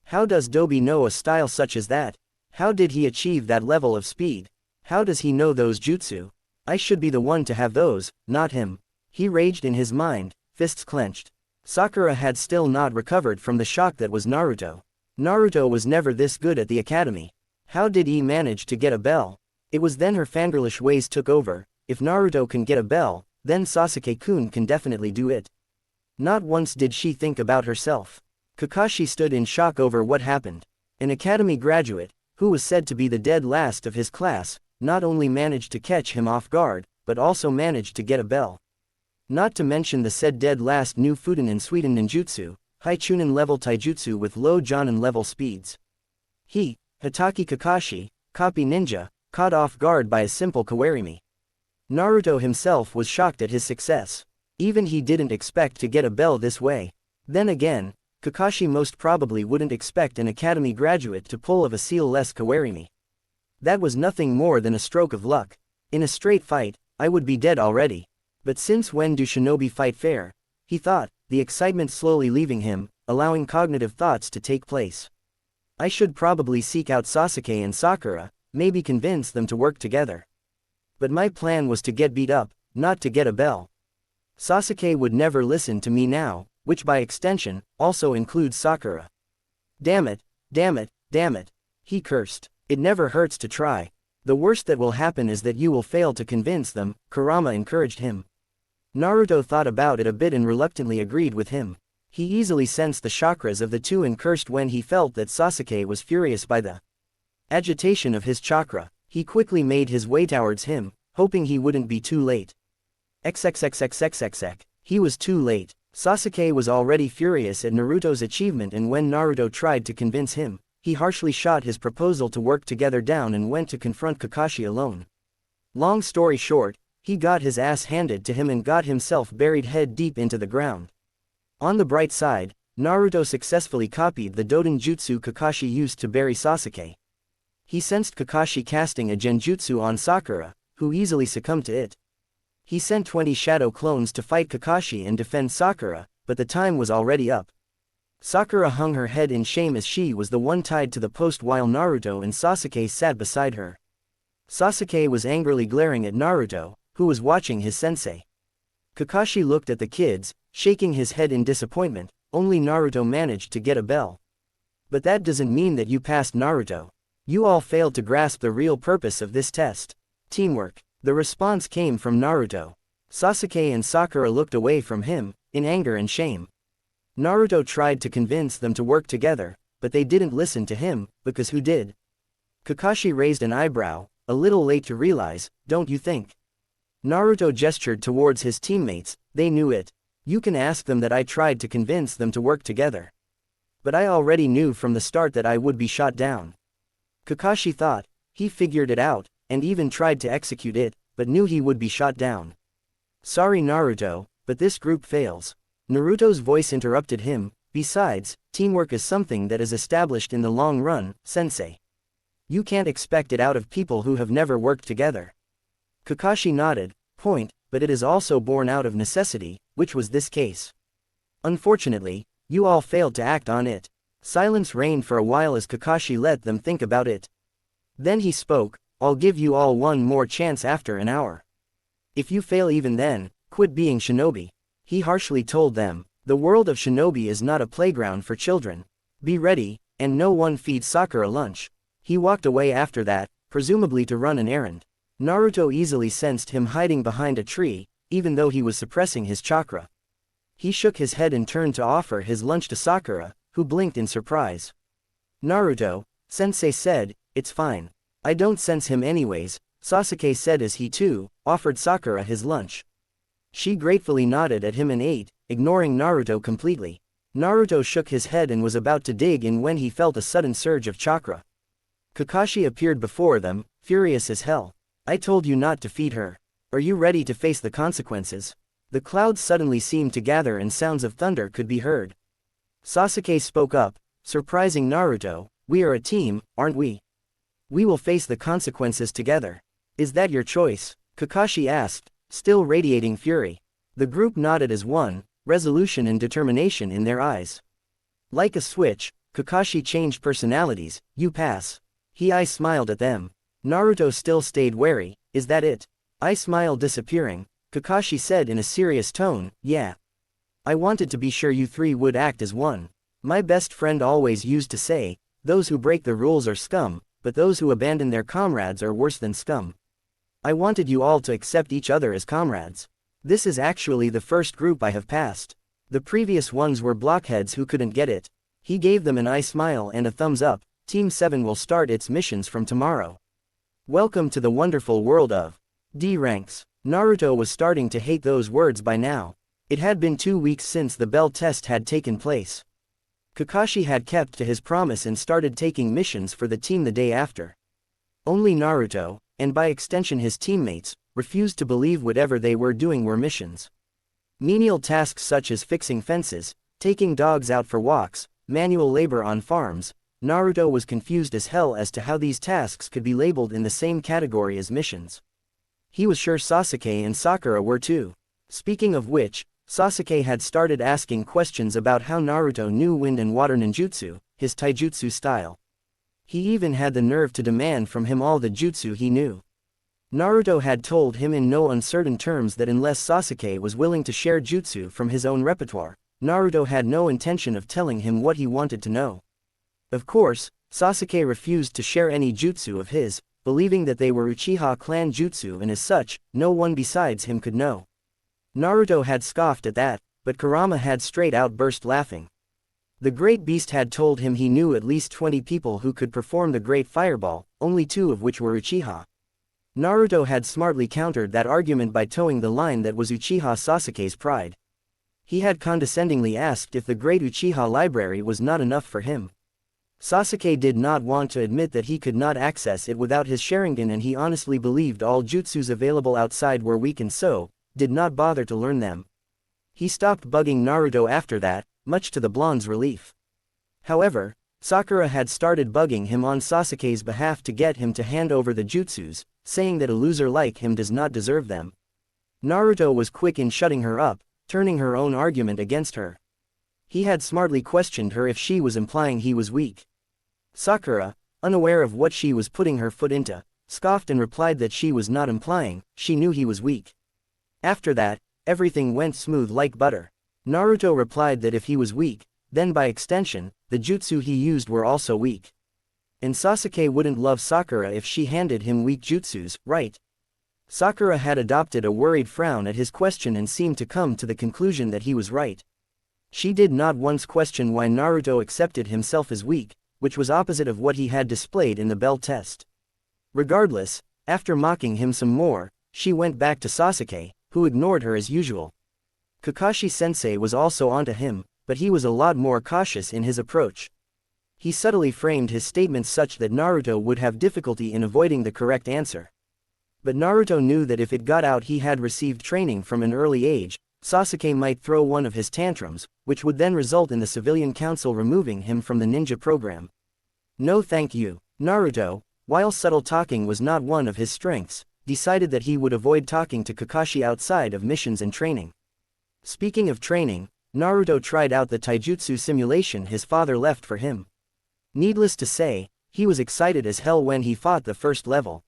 How does Dobi know a style such as that? How did he achieve that level of speed? How does he know those jutsu? I should be the one to have those, not him. He raged in his mind, fists clenched. Sakura had still not recovered from the shock that was Naruto. Naruto was never this good at the academy. How did he manage to get a bell? It was then her fangirlish ways took over. If Naruto can get a bell, then Sasuke-kun can definitely do it. Not once did she think about herself. Kakashi stood in shock over what happened. An academy graduate, who was said to be the dead last of his class, not only managed to catch him off guard, but also managed to get a bell. Not to mention the said dead last knew Futen and Suiten ninjutsu, high Chunin level taijutsu with low Jonin level speeds. He, Hatake Kakashi, copy ninja, caught off guard by a simple kawarimi. Naruto himself was shocked at his success. Even he didn't expect to get a bell this way. Then again, Kakashi most probably wouldn't expect an academy graduate to pull of a seal-less kawarimi. That was nothing more than a stroke of luck. In a straight fight, I would be dead already. But since when do shinobi fight fair? He thought, the excitement slowly leaving him, allowing cognitive thoughts to take place. I should probably seek out Sasuke and Sakura, maybe convince them to work together. But my plan was to get beat up, not to get a bell. Sasuke would never listen to me now, which by extension, also includes Sakura. Damn it, damn it, damn it. He cursed. It never hurts to try. The worst that will happen is that you will fail to convince them, Kurama encouraged him. Naruto thought about it a bit and reluctantly agreed with him. He easily sensed the chakras of the two and cursed when he felt that Sasuke was furious by the agitation of his chakra. He quickly made his way towards him, hoping he wouldn't be too late. XXXXXXX. He was too late. Sasuke was already furious at Naruto's achievement, and when Naruto tried to convince him, he harshly shot his proposal to work together down and went to confront Kakashi alone. Long story short, he got his ass handed to him and got himself buried head deep into the ground. On the bright side, Naruto successfully copied the Doden Jutsu Kakashi used to bury Sasuke. He sensed Kakashi casting a genjutsu on Sakura, who easily succumbed to it. He sent 20 shadow clones to fight Kakashi and defend Sakura, but the time was already up. Sakura hung her head in shame as she was the one tied to the post while Naruto and Sasuke sat beside her. Sasuke was angrily glaring at Naruto, who was watching his sensei. Kakashi looked at the kids, shaking his head in disappointment. Only Naruto managed to get a bell. But that doesn't mean that you passed, Naruto. You all failed to grasp the real purpose of this test. Teamwork. The response came from Naruto. Sasuke and Sakura looked away from him, in anger and shame. Naruto tried to convince them to work together, but they didn't listen to him, because who did? Kakashi raised an eyebrow, a little late to realize, don't you think? Naruto gestured towards his teammates, they knew it. You can ask them that I tried to convince them to work together. But I already knew from the start that I would be shot down. Kakashi thought, he figured it out, and even tried to execute it, but knew he would be shot down. Sorry Naruto, but this group fails. Naruto's voice interrupted him, besides, teamwork is something that is established in the long run, sensei. You can't expect it out of people who have never worked together. Kakashi nodded, point, but it is also born out of necessity, which was this case. Unfortunately, you all failed to act on it. Silence reigned for a while as Kakashi let them think about it. Then he spoke, I'll give you all one more chance after an hour. If you fail even then, quit being shinobi. He harshly told them, the world of shinobi is not a playground for children. Be ready, and no one feeds Sakura lunch. He walked away after that, presumably to run an errand. Naruto easily sensed him hiding behind a tree, even though he was suppressing his chakra. He shook his head and turned to offer his lunch to Sakura, who blinked in surprise. Naruto, sensei said, it's fine. I don't sense him anyways, Sasuke said as he too, offered Sakura his lunch. She gratefully nodded at him and ate, ignoring Naruto completely. Naruto shook his head and was about to dig in when he felt a sudden surge of chakra. Kakashi appeared before them, furious as hell. I told you not to feed her. Are you ready to face the consequences? The clouds suddenly seemed to gather and sounds of thunder could be heard. Sasuke spoke up, surprising Naruto, we are a team, aren't we? We will face the consequences together. Is that your choice? Kakashi asked, still radiating fury. The group nodded as one, resolution and determination in their eyes. Like a switch, Kakashi changed personalities, you pass. I smiled at them. Naruto still stayed wary, is that it? I smiled disappearing. Kakashi said in a serious tone, yeah. I wanted to be sure you three would act as one. My best friend always used to say, those who break the rules are scum, but those who abandon their comrades are worse than scum. I wanted you all to accept each other as comrades. This is actually the first group I have passed. The previous ones were blockheads who couldn't get it. He gave them an eye smile and a thumbs up. Team 7 will start its missions from tomorrow. Welcome to the wonderful world of D ranks. Naruto was starting to hate those words by now. It had been 2 weeks since the bell test had taken place. Kakashi had kept to his promise and started taking missions for the team the day after. Only Naruto, and by extension his teammates, refused to believe whatever they were doing were missions. Menial tasks such as fixing fences, taking dogs out for walks, manual labor on farms, Naruto was confused as hell as to how these tasks could be labeled in the same category as missions. He was sure Sasuke and Sakura were too. Speaking of which, Sasuke had started asking questions about how Naruto knew wind and water ninjutsu, his taijutsu style. He even had the nerve to demand from him all the jutsu he knew. Naruto had told him in no uncertain terms that unless Sasuke was willing to share jutsu from his own repertoire, Naruto had no intention of telling him what he wanted to know. Of course, Sasuke refused to share any jutsu of his, believing that they were Uchiha clan jutsu and as such, no one besides him could know. Naruto had scoffed at that, but Kurama had straight out burst laughing. The great beast had told him he knew at least 20 people who could perform the great fireball, only 2 of which were Uchiha. Naruto had smartly countered that argument by towing the line that was Uchiha Sasuke's pride. He had condescendingly asked if the great Uchiha library was not enough for him. Sasuke did not want to admit that he could not access it without his Sharingan, and he honestly believed all jutsus available outside were weak and so, did not bother to learn them. He stopped bugging Naruto after that, much to the blonde's relief. However, Sakura had started bugging him on Sasuke's behalf to get him to hand over the jutsus, saying that a loser like him does not deserve them. Naruto was quick in shutting her up, turning her own argument against her. He had smartly questioned her if she was implying he was weak. Sakura, unaware of what she was putting her foot into, scoffed and replied that she was not implying, she knew he was weak. After that, everything went smooth like butter. Naruto replied that if he was weak, then by extension, the jutsu he used were also weak. And Sasuke wouldn't love Sakura if she handed him weak jutsus, right? Sakura had adopted a worried frown at his question and seemed to come to the conclusion that he was right. She did not once question why Naruto accepted himself as weak, which was opposite of what he had displayed in the bell test. Regardless, after mocking him some more, she went back to Sasuke, who ignored her as usual. Kakashi-sensei was also onto him, but he was a lot more cautious in his approach. He subtly framed his statements such that Naruto would have difficulty in avoiding the correct answer. But Naruto knew that if it got out he had received training from an early age, Sasuke might throw one of his tantrums, which would then result in the civilian council removing him from the ninja program. No thank you. Naruto, while subtle talking was not one of his strengths, decided that he would avoid talking to Kakashi outside of missions and training. Speaking of training, Naruto tried out the taijutsu simulation his father left for him. Needless to say, he was excited as hell when he fought the first level.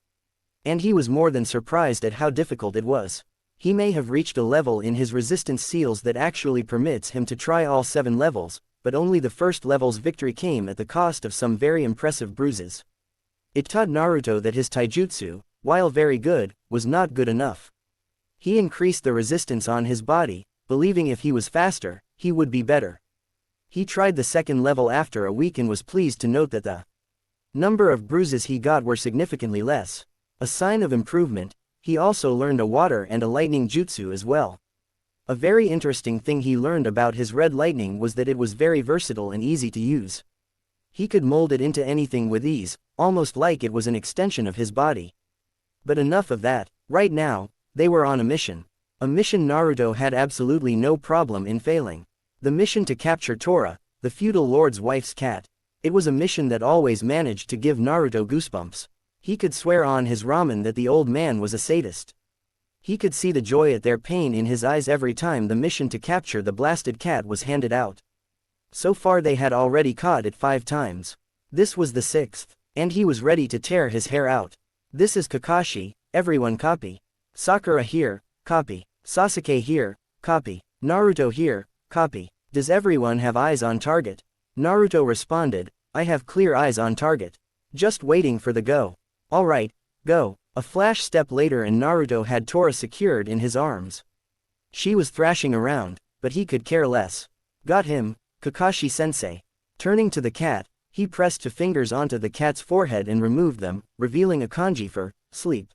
And he was more than surprised at how difficult it was. He may have reached a level in his resistance seals that actually permits him to try all 7 levels, but only the first level's victory came at the cost of some very impressive bruises. It taught Naruto that his taijutsu, while very good, was not good enough. He increased the resistance on his body, believing if he was faster, he would be better. He tried the second level after a week and was pleased to note that the number of bruises he got were significantly less. A sign of improvement. He also learned a water and a lightning jutsu as well. A very interesting thing he learned about his red lightning was that it was very versatile and easy to use. He could mold it into anything with ease, almost like it was an extension of his body. But enough of that. Right now, they were on a mission. A mission Naruto had absolutely no problem in failing. The mission to capture Tora, the feudal lord's wife's cat. It was a mission that always managed to give Naruto goosebumps. He could swear on his ramen that the old man was a sadist. He could see the joy at their pain in his eyes every time the mission to capture the blasted cat was handed out. So far they had already caught it 5 times. This was the 6th, and he was ready to tear his hair out. This is Kakashi, everyone copy. Sakura here, copy. Sasuke here, copy. Naruto here, copy. Does everyone have eyes on target? Naruto responded, I have clear eyes on target. Just waiting for the go. Alright, go. A flash step later and Naruto had Tora secured in his arms. She was thrashing around, but he could care less. Got him, Kakashi-sensei. Turning to the cat, he pressed 2 fingers onto the cat's forehead and removed them, revealing a kanji for sleep.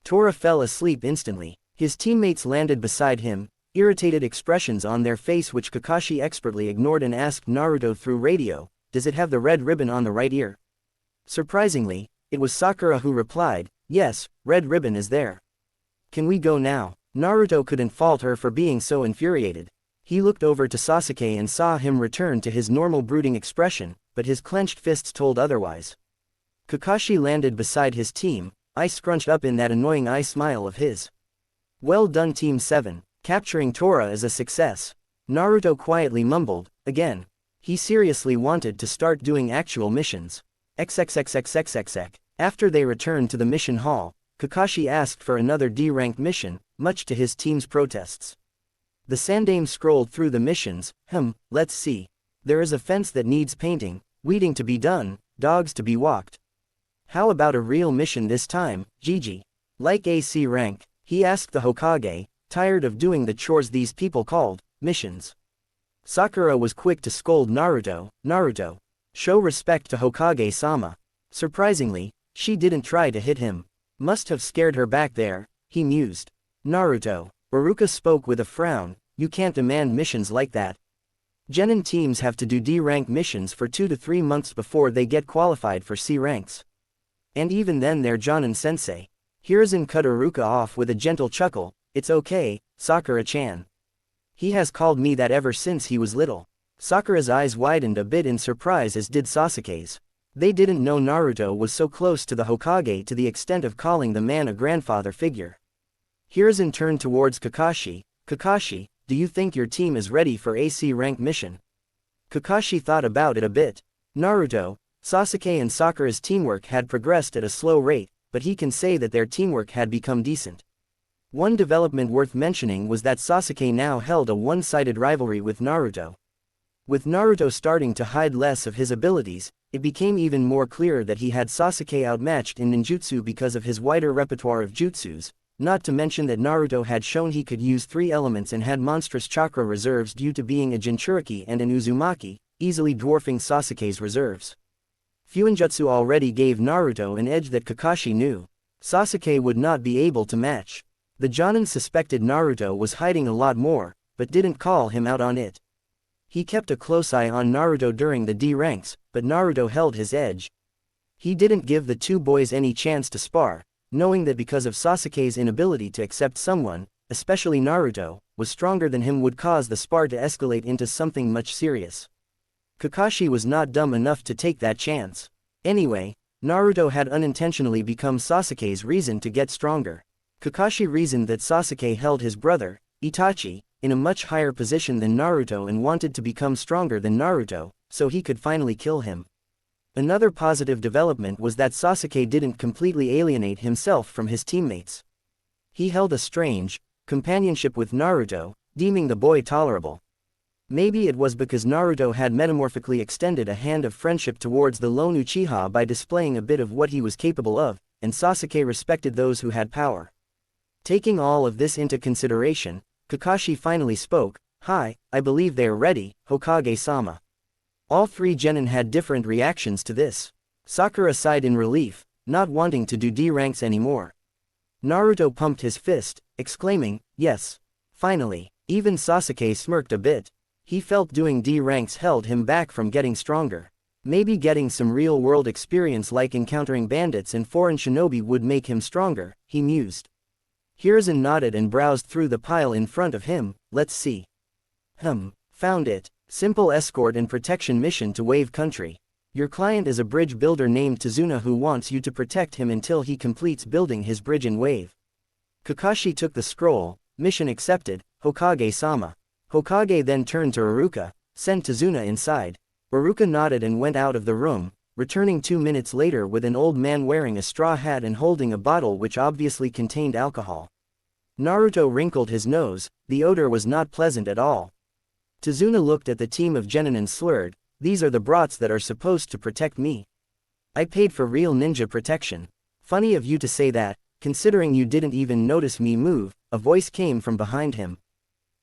Tora fell asleep instantly. His teammates landed beside him, irritated expressions on their face which Kakashi expertly ignored and asked Naruto through radio, does it have the red ribbon on the right ear? Surprisingly, it was Sakura who replied, yes, red ribbon is there. Can we go now? Naruto couldn't fault her for being so infuriated. He looked over to Sasuke and saw him return to his normal brooding expression, but his clenched fists told otherwise. Kakashi landed beside his team, eyes scrunched up in that annoying eye smile of his. Well done Team 7, capturing Tora is a success. Naruto quietly mumbled, again. He seriously wanted to start doing actual missions. XXXXXXX. After they returned to the mission hall, Kakashi asked for another D-ranked mission, much to his team's protests. The Sandaime scrolled through the missions. Let's see. There is a fence that needs painting, weeding to be done, dogs to be walked. How about a real mission this time, Gigi? Like AC rank, he asked the Hokage, tired of doing the chores these people called missions. Sakura was quick to scold Naruto, Naruto. Show respect to Hokage-sama. Surprisingly, she didn't try to hit him. Must have scared her back there, he mused. Naruto. Baruka spoke with a frown, you can't demand missions like that. Genin teams have to do D-rank missions for 2 to 3 months before they get qualified for C ranks. And even then they're Jonin-sensei. Hiruzen cut Baruka off with a gentle chuckle, it's okay, Sakura-chan. He has called me that ever since he was little. Sakura's eyes widened a bit in surprise as did Sasuke's. They didn't know Naruto was so close to the Hokage to the extent of calling the man a grandfather figure. Hiruzen turned towards Kakashi. Kakashi, do you think your team is ready for AC rank mission? Kakashi thought about it a bit. Naruto, Sasuke and Sakura's teamwork had progressed at a slow rate, but he can say that their teamwork had become decent. One development worth mentioning was that Sasuke now held a one-sided rivalry with Naruto. With Naruto starting to hide less of his abilities, it became even more clear that he had Sasuke outmatched in ninjutsu because of his wider repertoire of jutsus, not to mention that Naruto had shown he could use 3 elements and had monstrous chakra reserves due to being a Jinchuriki and an Uzumaki, easily dwarfing Sasuke's reserves. Fuinjutsu already gave Naruto an edge that Kakashi knew Sasuke would not be able to match. The Jonin suspected Naruto was hiding a lot more, but didn't call him out on it. He kept a close eye on Naruto during the D ranks, but Naruto held his edge. He didn't give the two boys any chance to spar, knowing that because of Sasuke's inability to accept someone, especially Naruto, was stronger than him would cause the spar to escalate into something much serious. Kakashi was not dumb enough to take that chance. Anyway, Naruto had unintentionally become Sasuke's reason to get stronger. Kakashi reasoned that Sasuke held his brother, Itachi, in a much higher position than Naruto and wanted to become stronger than Naruto, so he could finally kill him. Another positive development was that Sasuke didn't completely alienate himself from his teammates. He held a strange companionship with Naruto, deeming the boy tolerable. Maybe it was because Naruto had metamorphically extended a hand of friendship towards the lone Uchiha by displaying a bit of what he was capable of, and Sasuke respected those who had power. Taking all of this into consideration, Kakashi finally spoke. "Hi, I believe they are ready, Hokage-sama." All 3 genin had different reactions to this. Sakura sighed in relief, not wanting to do D ranks anymore. Naruto pumped his fist, exclaiming, "Yes. Finally." Even Sasuke smirked a bit. He felt doing D ranks held him back from getting stronger. Maybe getting some real-world experience like encountering bandits and foreign shinobi would make him stronger, he mused. Hiruzen nodded and browsed through the pile in front of him. "Let's see. Found it. Simple escort and protection mission to Wave Country. Your client is a bridge builder named Tazuna who wants you to protect him until he completes building his bridge in Wave." Kakashi took the scroll. "Mission accepted, Hokage-sama." Hokage then turned to Iruka. "Send Tazuna inside." Iruka nodded and went out of the room, returning 2 minutes later with an old man wearing a straw hat and holding a bottle which obviously contained alcohol. Naruto wrinkled his nose. The odor was not pleasant at all. Tazuna looked at the team of genin and slurred, "These are the brats that are supposed to protect me. I paid for real ninja protection." "Funny of you to say that, considering you didn't even notice me move," a voice came from behind him.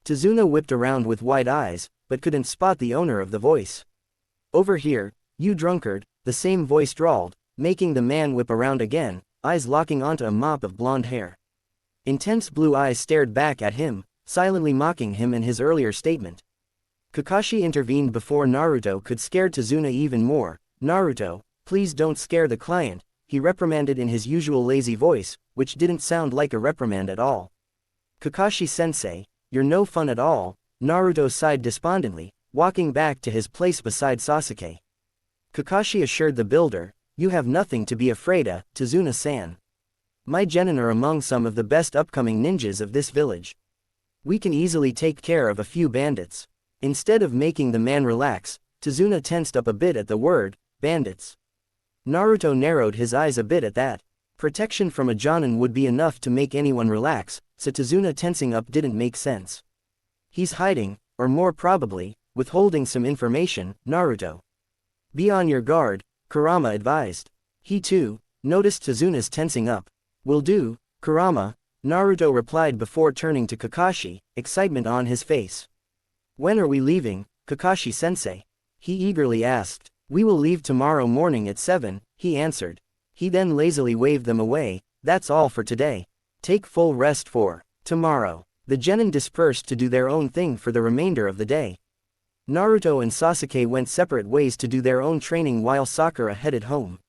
Tazuna whipped around with wide eyes, but couldn't spot the owner of the voice. "Over here, you drunkard," the same voice drawled, making the man whip around again, eyes locking onto a mop of blonde hair. Intense blue eyes stared back at him, silently mocking him and his earlier statement. Kakashi intervened before Naruto could scare Tazuna even more. "Naruto, please don't scare the client," he reprimanded in his usual lazy voice, which didn't sound like a reprimand at all. "Kakashi-sensei, you're no fun at all," Naruto sighed despondently, walking back to his place beside Sasuke. Kakashi assured the builder, "You have nothing to be afraid of, Tazuna-san. My genin are among some of the best upcoming ninjas of this village. We can easily take care of a few bandits." Instead of making the man relax, Tazuna tensed up a bit at the word, bandits. Naruto narrowed his eyes a bit at that. Protection from a jonin would be enough to make anyone relax, so Tazuna tensing up didn't make sense. "He's hiding, or more probably, withholding some information, Naruto. Be on your guard," Kurama advised. He too noticed Tazuna's tensing up. "Will do, Kurama," Naruto replied before turning to Kakashi, excitement on his face. "When are we leaving, Kakashi-sensei?" he eagerly asked. "We will leave tomorrow morning at 7, he answered. He then lazily waved them away. "That's all for today. Take full rest for tomorrow." The genin dispersed to do their own thing for the remainder of the day. Naruto and Sasuke went separate ways to do their own training while Sakura headed home.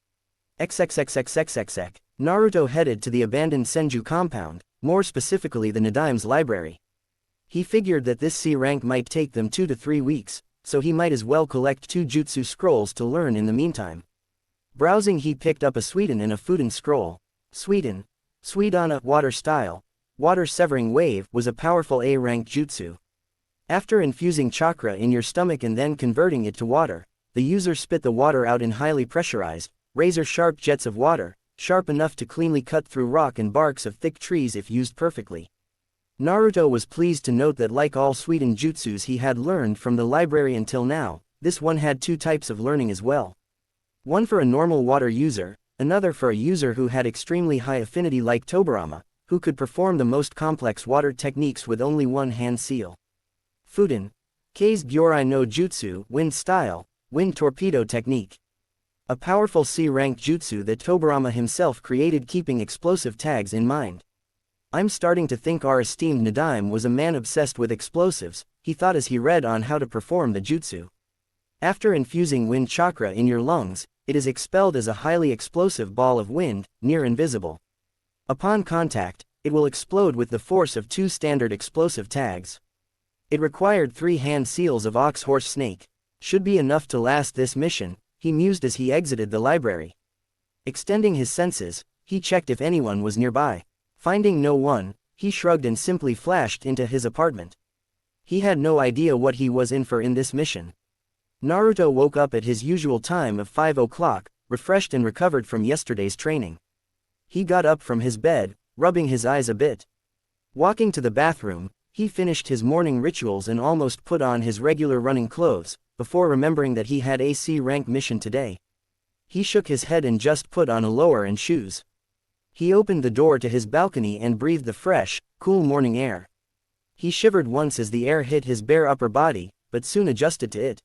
XXXXXXX. Naruto headed to the abandoned Senju compound, more specifically the Nadime's library. He figured that this C rank might take them 2 to 3 weeks, so he might as well collect 2 jutsu scrolls to learn in the meantime. Browsing, he picked up a Suiden and a Fuden scroll. Suiden. Suidana, water style. Water severing wave was a powerful A-rank jutsu. After infusing chakra in your stomach and then converting it to water, the user spit the water out in highly pressurized, razor-sharp jets of water, sharp enough to cleanly cut through rock and barks of thick trees if used perfectly. Naruto was pleased to note that like all sweetened jutsus he had learned from the library until now, this one had two types of learning as well. One for a normal water user, another for a user who had extremely high affinity like Tobirama, who could perform the most complex water techniques with only one hand seal. Fuden. Kei's Gyorai no Jutsu, Wind Style, Wind Torpedo Technique. A powerful C-rank jutsu that Tobirama himself created keeping explosive tags in mind. I'm starting to think our esteemed Nadaime was a man obsessed with explosives, he thought as he read on how to perform the jutsu. After infusing wind chakra in your lungs, it is expelled as a highly explosive ball of wind, near invisible. Upon contact, it will explode with the force of 2 standard explosive tags. It required 3 hand seals of ox horse snake. Should be enough to last this mission, he mused as he exited the library. Extending his senses, he checked if anyone was nearby. Finding no one, he shrugged and simply flashed into his apartment. He had no idea what he was in for in this mission. Naruto woke up at his usual time of 5 o'clock, refreshed and recovered from yesterday's training. He got up from his bed, rubbing his eyes a bit. Walking to the bathroom, he finished his morning rituals and almost put on his regular running clothes, before remembering that he had a C-rank mission today. He shook his head and just put on a lower and shoes. He opened the door to his balcony and breathed the fresh, cool morning air. He shivered once as the air hit his bare upper body, but soon adjusted to it.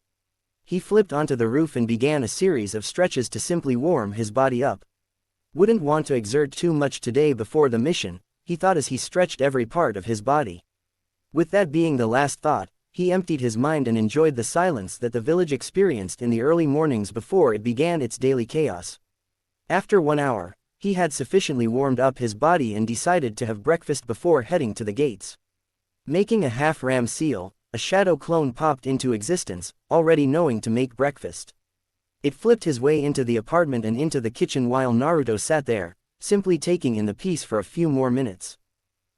He flipped onto the roof and began a series of stretches to simply warm his body up. Wouldn't want to exert too much today before the mission, he thought as he stretched every part of his body. With that being the last thought, he emptied his mind and enjoyed the silence that the village experienced in the early mornings before it began its daily chaos. After 1 hour, he had sufficiently warmed up his body and decided to have breakfast before heading to the gates. Making a half-ram seal, a shadow clone popped into existence, already knowing to make breakfast. It flipped his way into the apartment and into the kitchen while Naruto sat there, simply taking in the peace for a few more minutes.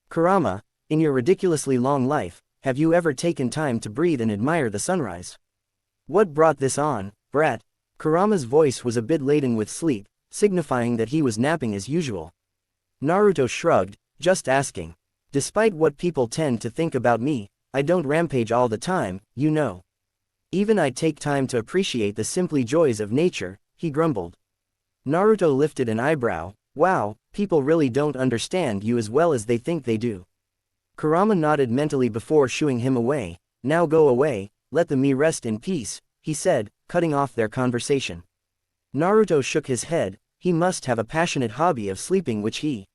Kurama, in your ridiculously long life, have you ever taken time to breathe and admire the sunrise? What brought this on, brat? Kurama's voice was a bit laden with sleep, signifying that he was napping as usual. Naruto shrugged, just asking. Despite what people tend to think about me, I don't rampage all the time, you know. Even I take time to appreciate the simply joys of nature, he grumbled. Naruto lifted an eyebrow. Wow, people really don't understand you as well as they think they do. Kurama nodded mentally before shooing him away. Now go away, let the me rest in peace, he said, cutting off their conversation. Naruto shook his head. He must have a passionate hobby of sleeping which he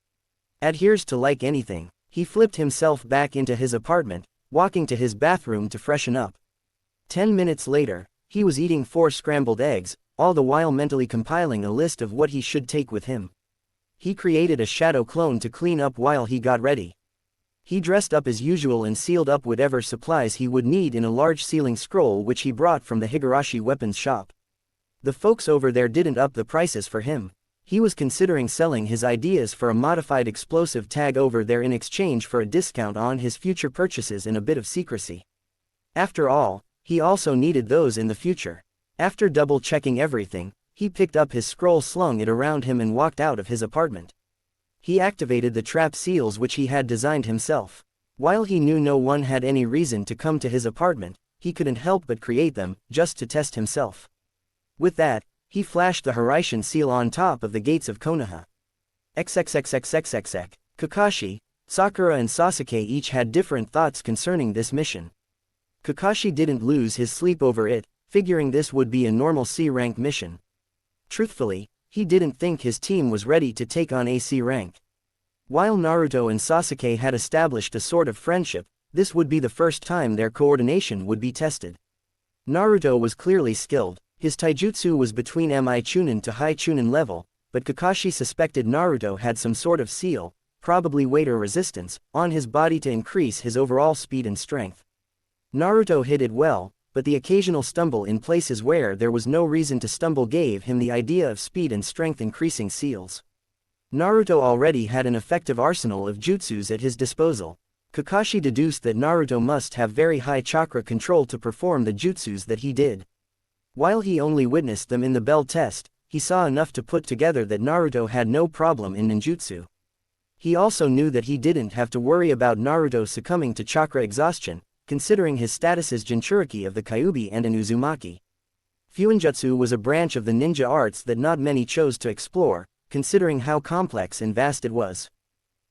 adheres to like anything. He flipped himself back into his apartment, walking to his bathroom to freshen up. 10 minutes later, he was eating 4 scrambled eggs, all the while mentally compiling a list of what he should take with him. He created a shadow clone to clean up while he got ready. He dressed up as usual and sealed up whatever supplies he would need in a large sealing scroll which he brought from the Higurashi weapons shop. The folks over there didn't up the prices for him. He was considering selling his ideas for a modified explosive tag over there in exchange for a discount on his future purchases and a bit of secrecy. After all, he also needed those in the future. After double-checking everything, he picked up his scroll, slung it around him and walked out of his apartment. He activated the trap seals which he had designed himself. While he knew no one had any reason to come to his apartment, he couldn't help but create them, just to test himself. With that, he flashed the Hiraishin seal on top of the gates of Konoha. XXXXXXX. Kakashi, Sakura and Sasuke each had different thoughts concerning this mission. Kakashi didn't lose his sleep over it, figuring this would be a normal C-rank mission. Truthfully, he didn't think his team was ready to take on a C rank. While Naruto and Sasuke had established a sort of friendship, this would be the first time their coordination would be tested. Naruto was clearly skilled. His taijutsu was between Mi Chunin to High Chunin level, but Kakashi suspected Naruto had some sort of seal, probably weight or resistance, on his body to increase his overall speed and strength. Naruto hid it well, but the occasional stumble in places where there was no reason to stumble gave him the idea of speed and strength increasing seals. Naruto already had an effective arsenal of jutsus at his disposal. Kakashi deduced that Naruto must have very high chakra control to perform the jutsus that he did. While he only witnessed them in the bell test, he saw enough to put together that Naruto had no problem in ninjutsu. He also knew that he didn't have to worry about Naruto succumbing to chakra exhaustion, considering his status as Jinchuriki of the Kyuubi and an Uzumaki. Fuinjutsu was a branch of the ninja arts that not many chose to explore, considering how complex and vast it was.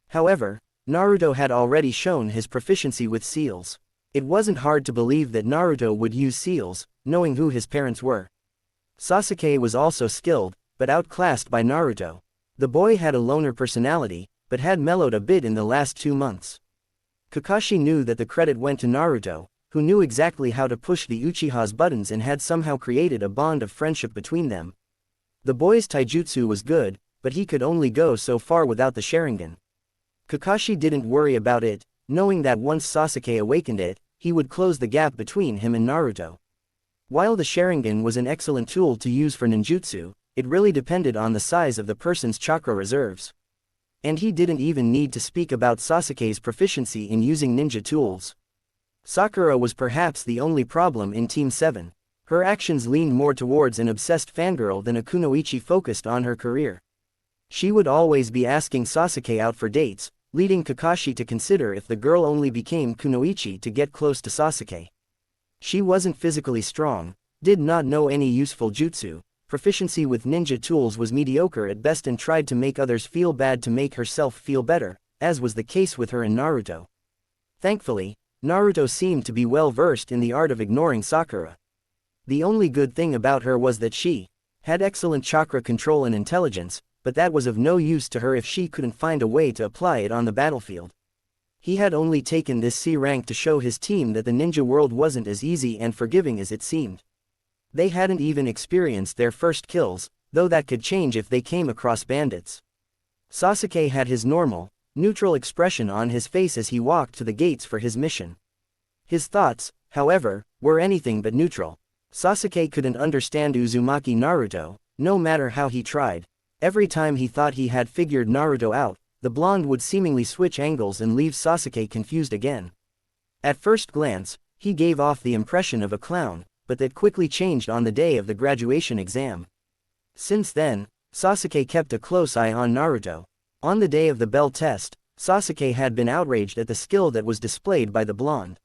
However, Naruto had already shown his proficiency with seals. It wasn't hard to believe that Naruto would use seals, knowing who his parents were. Sasuke was also skilled, but outclassed by Naruto. The boy had a loner personality, but had mellowed a bit in the last 2 months. Kakashi knew that the credit went to Naruto, who knew exactly how to push the Uchiha's buttons and had somehow created a bond of friendship between them. The boy's taijutsu was good, but he could only go so far without the Sharingan. Kakashi didn't worry about it, knowing that once Sasuke awakened it, he would close the gap between him and Naruto. While the Sharingan was an excellent tool to use for ninjutsu, it really depended on the size of the person's chakra reserves. And he didn't even need to speak about Sasuke's proficiency in using ninja tools. Sakura was perhaps the only problem in Team 7. Her actions leaned more towards an obsessed fangirl than a kunoichi focused on her career. She would always be asking Sasuke out for dates, leading Kakashi to consider if the girl only became kunoichi to get close to Sasuke. She wasn't physically strong, did not know any useful jutsu, proficiency with ninja tools was mediocre at best and tried to make others feel bad to make herself feel better, as was the case with her and Naruto. Thankfully, Naruto seemed to be well versed in the art of ignoring Sakura. The only good thing about her was that she had excellent chakra control and intelligence, but that was of no use to her if she couldn't find a way to apply it on the battlefield. He had only taken this C rank to show his team that the ninja world wasn't as easy and forgiving as it seemed. They hadn't even experienced their first kills, though that could change if they came across bandits. Sasuke had his normal, neutral expression on his face as he walked to the gates for his mission. His thoughts, however, were anything but neutral. Sasuke couldn't understand Uzumaki Naruto, no matter how he tried. Every time he thought he had figured Naruto out, the blonde would seemingly switch angles and leave Sasuke confused again. At first glance, he gave off the impression of a clown, but that quickly changed on the day of the graduation exam. Since then, Sasuke kept a close eye on Naruto. On the day of the bell test, Sasuke had been outraged at the skill that was displayed by the blonde.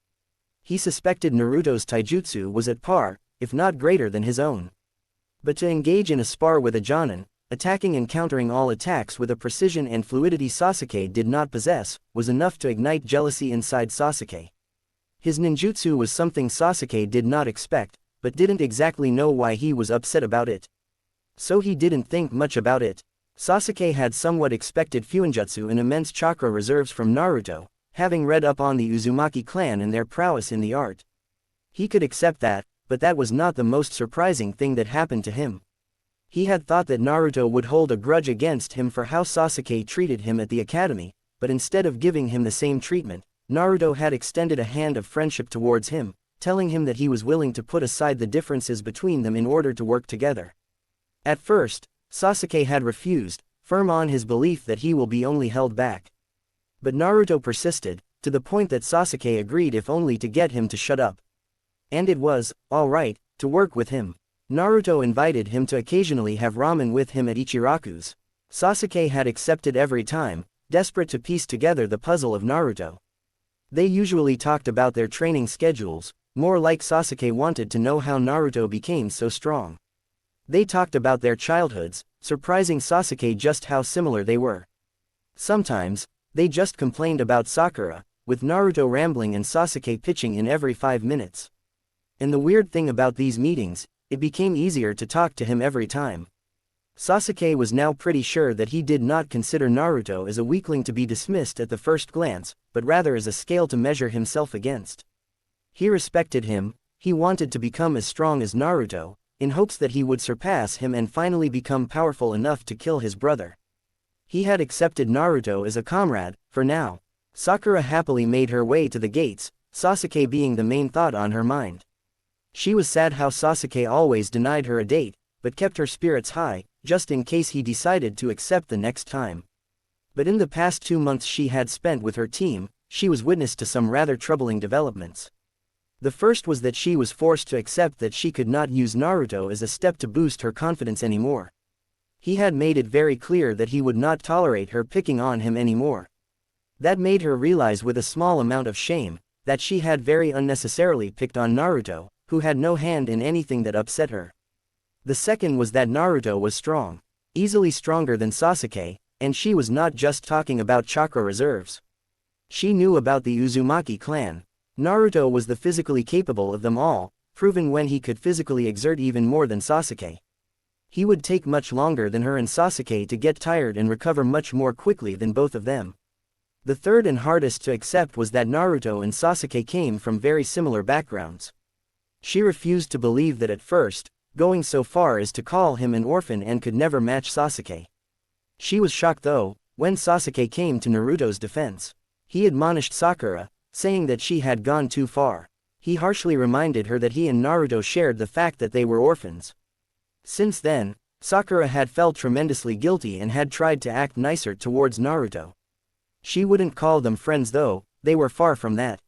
He suspected Naruto's taijutsu was at par, if not greater than his own. But to engage in a spar with a Jonin, attacking and countering all attacks with a precision and fluidity Sasuke did not possess, was enough to ignite jealousy inside Sasuke. His ninjutsu was something Sasuke did not expect, but didn't exactly know why he was upset about it. So he didn't think much about it. Sasuke had somewhat expected Fuinjutsu and immense chakra reserves from Naruto, having read up on the Uzumaki clan and their prowess in the art. He could accept that, but that was not the most surprising thing that happened to him. He had thought that Naruto would hold a grudge against him for how Sasuke treated him at the academy, but instead of giving him the same treatment, Naruto had extended a hand of friendship towards him, telling him that he was willing to put aside the differences between them in order to work together. At first, Sasuke had refused, firm on his belief that he will be only held back. But Naruto persisted, to the point that Sasuke agreed if only to get him to shut up. And it was, all right, to work with him. Naruto invited him to occasionally have ramen with him at Ichiraku's. Sasuke had accepted every time, desperate to piece together the puzzle of Naruto. They usually talked about their training schedules, more like Sasuke wanted to know how Naruto became so strong. They talked about their childhoods, surprising Sasuke just how similar they were. Sometimes, they just complained about Sakura, with Naruto rambling and Sasuke pitching in every 5 minutes. And the weird thing about these meetings, it became easier to talk to him every time. Sasuke was now pretty sure that he did not consider Naruto as a weakling to be dismissed at the first glance, but rather as a scale to measure himself against. He respected him, he wanted to become as strong as Naruto, in hopes that he would surpass him and finally become powerful enough to kill his brother. He had accepted Naruto as a comrade, for now. Sakura happily made her way to the gates, Sasuke being the main thought on her mind. She was sad how Sasuke always denied her a date, but kept her spirits high, just in case he decided to accept the next time. But in the past 2 months she had spent with her team, she was witness to some rather troubling developments. The first was that she was forced to accept that she could not use Naruto as a step to boost her confidence anymore. He had made it very clear that he would not tolerate her picking on him anymore. That made her realize with a small amount of shame, that she had very unnecessarily picked on Naruto, who had no hand in anything that upset her. The second was that Naruto was strong. Easily stronger than Sasuke, and she was not just talking about chakra reserves. She knew about the Uzumaki clan. Naruto was the physically capable of them all, proven when he could physically exert even more than Sasuke. He would take much longer than her and Sasuke to get tired and recover much more quickly than both of them. The third and hardest to accept was that Naruto and Sasuke came from very similar backgrounds. She refused to believe that at first, going so far as to call him an orphan and could never match Sasuke. She was shocked though, when Sasuke came to Naruto's defense. He admonished Sakura, saying that she had gone too far. He harshly reminded her that he and Naruto shared the fact that they were orphans. Since then, Sakura had felt tremendously guilty and had tried to act nicer towards Naruto. She wouldn't call them friends though, they were far from that.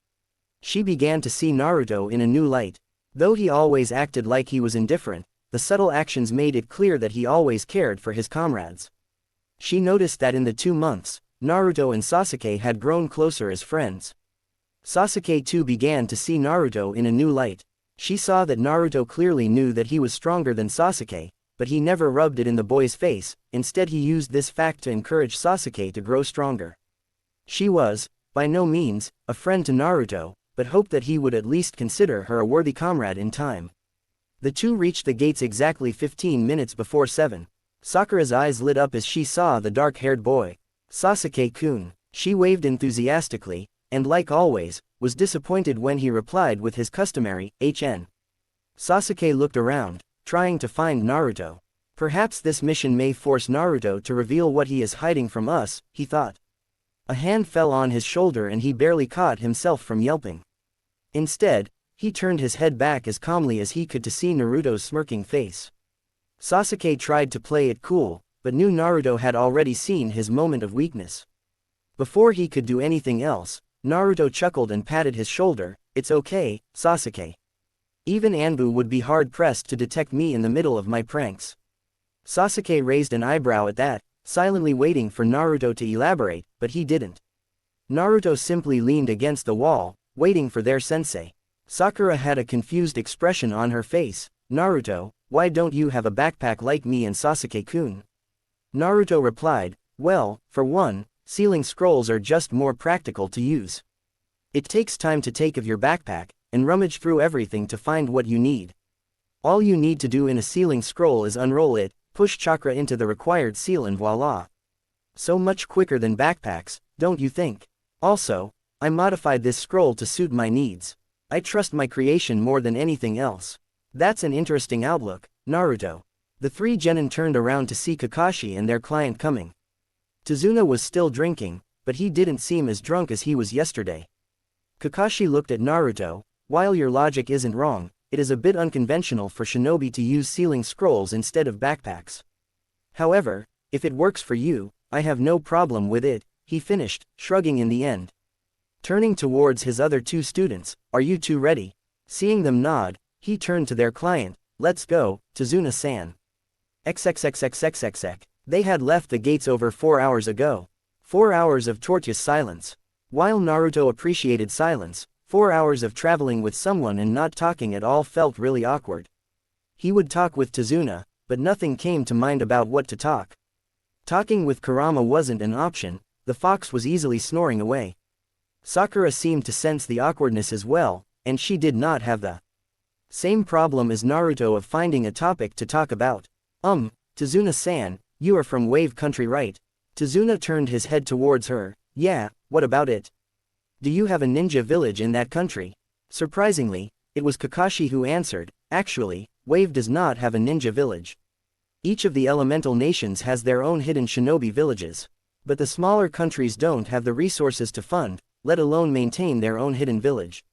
She began to see Naruto in a new light. Though he always acted like he was indifferent, the subtle actions made it clear that he always cared for his comrades. She noticed that in the 2 months, Naruto and Sasuke had grown closer as friends. Sasuke too began to see Naruto in a new light. She saw that Naruto clearly knew that he was stronger than Sasuke, but he never rubbed it in the boy's face, instead he used this fact to encourage Sasuke to grow stronger. She was, by no means, a friend to Naruto, but hoped that he would at least consider her a worthy comrade in time. The two reached the gates exactly 15 minutes before 7. Sakura's eyes lit up as she saw the dark-haired boy. Sasuke-kun. She waved enthusiastically, and like always, was disappointed when he replied with his customary, "HN." Sasuke looked around, trying to find Naruto. Perhaps this mission may force Naruto to reveal what he is hiding from us, he thought. A hand fell on his shoulder and he barely caught himself from yelping. Instead, he turned his head back as calmly as he could to see Naruto's smirking face. Sasuke tried to play it cool, but knew Naruto had already seen his moment of weakness. Before he could do anything else, Naruto chuckled and patted his shoulder. "It's okay, Sasuke. Even Anbu would be hard-pressed to detect me in the middle of my pranks." Sasuke raised an eyebrow at that, silently waiting for Naruto to elaborate, but he didn't. Naruto simply leaned against the wall, waiting for their sensei. Sakura had a confused expression on her face. "Naruto, why don't you have a backpack like me and Sasuke-kun?" Naruto replied, "Well, for one, sealing scrolls are just more practical to use. It takes time to take of your backpack, and rummage through everything to find what you need. All you need to do in a sealing scroll is unroll it, push chakra into the required seal and voila. So much quicker than backpacks, don't you think? Also, I modified this scroll to suit my needs. I trust my creation more than anything else." "That's an interesting outlook, Naruto." The three genin turned around to see Kakashi and their client coming. Tazuna was still drinking, but he didn't seem as drunk as he was yesterday. Kakashi looked at Naruto. "While your logic isn't wrong, it is a bit unconventional for shinobi to use sealing scrolls instead of backpacks. However, if it works for you, I have no problem with it," he finished, shrugging in the end. Turning towards his other two students, "Are you two ready?" Seeing them nod, he turned to their client. "Let's go, Tazuna-san." XXXXXXX. They had left the gates over 4 hours ago. 4 hours of tortuous silence. While Naruto appreciated silence, 4 hours of traveling with someone and not talking at all felt really awkward. He would talk with Tazuna, but nothing came to mind about what to talk. Talking with Kurama wasn't an option, the fox was easily snoring away. Sakura seemed to sense the awkwardness as well, and she did not have the same problem as Naruto of finding a topic to talk about. Tazuna-san, you are from Wave Country, right?" Tazuna turned his head towards her. "Yeah, what about it? Do you have a ninja village in that country?" Surprisingly, it was Kakashi who answered. "Actually, Wave does not have a ninja village. Each of the elemental nations has their own hidden shinobi villages. But the smaller countries don't have the resources to fund, let alone maintain their own hidden village.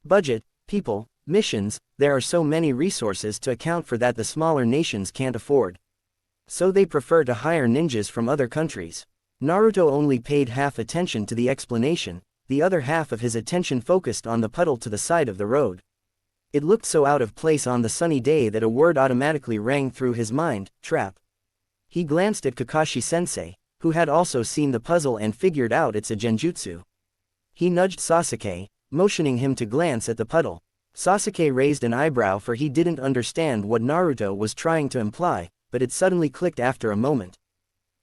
Budget, people, missions, there are so many resources to account for that the smaller nations can't afford. So they prefer to hire ninjas from other countries." Naruto only paid half attention to the explanation, the other half of his attention focused on the puddle to the side of the road. It looked so out of place on the sunny day that a word automatically rang through his mind: trap. He glanced at Kakashi-sensei, who had also seen the puzzle and figured out it's a genjutsu. He nudged Sasuke, motioning him to glance at the puddle. Sasuke raised an eyebrow, for he didn't understand what Naruto was trying to imply, but it suddenly clicked after a moment.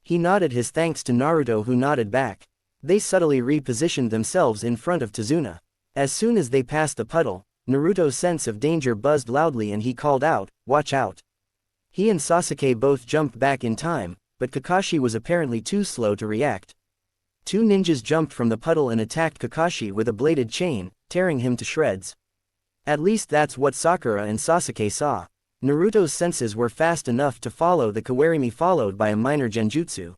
He nodded his thanks to Naruto, who nodded back. They subtly repositioned themselves in front of Tazuna. As soon as they passed the puddle, Naruto's sense of danger buzzed loudly and he called out, "Watch out!" He and Sasuke both jumped back in time, but Kakashi was apparently too slow to react. Two ninjas jumped from the puddle and attacked Kakashi with a bladed chain, tearing him to shreds. At least that's what Sakura and Sasuke saw. Naruto's senses were fast enough to follow the kawarimi followed by a minor genjutsu.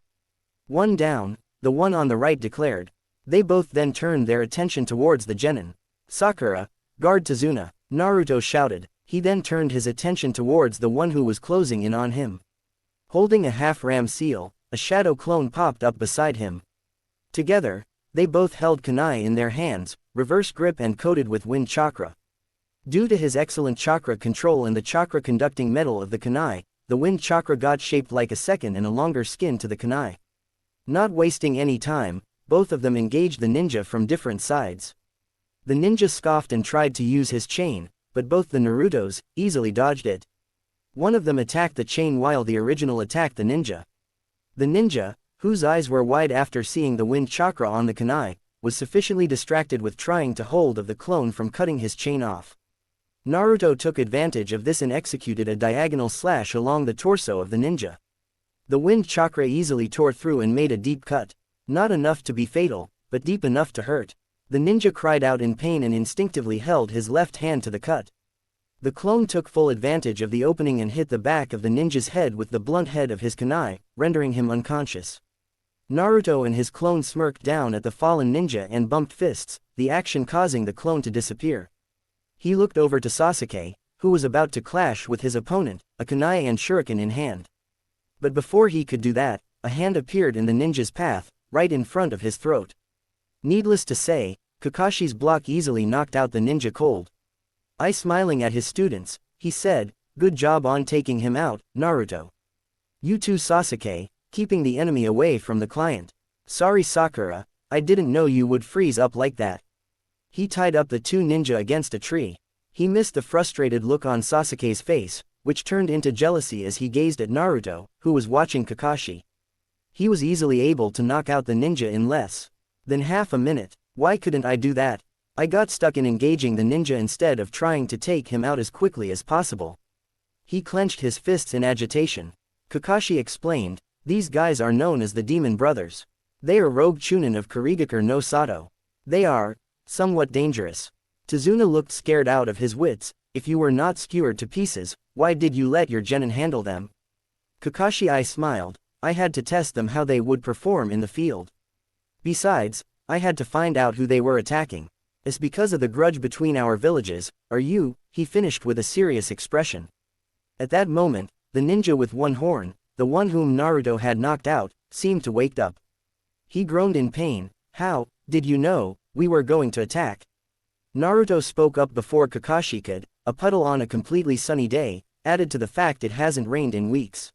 "One down," the one on the right declared. They both then turned their attention towards the genin. "Sakura, guard Tazuna," Naruto shouted. He then turned his attention towards the one who was closing in on him. Holding a half-ram seal, a shadow clone popped up beside him. Together, they both held kunai in their hands, reverse grip and coated with wind chakra. Due to his excellent chakra control and the chakra-conducting metal of the kunai, the wind chakra got shaped like a second and a longer skin to the kunai. Not wasting any time, both of them engaged the ninja from different sides. The ninja scoffed and tried to use his chain, but both the Narutos easily dodged it. One of them attacked the chain while the original attacked the ninja. The ninja, whose eyes were wide after seeing the wind chakra on the kunai, was sufficiently distracted with trying to hold of the clone from cutting his chain off. Naruto took advantage of this and executed a diagonal slash along the torso of the ninja. The wind chakra easily tore through and made a deep cut. Not enough to be fatal, but deep enough to hurt. The ninja cried out in pain and instinctively held his left hand to the cut. The clone took full advantage of the opening and hit the back of the ninja's head with the blunt head of his kunai, rendering him unconscious. Naruto and his clone smirked down at the fallen ninja and bumped fists, the action causing the clone to disappear. He looked over to Sasuke, who was about to clash with his opponent, a kunai and shuriken in hand. But before he could do that, a hand appeared in the ninja's path, right in front of his throat. Needless to say, Kakashi's block easily knocked out the ninja cold. Smiling at his students, he said, "Good job on taking him out, Naruto. You too, Sasuke, keeping the enemy away from the client. Sorry Sakura, I didn't know you would freeze up like that." He tied up the two ninja against a tree. He missed the frustrated look on Sasuke's face, which turned into jealousy as he gazed at Naruto, who was watching Kakashi. He was easily able to knock out the ninja in less than half a minute. Why couldn't I do that? I got stuck in engaging the ninja instead of trying to take him out as quickly as possible. He clenched his fists in agitation. Kakashi explained, "These guys are known as the Demon Brothers. They are rogue chunin of Kurigakure no Sato. They are somewhat dangerous." Tazuna looked scared out of his wits. "If you were not skewered to pieces, why did you let your genin handle them?" Kakashi smiled. "I had to test them how they would perform in the field. Besides, I had to find out who they were attacking. It's because of the grudge between our villages, are you?" he finished with a serious expression. At that moment, the ninja with one horn, the one whom Naruto had knocked out, seemed to wake up. He groaned in pain. "How did you know we were going to attack?" Naruto spoke up before Kakashi could. "A puddle on a completely sunny day, added to the fact it hasn't rained in weeks."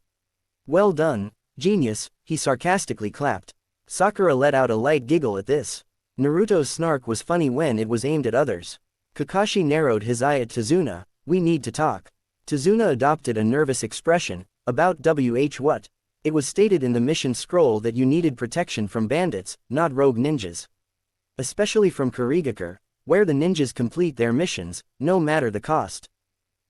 "Well done, genius," he sarcastically clapped. Sakura let out a light giggle at this. Naruto's snark was funny when it was aimed at others. Kakashi narrowed his eye at Tazuna. "We need to talk." Tazuna adopted a nervous expression. "About what?" It was stated in the mission scroll that you needed protection from bandits, not rogue ninjas. Especially from Kurigakure, where the ninjas complete their missions, no matter the cost.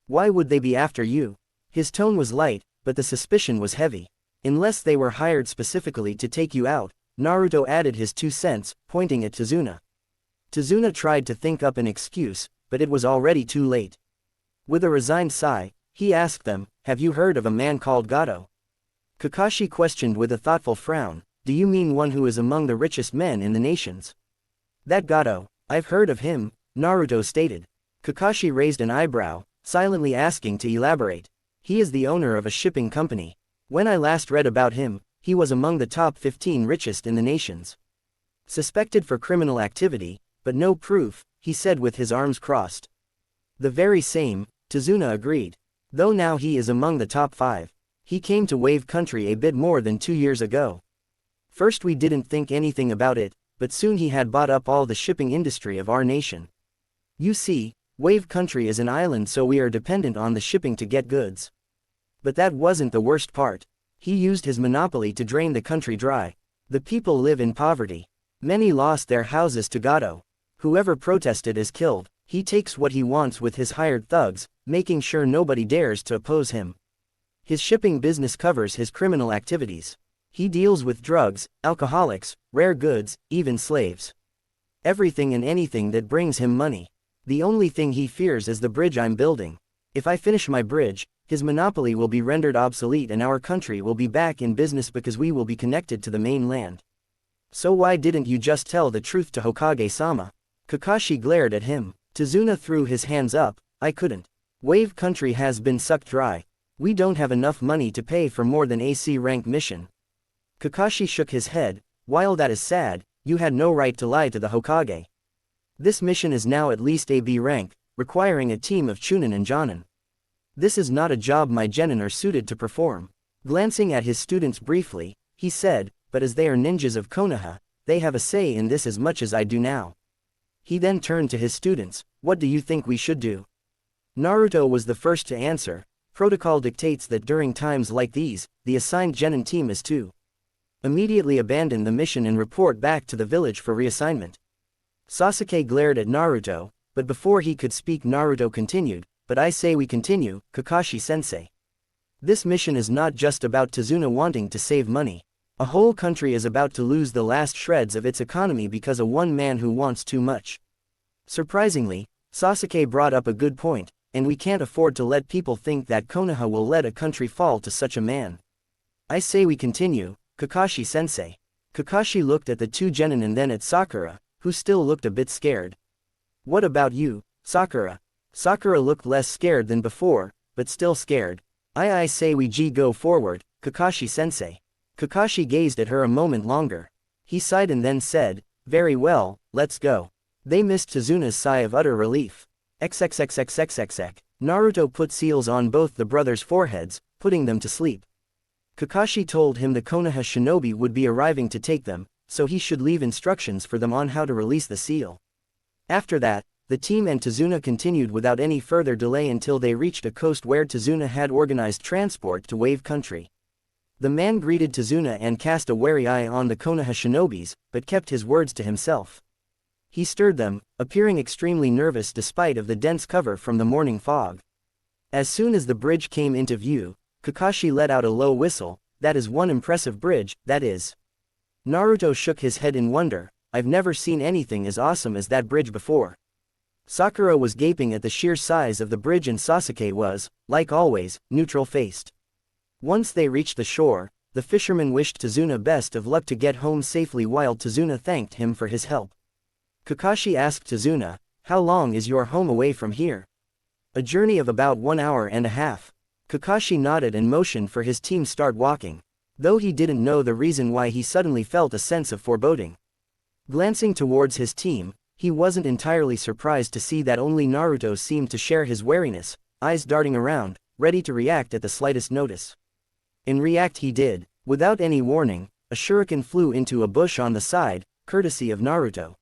"Why would they be after you?" His tone was light, but the suspicion was heavy. "Unless they were hired specifically to take you out," Naruto added his 2 cents, pointing at Tazuna. Tazuna tried to think up an excuse, but it was already too late. With a resigned sigh, he asked them, "Have you heard of a man called Gato?" Kakashi questioned with a thoughtful frown, "Do you mean one who is among the richest men in the nations?" "That Gato, I've heard of him," Naruto stated. Kakashi raised an eyebrow, silently asking to elaborate. "He is the owner of a shipping company. When I last read about him, he was among the top 15 richest in the nations. Suspected for criminal activity, but no proof," he said with his arms crossed. "The very same," Tazuna agreed. "Though now he is among the top 5. He came to Wave Country a bit more than 2 years ago. First we didn't think anything about it, but soon he had bought up all the shipping industry of our nation. You see, Wave Country is an island, so we are dependent on the shipping to get goods. But that wasn't the worst part. He used his monopoly to drain the country dry. The people live in poverty. Many lost their houses to Gato. Whoever protested is killed. He takes what he wants with his hired thugs, making sure nobody dares to oppose him. His shipping business covers his criminal activities. He deals with drugs, alcoholics, rare goods, even slaves. Everything and anything that brings him money. The only thing he fears is the bridge I'm building. If I finish my bridge, his monopoly will be rendered obsolete and our country will be back in business because we will be connected to the mainland. So why didn't you just tell the truth to Hokage-sama? Kakashi glared at him. Tazuna threw his hands up. I couldn't. Wave Country has been sucked dry. We don't have enough money to pay for more than a C rank mission. Kakashi shook his head. While that is sad, you had no right to lie to the Hokage. This mission is now at least a B rank, requiring a team of Chunin and Jonin. This is not a job my genin are suited to perform. Glancing at his students briefly, he said, but as they are ninjas of Konoha, they have a say in this as much as I do now. He then turned to his students. What do you think we should do? Naruto was the first to answer. Protocol dictates that during times like these, the assigned genin team is to immediately abandon the mission and report back to the village for reassignment. Sasuke glared at Naruto, but before he could speak Naruto continued, but I say we continue, Kakashi-sensei. This mission is not just about Tazuna wanting to save money. A whole country is about to lose the last shreds of its economy because of one man who wants too much. Surprisingly, Sasuke brought up a good point, and we can't afford to let people think that Konoha will let a country fall to such a man. I say we continue, Kakashi-sensei. Kakashi looked at the two genin and then at Sakura, who still looked a bit scared. What about you, Sakura? Sakura looked less scared than before, but still scared. I say we go forward, Kakashi-sensei. Kakashi gazed at her a moment longer. He sighed and then said, very well, let's go. They missed Tazuna's sigh of utter relief. XXXXXXX. Naruto put seals on both the brothers' foreheads, putting them to sleep. Kakashi told him the Konoha shinobi would be arriving to take them, so he should leave instructions for them on how to release the seal. After that, the team and Tazuna continued without any further delay until they reached a coast where Tazuna had organized transport to Wave Country. The man greeted Tazuna and cast a wary eye on the Konoha shinobis, but kept his words to himself. He stirred them, appearing extremely nervous despite of the dense cover from the morning fog. As soon as the bridge came into view, Kakashi let out a low whistle. That is one impressive bridge, that is. Naruto shook his head in wonder. I've never seen anything as awesome as that bridge before. Sakura was gaping at the sheer size of the bridge and Sasuke was, like always, neutral-faced. Once they reached the shore, the fisherman wished Tazuna best of luck to get home safely while Tazuna thanked him for his help. Kakashi asked Tazuna, how long is your home away from here? A journey of about 1 hour and a half. Kakashi nodded and motioned for his team start walking. Though he didn't know the reason why he suddenly felt a sense of foreboding. Glancing towards his team, he wasn't entirely surprised to see that only Naruto seemed to share his wariness, eyes darting around, ready to react at the slightest notice. And react he did. Without any warning, a shuriken flew into a bush on the side, courtesy of Naruto.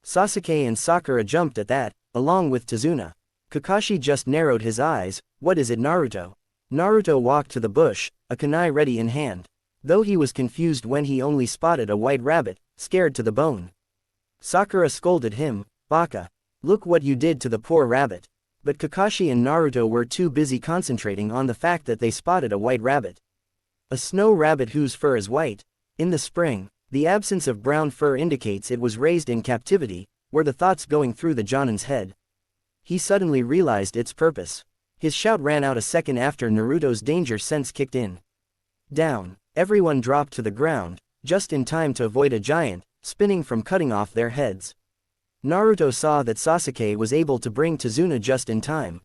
Sasuke and Sakura jumped at that, along with Tazuna. Kakashi just narrowed his eyes. What is it, Naruto? Naruto walked to the bush, a kunai ready in hand. Though he was confused when he only spotted a white rabbit, scared to the bone. Sakura scolded him, Baka. Look what you did to the poor rabbit. But Kakashi and Naruto were too busy concentrating on the fact that they spotted a white rabbit. A snow rabbit whose fur is white. In the spring, the absence of brown fur indicates it was raised in captivity, were the thoughts going through the Jonin's head. He suddenly realized its purpose. His shout ran out a second after Naruto's danger sense kicked in. Down, everyone dropped to the ground, just in time to avoid a giant, spinning from cutting off their heads. Naruto saw that Sasuke was able to bring Tazuna just in time.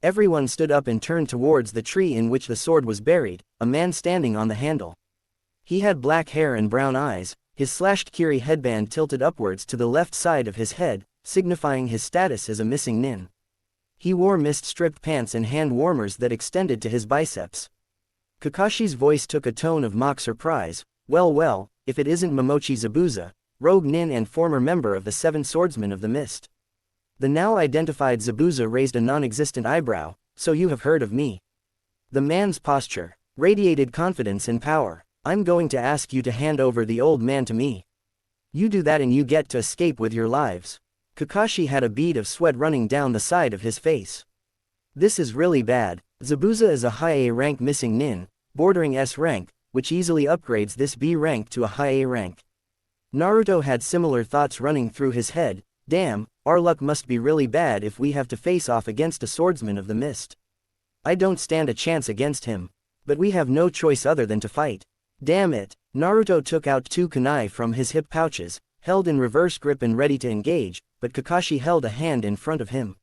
Everyone stood up and turned towards the tree in which the sword was buried, a man standing on the handle. He had black hair and brown eyes, his slashed kiri headband tilted upwards to the left side of his head, signifying his status as a missing nin. He wore mist-stripped pants and hand warmers that extended to his biceps. Kakashi's voice took a tone of mock surprise. Well, if it isn't Momochi Zabuza, rogue nin and former member of the Seven Swordsmen of the Mist. The now identified Zabuza raised a non-existent eyebrow. So you have heard of me. The man's posture radiated confidence and power. I'm going to ask you to hand over the old man to me. You do that and you get to escape with your lives. Kakashi had a bead of sweat running down the side of his face. This is really bad. Zabuza is a high A rank missing nin, bordering S rank, which easily upgrades this B rank to a high A rank. Naruto had similar thoughts running through his head. Damn, our luck must be really bad if we have to face off against a swordsman of the mist. I don't stand a chance against him. But we have no choice other than to fight. Damn it. Naruto took out 2 kunai from his hip pouches, held in reverse grip and ready to engage, but Kakashi held a hand in front of him.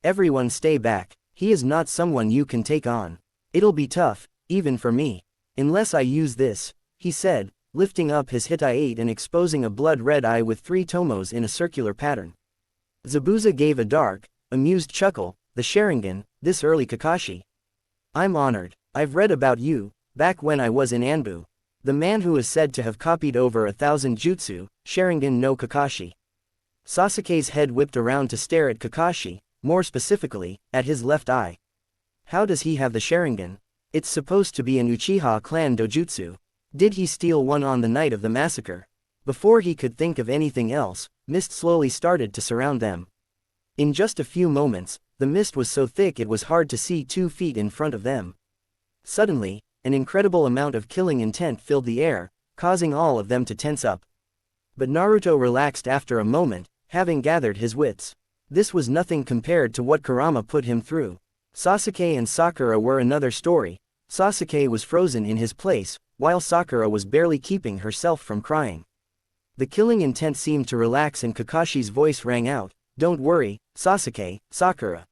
Everyone stay back. He is not someone you can take on. It'll be tough, even for me. Unless I use this, he said, lifting up his Hitai-8 and exposing a blood-red eye with 3 tomos in a circular pattern. Zabuza gave a dark, amused chuckle. The Sharingan, this early Kakashi. I'm honored. I've read about you, back when I was in Anbu. The man who is said to have copied over 1,000 jutsu, Sharingan no Kakashi. Sasuke's head whipped around to stare at Kakashi, more specifically, at his left eye. How does he have the Sharingan? It's supposed to be an Uchiha clan dojutsu. Did he steal one on the night of the massacre? Before he could think of anything else, mist slowly started to surround them. In just a few moments, the mist was so thick it was hard to see 2 feet in front of them. Suddenly, an incredible amount of killing intent filled the air, causing all of them to tense up. But Naruto relaxed after a moment, having gathered his wits. This was nothing compared to what Kurama put him through. Sasuke and Sakura were another story. Sasuke was frozen in his place, while Sakura was barely keeping herself from crying. The killing intent seemed to relax and Kakashi's voice rang out, "Don't worry, Sasuke, Sakura.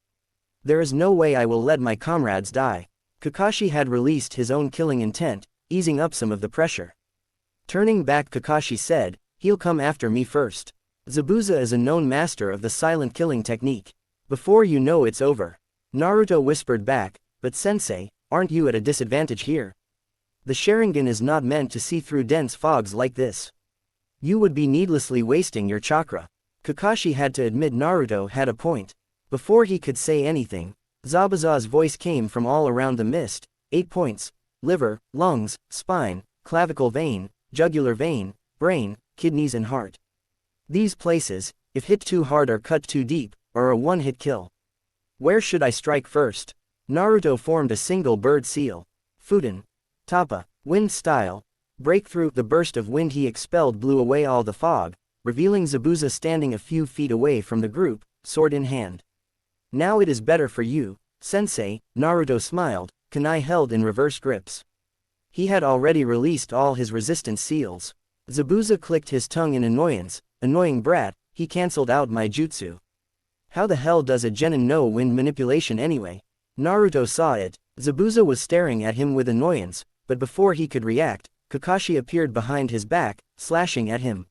There is no way I will let my comrades die." Kakashi had released his own killing intent, easing up some of the pressure. Turning back, Kakashi said, "He'll come after me first. Zabuza is a known master of the silent killing technique. Before you know it's over." Naruto whispered back, "But sensei, aren't you at a disadvantage here? The Sharingan is not meant to see through dense fogs like this. You would be needlessly wasting your chakra." Kakashi had to admit Naruto had a point. Before he could say anything, Zabuza's voice came from all around the mist. 8 points: liver, lungs, spine, clavicle vein, jugular vein, brain, kidneys and heart. These places, if hit too hard or cut too deep, are a one-hit kill. Where should I strike first? Naruto formed a single bird seal. Fuden. Tappa. Wind style. Breakthrough. The burst of wind he expelled blew away all the fog, revealing Zabuza standing a few feet away from the group, sword in hand. "Now it is better for you, sensei," Naruto smiled, kunai held in reverse grips. He had already released all his resistance seals. Zabuza clicked his tongue in annoyance. "Annoying brat, he cancelled out my jutsu. How the hell does a genin know wind manipulation anyway?" Naruto saw it. Zabuza was staring at him with annoyance, but before he could react, Kakashi appeared behind his back, slashing at him.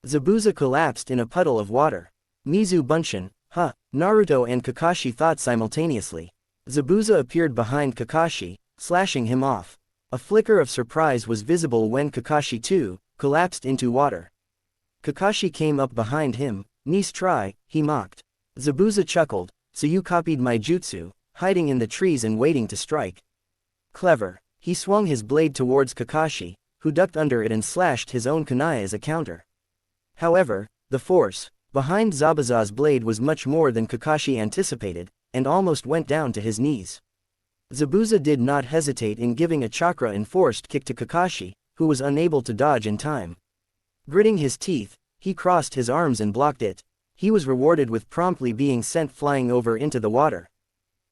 Zabuza collapsed in a puddle of water. Mizu Bunshin, huh? Naruto and Kakashi thought simultaneously. Zabuza appeared behind Kakashi, slashing him off. A flicker of surprise was visible when Kakashi too collapsed into water. Kakashi came up behind him. "Nice try," he mocked. Zabuza chuckled, "So you copied my jutsu, hiding in the trees and waiting to strike. Clever." He swung his blade towards Kakashi, who ducked under it and slashed his own kunai as a counter. However, the force behind Zabuza's blade was much more than Kakashi anticipated, and almost went down to his knees. Zabuza did not hesitate in giving a chakra-enforced kick to Kakashi, who was unable to dodge in time. Gritting his teeth, he crossed his arms and blocked it. He was rewarded with promptly being sent flying over into the water.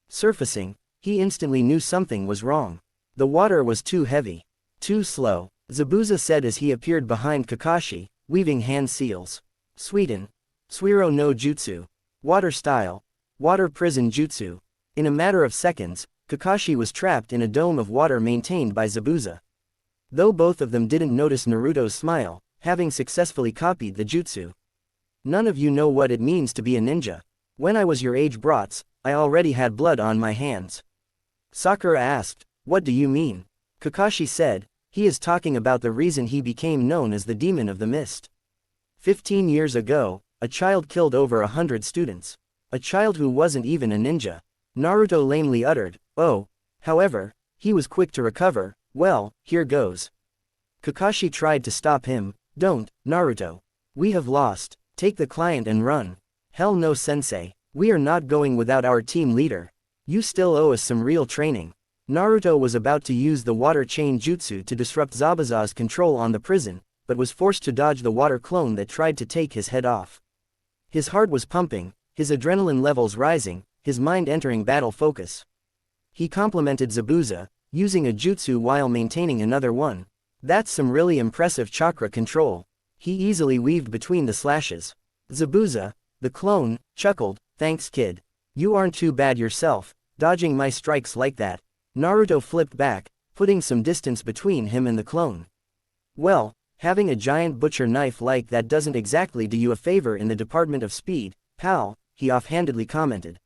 Surfacing, he instantly knew something was wrong. The water was too heavy. Too slow, Zabuza said as he appeared behind Kakashi, weaving hand seals. Suiten. Suiro no Jutsu. Water style. Water prison jutsu. In a matter of seconds, Kakashi was trapped in a dome of water maintained by Zabuza. Though both of them didn't notice Naruto's smile, having successfully copied the jutsu. "None of you know what it means to be a ninja. When I was your age brats, I already had blood on my hands." Sakura asked, "What do you mean?" Kakashi said, he is talking about the reason he became known as the Demon of the Mist. 15 years ago, a child killed over 100 students. A child who wasn't even a ninja. Naruto lamely uttered, oh. However, he was quick to recover. Well, here goes. Kakashi tried to stop him. Don't, Naruto. We have lost. Take the client and run. Hell no, sensei. We are not going without our team leader. You still owe us some real training. Naruto was about to use the water chain jutsu to disrupt Zabuza's control on the prison, but was forced to dodge the water clone that tried to take his head off. His heart was pumping, his adrenaline levels rising, his mind entering battle focus. He complimented Zabuza, using a jutsu while maintaining another one. That's some really impressive chakra control. He easily weaved between the slashes. Zabuza, the clone, chuckled, thanks kid. You aren't too bad yourself, dodging my strikes like that. Naruto flipped back, putting some distance between him and the clone. Well, having a giant butcher knife like that doesn't exactly do you a favor in the department of speed, pal, he offhandedly commented.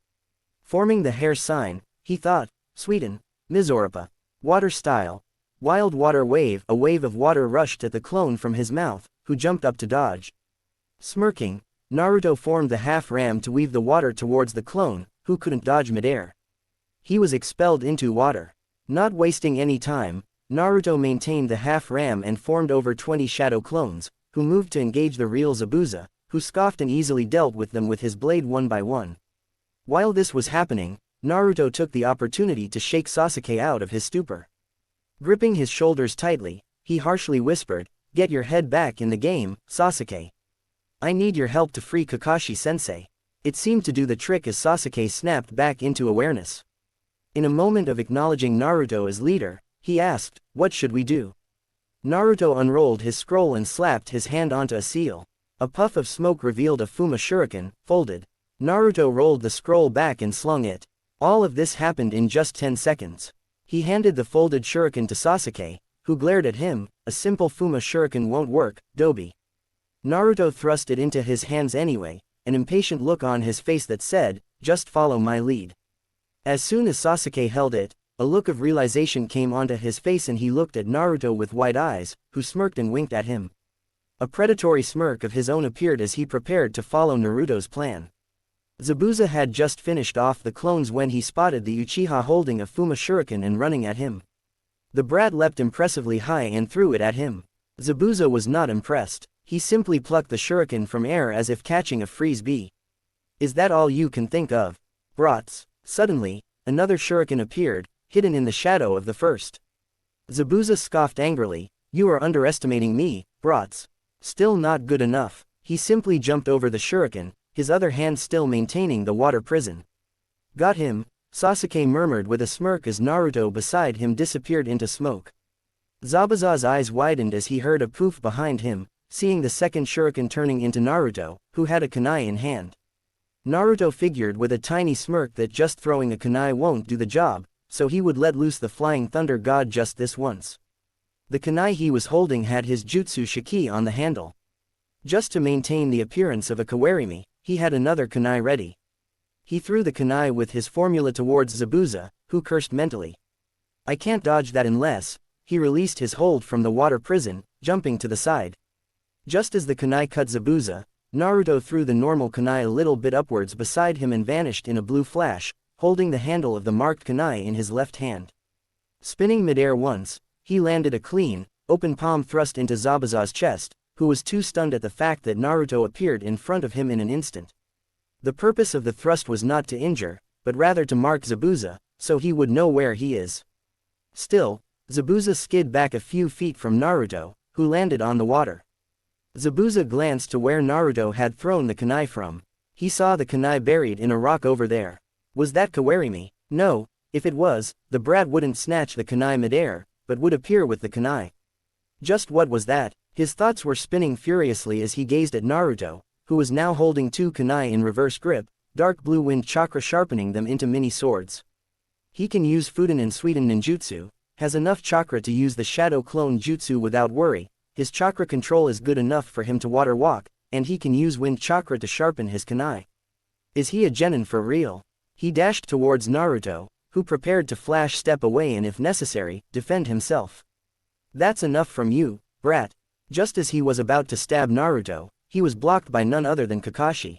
Forming the hair sign, he thought, Sweden, Mizorapa, water style. Wild water wave. A wave of water rushed at the clone from his mouth, who jumped up to dodge. Smirking, Naruto formed the half-ram to weave the water towards the clone, who couldn't dodge midair. He was expelled into water. Not wasting any time, Naruto maintained the half-ram and formed over 20 shadow clones, who moved to engage the real Zabuza, who scoffed and easily dealt with them with his blade one by one. While this was happening, Naruto took the opportunity to shake Sasuke out of his stupor. Gripping his shoulders tightly, he harshly whispered, "Get your head back in the game, Sasuke. I need your help to free Kakashi-sensei." It seemed to do the trick as Sasuke snapped back into awareness. In a moment of acknowledging Naruto as leader, he asked, "What should we do?" Naruto unrolled his scroll and slapped his hand onto a seal. A puff of smoke revealed a Fuma Shuriken, folded. Naruto rolled the scroll back and slung it. All of this happened in just 10 seconds. He handed the folded shuriken to Sasuke, who glared at him. A simple Fuma Shuriken won't work, Dobi. Naruto thrust it into his hands anyway, an impatient look on his face that said, "Just follow my lead." As soon as Sasuke held it, a look of realization came onto his face and he looked at Naruto with wide eyes, who smirked and winked at him. A predatory smirk of his own appeared as he prepared to follow Naruto's plan. Zabuza had just finished off the clones when he spotted the Uchiha holding a Fuma Shuriken and running at him. The brat leapt impressively high and threw it at him. Zabuza was not impressed. He simply plucked the shuriken from air as if catching a frisbee. "Is that all you can think of? Brats?" Suddenly, another shuriken appeared, hidden in the shadow of the first. Zabuza scoffed angrily, "You are underestimating me, brats." Still not good enough. He simply jumped over the shuriken, his other hand still maintaining the water prison. "Got him," Sasuke murmured with a smirk as Naruto beside him disappeared into smoke. Zabuza's eyes widened as he heard a poof behind him, seeing the second shuriken turning into Naruto, who had a kunai in hand. Naruto figured with a tiny smirk that just throwing a kunai won't do the job, so he would let loose the flying thunder god just this once. The kunai he was holding had his jutsu shiki on the handle. Just to maintain the appearance of a kawarimi, he had another kunai ready. He threw the kunai with his formula towards Zabuza, who cursed mentally. "I can't dodge that unless..." He released his hold from the water prison, jumping to the side. Just as the kunai cut Zabuza, Naruto threw the normal kunai a little bit upwards beside him and vanished in a blue flash, holding the handle of the marked kunai in his left hand. Spinning midair once, he landed a clean, open palm thrust into Zabuza's chest, who was too stunned at the fact that Naruto appeared in front of him in an instant. The purpose of the thrust was not to injure, but rather to mark Zabuza, so he would know where he is. Still, Zabuza skid back a few feet from Naruto, who landed on the water. Zabuza glanced to where Naruto had thrown the kunai from. He saw the kunai buried in a rock over there. Was that kawarimi? No, if it was, the brat wouldn't snatch the kunai midair, but would appear with the kunai. Just what was that? His thoughts were spinning furiously as he gazed at Naruto, who was now holding two kunai in reverse grip, dark blue wind chakra sharpening them into mini swords. He can use Fuden and Suiden ninjutsu, has enough chakra to use the shadow clone jutsu without worry, his chakra control is good enough for him to water walk, and he can use wind chakra to sharpen his kunai. Is he a genin for real? He dashed towards Naruto, who prepared to flash step away and if necessary, defend himself. That's enough from you, brat. Just as he was about to stab Naruto, he was blocked by none other than Kakashi.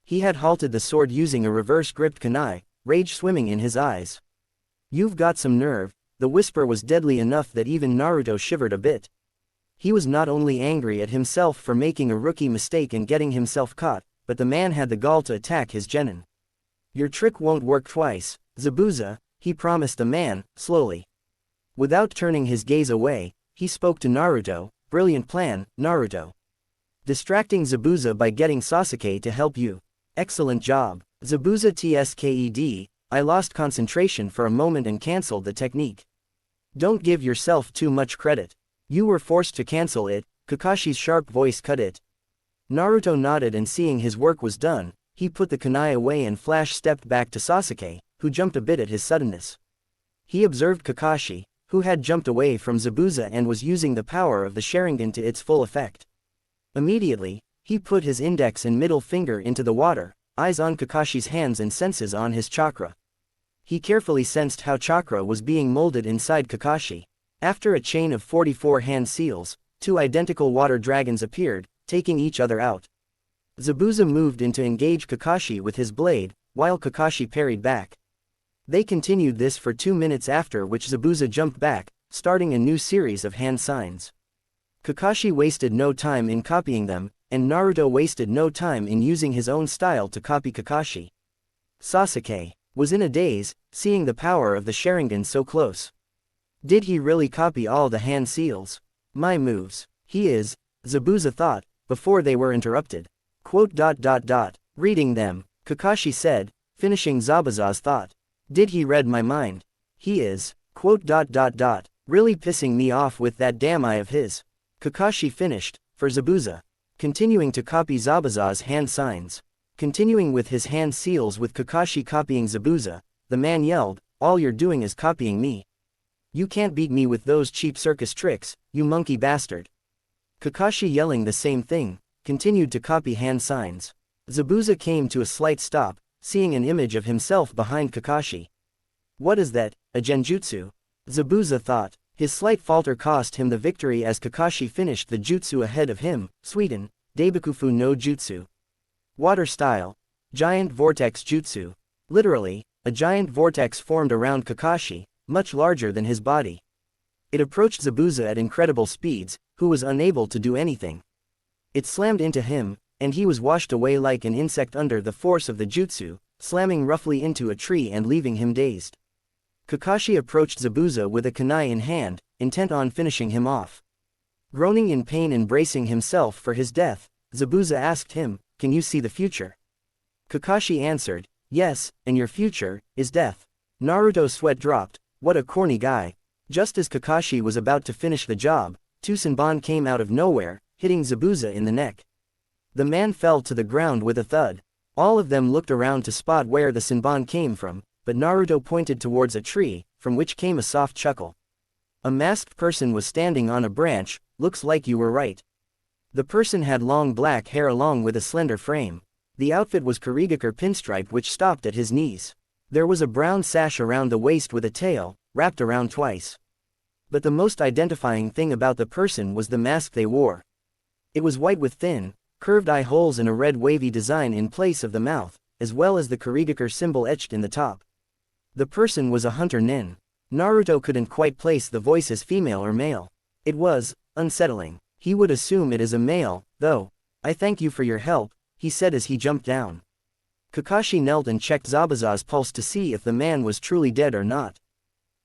He had halted the sword using a reverse-gripped kunai, rage swimming in his eyes. You've got some nerve. The whisper was deadly enough that even Naruto shivered a bit. He was not only angry at himself for making a rookie mistake and getting himself caught, but the man had the gall to attack his genin. Your trick won't work twice, Zabuza, he promised the man, slowly. Without turning his gaze away, he spoke to Naruto. Brilliant plan, Naruto. Distracting Zabuza by getting Sasuke to help you. Excellent job, Zabuza tsked. I lost concentration for a moment and cancelled the technique. Don't give yourself too much credit. You were forced to cancel it, Kakashi's sharp voice cut it. Naruto nodded and seeing his work was done, he put the kunai away and flash-stepped back to Sasuke, who jumped a bit at his suddenness. He observed Kakashi, who had jumped away from Zabuza and was using the power of the Sharingan to its full effect. Immediately, he put his index and middle finger into the water, eyes on Kakashi's hands and senses on his chakra. He carefully sensed how chakra was being molded inside Kakashi. After a chain of 44 hand seals, 2 identical water dragons appeared, taking each other out. Zabuza moved in to engage Kakashi with his blade, while Kakashi parried back. They continued this for 2 minutes, after which Zabuza jumped back, starting a new series of hand signs. Kakashi wasted no time in copying them, and Naruto wasted no time in using his own style to copy Kakashi. Sasuke was in a daze, seeing the power of the Sharingan so close. Did he really copy all the hand seals? My moves. He is, Zabuza thought, before they were interrupted. Reading them, Kakashi said, finishing Zabuza's thought. Did he read my mind? He is, really pissing me off with that damn eye of his. Kakashi finished, for Zabuza. Continuing to copy Zabuza's hand signs. Continuing with his hand seals with Kakashi copying Zabuza, the man yelled, all you're doing is copying me. You can't beat me with those cheap circus tricks, you monkey bastard. Kakashi, yelling the same thing, continued to copy hand signs. Zabuza came to a slight stop, seeing an image of himself behind Kakashi. What is that, a genjutsu? Zabuza thought. His slight falter cost him the victory as Kakashi finished the jutsu ahead of him. Sweden, Daibikufu no Jutsu. Water style. Giant vortex jutsu. Literally, a giant vortex formed around Kakashi, much larger than his body. It approached Zabuza at incredible speeds, who was unable to do anything. It slammed into him, and he was washed away like an insect under the force of the jutsu, slamming roughly into a tree and leaving him dazed. Kakashi approached Zabuza with a kunai in hand, intent on finishing him off. Groaning in pain and bracing himself for his death, Zabuza asked him, can you see the future? Kakashi answered, yes, and your future is death. Naruto's sweat dropped. What a corny guy. Just as Kakashi was about to finish the job, 2 Senbon came out of nowhere, hitting Zabuza in the neck. The man fell to the ground with a thud. All of them looked around to spot where the Senbon came from, but Naruto pointed towards a tree, from which came a soft chuckle. A masked person was standing on a branch. Looks like you were right. The person had long black hair along with a slender frame. The outfit was Kurigakure pinstripe which stopped at his knees. There was a brown sash around the waist with a tail, wrapped around twice. But the most identifying thing about the person was the mask they wore. It was white with thin, curved eye holes and a red wavy design in place of the mouth, as well as the Kurigakure symbol etched in the top. The person was a hunter nin. Naruto couldn't quite place the voice as female or male. It was unsettling. He would assume it is a male, though. I thank you for your help, he said as he jumped down. Kakashi knelt and checked Zabuza's pulse to see if the man was truly dead or not.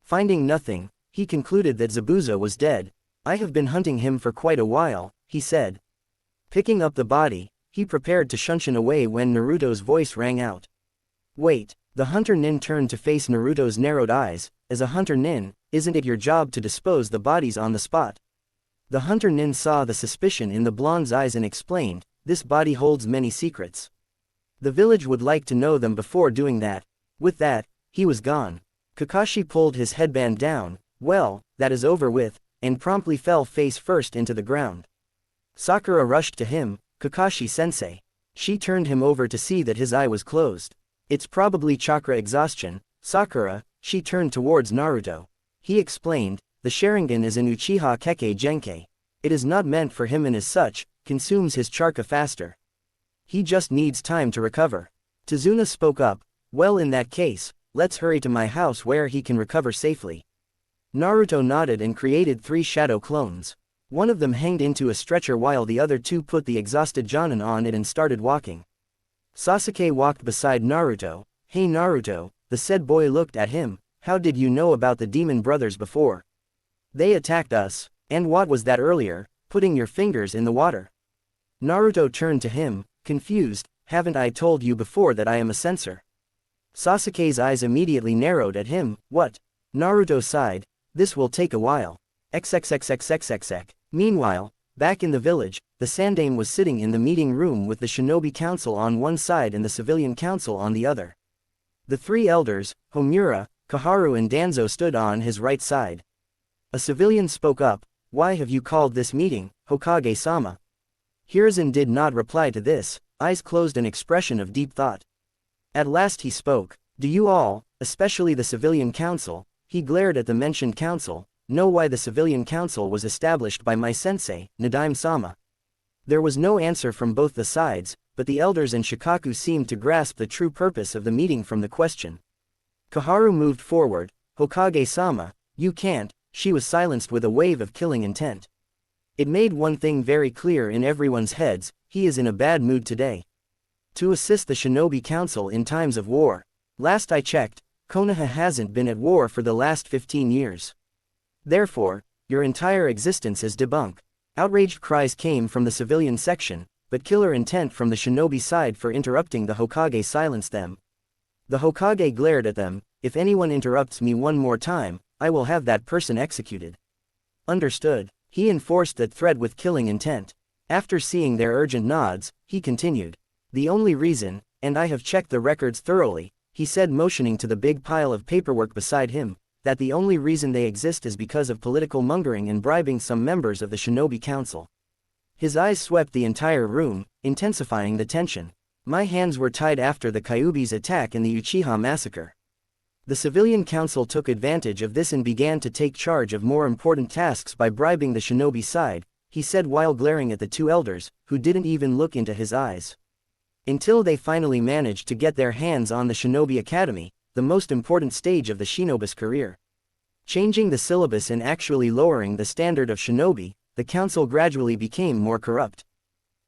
Finding nothing, he concluded that Zabuza was dead. I have been hunting him for quite a while, he said. Picking up the body, he prepared to shunshin away when Naruto's voice rang out. Wait, the hunter nin turned to face Naruto's narrowed eyes. As a hunter nin, isn't it your job to dispose the bodies on the spot? The hunter nin saw the suspicion in the blonde's eyes and explained, this body holds many secrets. The village would like to know them before doing that. With that, he was gone. Kakashi pulled his headband down. Well, that is over with, and promptly fell face first into the ground. Sakura rushed to him. Kakashi-sensei. She turned him over to see that his eye was closed. It's probably chakra exhaustion, Sakura, she turned towards Naruto. He explained, the Sharingan is an Uchiha Keke Genkai. It is not meant for him and as such, consumes his chakra faster. He just needs time to recover. Tazuna spoke up, well in that case, let's hurry to my house where he can recover safely. Naruto nodded and created 3 shadow clones. One of them hanged into a stretcher while the other 2 put the exhausted Jonin on it and started walking. Sasuke walked beside Naruto. Hey Naruto, the said boy looked at him, how did you know about the demon brothers before? They attacked us, and what was that earlier, putting your fingers in the water? Naruto turned to him, confused, haven't I told you before that I am a censor? Sasuke's eyes immediately narrowed at him, what? Naruto sighed, this will take a while. XXXXXXX. Meanwhile, back in the village, the Sandaime was sitting in the meeting room with the Shinobi Council on one side and the Civilian Council on the other. The 3 elders, Homura, Koharu and Danzo stood on his right side. A civilian spoke up, why have you called this meeting, Hokage-sama? Hiruzen did not reply to this, eyes closed, an expression of deep thought. At last he spoke, do you all, especially the Civilian Council, he glared at the mentioned council, know why the Civilian Council was established by my sensei, Nadaime-sama? There was no answer from both the sides, but the elders and Shikaku seemed to grasp the true purpose of the meeting from the question. Koharu moved forward, Hokage-sama, you can't, she was silenced with a wave of killing intent. It made one thing very clear in everyone's heads, he is in a bad mood today. To assist the Shinobi Council in times of war. Last I checked, Konoha hasn't been at war for the last 15 years. Therefore, your entire existence is debunked. Outraged cries came from the civilian section, but killer intent from the Shinobi side for interrupting the Hokage silenced them. The Hokage glared at them, if anyone interrupts me one more time, I will have that person executed. Understood. He enforced that threat with killing intent. After seeing their urgent nods, he continued. The only reason, and I have checked the records thoroughly, he said motioning to the big pile of paperwork beside him, that the only reason they exist is because of political mongering and bribing some members of the Shinobi Council. His eyes swept the entire room, intensifying the tension. My hands were tied after the Kyuubi's attack and the Uchiha massacre. The Civilian Council took advantage of this and began to take charge of more important tasks by bribing the Shinobi side, he said while glaring at the 2 elders, who didn't even look into his eyes. Until they finally managed to get their hands on the Shinobi Academy, the most important stage of the shinobi's career. Changing the syllabus and actually lowering the standard of shinobi, the council gradually became more corrupt.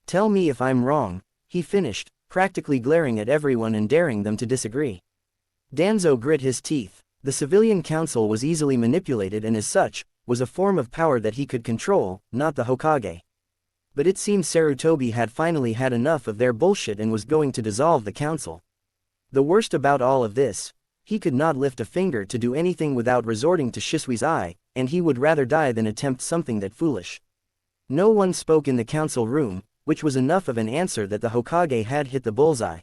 Tell me if I'm wrong, he finished, practically glaring at everyone and daring them to disagree. Danzo grit his teeth. The Civilian Council was easily manipulated and as such, was a form of power that he could control, not the Hokage. But it seemed Sarutobi had finally had enough of their bullshit and was going to dissolve the council. The worst about all of this, he could not lift a finger to do anything without resorting to Shisui's eye, and he would rather die than attempt something that foolish. No one spoke in the council room, which was enough of an answer that the Hokage had hit the bullseye.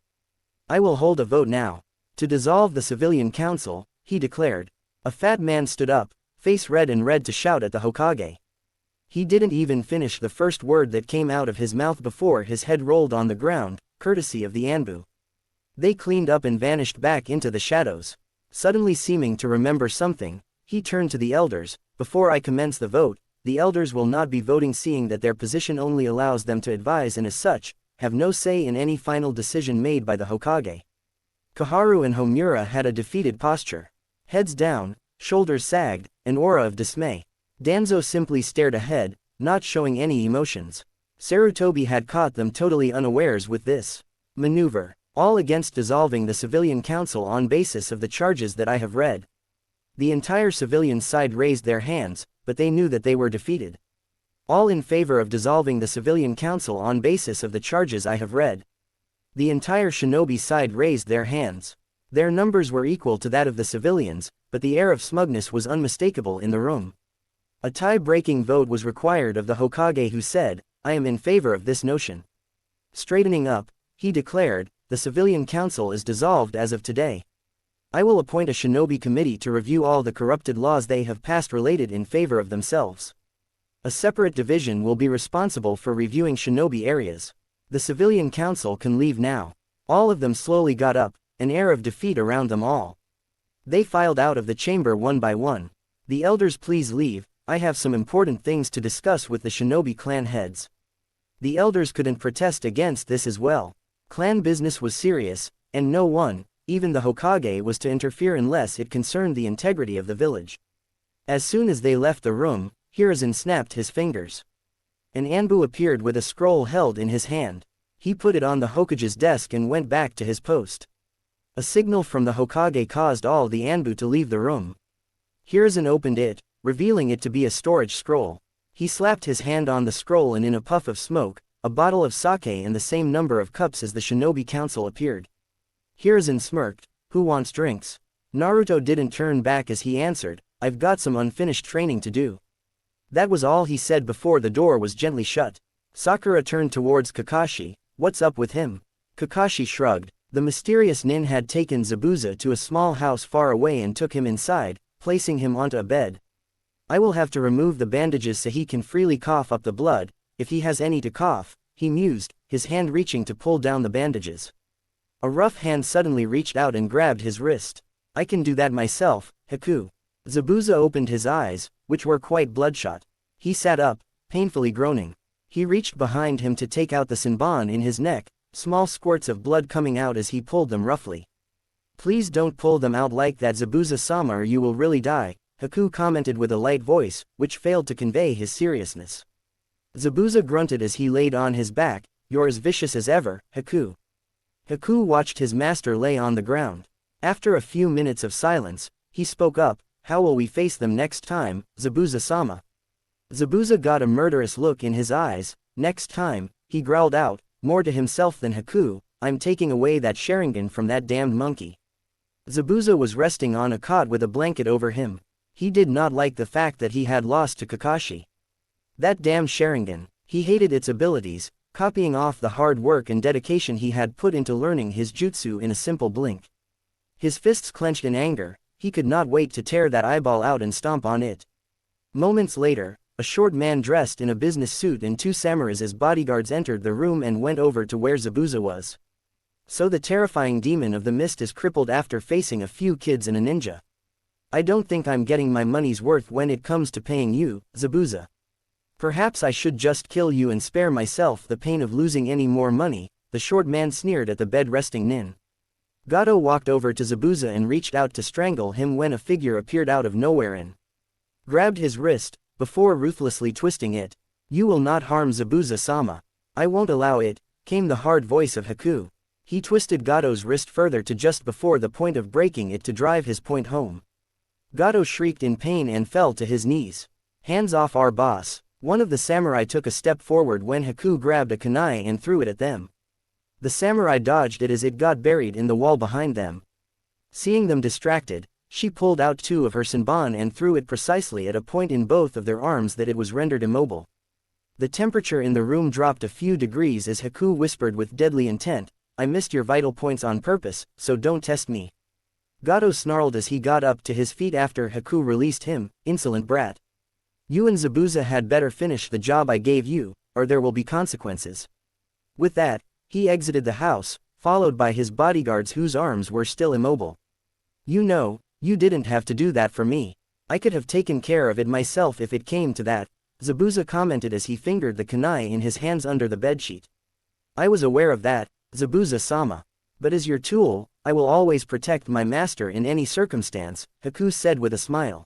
I will hold a vote now. To dissolve the Civilian Council, he declared. A fat man stood up, face red and red to shout at the Hokage. He didn't even finish the first word that came out of his mouth before his head rolled on the ground, courtesy of the Anbu. They cleaned up and vanished back into the shadows. Suddenly seeming to remember something, he turned to the elders, before I commence the vote, the elders will not be voting seeing that their position only allows them to advise and as such, have no say in any final decision made by the Hokage. Koharu and Homura had a defeated posture. Heads down, shoulders sagged, an aura of dismay. Danzo simply stared ahead, not showing any emotions. Sarutobi had caught them totally unawares with this maneuver, all against dissolving the Civilian Council on basis of the charges that I have read. The entire civilian side raised their hands, but they knew that they were defeated. All in favor of dissolving the Civilian Council on basis of the charges I have read. The entire shinobi side raised their hands. Their numbers were equal to that of the civilians, but the air of smugness was unmistakable in the room. A tie-breaking vote was required of the Hokage, who said, I am in favor of this notion. Straightening up, he declared, the Civilian Council is dissolved as of today. I will appoint a shinobi committee to review all the corrupted laws they have passed related in favor of themselves. A separate division will be responsible for reviewing shinobi areas. The Civilian Council can leave now. All of them slowly got up, an air of defeat around them all. They filed out of the chamber one by one. The elders, please leave, I have some important things to discuss with the shinobi clan heads. The elders couldn't protest against this as well. Clan business was serious, and no one, even the Hokage, was to interfere unless it concerned the integrity of the village. As soon as they left the room, Hiruzen snapped his fingers. An Anbu appeared with a scroll held in his hand. He put it on the Hokage's desk and went back to his post. A signal from the Hokage caused all the Anbu to leave the room. Hiruzen opened it, revealing it to be a storage scroll. He slapped his hand on the scroll and in a puff of smoke, a bottle of sake and the same number of cups as the Shinobi Council appeared. Hiruzen smirked, "Who wants drinks?" Naruto didn't turn back as he answered, "I've got some unfinished training to do." That was all he said before the door was gently shut. Sakura turned towards Kakashi. "What's up with him?" Kakashi shrugged. The mysterious nin had taken Zabuza to a small house far away and took him inside, placing him onto a bed. "I will have to remove the bandages so he can freely cough up the blood, if he has any to cough," he mused, his hand reaching to pull down the bandages. A rough hand suddenly reached out and grabbed his wrist. "I can do that myself, Haku." Zabuza opened his eyes, which were quite bloodshot. He sat up, painfully groaning. He reached behind him to take out the senbon in his neck, small squirts of blood coming out as he pulled them roughly. "Please don't pull them out like that, Zabuza-sama, or you will really die," Haku commented with a light voice, which failed to convey his seriousness. Zabuza grunted as he laid on his back. "You're as vicious as ever, Haku." Haku watched his master lay on the ground. After a few minutes of silence, he spoke up, "How will we face them next time, Zabuza-sama?" Zabuza got a murderous look in his eyes. "Next time," he growled out, more to himself than Haku, "I'm taking away that Sharingan from that damned monkey." Zabuza was resting on a cot with a blanket over him. He did not like the fact that he had lost to Kakashi. That damned Sharingan, he hated its abilities, copying off the hard work and dedication he had put into learning his jutsu in a simple blink. His fists clenched in anger. He could not wait to tear that eyeball out and stomp on it. Moments later, a short man dressed in a business suit and two samurais as bodyguards entered the room and went over to where Zabuza was. "So the terrifying demon of the mist is crippled after facing a few kids and a ninja. I don't think I'm getting my money's worth when it comes to paying you, Zabuza. Perhaps I should just kill you and spare myself the pain of losing any more money," the short man sneered at the bed-resting nin. Gato walked over to Zabuza and reached out to strangle him when a figure appeared out of nowhere and grabbed his wrist, before ruthlessly twisting it. "You will not harm Zabuza-sama. I won't allow it," came the hard voice of Haku. He twisted Gato's wrist further to just before the point of breaking it to drive his point home. Gato shrieked in pain and fell to his knees. "Hands off our boss." One of the samurai took a step forward when Haku grabbed a kunai and threw it at them. The samurai dodged it as it got buried in the wall behind them. Seeing them distracted, she pulled out two of her senbon and threw it precisely at a point in both of their arms that it was rendered immobile. The temperature in the room dropped a few degrees as Haku whispered with deadly intent, "I missed your vital points on purpose, so don't test me." Gato snarled as he got up to his feet after Haku released him. "Insolent brat. You and Zabuza had better finish the job I gave you, or there will be consequences." With that, he exited the house, followed by his bodyguards whose arms were still immobile. "You know, you didn't have to do that for me. I could have taken care of it myself if it came to that," Zabuza commented as he fingered the kunai in his hands under the bedsheet. "I was aware of that, Zabuza-sama. But as your tool, I will always protect my master in any circumstance," Haku said with a smile.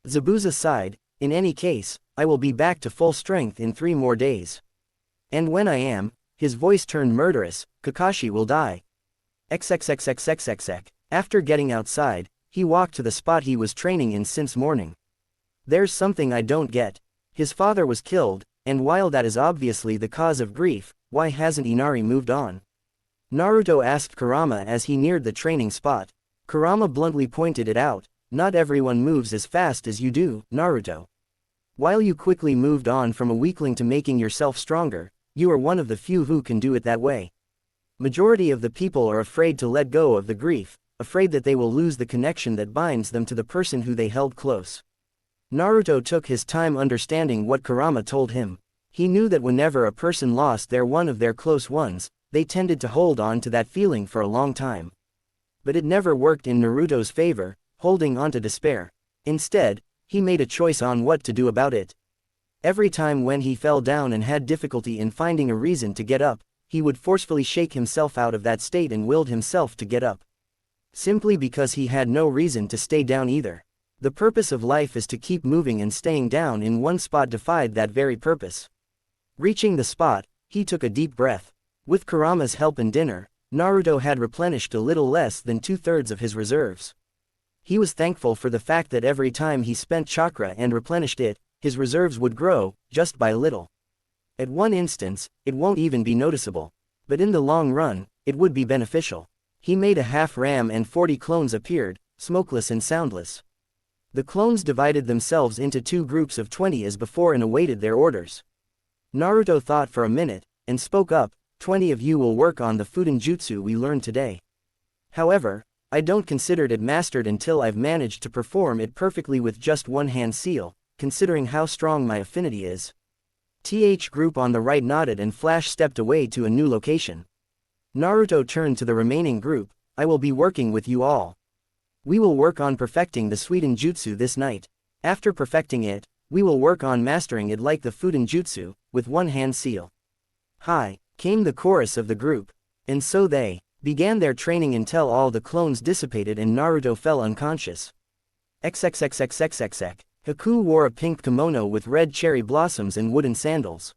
Zabuza sighed, "In any case, I will be back to full strength in 3 more days. And when I am," his voice turned murderous, "Kakashi will die." XXXXXXX. After getting outside, he walked to the spot he was training in since morning. "There's something I don't get. His father was killed, and while that is obviously the cause of grief, why hasn't Inari moved on?" Naruto asked Kurama as he neared the training spot. Kurama bluntly pointed it out. "Not everyone moves as fast as you do, Naruto. While you quickly moved on from a weakling to making yourself stronger, you are one of the few who can do it that way. Majority of the people are afraid to let go of the grief, afraid that they will lose the connection that binds them to the person who they held close." Naruto took his time understanding what Kurama told him. He knew that whenever a person lost one of their close ones, they tended to hold on to that feeling for a long time. But it never worked in Naruto's favor. holding on to despair. Instead, he made a choice on what to do about it. Every time when he fell down and had difficulty in finding a reason to get up, he would forcefully shake himself out of that state and willed himself to get up. Simply because he had no reason to stay down either. The purpose of life is to keep moving, and staying down in one spot defied that very purpose. Reaching the spot, he took a deep breath. With Kurama's help and dinner, Naruto had replenished a little less than 2/3 of his reserves. He was thankful for the fact that every time he spent chakra and replenished it, his reserves would grow, just by a little. At one instance, it won't even be noticeable. But in the long run, it would be beneficial. He made a half ram and 40 clones appeared, smokeless and soundless. The clones divided themselves into 2 groups of 20 as before and awaited their orders. Naruto thought for a minute, and spoke up, 20 of you will work on the Fuden Jutsu we learned today. However, I don't consider it mastered until I've managed to perform it perfectly with just one hand seal, considering how strong my affinity is. TH group on the right nodded and Flash stepped away to a new location. Naruto turned to the remaining group, I will be working with you all. We will work on perfecting the Suiden Jutsu this night. After perfecting it, we will work on mastering it like the Fuden Jutsu, with one hand seal. Hi, came the chorus of the group. And so they began their training until all the clones dissipated and Naruto fell unconscious. XXXXXXX. Haku wore a pink kimono with red cherry blossoms and wooden sandals.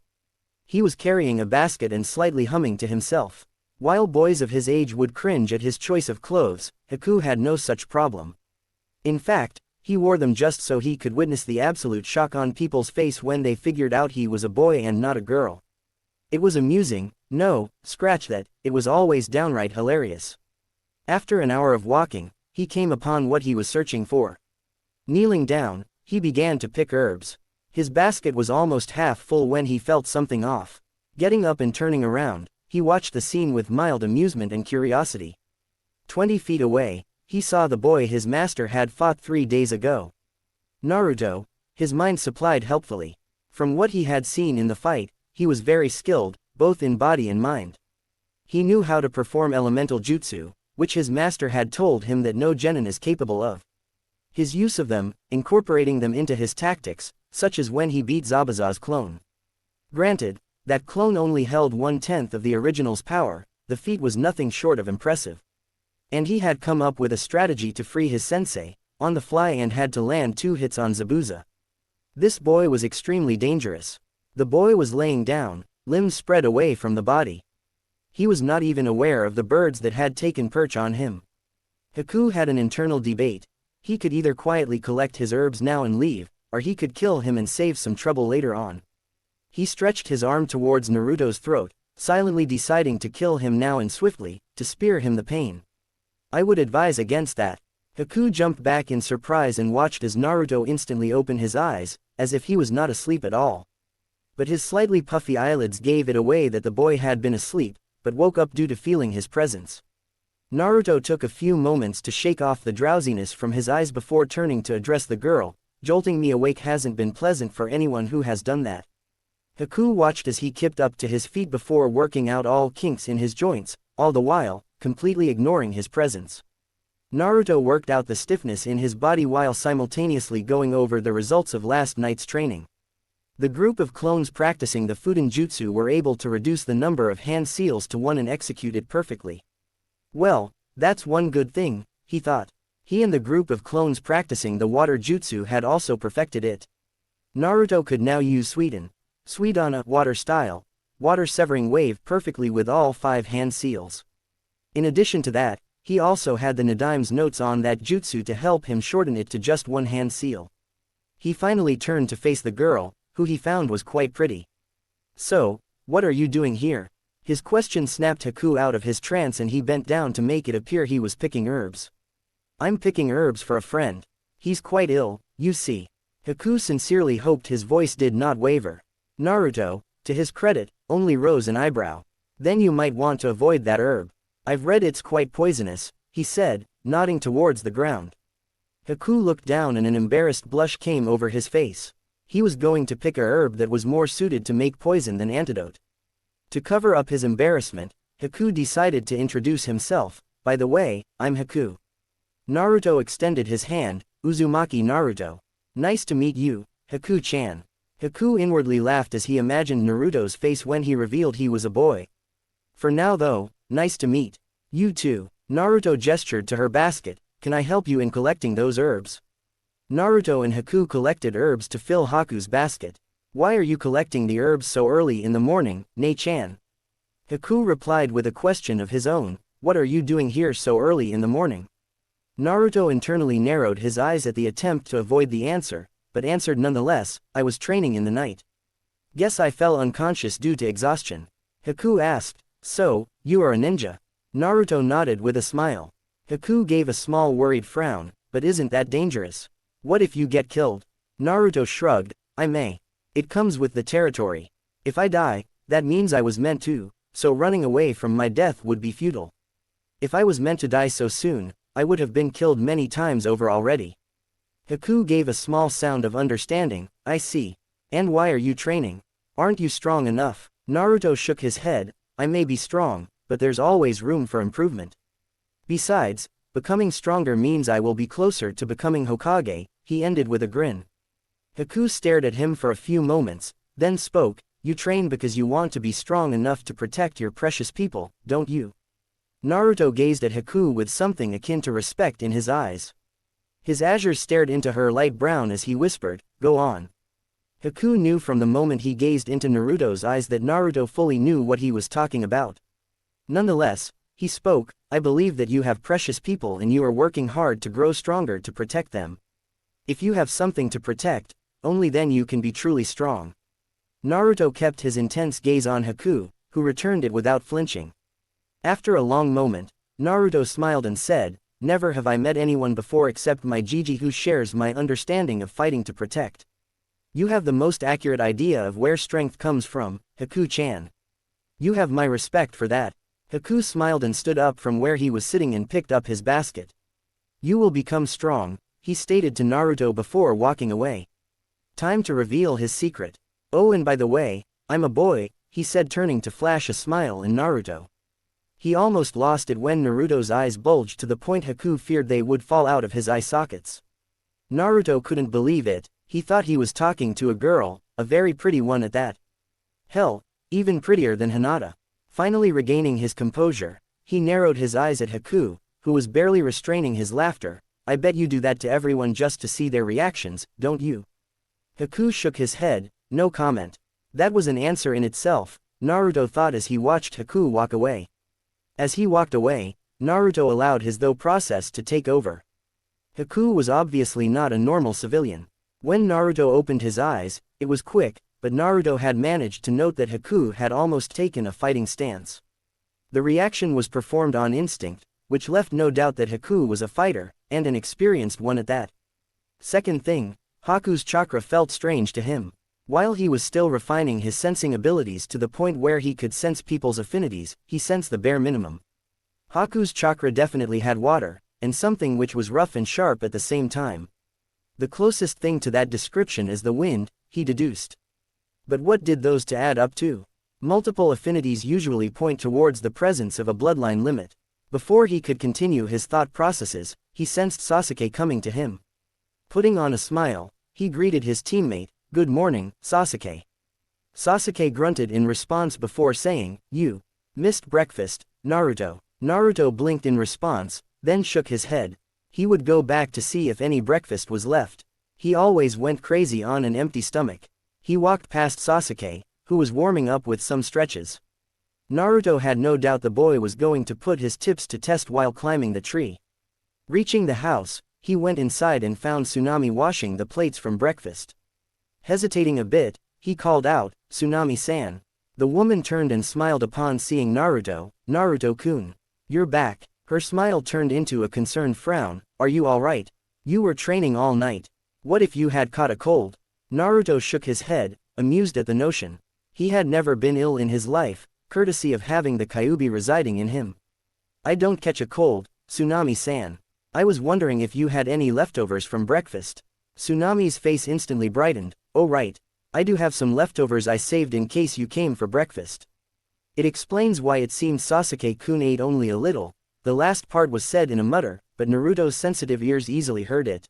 He was carrying a basket and slightly humming to himself. While boys of his age would cringe at his choice of clothes, Haku had no such problem. In fact, he wore them just so he could witness the absolute shock on people's face when they figured out he was a boy and not a girl. It was amusing, no, scratch that, it was always downright hilarious. After an hour of walking, he came upon what he was searching for. Kneeling down, he began to pick herbs. His basket was almost half full when he felt something off. Getting up and turning around, he watched the scene with mild amusement and curiosity. 20 feet away, he saw the boy his master had fought 3 days ago. Naruto, his mind supplied helpfully. From what he had seen in the fight, he was very skilled, both in body and mind. He knew how to perform elemental jutsu, which his master had told him that no genin is capable of. His use of them, incorporating them into his tactics, such as when he beat Zabuza's clone. Granted, that clone only held 1/10 of the original's power, the feat was nothing short of impressive. And he had come up with a strategy to free his sensei, on the fly, and had to land 2 hits on Zabuza. This boy was extremely dangerous. The boy was laying down, limbs spread away from the body. He was not even aware of the birds that had taken perch on him. Haku had an internal debate. He could either quietly collect his herbs now and leave, or he could kill him and save some trouble later on. He stretched his arm towards Naruto's throat, silently deciding to kill him now and swiftly, to spare him the pain. I would advise against that. Haku jumped back in surprise and watched as Naruto instantly opened his eyes, as if he was not asleep at all. But his slightly puffy eyelids gave it away that the boy had been asleep, but woke up due to feeling his presence. Naruto took a few moments to shake off the drowsiness from his eyes before turning to address the girl. Jolting me awake hasn't been pleasant for anyone who has done that. Haku watched as he kipped up to his feet before working out all kinks in his joints, all the while, completely ignoring his presence. Naruto worked out the stiffness in his body while simultaneously going over the results of last night's training. The group of clones practicing the Fuden Jutsu were able to reduce the number of hand seals to 1 and execute it perfectly. Well, that's one good thing, he thought. He and the group of clones practicing the water jutsu had also perfected it. Naruto could now use Suidana water style, water severing wave perfectly with all 5 hand seals. In addition to that, he also had the Nadime's notes on that jutsu to help him shorten it to just 1 hand seal. He finally turned to face the girl, who he found was quite pretty. So, what are you doing here? His question snapped Haku out of his trance and he bent down to make it appear he was picking herbs. I'm picking herbs for a friend. He's quite ill, you see. Haku sincerely hoped his voice did not waver. Naruto, to his credit, only rose an eyebrow. Then you might want to avoid that herb. I've read it's quite poisonous, he said, nodding towards the ground. Haku looked down and an embarrassed blush came over his face. He was going to pick a herb that was more suited to make poison than antidote. To cover up his embarrassment, Haku decided to introduce himself. By the way, I'm Haku. Naruto extended his hand. Uzumaki Naruto. Nice to meet you, Haku-chan. Haku inwardly laughed as he imagined Naruto's face when he revealed he was a boy. For now though, nice to meet you too. Naruto gestured to her basket. Can I help you in collecting those herbs? Naruto and Haku collected herbs to fill Haku's basket. Why are you collecting the herbs so early in the morning, Ne-chan? Haku replied with a question of his own. What are you doing here so early in the morning? Naruto internally narrowed his eyes at the attempt to avoid the answer, but answered nonetheless, I was training in the night. Guess I fell unconscious due to exhaustion. Haku asked, so, you are a ninja? Naruto nodded with a smile. Haku gave a small worried frown, but isn't that dangerous? What if you get killed? Naruto shrugged, I may. It comes with the territory. If I die, that means I was meant to, so running away from my death would be futile. If I was meant to die so soon, I would have been killed many times over already. Haku gave a small sound of understanding, I see. And why are you training? Aren't you strong enough? Naruto shook his head, I may be strong, but there's always room for improvement. Besides, becoming stronger means I will be closer to becoming Hokage, he ended with a grin. Haku stared at him for a few moments, then spoke, you train because you want to be strong enough to protect your precious people, don't you? Naruto gazed at Haku with something akin to respect in his eyes. His azure stared into her light brown as he whispered, go on. Haku knew from the moment he gazed into Naruto's eyes that Naruto fully knew what he was talking about. Nonetheless, he spoke, I believe that you have precious people and you are working hard to grow stronger to protect them. If you have something to protect, only then you can be truly strong. Naruto kept his intense gaze on Haku, who returned it without flinching. After a long moment, Naruto smiled and said, never have I met anyone before except my Jiji who shares my understanding of fighting to protect. You have the most accurate idea of where strength comes from, Haku-chan. You have my respect for that. Haku smiled and stood up from where he was sitting and picked up his basket. You will become strong, he stated to Naruto before walking away. Time to reveal his secret. Oh, and by the way, I'm a boy, he said, turning to flash a smile in Naruto. He almost lost it when Naruto's eyes bulged to the point Haku feared they would fall out of his eye sockets. Naruto couldn't believe it, he thought he was talking to a girl, a very pretty one at that. Hell, even prettier than Hinata. Finally regaining his composure, he narrowed his eyes at Haku, who was barely restraining his laughter. I bet you do that to everyone just to see their reactions, don't you? Haku shook his head, no comment. That was an answer in itself, Naruto thought as he watched Haku walk away. As he walked away, Naruto allowed his thought process to take over. Haku was obviously not a normal civilian. When Naruto opened his eyes, it was quick, but Naruto had managed to note that Haku had almost taken a fighting stance. The reaction was performed on instinct, which left no doubt that Haku was a fighter, and an experienced one at that. Second thing, Haku's chakra felt strange to him. While he was still refining his sensing abilities to the point where he could sense people's affinities, he sensed the bare minimum. Haku's chakra definitely had water, and something which was rough and sharp at the same time. The closest thing to that description is the wind, he deduced. But what did those two add up to? Multiple affinities usually point towards the presence of a bloodline limit. Before he could continue his thought processes, he sensed Sasuke coming to him. Putting on a smile, he greeted his teammate, good morning, Sasuke. Sasuke grunted in response before saying, you missed breakfast, Naruto. Naruto blinked in response, then shook his head. He would go back to see if any breakfast was left. He always went crazy on an empty stomach. He walked past Sasuke, who was warming up with some stretches. Naruto had no doubt the boy was going to put his tips to test while climbing the tree. Reaching the house, he went inside and found Tsunami washing the plates from breakfast. Hesitating a bit, he called out, Tsunami-san. The woman turned and smiled upon seeing Naruto. Naruto-kun. You're back. Her smile turned into a concerned frown. Are you alright? You were training all night. What if you had caught a cold? Naruto shook his head, amused at the notion. He had never been ill in his life, courtesy of having the Kyuubi residing in him. I don't catch a cold, Tsunami-san. I was wondering if you had any leftovers from breakfast. Tsunami's face instantly brightened. Oh right. I do have some leftovers I saved in case you came for breakfast. It explains why it seemed Sasuke-kun ate only a little. The last part was said in a mutter, but Naruto's sensitive ears easily heard it.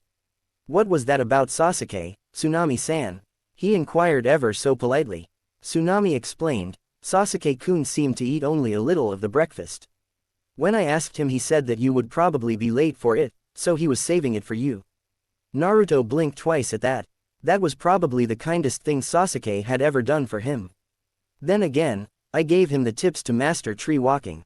What was that about Sasuke, Tsunami-san? He inquired ever so politely. Tsunami explained, Sasuke-kun seemed to eat only a little of the breakfast. When I asked him he said that you would probably be late for it, so he was saving it for you. Naruto blinked twice at that. That was probably the kindest thing Sasuke had ever done for him. Then again, I gave him the tips to master tree walking.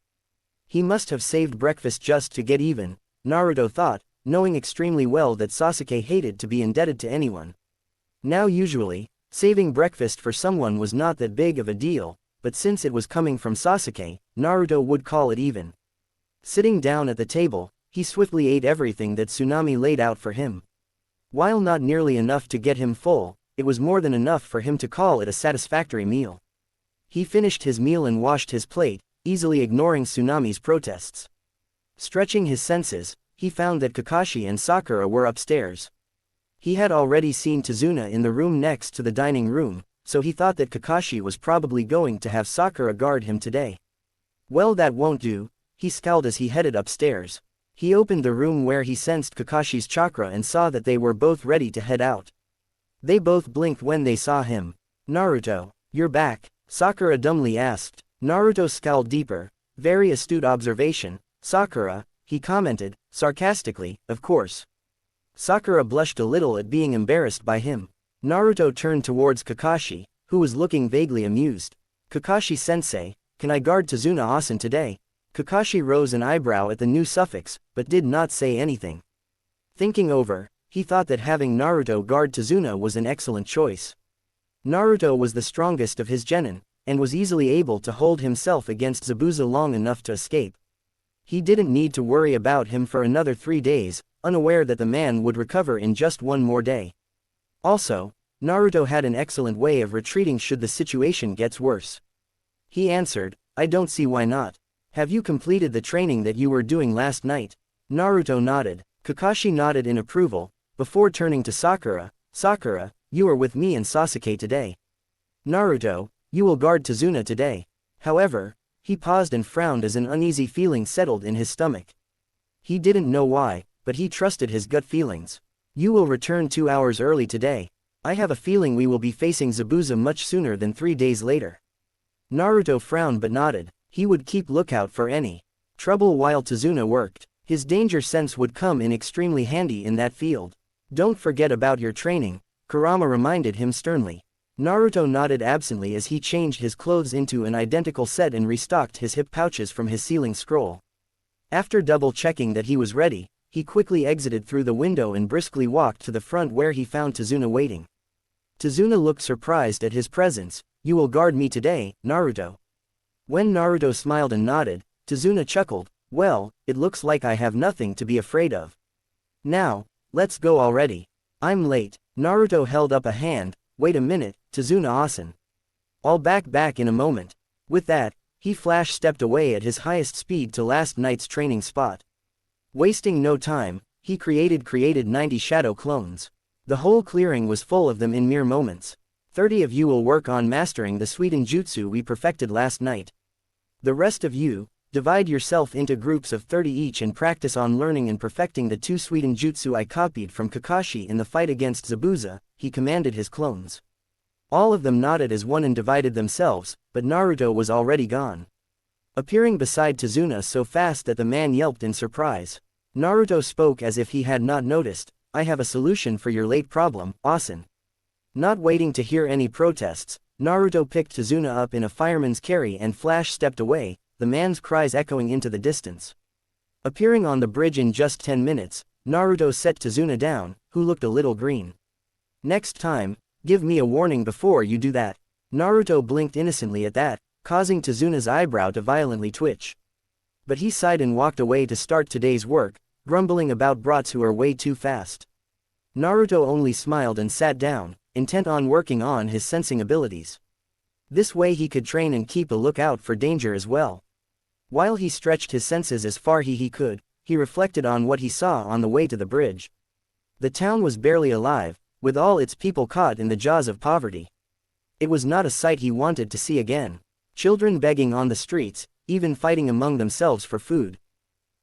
He must have saved breakfast just to get even, Naruto thought, knowing extremely well that Sasuke hated to be indebted to anyone. Now usually, saving breakfast for someone was not that big of a deal, but since it was coming from Sasuke, Naruto would call it even. Sitting down at the table, he swiftly ate everything that Tsunami laid out for him. While not nearly enough to get him full, it was more than enough for him to call it a satisfactory meal. He finished his meal and washed his plate, easily ignoring Tsunami's protests. Stretching his senses, he found that Kakashi and Sakura were upstairs. He had already seen Tazuna in the room next to the dining room, so he thought that Kakashi was probably going to have Sakura guard him today. Well, that won't do, he scowled as he headed upstairs. He opened the room where he sensed Kakashi's chakra and saw that they were both ready to head out. They both blinked when they saw him. Naruto, you're back, Sakura dumbly asked. Naruto scowled deeper. Very astute observation, Sakura, he commented, sarcastically, of course. Sakura blushed a little at being embarrassed by him. Naruto turned towards Kakashi, who was looking vaguely amused. Kakashi-sensei, can I guard Tazuna-asen today? Kakashi rose an eyebrow at the new suffix, but did not say anything. Thinking over, he thought that having Naruto guard Tazuna was an excellent choice. Naruto was the strongest of his genin, and was easily able to hold himself against Zabuza long enough to escape. He didn't need to worry about him for another 3 days, unaware that the man would recover in just one more day. Also, Naruto had an excellent way of retreating should the situation get worse. He answered, I don't see why not. Have you completed the training that you were doing last night? Naruto nodded. Kakashi nodded in approval, before turning to Sakura. Sakura, you are with me and Sasuke today. Naruto, you will guard Tazuna today. However, he paused and frowned as an uneasy feeling settled in his stomach. He didn't know why, but he trusted his gut feelings. You will return 2 hours early today. I have a feeling we will be facing Zabuza much sooner than 3 days later. Naruto frowned but nodded. He would keep lookout for any trouble while Tazuna worked. His danger sense would come in extremely handy in that field. Don't forget about your training, Kurama reminded him sternly. Naruto nodded absently as he changed his clothes into an identical set and restocked his hip pouches from his sealing scroll. After double-checking that he was ready, he quickly exited through the window and briskly walked to the front where he found Tazuna waiting. Tazuna looked surprised at his presence. You will guard me today, Naruto. When Naruto smiled and nodded, Tazuna chuckled, well, it looks like I have nothing to be afraid of. Now, let's go already. I'm late. Naruto held up a hand. Wait a minute, Tazuna-asen. I'll back in a moment. With that, he flash-stepped away at his highest speed to last night's training spot. Wasting no time, he created 90 shadow clones. The whole clearing was full of them in mere moments. 30 of you will work on mastering the Suiten Jutsu we perfected last night. The rest of you, divide yourself into groups of 30 each and practice on learning and perfecting the 2 Suiten Jutsu I copied from Kakashi in the fight against Zabuza, he commanded his clones. All of them nodded as one and divided themselves, but Naruto was already gone. Appearing beside Tazuna so fast that the man yelped in surprise. Naruto spoke as if he had not noticed, I have a solution for your late problem, Asen. Not waiting to hear any protests, Naruto picked Tazuna up in a fireman's carry and flash-stepped away, the man's cries echoing into the distance. Appearing on the bridge in just 10 minutes, Naruto set Tazuna down, who looked a little green. Next time, give me a warning before you do that. Naruto blinked innocently at that, causing Tazuna's eyebrow to violently twitch. But he sighed and walked away to start today's work, grumbling about brats who are way too fast. Naruto only smiled and sat down, intent on working on his sensing abilities. This way he could train and keep a lookout for danger as well. While he stretched his senses as far he could, he reflected on what he saw on the way to the bridge. The town was barely alive, with all its people caught in the jaws of poverty. It was not a sight he wanted to see again. Children begging on the streets, even fighting among themselves for food.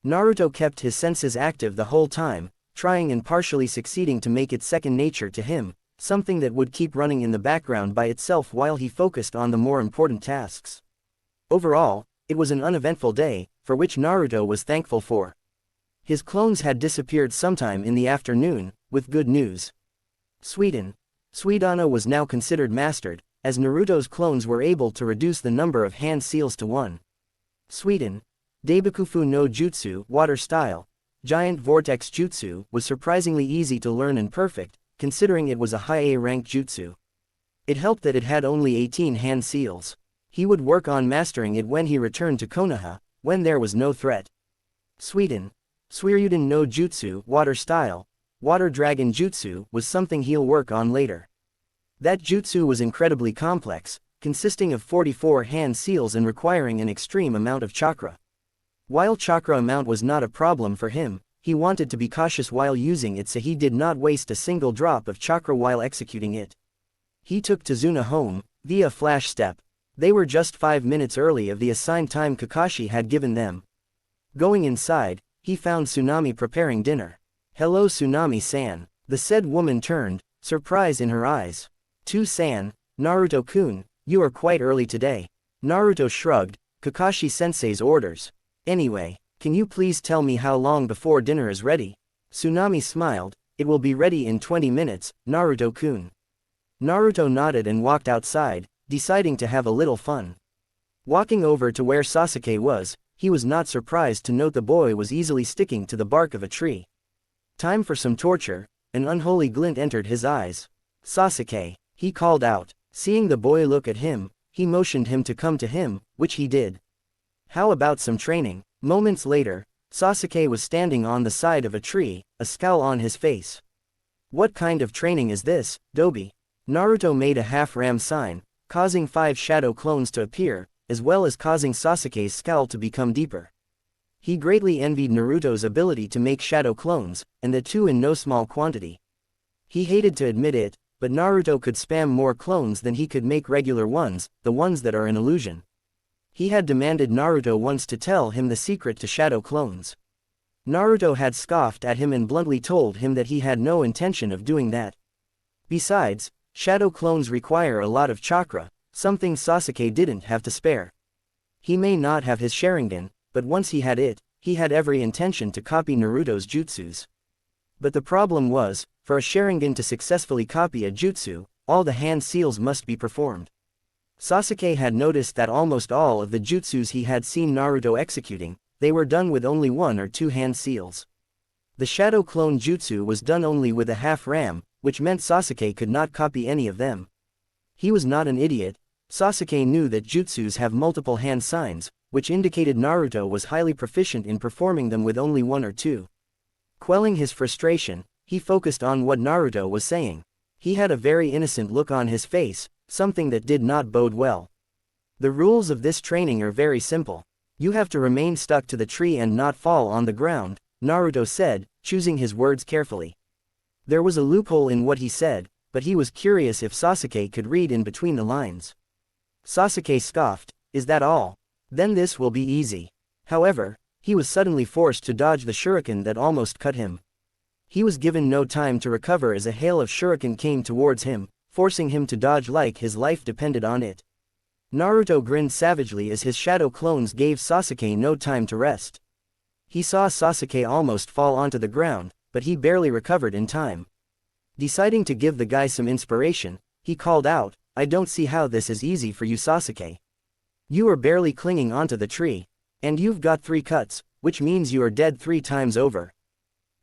Naruto kept his senses active the whole time, trying and partially succeeding to make it second nature to him, something that would keep running in the background by itself while he focused on the more important tasks. Overall, it was an uneventful day, for which Naruto was thankful for. His clones had disappeared sometime in the afternoon, with good news. Suidanno was now considered mastered, as Naruto's clones were able to reduce the number of hand seals to 1. Daibakufu no Jutsu, water style, giant vortex jutsu, was surprisingly easy to learn and perfect, considering it was a high A rank jutsu. It helped that it had only 18 hand seals. He would work on mastering it when he returned to Konoha, when there was no threat. Suiryuden no Jutsu, water style, water dragon jutsu, was something he'll work on later. That jutsu was incredibly complex, consisting of 44 hand seals and requiring an extreme amount of chakra. While chakra amount was not a problem for him, he wanted to be cautious while using it so he did not waste a single drop of chakra while executing it. He took Tazuna home, via flash step. They were just 5 minutes early of the assigned time Kakashi had given them. Going inside, he found Tsunami preparing dinner. "Hello Tsunami-san." The said woman turned, surprise in her eyes. "To-san, Naruto-kun, you are quite early today." Naruto shrugged, Kakashi-sensei's orders. "Anyway, can you please tell me how long before dinner is ready?" Tsunami smiled, "It will be ready in 20 minutes, Naruto-kun." Naruto nodded and walked outside, deciding to have a little fun. Walking over to where Sasuke was, he was not surprised to note the boy was easily sticking to the bark of a tree. Time for some torture. An unholy glint entered his eyes. "Sasuke," he called out. Seeing the boy look at him, he motioned him to come to him, which he did. "How about some training?" Moments later, Sasuke was standing on the side of a tree, a scowl on his face. "What kind of training is this, Dobi?" Naruto made a half-ram sign, causing 5 shadow clones to appear, as well as causing Sasuke's scowl to become deeper. He greatly envied Naruto's ability to make shadow clones, and the two in no small quantity. He hated to admit it, but Naruto could spam more clones than he could make regular ones, the ones that are an illusion. He had demanded Naruto once to tell him the secret to shadow clones. Naruto had scoffed at him and bluntly told him that he had no intention of doing that. Besides, shadow clones require a lot of chakra, something Sasuke didn't have to spare. He may not have his Sharingan, but once he had it, he had every intention to copy Naruto's jutsus. But the problem was, for a Sharingan to successfully copy a jutsu, all the hand seals must be performed. Sasuke had noticed that almost all of the jutsus he had seen Naruto executing, they were done with only 1 or 2 hand seals. The shadow clone jutsu was done only with a half-ram, which meant Sasuke could not copy any of them. He was not an idiot. Sasuke knew that jutsus have multiple hand signs, which indicated Naruto was highly proficient in performing them with only 1 or 2. Quelling his frustration, he focused on what Naruto was saying. He had a very innocent look on his face, something that did not bode well. "The rules of this training are very simple. You have to remain stuck to the tree and not fall on the ground," Naruto said, choosing his words carefully. There was a loophole in what he said, but he was curious if Sasuke could read in between the lines. Sasuke scoffed, "Is that all? Then this will be easy." However, he was suddenly forced to dodge the shuriken that almost cut him. He was given no time to recover as a hail of shuriken came towards him, forcing him to dodge like his life depended on it. Naruto grinned savagely as his shadow clones gave Sasuke no time to rest. He saw Sasuke almost fall onto the ground, but he barely recovered in time. Deciding to give the guy some inspiration, he called out, "I don't see how this is easy for you, Sasuke. You are barely clinging onto the tree. And you've got 3 cuts, which means you are dead 3 times over."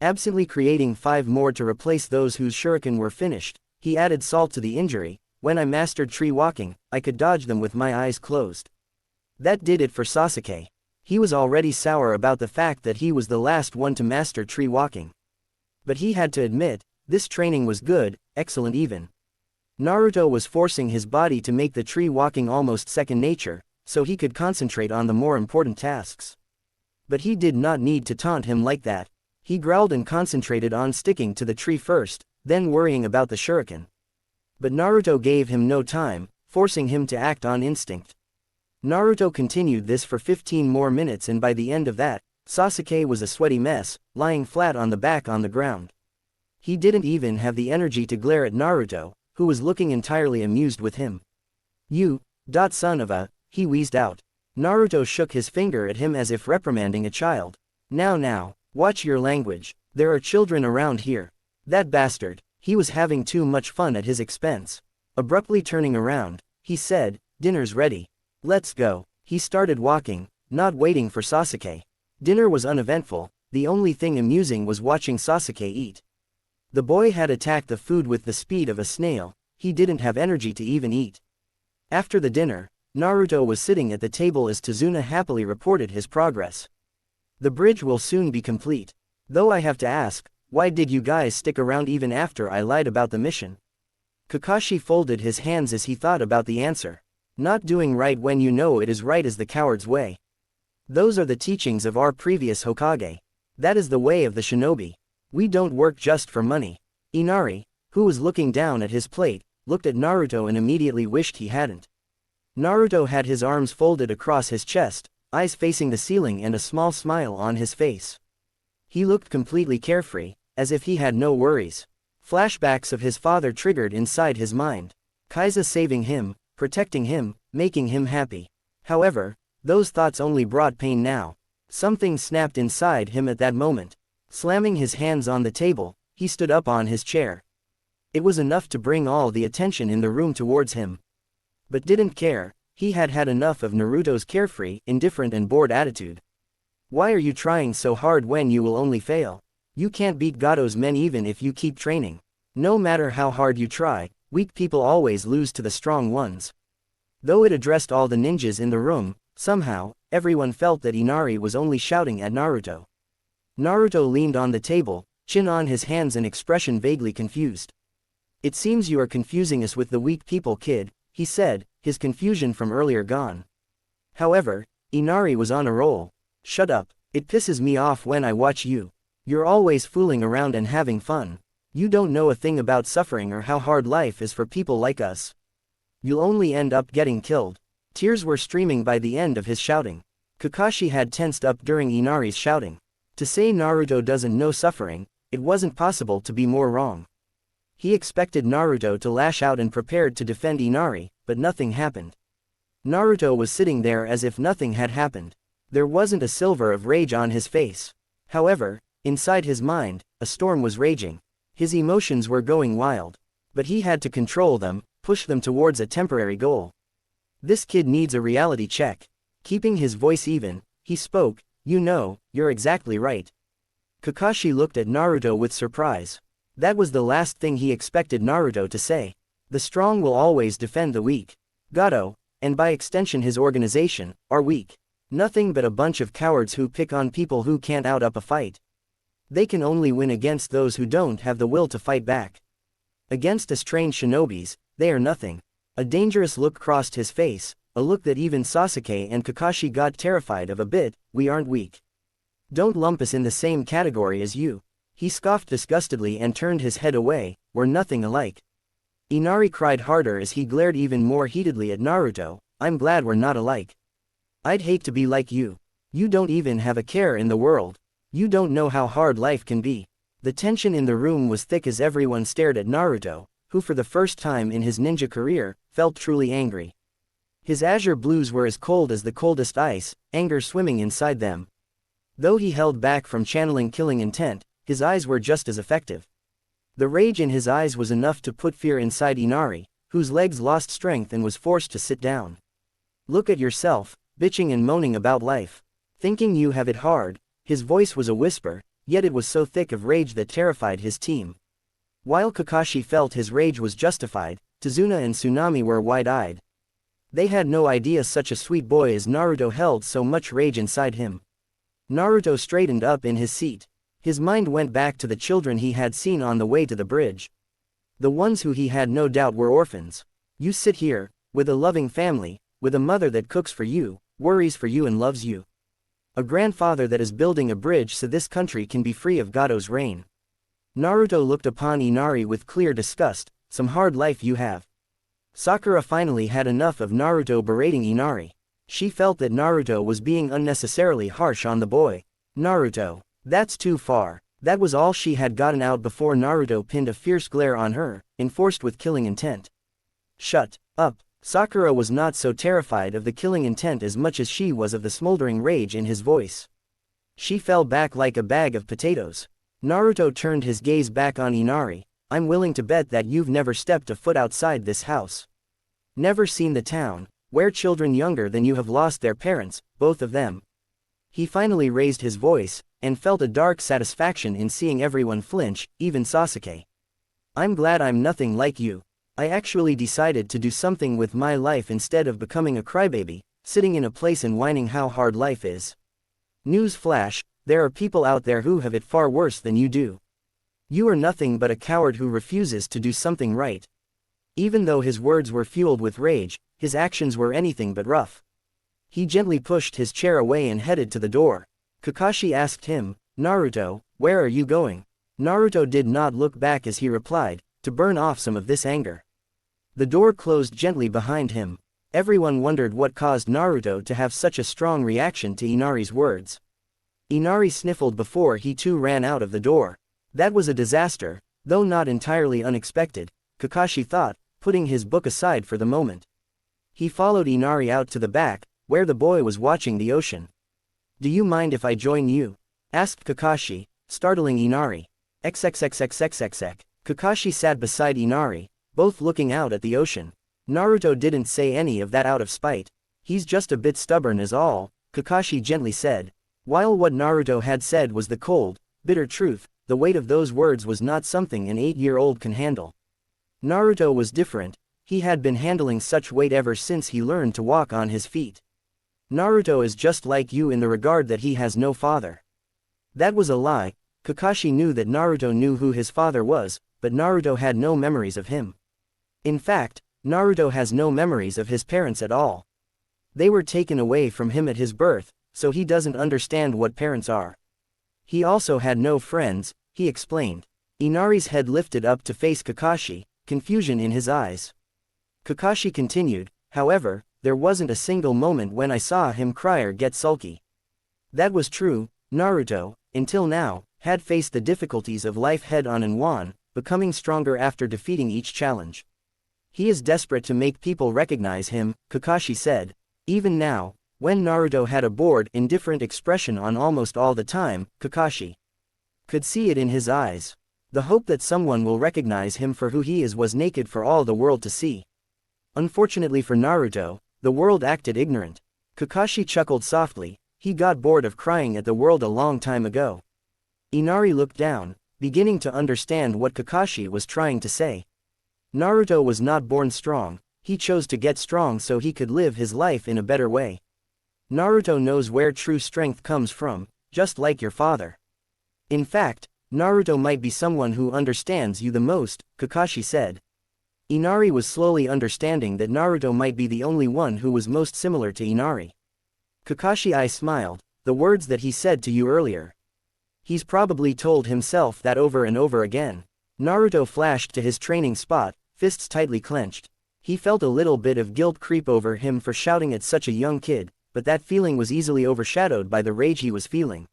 Absently creating 5 more to replace those whose shuriken were finished, he added salt to the injury. "When I mastered tree walking, I could dodge them with my eyes closed." That did it for Sasuke. He was already sour about the fact that he was the last one to master tree walking. But he had to admit, this training was good, excellent even. Naruto was forcing his body to make the tree walking almost second nature, so he could concentrate on the more important tasks. But he did not need to taunt him like that. He growled and concentrated on sticking to the tree first, then worrying about the shuriken. But Naruto gave him no time, forcing him to act on instinct. Naruto continued this for 15 more minutes, and by the end of that, Sasuke was a sweaty mess, lying flat on the back on the ground. He didn't even have the energy to glare at Naruto, who was looking entirely amused with him. "You, son of a," he wheezed out. Naruto shook his finger at him as if reprimanding a child. Now, watch your language. There are children around here. That bastard, he was having too much fun at his expense. Abruptly turning around, he said, "Dinner's ready. Let's go." He started walking, not waiting for Sasuke. Dinner was uneventful, the only thing amusing was watching Sasuke eat. The boy had attacked the food with the speed of a snail, he didn't have energy to even eat. After the dinner, Naruto was sitting at the table as Tazuna happily reported his progress. "The bridge will soon be complete. Though I have to ask, why did you guys stick around even after I lied about the mission?" Kakashi folded his hands as he thought about the answer. Not doing right when you know it is right is the coward's way. Those are the teachings of our previous Hokage. That is the way of the shinobi. We don't work just for money. Inari, who was looking down at his plate, looked at Naruto and immediately wished he hadn't. Naruto had his arms folded across his chest, eyes facing the ceiling and a small smile on his face. He looked completely carefree, as if he had no worries. Flashbacks of his father triggered inside his mind. Kaiza saving him, protecting him, making him happy. However, those thoughts only brought pain now. Something snapped inside him at that moment. Slamming his hands on the table, he stood up on his chair. It was enough to bring all the attention in the room towards him. But didn't care, he had had enough of Naruto's carefree, indifferent and bored attitude. "Why are you trying so hard when you will only fail? You can't beat Gado's men even if you keep training. No matter how hard you try, weak people always lose to the strong ones." Though it addressed all the ninjas in the room, somehow, everyone felt that Inari was only shouting at Naruto. Naruto leaned on the table, chin on his hands and expression vaguely confused. "It seems you are confusing us with the weak people, kid," he said, his confusion from earlier gone. However, Inari was on a roll. "Shut up, it pisses me off when I watch you. You're always fooling around and having fun. You don't know a thing about suffering or how hard life is for people like us. You'll only end up getting killed." Tears were streaming by the end of his shouting. Kakashi had tensed up during Inari's shouting. To say Naruto doesn't know suffering, it wasn't possible to be more wrong. He expected Naruto to lash out and prepared to defend Inari, but nothing happened. Naruto was sitting there as if nothing had happened. There wasn't a silver of rage on his face. However, inside his mind, a storm was raging. His emotions were going wild. But he had to control them, push them towards a temporary goal. "This kid needs a reality check." Keeping his voice even, he spoke, "You know, you're exactly right." Kakashi looked at Naruto with surprise. That was the last thing he expected Naruto to say. The strong will always defend the weak. Gado, and by extension his organization, are weak. Nothing but a bunch of cowards who pick on people who can't out up a fight. They can only win against those who don't have the will to fight back. Against us trained shinobis, they are nothing. A dangerous look crossed his face, a look that even Sasuke and Kakashi got terrified of a bit. "We aren't weak. Don't lump us in the same category as you." He scoffed disgustedly and turned his head away. "We're nothing alike." Inari cried harder as he glared even more heatedly at Naruto. "I'm glad we're not alike. I'd hate to be like you. You don't even have a care in the world. You don't know how hard life can be." The tension in the room was thick as everyone stared at Naruto, who for the first time in his ninja career, felt truly angry. His azure blues were as cold as the coldest ice, anger swimming inside them. Though he held back from channeling killing intent, his eyes were just as effective. The rage in his eyes was enough to put fear inside Inari, whose legs lost strength and was forced to sit down. "Look at yourself, bitching and moaning about life. Thinking you have it hard." His voice was a whisper, yet it was so thick of rage that terrified his team. While Kakashi felt his rage was justified, Tazuna and Tsunami were wide-eyed. They had no idea such a sweet boy as Naruto held so much rage inside him. Naruto straightened up in his seat. His mind went back to the children he had seen on the way to the bridge. The ones who he had no doubt were orphans. You sit here, with a loving family, with a mother that cooks for you, worries for you and loves you. A grandfather that is building a bridge so this country can be free of Gado's reign. Naruto looked upon Inari with clear disgust. Some hard life you have. Sakura finally had enough of Naruto berating Inari. She felt that Naruto was being unnecessarily harsh on the boy. Naruto. That's too far. That was all she had gotten out before Naruto pinned a fierce glare on her, enforced with killing intent. Shut up. Sakura was not so terrified of the killing intent as much as she was of the smoldering rage in his voice. She fell back like a bag of potatoes. Naruto turned his gaze back on Inari. I'm willing to bet that you've never stepped a foot outside this house. Never seen the town, where children younger than you have lost their parents, both of them. He finally raised his voice, and felt a dark satisfaction in seeing everyone flinch, even Sasuke. I'm glad I'm nothing like you. I actually decided to do something with my life instead of becoming a crybaby, sitting in a place and whining how hard life is. News flash, there are people out there who have it far worse than you do. You are nothing but a coward who refuses to do something right. Even though his words were fueled with rage, his actions were anything but rough. He gently pushed his chair away and headed to the door. Kakashi asked him, Naruto, where are you going? Naruto did not look back as he replied, to burn off some of this anger. The door closed gently behind him. Everyone wondered what caused Naruto to have such a strong reaction to Inari's words. Inari sniffled before he too ran out of the door. That was a disaster, though not entirely unexpected, Kakashi thought, putting his book aside for the moment. He followed Inari out to the back, where the boy was watching the ocean. Do you mind if I join you? Asked Kakashi, startling Inari. XXXXXXX. Kakashi sat beside Inari, both looking out at the ocean. Naruto didn't say any of that out of spite. He's just a bit stubborn is all, Kakashi gently said. While what Naruto had said was the cold, bitter truth, the weight of those words was not something an 8-year-old can handle. Naruto was different. He had been handling such weight ever since he learned to walk on his feet. Naruto is just like you in the regard that he has no father. That was a lie. Kakashi knew that Naruto knew who his father was, but Naruto had no memories of him. In fact, Naruto has no memories of his parents at all. They were taken away from him at his birth, so he doesn't understand what parents are. He also had no friends, he explained. Inari's head lifted up to face Kakashi, confusion in his eyes. Kakashi continued, however, there wasn't a single moment when I saw him cry or get sulky. That was true. Naruto, until now, had faced the difficulties of life head-on and won, becoming stronger after defeating each challenge. He is desperate to make people recognize him, Kakashi said. Even now, when Naruto had a bored, indifferent expression on almost all the time, Kakashi could see it in his eyes. The hope that someone will recognize him for who he is was naked for all the world to see. Unfortunately for Naruto, the world acted ignorant. Kakashi chuckled softly. He got bored of crying at the world a long time ago. Inari looked down, beginning to understand what Kakashi was trying to say. Naruto was not born strong, he chose to get strong so he could live his life in a better way. Naruto knows where true strength comes from, just like your father. In fact, Naruto might be someone who understands you the most, Kakashi said. Inari was slowly understanding that Naruto might be the only one who was most similar to Inari. Kakashi I smiled, the words that he said to you earlier. He's probably told himself that over and over again. Naruto flashed to his training spot, fists tightly clenched. He felt a little bit of guilt creep over him for shouting at such a young kid, but that feeling was easily overshadowed by the rage he was feeling.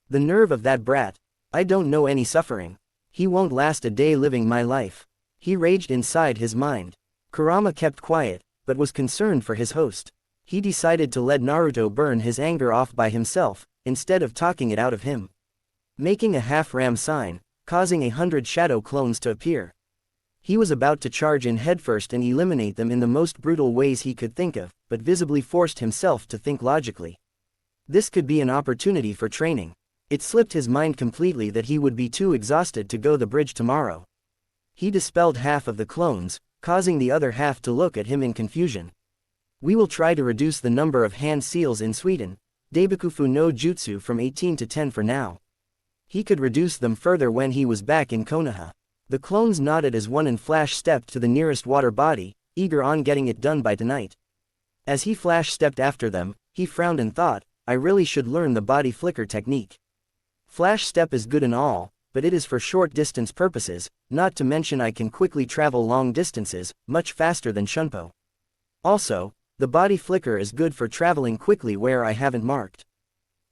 The nerve of that brat. I don't know any suffering. He won't last a day living my life. He raged inside his mind. Kurama kept quiet, but was concerned for his host. He decided to let Naruto burn his anger off by himself, instead of talking it out of him. Making a half-ram sign, causing 100 shadow clones to appear. He was about to charge in headfirst and eliminate them in the most brutal ways he could think of, but visibly forced himself to think logically. This could be an opportunity for training. It slipped his mind completely that he would be too exhausted to go the bridge tomorrow. He dispelled half of the clones, causing the other half to look at him in confusion. We will try to reduce the number of hand seals in Sweden, Daibikufu no Jutsu from 18 to 10 for now. He could reduce them further when he was back in Konoha. The clones nodded as one and Flash stepped to the nearest water body, eager on getting it done by tonight. As he Flash stepped after them, he frowned and thought, I really should learn the body flicker technique. Flash step is good and all, but it is for short distance purposes, not to mention I can quickly travel long distances, much faster than Shunpo. Also, the body flicker is good for traveling quickly where I haven't marked.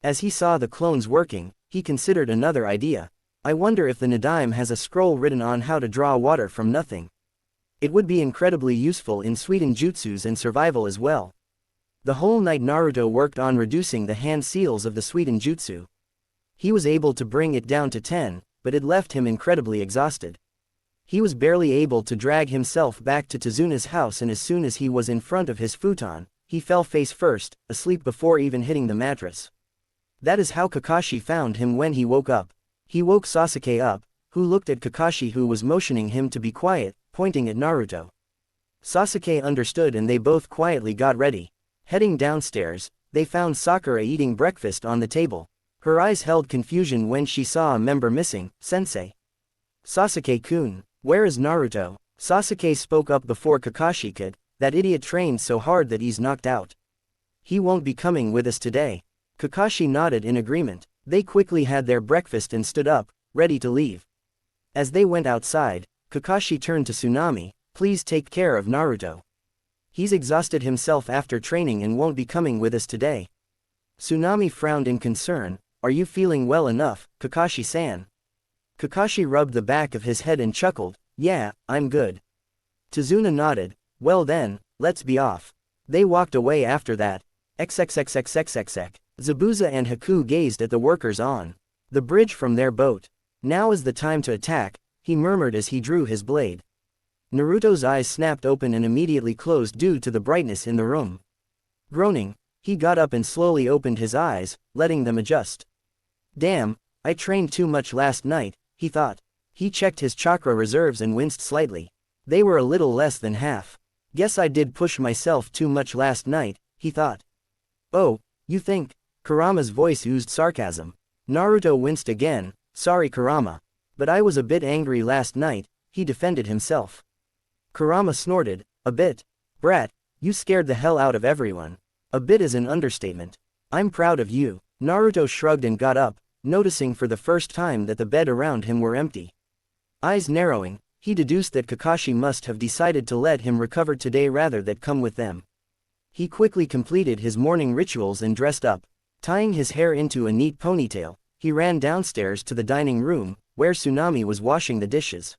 As he saw the clones working, he considered another idea. I wonder if the Nadaim has a scroll written on how to draw water from nothing. It would be incredibly useful in Suiten jutsus and survival as well. The whole night Naruto worked on reducing the hand seals of the Suiten jutsu. He was able to bring it down to 10, but it left him incredibly exhausted. He was barely able to drag himself back to Tazuna's house, and as soon as he was in front of his futon, he fell face first, asleep before even hitting the mattress. That is how Kakashi found him when he woke up. He woke Sasuke up, who looked at Kakashi, who was motioning him to be quiet, pointing at Naruto. Sasuke understood and they both quietly got ready. Heading downstairs, they found Sakura eating breakfast on the table. Her eyes held confusion when she saw a member missing. Sensei. Sasuke-kun, where is Naruto? Sasuke spoke up before Kakashi could. That idiot trained so hard that he's knocked out. He won't be coming with us today. Kakashi nodded in agreement. They quickly had their breakfast and stood up, ready to leave. As they went outside, Kakashi turned to Tsunami, please take care of Naruto. He's exhausted himself after training and won't be coming with us today. Tsunami frowned in concern, are you feeling well enough, Kakashi-san? Kakashi rubbed the back of his head and chuckled, yeah, I'm good. Tazuna nodded, well then, let's be off. They walked away after that. XXXXXXX. Zabuza and Haku gazed at the workers on the bridge from their boat. Now is the time to attack, he murmured as he drew his blade. Naruto's eyes snapped open and immediately closed due to the brightness in the room. Groaning, he got up and slowly opened his eyes, letting them adjust. Damn, I trained too much last night, he thought. He checked his chakra reserves and winced slightly. They were a little less than half. Guess I did push myself too much last night, he thought. Oh, you think? Kurama's voice oozed sarcasm. Naruto winced again, sorry Kurama. But I was a bit angry last night, he defended himself. Kurama snorted, a bit? Brat, you scared the hell out of everyone. A bit is an understatement. I'm proud of you. Naruto shrugged and got up, noticing for the first time that the bed around him were empty. Eyes narrowing, he deduced that Kakashi must have decided to let him recover today rather than come with them. He quickly completed his morning rituals and dressed up. Tying his hair into a neat ponytail, he ran downstairs to the dining room, where Tsunami was washing the dishes.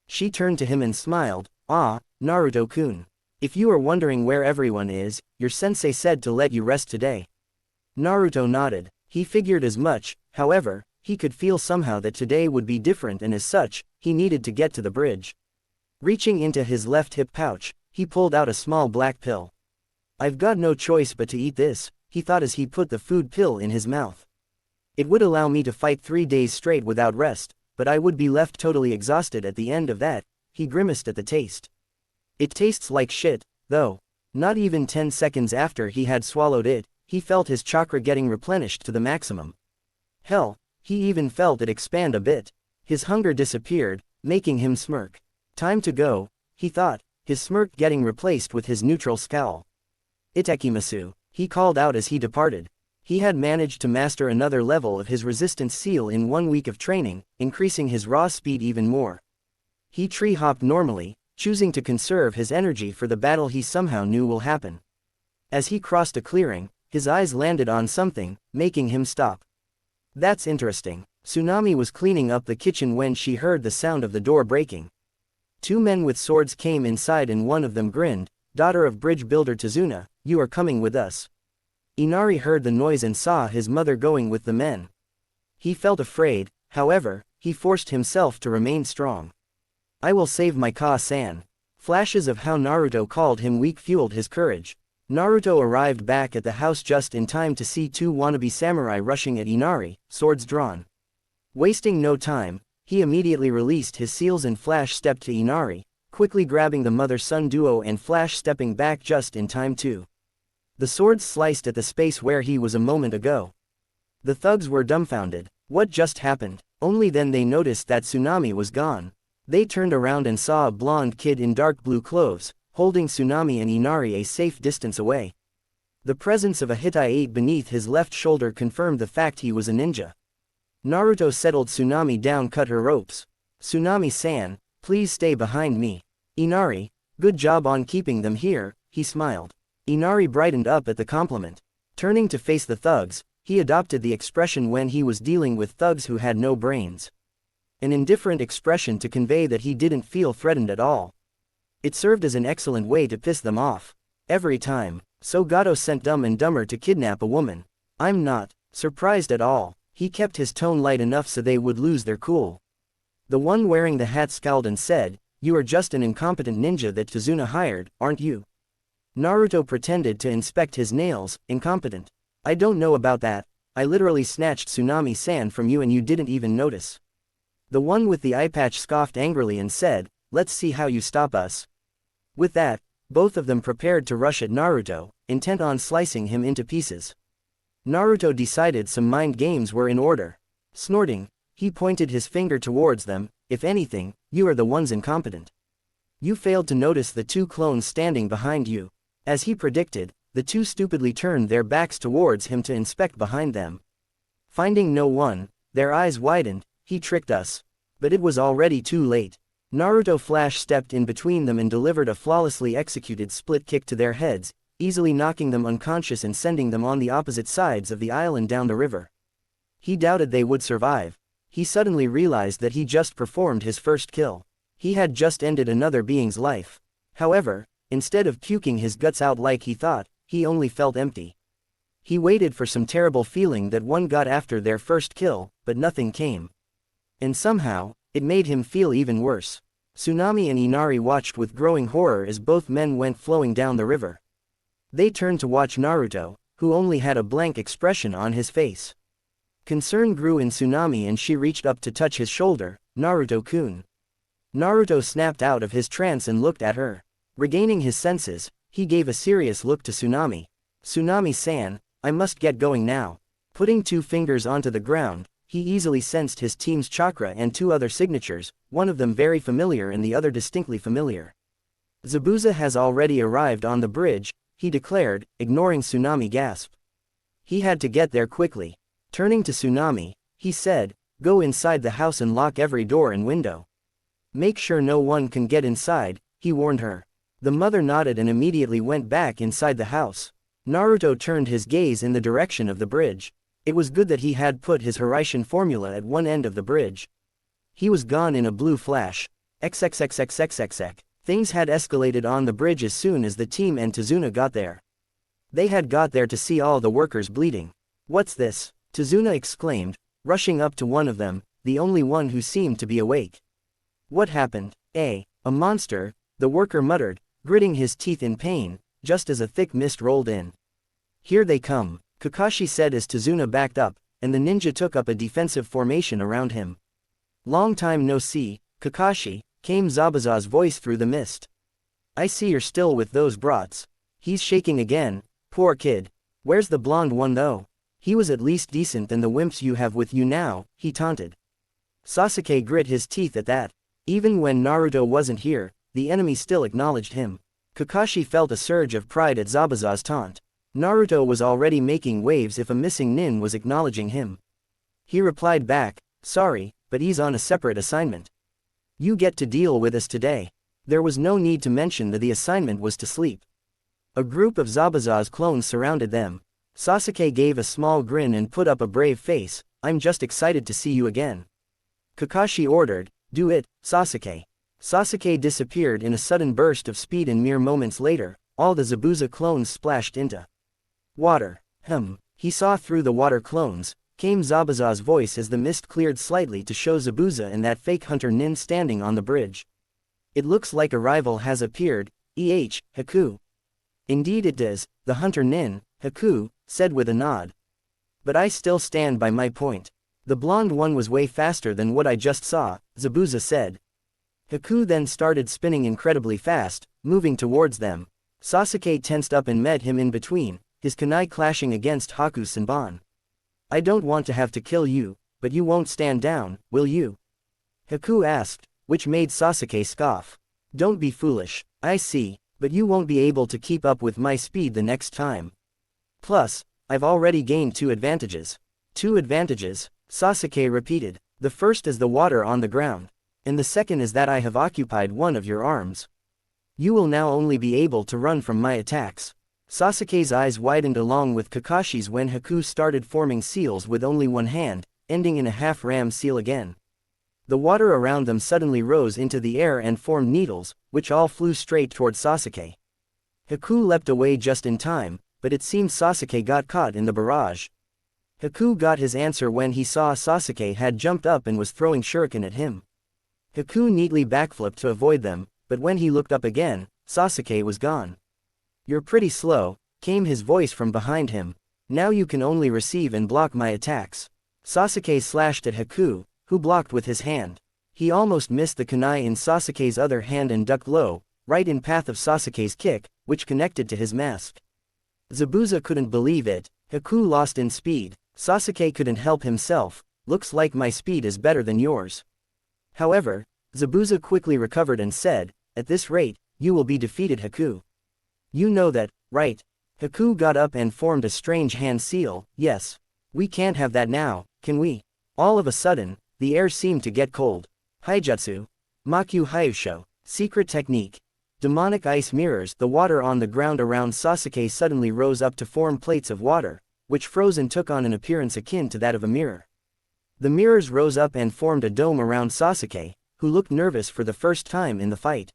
She turned to him and smiled, ah, Naruto-kun. If you are wondering where everyone is, your sensei said to let you rest today. Naruto nodded. He figured as much, however, he could feel somehow that today would be different, and as such, he needed to get to the bridge. Reaching into his left hip pouch, he pulled out a small black pill. I've got no choice but to eat this, he thought as he put the food pill in his mouth. It would allow me to fight 3 days straight without rest, but I would be left totally exhausted at the end of that, he grimaced at the taste. It tastes like shit, though. Not even 10 seconds after he had swallowed it, he felt his chakra getting replenished to the maximum. Hell, he even felt it expand a bit. His hunger disappeared, making him smirk. Time to go, he thought, his smirk getting replaced with his neutral scowl. Itekimasu, he called out as he departed. He had managed to master another level of his resistance seal in 1 week of training, increasing his raw speed even more. He tree-hopped normally, choosing to conserve his energy for the battle he somehow knew will happen. As he crossed a clearing, his eyes landed on something, making him stop. That's interesting. Tsunami was cleaning up the kitchen when she heard the sound of the door breaking. 2 men with swords came inside and one of them grinned, daughter of bridge builder Tazuna, you are coming with us. Inari heard the noise and saw his mother going with the men. He felt afraid, however, he forced himself to remain strong. I will save my Ka-san. Flashes of how Naruto called him weak fueled his courage. Naruto arrived back at the house just in time to see 2 wannabe samurai rushing at Inari, swords drawn. Wasting no time, he immediately released his seals and flash stepped to Inari, quickly grabbing the mother-son duo and flash stepping back just in time too. The swords sliced at the space where he was a moment ago. The thugs were dumbfounded. What just happened? Only then they noticed that Tsunami was gone. They turned around and saw a blonde kid in dark blue clothes, holding Tsunami and Inari a safe distance away. The presence of a Hitai beneath his left shoulder confirmed the fact he was a ninja. Naruto settled Tsunami down, cut her ropes. Tsunami-san, please stay behind me. Inari, good job on keeping them here, he smiled. Inari brightened up at the compliment. Turning to face the thugs, He adopted the expression when he was dealing with thugs who had no brains. An indifferent expression to convey that he didn't feel threatened at all. It served as an excellent way to piss them off. Every time. So Gato sent Dumb and Dumber to kidnap a woman. I'm not surprised at all. He kept his tone light enough so they would lose their cool. The one wearing the hat scowled and said, "You are just an incompetent ninja that Tazuna hired, aren't you?" Naruto pretended to inspect his nails. Incompetent. I don't know about that. I literally snatched Tsunami-san from you and you didn't even notice. The one with the eye patch scoffed angrily and said, "Let's see how you stop us." With that, both of them prepared to rush at Naruto, intent on slicing him into pieces. Naruto decided some mind games were in order. Snorting, he pointed his finger towards them. "If anything, you are the ones incompetent. You failed to notice the two clones standing behind you." As he predicted, the two stupidly turned their backs towards him to inspect behind them. Finding no one, their eyes widened. He tricked us. But it was already too late. Naruto Flash stepped in between them and delivered a flawlessly executed split kick to their heads, easily knocking them unconscious and sending them on the opposite sides of the island down the river. He doubted they would survive. He suddenly realized that he just performed his first kill. He had just ended another being's life. However, instead of puking his guts out like he thought, he only felt empty. He waited for some terrible feeling that one got after their first kill, but nothing came. And somehow, it made him feel even worse. Tsunami and Inari watched with growing horror as both men went flowing down the river. They turned to watch Naruto, who only had a blank expression on his face. Concern grew in Tsunami and she reached up to touch his shoulder. "Naruto-kun." Naruto snapped out of his trance and looked at her. Regaining his senses, he gave a serious look to Tsunami. "Tsunami-san, I must get going now." Putting two fingers onto the ground, he easily sensed his team's chakra and two other signatures, one of them very familiar and the other distinctly familiar. "Zabuza has already arrived on the bridge," he declared, ignoring Tsunami gasp. He had to get there quickly. Turning to Tsunami, he said, "Go inside the house and lock every door and window. Make sure no one can get inside," he warned her. The mother nodded and immediately went back inside the house. Naruto turned his gaze in the direction of the bridge. It was good that he had put his Hiraishin formula at one end of the bridge. He was gone in a blue flash. XXXXXXX. Things had escalated on the bridge as soon as the team and Tazuna got there. They had got there to see all the workers bleeding. "What's this?" Tazuna exclaimed, rushing up to one of them, the only one who seemed to be awake. "What happened?" A monster," the worker muttered, gritting his teeth in pain, just as a thick mist rolled in. "Here they come," Kakashi said as Tazuna backed up, and the ninja took up a defensive formation around him. "Long time no see, Kakashi," came Zabuza's voice through the mist. "I see you're still with those brats." He's shaking again. "Poor kid. Where's the blonde one though? He was at least decent than the wimps you have with you now," he taunted. Sasuke grit his teeth at that. Even when Naruto wasn't here, the enemy still acknowledged him. Kakashi felt a surge of pride at Zabuza's taunt. Naruto was already making waves if a missing nin was acknowledging him. He replied back, "Sorry, but he's on a separate assignment. You get to deal with us today." There was no need to mention that the assignment was to sleep. A group of Zabuza's clones surrounded them. Sasuke gave a small grin and put up a brave face. "I'm just excited to see you again." Kakashi ordered, "Do it, Sasuke." Sasuke disappeared in a sudden burst of speed and mere moments later, all the Zabuza clones splashed into water. He saw through the water clones, came Zabuza's voice as the mist cleared slightly to show Zabuza and that fake hunter nin standing on the bridge. "It looks like a rival has appeared, Haku." "Indeed it does," the hunter nin, Haku, said with a nod. "But I still stand by my point. The blonde one was way faster than what I just saw," Zabuza said. Haku then started spinning incredibly fast, moving towards them. Sasuke tensed up and met him in between, his kunai clashing against Haku's Senbon. "I don't want to have to kill you, but you won't stand down, will you?" Haku asked, which made Sasuke scoff. "Don't be foolish, I see, but you won't be able to keep up with my speed the next time. Plus, I've already gained 2 advantages. 2 advantages, Sasuke repeated. "The first is the water on the ground. And the second is that I have occupied one of your arms. You will now only be able to run from my attacks." Sasuke's eyes widened along with Kakashi's when Haku started forming seals with only one hand, ending in a half-ram seal again. The water around them suddenly rose into the air and formed needles, which all flew straight toward Sasuke. Haku leapt away just in time, but it seemed Sasuke got caught in the barrage. Haku got his answer when he saw Sasuke had jumped up and was throwing shuriken at him. Haku neatly backflipped to avoid them, but when he looked up again, Sasuke was gone. "You're pretty slow," came his voice from behind him. "Now you can only receive and block my attacks." Sasuke slashed at Haku, who blocked with his hand. He almost missed the kunai in Sasuke's other hand and ducked low, right in path of Sasuke's kick, which connected to his mask. Zabuza couldn't believe it. Haku lost in speed. Sasuke couldn't help himself. "Looks like my speed is better than yours." However, Zabuza quickly recovered and said, "At this rate, you will be defeated, Haku. You know that, right?" Haku got up and formed a strange hand seal. "Yes. We can't have that now, can we?" All of a sudden, the air seemed to get cold. Haijutsu. Makyu Hyusho. Secret technique. Demonic ice mirrors. The water on the ground around Sasuke suddenly rose up to form plates of water, which froze and took on an appearance akin to that of a mirror. The mirrors rose up and formed a dome around Sasuke, who looked nervous for the first time in the fight.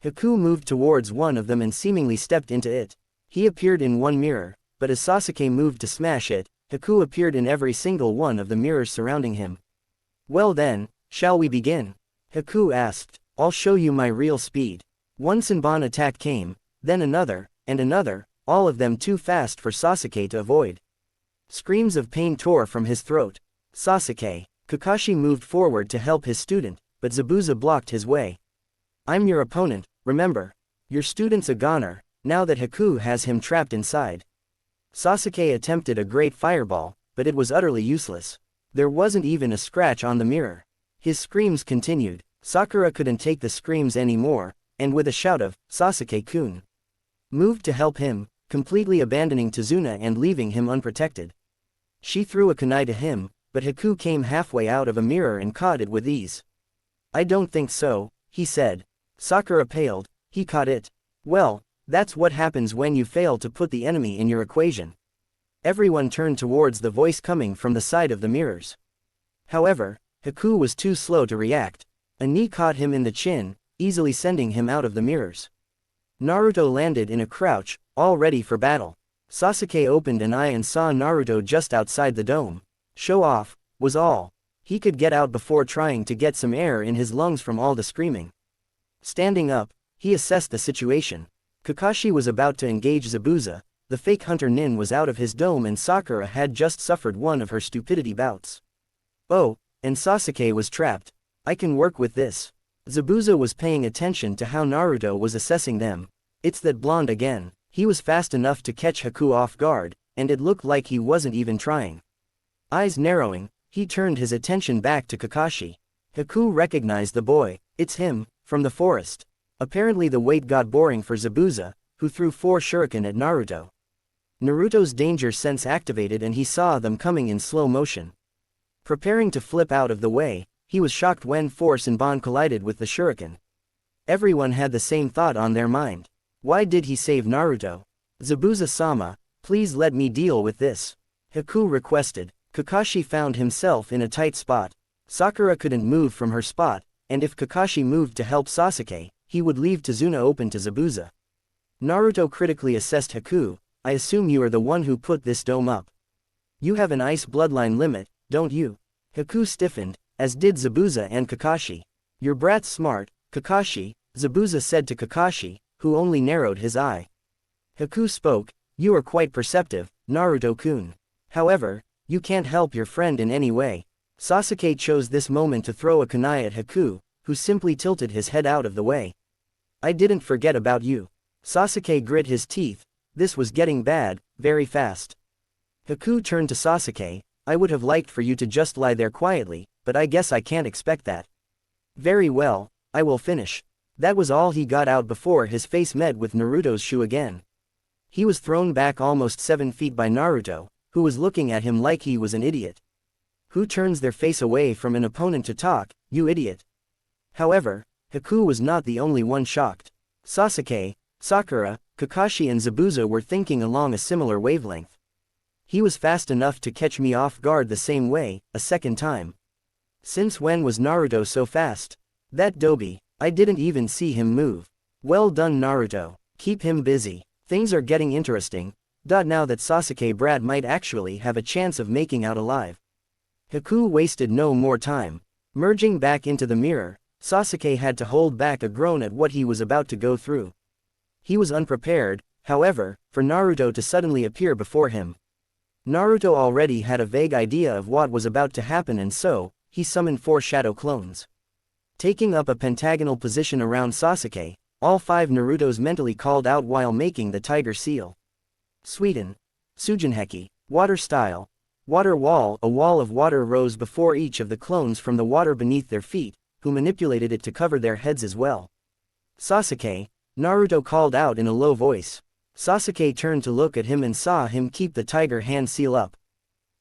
Haku moved towards one of them and seemingly stepped into it. He appeared in one mirror, but as Sasuke moved to smash it, Haku appeared in every single one of the mirrors surrounding him. "Well then, shall we begin?" Haku asked. "I'll show you my real speed." One Senbon attack came, then another, and another, all of them too fast for Sasuke to avoid. Screams of pain tore from his throat. "Sasuke." Kakashi moved forward to help his student, but Zabuza blocked his way. "I'm your opponent, remember. Your student's a goner, now that Haku has him trapped inside." Sasuke attempted a great fireball, but it was utterly useless. There wasn't even a scratch on the mirror. His screams continued. Sakura couldn't take the screams anymore, and with a shout of, "Sasuke-kun," moved to help him, completely abandoning Tazuna and leaving him unprotected. She threw a kunai to him, but Haku came halfway out of a mirror and caught it with ease. "I don't think so," he said. Sakura paled. "He caught it." "Well, that's what happens when you fail to put the enemy in your equation." Everyone turned towards the voice coming from the side of the mirrors. However, Haku was too slow to react. A knee caught him in the chin, easily sending him out of the mirrors. Naruto landed in a crouch, all ready for battle. Sasuke opened an eye and saw Naruto just outside the dome. Show off, was all. He could get out before trying to get some air in his lungs from all the screaming. Standing up, he assessed the situation. Kakashi was about to engage Zabuza, the fake hunter Nin was out of his dome and Sakura had just suffered one of her stupidity bouts. Oh, and Sasuke was trapped. "I can work with this." Zabuza was paying attention to how Naruto was assessing them. "It's that blonde again." He was fast enough to catch Haku off guard, and it looked like he wasn't even trying. Eyes narrowing, he turned his attention back to Kakashi. Haku recognized the boy. "It's him, from the forest." Apparently the wait got boring for Zabuza, who threw 4 shuriken at Naruto. Naruto's danger sense activated and he saw them coming in slow motion. Preparing to flip out of the way, he was shocked when 4 Senbon collided with the shuriken. Everyone had the same thought on their mind. Why did he save Naruto? "Zabuza-sama, please let me deal with this," Haku requested. Kakashi found himself in a tight spot. Sakura couldn't move from her spot, and if Kakashi moved to help Sasuke, he would leave Tazuna open to Zabuza. Naruto critically assessed Haku. "I assume you are the one who put this dome up. You have an ice bloodline limit, don't you?" Haku stiffened, as did Zabuza and Kakashi. "Your brat's smart, Kakashi," Zabuza said to Kakashi, who only narrowed his eye. Haku spoke. "You are quite perceptive, Naruto-kun. However, you can't help your friend in any way." Sasuke chose this moment to throw a kunai at Haku, who simply tilted his head out of the way. "I didn't forget about you." Sasuke grit his teeth. This was getting bad, very fast. Haku turned to Sasuke. "I would have liked for you to just lie there quietly, but I guess I can't expect that." "Very well, I will finish." That was all he got out before his face met with Naruto's shoe again. He was thrown back almost 7 feet by Naruto, who was looking at him like he was an idiot. Who turns their face away from an opponent to talk, you idiot? However, Haku was not the only one shocked. Sasuke, Sakura, Kakashi and Zabuza were thinking along a similar wavelength. He was fast enough to catch me off guard the same way, a second time. Since when was Naruto so fast? That doby, I didn't even see him move. Well done Naruto, keep him busy. Things are getting interesting. Now that Sasuke Brad might actually have a chance of making out alive. Haku wasted no more time. Merging back into the mirror, Sasuke had to hold back a groan at what he was about to go through. He was unprepared, however, for Naruto to suddenly appear before him. Naruto already had a vague idea of what was about to happen, and so, he summoned 4 shadow clones. Taking up a pentagonal position around Sasuke, all 5 Narutos mentally called out while making the tiger seal. Suiten, Sujinheki, water style, water wall. A wall of water rose before each of the clones from the water beneath their feet, who manipulated it to cover their heads as well. Sasuke, Naruto called out in a low voice. Sasuke turned to look at him and saw him keep the tiger hand seal up.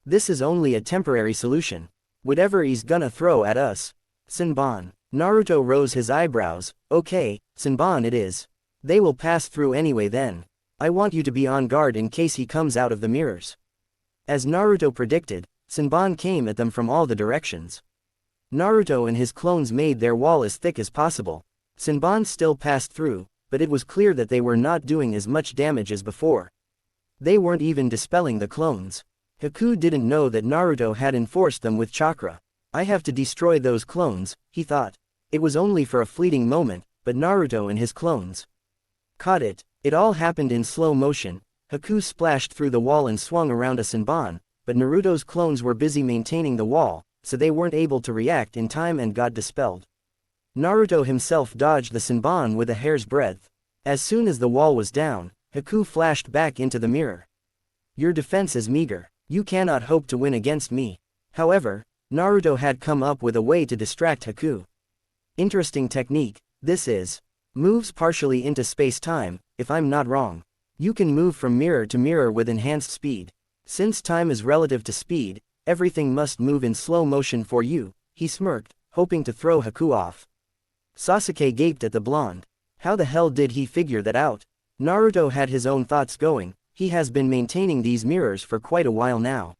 This is only a temporary solution. Whatever he's gonna throw at us. Senbon. Naruto rose his eyebrows. Okay, Senbon it is. They will pass through anyway then. I want you to be on guard in case he comes out of the mirrors. As Naruto predicted, Senbon came at them from all the directions. Naruto and his clones made their wall as thick as possible. Senbon still passed through, but it was clear that they were not doing as much damage as before. They weren't even dispelling the clones. Haku didn't know that Naruto had enforced them with chakra. I have to destroy those clones, he thought. It was only for a fleeting moment, but Naruto and his clones caught it. It all happened in slow motion. Haku splashed through the wall and swung around a Senbon, but Naruto's clones were busy maintaining the wall, so they weren't able to react in time and got dispelled. Naruto himself dodged the Senbon with a hair's breadth. As soon as the wall was down, Haku flashed back into the mirror. Your defense is meager. You cannot hope to win against me. However, Naruto had come up with a way to distract Haku. Interesting technique, this is. Moves partially into space-time, if I'm not wrong. You can move from mirror to mirror with enhanced speed. Since time is relative to speed, everything must move in slow motion for you, he smirked, hoping to throw Haku off. Sasuke gaped at the blonde. How the hell did he figure that out? Naruto had his own thoughts going. He has been maintaining these mirrors for quite a while now.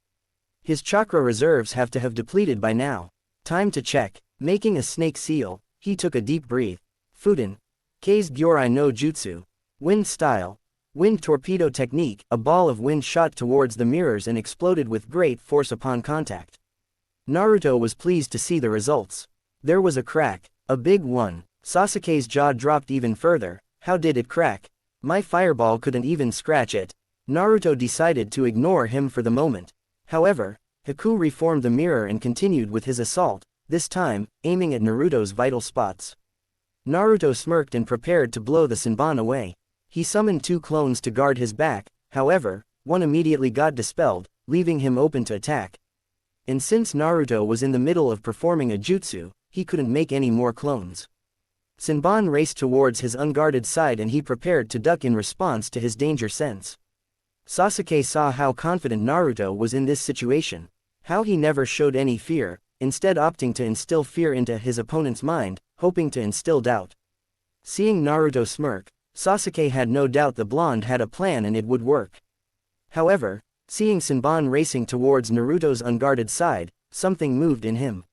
His chakra reserves have to have depleted by now. Time to check. Making a snake seal, he took a deep breath. Fuden. Kei's Gyorai no Jutsu. Wind style. Wind torpedo technique. A ball of wind shot towards the mirrors and exploded with great force upon contact. Naruto was pleased to see the results. There was a crack. A big one. Sasuke's jaw dropped even further. How did it crack? My fireball couldn't even scratch it. Naruto decided to ignore him for the moment. However, Haku reformed the mirror and continued with his assault, this time, aiming at Naruto's vital spots. Naruto smirked and prepared to blow the Senbon away. He summoned 2 clones to guard his back, however, one immediately got dispelled, leaving him open to attack. And since Naruto was in the middle of performing a jutsu, he couldn't make any more clones. Senbon raced towards his unguarded side and he prepared to duck in response to his danger sense. Sasuke saw how confident Naruto was in this situation, how he never showed any fear, instead opting to instill fear into his opponent's mind, hoping to instill doubt. Seeing Naruto smirk, Sasuke had no doubt the blonde had a plan and it would work. However, seeing Senbon racing towards Naruto's unguarded side, something moved in him.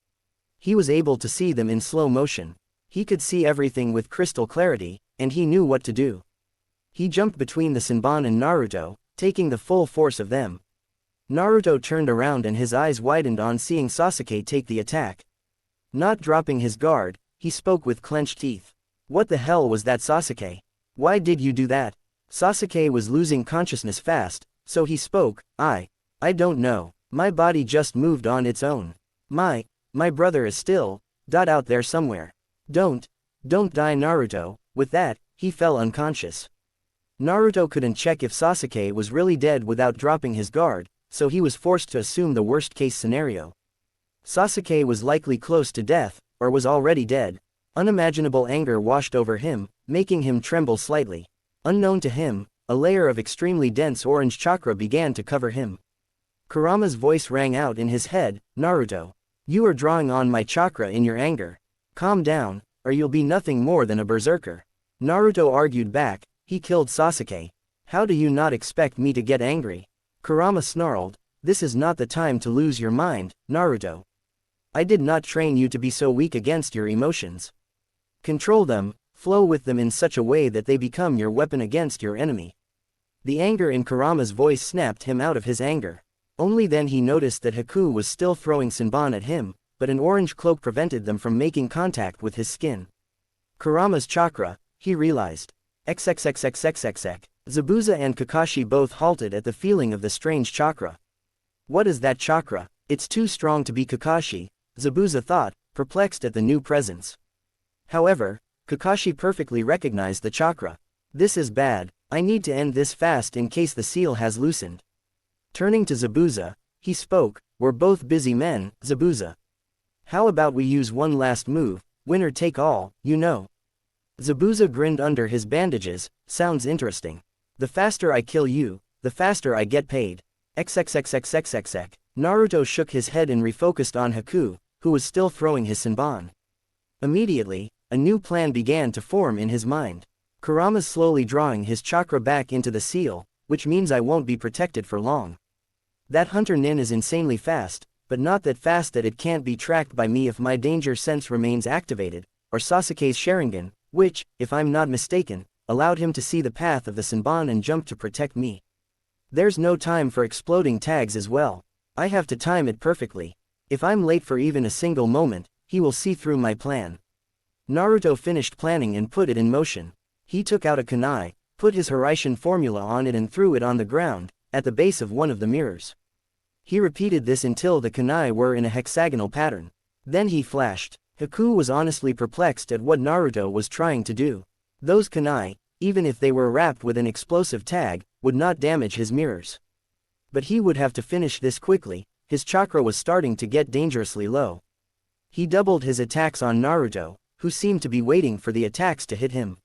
He was able to see them in slow motion. He could see everything with crystal clarity, and he knew what to do. He jumped between the Senbon and Naruto, taking the full force of them. Naruto turned around and his eyes widened on seeing Sasuke take the attack. Not dropping his guard, he spoke with clenched teeth. What the hell was that, Sasuke? Why did you do that? Sasuke was losing consciousness fast, so he spoke, I don't know. My body just moved on its own. My brother is still, out there somewhere. Don't die Naruto. With that, he fell unconscious. Naruto couldn't check if Sasuke was really dead without dropping his guard, so he was forced to assume the worst-case scenario. Sasuke was likely close to death, or was already dead. Unimaginable anger washed over him, making him tremble slightly. Unknown to him, a layer of extremely dense orange chakra began to cover him. Kurama's voice rang out in his head, Naruto. You are drawing on my chakra in your anger. Calm down, or you'll be nothing more than a berserker. Naruto argued back, He killed Sasuke. How do you not expect me to get angry? Kurama snarled, this is not the time to lose your mind, Naruto. I did not train you to be so weak against your emotions. Control them, flow with them in such a way that they become your weapon against your enemy. The anger in Kurama's voice snapped him out of his anger. Only then he noticed that Haku was still throwing Senbon at him, but an orange cloak prevented them from making contact with his skin. Kurama's chakra, he realized. XXXXXXX. Zabuza and Kakashi both halted at the feeling of the strange chakra. What is that chakra? It's too strong to be Kakashi, Zabuza thought, perplexed at the new presence. However, Kakashi perfectly recognized the chakra. This is bad, I need to end this fast in case the seal has loosened. Turning to Zabuza, he spoke, we're both busy men, Zabuza. How about we use one last move, winner take all, you know. Zabuza grinned under his bandages, sounds interesting. The faster I kill you, the faster I get paid. XXXXXXX. Naruto shook his head and refocused on Haku, who was still throwing his Senbon. Immediately, a new plan began to form in his mind. Kurama's slowly drawing his chakra back into the seal, which means I won't be protected for long. That hunter nin is insanely fast, but not that fast that it can't be tracked by me if my danger sense remains activated, or Sasuke's Sharingan, which, if I'm not mistaken, allowed him to see the path of the Senbon and jump to protect me. There's no time for exploding tags as well. I have to time it perfectly. If I'm late for even a single moment, he will see through my plan. Naruto finished planning and put it in motion. He took out a kunai, put his Hiraishin formula on it and threw it on the ground, at the base of one of the mirrors. He repeated this until the kunai were in a hexagonal pattern. Then he flashed. Haku was honestly perplexed at what Naruto was trying to do. Those kunai, even if they were wrapped with an explosive tag, would not damage his mirrors. But he would have to finish this quickly, his chakra was starting to get dangerously low. He doubled his attacks on Naruto, who seemed to be waiting for the attacks to hit him.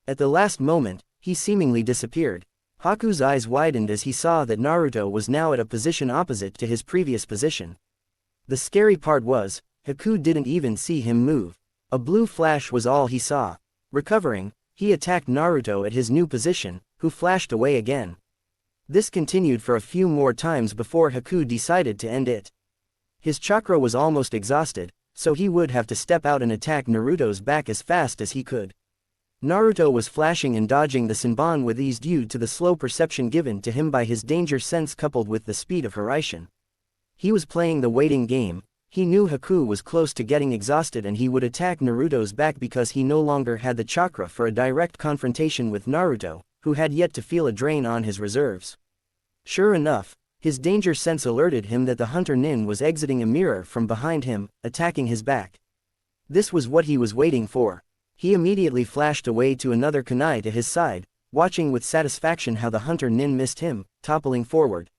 At the last moment, he seemingly disappeared. Haku's eyes widened as he saw that Naruto was now at a position opposite to his previous position. The scary part was, Haku didn't even see him move. A blue flash was all he saw. Recovering, he attacked Naruto at his new position, who flashed away again. This continued for a few more times before Haku decided to end it. His chakra was almost exhausted, so he would have to step out and attack Naruto's back as fast as he could. Naruto was flashing and dodging the Senbon with ease due to the slow perception given to him by his danger sense coupled with the speed of Hiraishin. He was playing the waiting game. He knew Haku was close to getting exhausted and he would attack Naruto's back because he no longer had the chakra for a direct confrontation with Naruto, who had yet to feel a drain on his reserves. Sure enough, his danger sense alerted him that the hunter nin was exiting a mirror from behind him, attacking his back. This was what he was waiting for. He immediately flashed away to another kunai to his side, watching with satisfaction how the hunter nin missed him, toppling forward.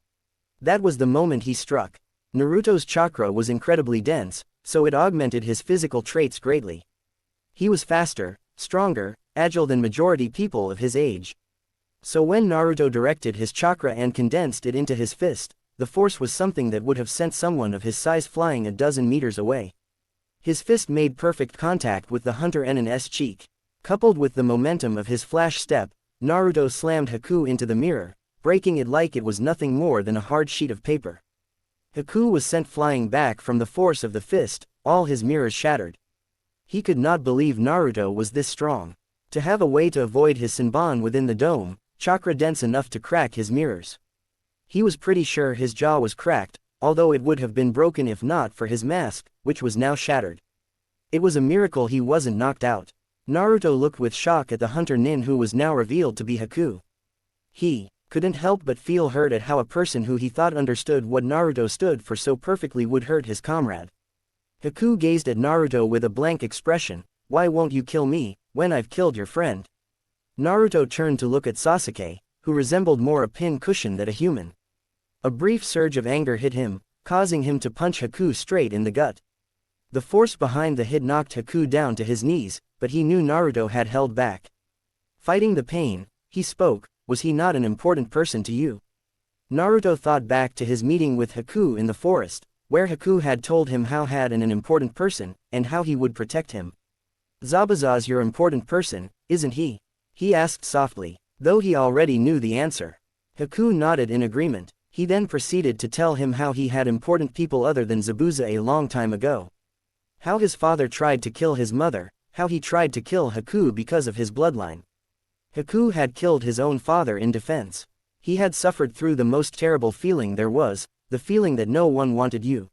That was the moment he struck. Naruto's chakra was incredibly dense, so it augmented his physical traits greatly. He was faster, stronger, agile than majority people of his age. So when Naruto directed his chakra and condensed it into his fist, the force was something that would have sent someone of his size flying a dozen meters away. His fist made perfect contact with the hunter nin's cheek. Coupled with the momentum of his flash step, Naruto slammed Haku into the mirror, breaking it like it was nothing more than a hard sheet of paper. Haku was sent flying back from the force of the fist, all his mirrors shattered. He could not believe Naruto was this strong. To have a way to avoid his Senbon within the dome, chakra dense enough to crack his mirrors. He was pretty sure his jaw was cracked, although it would have been broken if not for his mask, which was now shattered. It was a miracle he wasn't knocked out. Naruto looked with shock at the hunter nin who was now revealed to be Haku. He couldn't help but feel hurt at how a person who he thought understood what Naruto stood for so perfectly would hurt his comrade. Haku gazed at Naruto with a blank expression. Why won't you kill me, when I've killed your friend? Naruto turned to look at Sasuke, who resembled more a pin cushion than a human. A brief surge of anger hit him, causing him to punch Haku straight in the gut. The force behind the hit knocked Haku down to his knees, but he knew Naruto had held back. Fighting the pain, he spoke. Was he not an important person to you? Naruto thought back to his meeting with Haku in the forest, where Haku had told him how had an important person, and how he would protect him. Zabuza's your important person, isn't he? he asked softly, though he already knew the answer. Haku nodded in agreement. He then proceeded to tell him how he had important people other than Zabuza a long time ago. How his father tried to kill his mother, how he tried to kill Haku because of his bloodline. Haku had killed his own father in defense. He had suffered through the most terrible feeling there was, the feeling that no one wanted you.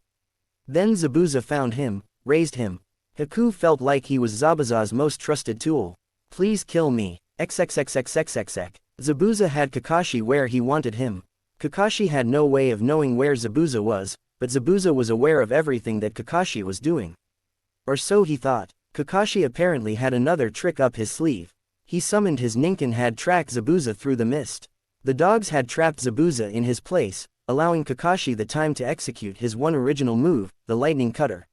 Then Zabuza found him, raised him. Haku felt like he was Zabuza's most trusted tool. Please kill me. XXXXXXX. Zabuza had Kakashi where he wanted him. Kakashi had no way of knowing where Zabuza was, but Zabuza was aware of everything that Kakashi was doing. Or so he thought. Kakashi apparently had another trick up his sleeve. He summoned his Ninken had tracked Zabuza through the mist. The dogs had trapped Zabuza in his place, allowing Kakashi the time to execute his one original move, the lightning cutter.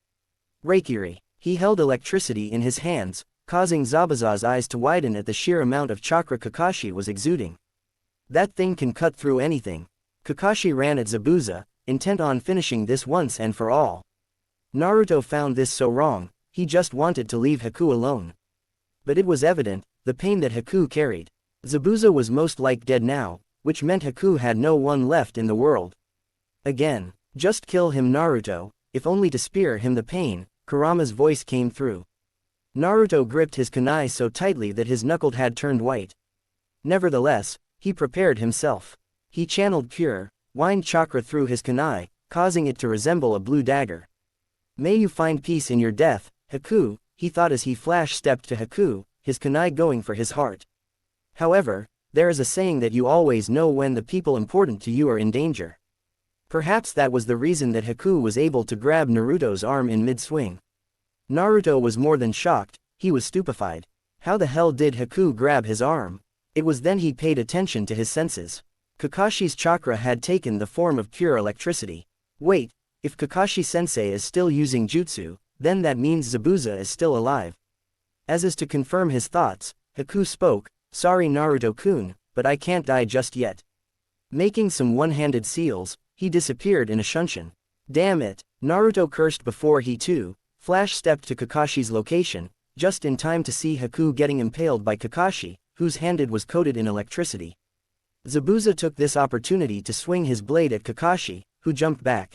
Reikiri. He held electricity in his hands, causing Zabuza's eyes to widen at the sheer amount of chakra Kakashi was exuding. That thing can cut through anything. Kakashi ran at Zabuza, intent on finishing this once and for all. Naruto found this so wrong, he just wanted to leave Haku alone. But it was evident, the pain that Haku carried. Zabuza was most like dead now, which meant Haku had no one left in the world. Again, just kill him Naruto, if only to spare him the pain, Kurama's voice came through. Naruto gripped his kunai so tightly that his knuckle had turned white. Nevertheless, he prepared himself. He channeled pure, wind chakra through his kunai, causing it to resemble a blue dagger. May you find peace in your death, Haku, he thought as he flash-stepped to Haku, his kunai going for his heart. However, there is a saying that you always know when the people important to you are in danger. Perhaps that was the reason that Haku was able to grab Naruto's arm in mid-swing. Naruto was more than shocked, he was stupefied. How the hell did Haku grab his arm? It was then he paid attention to his senses. Kakashi's chakra had taken the form of pure electricity. Wait, if Kakashi-sensei is still using jutsu, then that means Zabuza is still alive. As is to confirm his thoughts, Haku spoke, sorry Naruto-kun, but I can't die just yet. Making some one-handed seals, he disappeared in a shunshin. Damn it, Naruto cursed before he too, flash-stepped to Kakashi's location, just in time to see Haku getting impaled by Kakashi, whose handed was coated in electricity. Zabuza took this opportunity to swing his blade at Kakashi, who jumped back.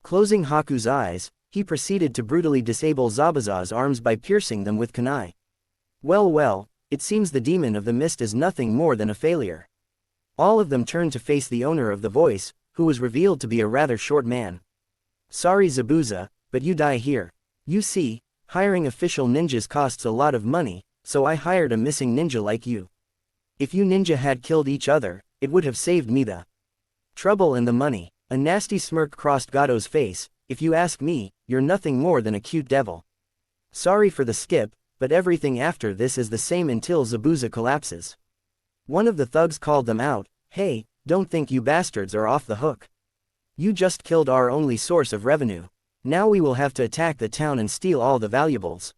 Closing Haku's eyes, he proceeded to brutally disable Zabuza's arms by piercing them with kunai. Well, it seems the demon of the mist is nothing more than a failure. All of them turned to face the owner of the voice, who was revealed to be a rather short man. Sorry Zabuza, but you die here. You see, hiring official ninjas costs a lot of money, so I hired a missing ninja like you. If you ninja had killed each other, it would have saved me the trouble and the money. A nasty smirk crossed Gato's face. If you ask me, you're nothing more than a cute devil. Sorry for the skip, but everything after this is the same until Zabuza collapses. One of the thugs called them out, hey, don't think you bastards are off the hook. You just killed our only source of revenue. Now we will have to attack the town and steal all the valuables.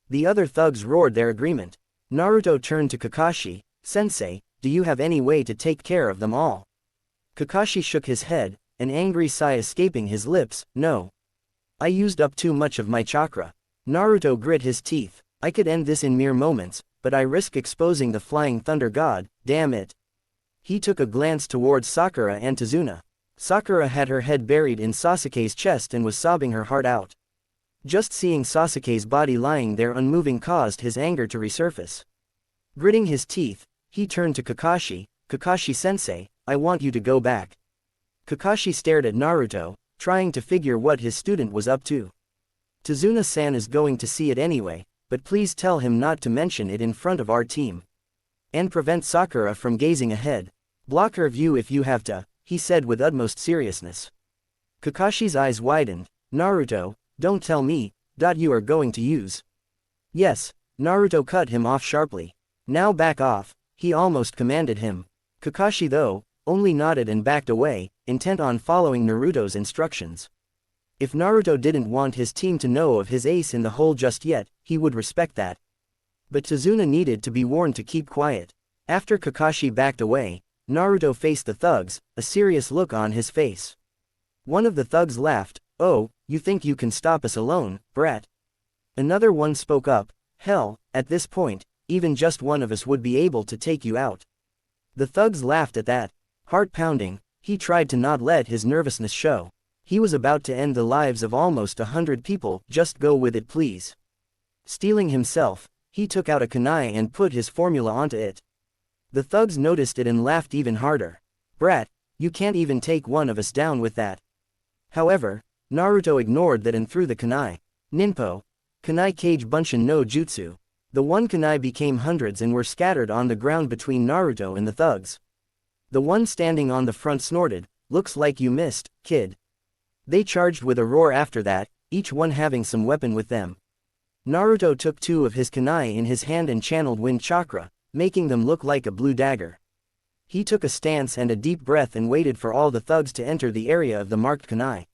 The other thugs roared their agreement. Naruto turned to Kakashi, Sensei, do you have any way to take care of them all? Kakashi shook his head, an angry sigh escaping his lips, no. I used up too much of my chakra. Naruto grit his teeth, I could end this in mere moments, but I risk exposing the flying thunder god, damn it. He took a glance towards Sakura and Tazuna. Sakura had her head buried in Sasuke's chest and was sobbing her heart out. Just seeing Sasuke's body lying there unmoving caused his anger to resurface. Gritting his teeth, he turned to Kakashi, Kakashi-sensei, I want you to go back. Kakashi stared at Naruto, trying to figure what his student was up to. Tazuna-san is going to see it anyway, but please tell him not to mention it in front of our team. And prevent Sakura from gazing ahead. Block her view if you have to, he said with utmost seriousness. Kakashi's eyes widened, Naruto, don't tell me, you are going to use. Yes, Naruto cut him off sharply. Now back off, he almost commanded him. Kakashi though, only nodded and backed away, intent on following Naruto's instructions. If Naruto didn't want his team to know of his ace in the hole just yet, he would respect that. But Tazuna needed to be warned to keep quiet. After Kakashi backed away, Naruto faced the thugs, a serious look on his face. One of the thugs laughed, oh, you think you can stop us alone, brat? Another one spoke up, hell, at this point, even just one of us would be able to take you out." The thugs laughed at that. Heart pounding, he tried to not let his nervousness show. He was about to end the lives of almost 100 people. "Just go with it, please." Steeling himself, he took out a kunai and put his formula onto it. The thugs noticed it and laughed even harder. "Brat, you can't even take one of us down with that." However, Naruto ignored that and threw the kunai. Ninpo. Kunai Kage Bunshin no Jutsu. The one kunai became hundreds and were scattered on the ground between Naruto and the thugs. The one standing on the front snorted, "Looks like you missed, kid." They charged with a roar after that, each one having some weapon with them. Naruto took two of his kunai in his hand and channeled wind chakra, making them look like a blue dagger. He took a stance and a deep breath and waited for all the thugs to enter the area of the marked kunai.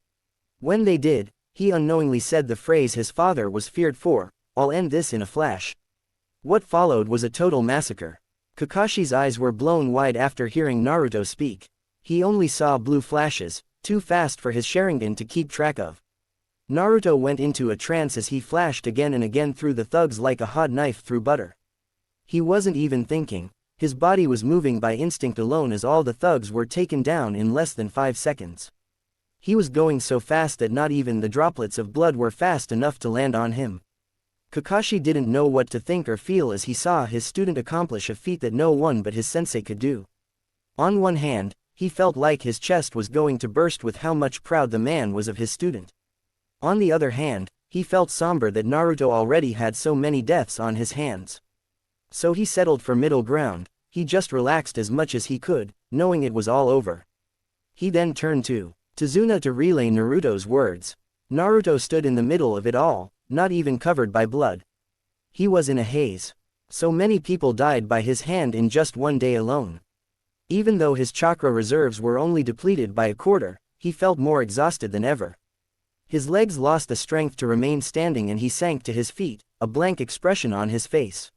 When they did, he unknowingly said the phrase his father was feared for, "I'll end this in a flash." What followed was a total massacre. Kakashi's eyes were blown wide after hearing Naruto speak. He only saw blue flashes, too fast for his Sharingan to keep track of. Naruto went into a trance as he flashed again and again through the thugs like a hot knife through butter. He wasn't even thinking, his body was moving by instinct alone as all the thugs were taken down in less than 5 seconds. He was going so fast that not even the droplets of blood were fast enough to land on him. Kakashi didn't know what to think or feel as he saw his student accomplish a feat that no one but his sensei could do. On one hand, he felt like his chest was going to burst with how much proud the man was of his student. On the other hand, he felt somber that Naruto already had so many deaths on his hands. So he settled for middle ground, he just relaxed as much as he could, knowing it was all over. He then turned to Tazuna to relay Naruto's words. Naruto stood in the middle of it all, not even covered by blood. He was in a haze. So many people died by his hand in just one day alone. Even though his chakra reserves were only depleted by a quarter, he felt more exhausted than ever. His legs lost the strength to remain standing and he sank to his feet, a blank expression on his face.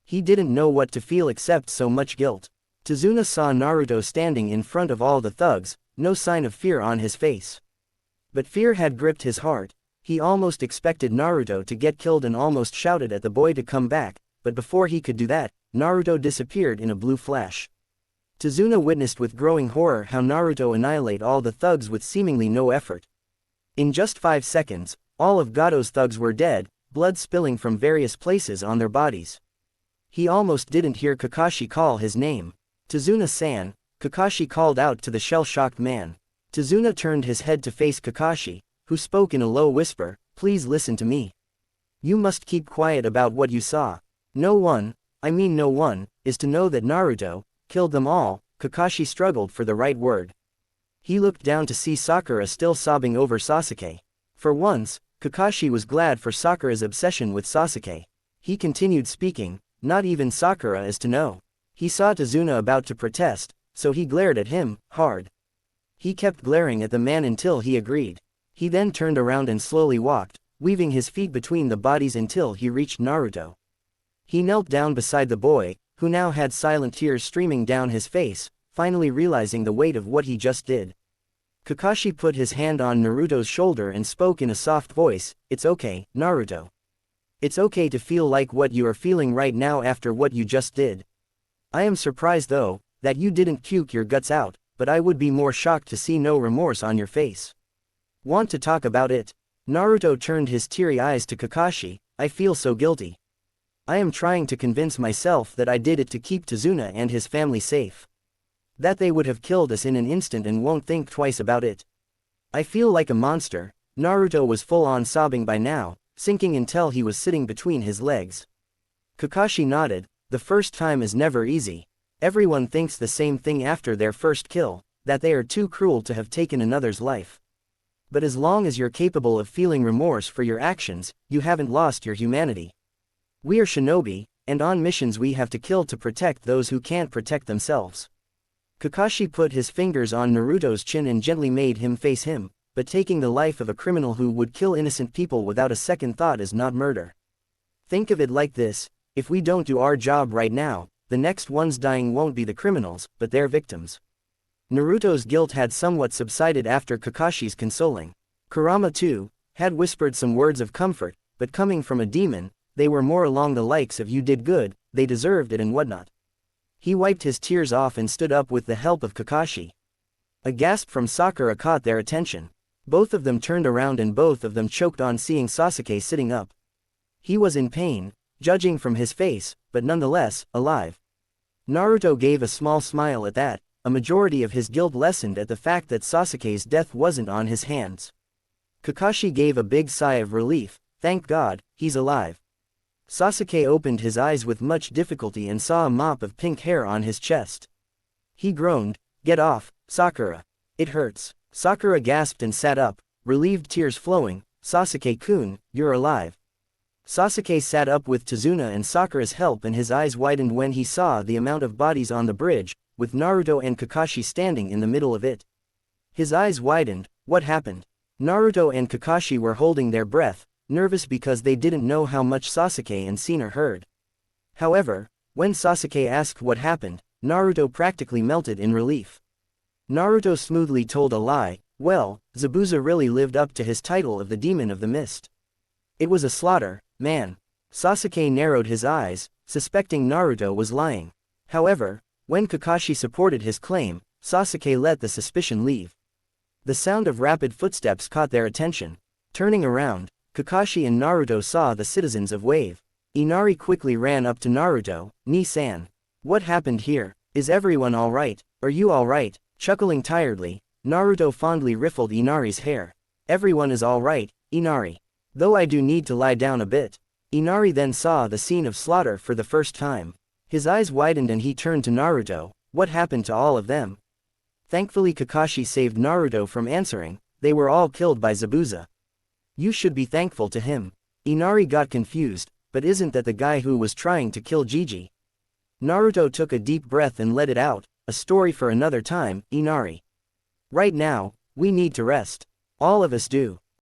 He didn't know what to feel except so much guilt. Tazuna saw Naruto standing in front of all the thugs, no sign of fear on his face. But fear had gripped his heart. He almost expected Naruto to get killed and almost shouted at the boy to come back, but before he could do that, Naruto disappeared in a blue flash. Tazuna witnessed with growing horror how Naruto annihilate all the thugs with seemingly no effort. In just 5 seconds, all of Gato's thugs were dead, blood spilling from various places on their bodies. He almost didn't hear Kakashi call his name. "Tazuna-san," Kakashi called out to the shell-shocked man. Tazuna turned his head to face Kakashi, who spoke in a low whisper, "Please listen to me. You must keep quiet about what you saw. No one is to know that Naruto killed them all." Kakashi struggled for the right word. He looked down to see Sakura still sobbing over Sasuke. For once, Kakashi was glad for Sakura's obsession with Sasuke. He continued speaking, "Not even Sakura is to know." He saw Tazuna about to protest, so he glared at him, hard. He kept glaring at the man until he agreed. He then turned around and slowly walked, weaving his feet between the bodies until he reached Naruto. He knelt down beside the boy, who now had silent tears streaming down his face, finally realizing the weight of what he just did. Kakashi put his hand on Naruto's shoulder and spoke in a soft voice, "It's okay, Naruto. It's okay to feel like what you are feeling right now after what you just did. I am surprised though, that you didn't puke your guts out, but I would be more shocked to see no remorse on your face. Want to talk about it?" Naruto turned his teary eyes to Kakashi, "I feel so guilty. I am trying to convince myself that I did it to keep Tazuna and his family safe. That they would have killed us in an instant and won't think twice about it. I feel like a monster." Naruto was full on sobbing by now, sinking until he was sitting between his legs. Kakashi nodded. "The first time is never easy. Everyone thinks the same thing after their first kill, that they are too cruel to have taken another's life. But as long as you're capable of feeling remorse for your actions, you haven't lost your humanity. We are shinobi, and on missions we have to kill to protect those who can't protect themselves." Kakashi put his fingers on Naruto's chin and gently made him face him, but taking the life of a criminal who would kill innocent people without a second thought is not murder. Think of it like this: if we don't do our job right now, the next ones dying won't be the criminals, but their victims. Naruto's guilt had somewhat subsided after Kakashi's consoling. Kurama too had whispered some words of comfort, but coming from a demon, they were more along the likes of "you did good, they deserved it and whatnot. He wiped his tears off and stood up with the help of Kakashi. A gasp from Sakura caught their attention. Both of them turned around and both of them choked on seeing Sasuke sitting up. He was in pain, judging from his face, but nonetheless, alive. Naruto gave a small smile at that. A majority of his guilt lessened at the fact that Sasuke's death wasn't on his hands. Kakashi gave a big sigh of relief. Thank God, he's alive. Sasuke opened his eyes with much difficulty and saw a mop of pink hair on his chest. He groaned, "Get off, Sakura. It hurts." Sakura gasped and sat up, relieved, tears flowing. "Sasuke-kun, you're alive." Sasuke sat up with Tazuna and Sakura's help and his eyes widened when he saw the amount of bodies on the bridge, with Naruto and Kakashi standing in the middle of it. His eyes widened. What happened? Naruto and Kakashi were holding their breath, nervous because they didn't know how much Sasuke and Sina heard. However, when Sasuke asked what happened, Naruto practically melted in relief. Naruto smoothly told a lie. Well, Zabuza really lived up to his title of the Demon of the Mist. It was a slaughter, man. Sasuke narrowed his eyes, suspecting Naruto was lying. However, when Kakashi supported his claim, Sasuke let the suspicion leave. The sound of rapid footsteps caught their attention. Turning around, Kakashi and Naruto saw the citizens of Wave. Inari quickly ran up to Naruto. "Ni-san. What happened here? Is everyone alright? Are you alright?" Chuckling tiredly, Naruto fondly riffled Inari's hair. "Everyone is alright, Inari. Though I do need to lie down a bit." Inari then saw the scene of slaughter for the first time. His eyes widened and he turned to Naruto. What happened to all of them? Thankfully Kakashi saved Naruto from answering. They were all killed by Zabuza. You should be thankful to him. Inari got confused, but isn't that the guy who was trying to kill Gigi? Naruto took a deep breath and let it out. A story for another time, Inari. Right now, we need to rest. All of us do.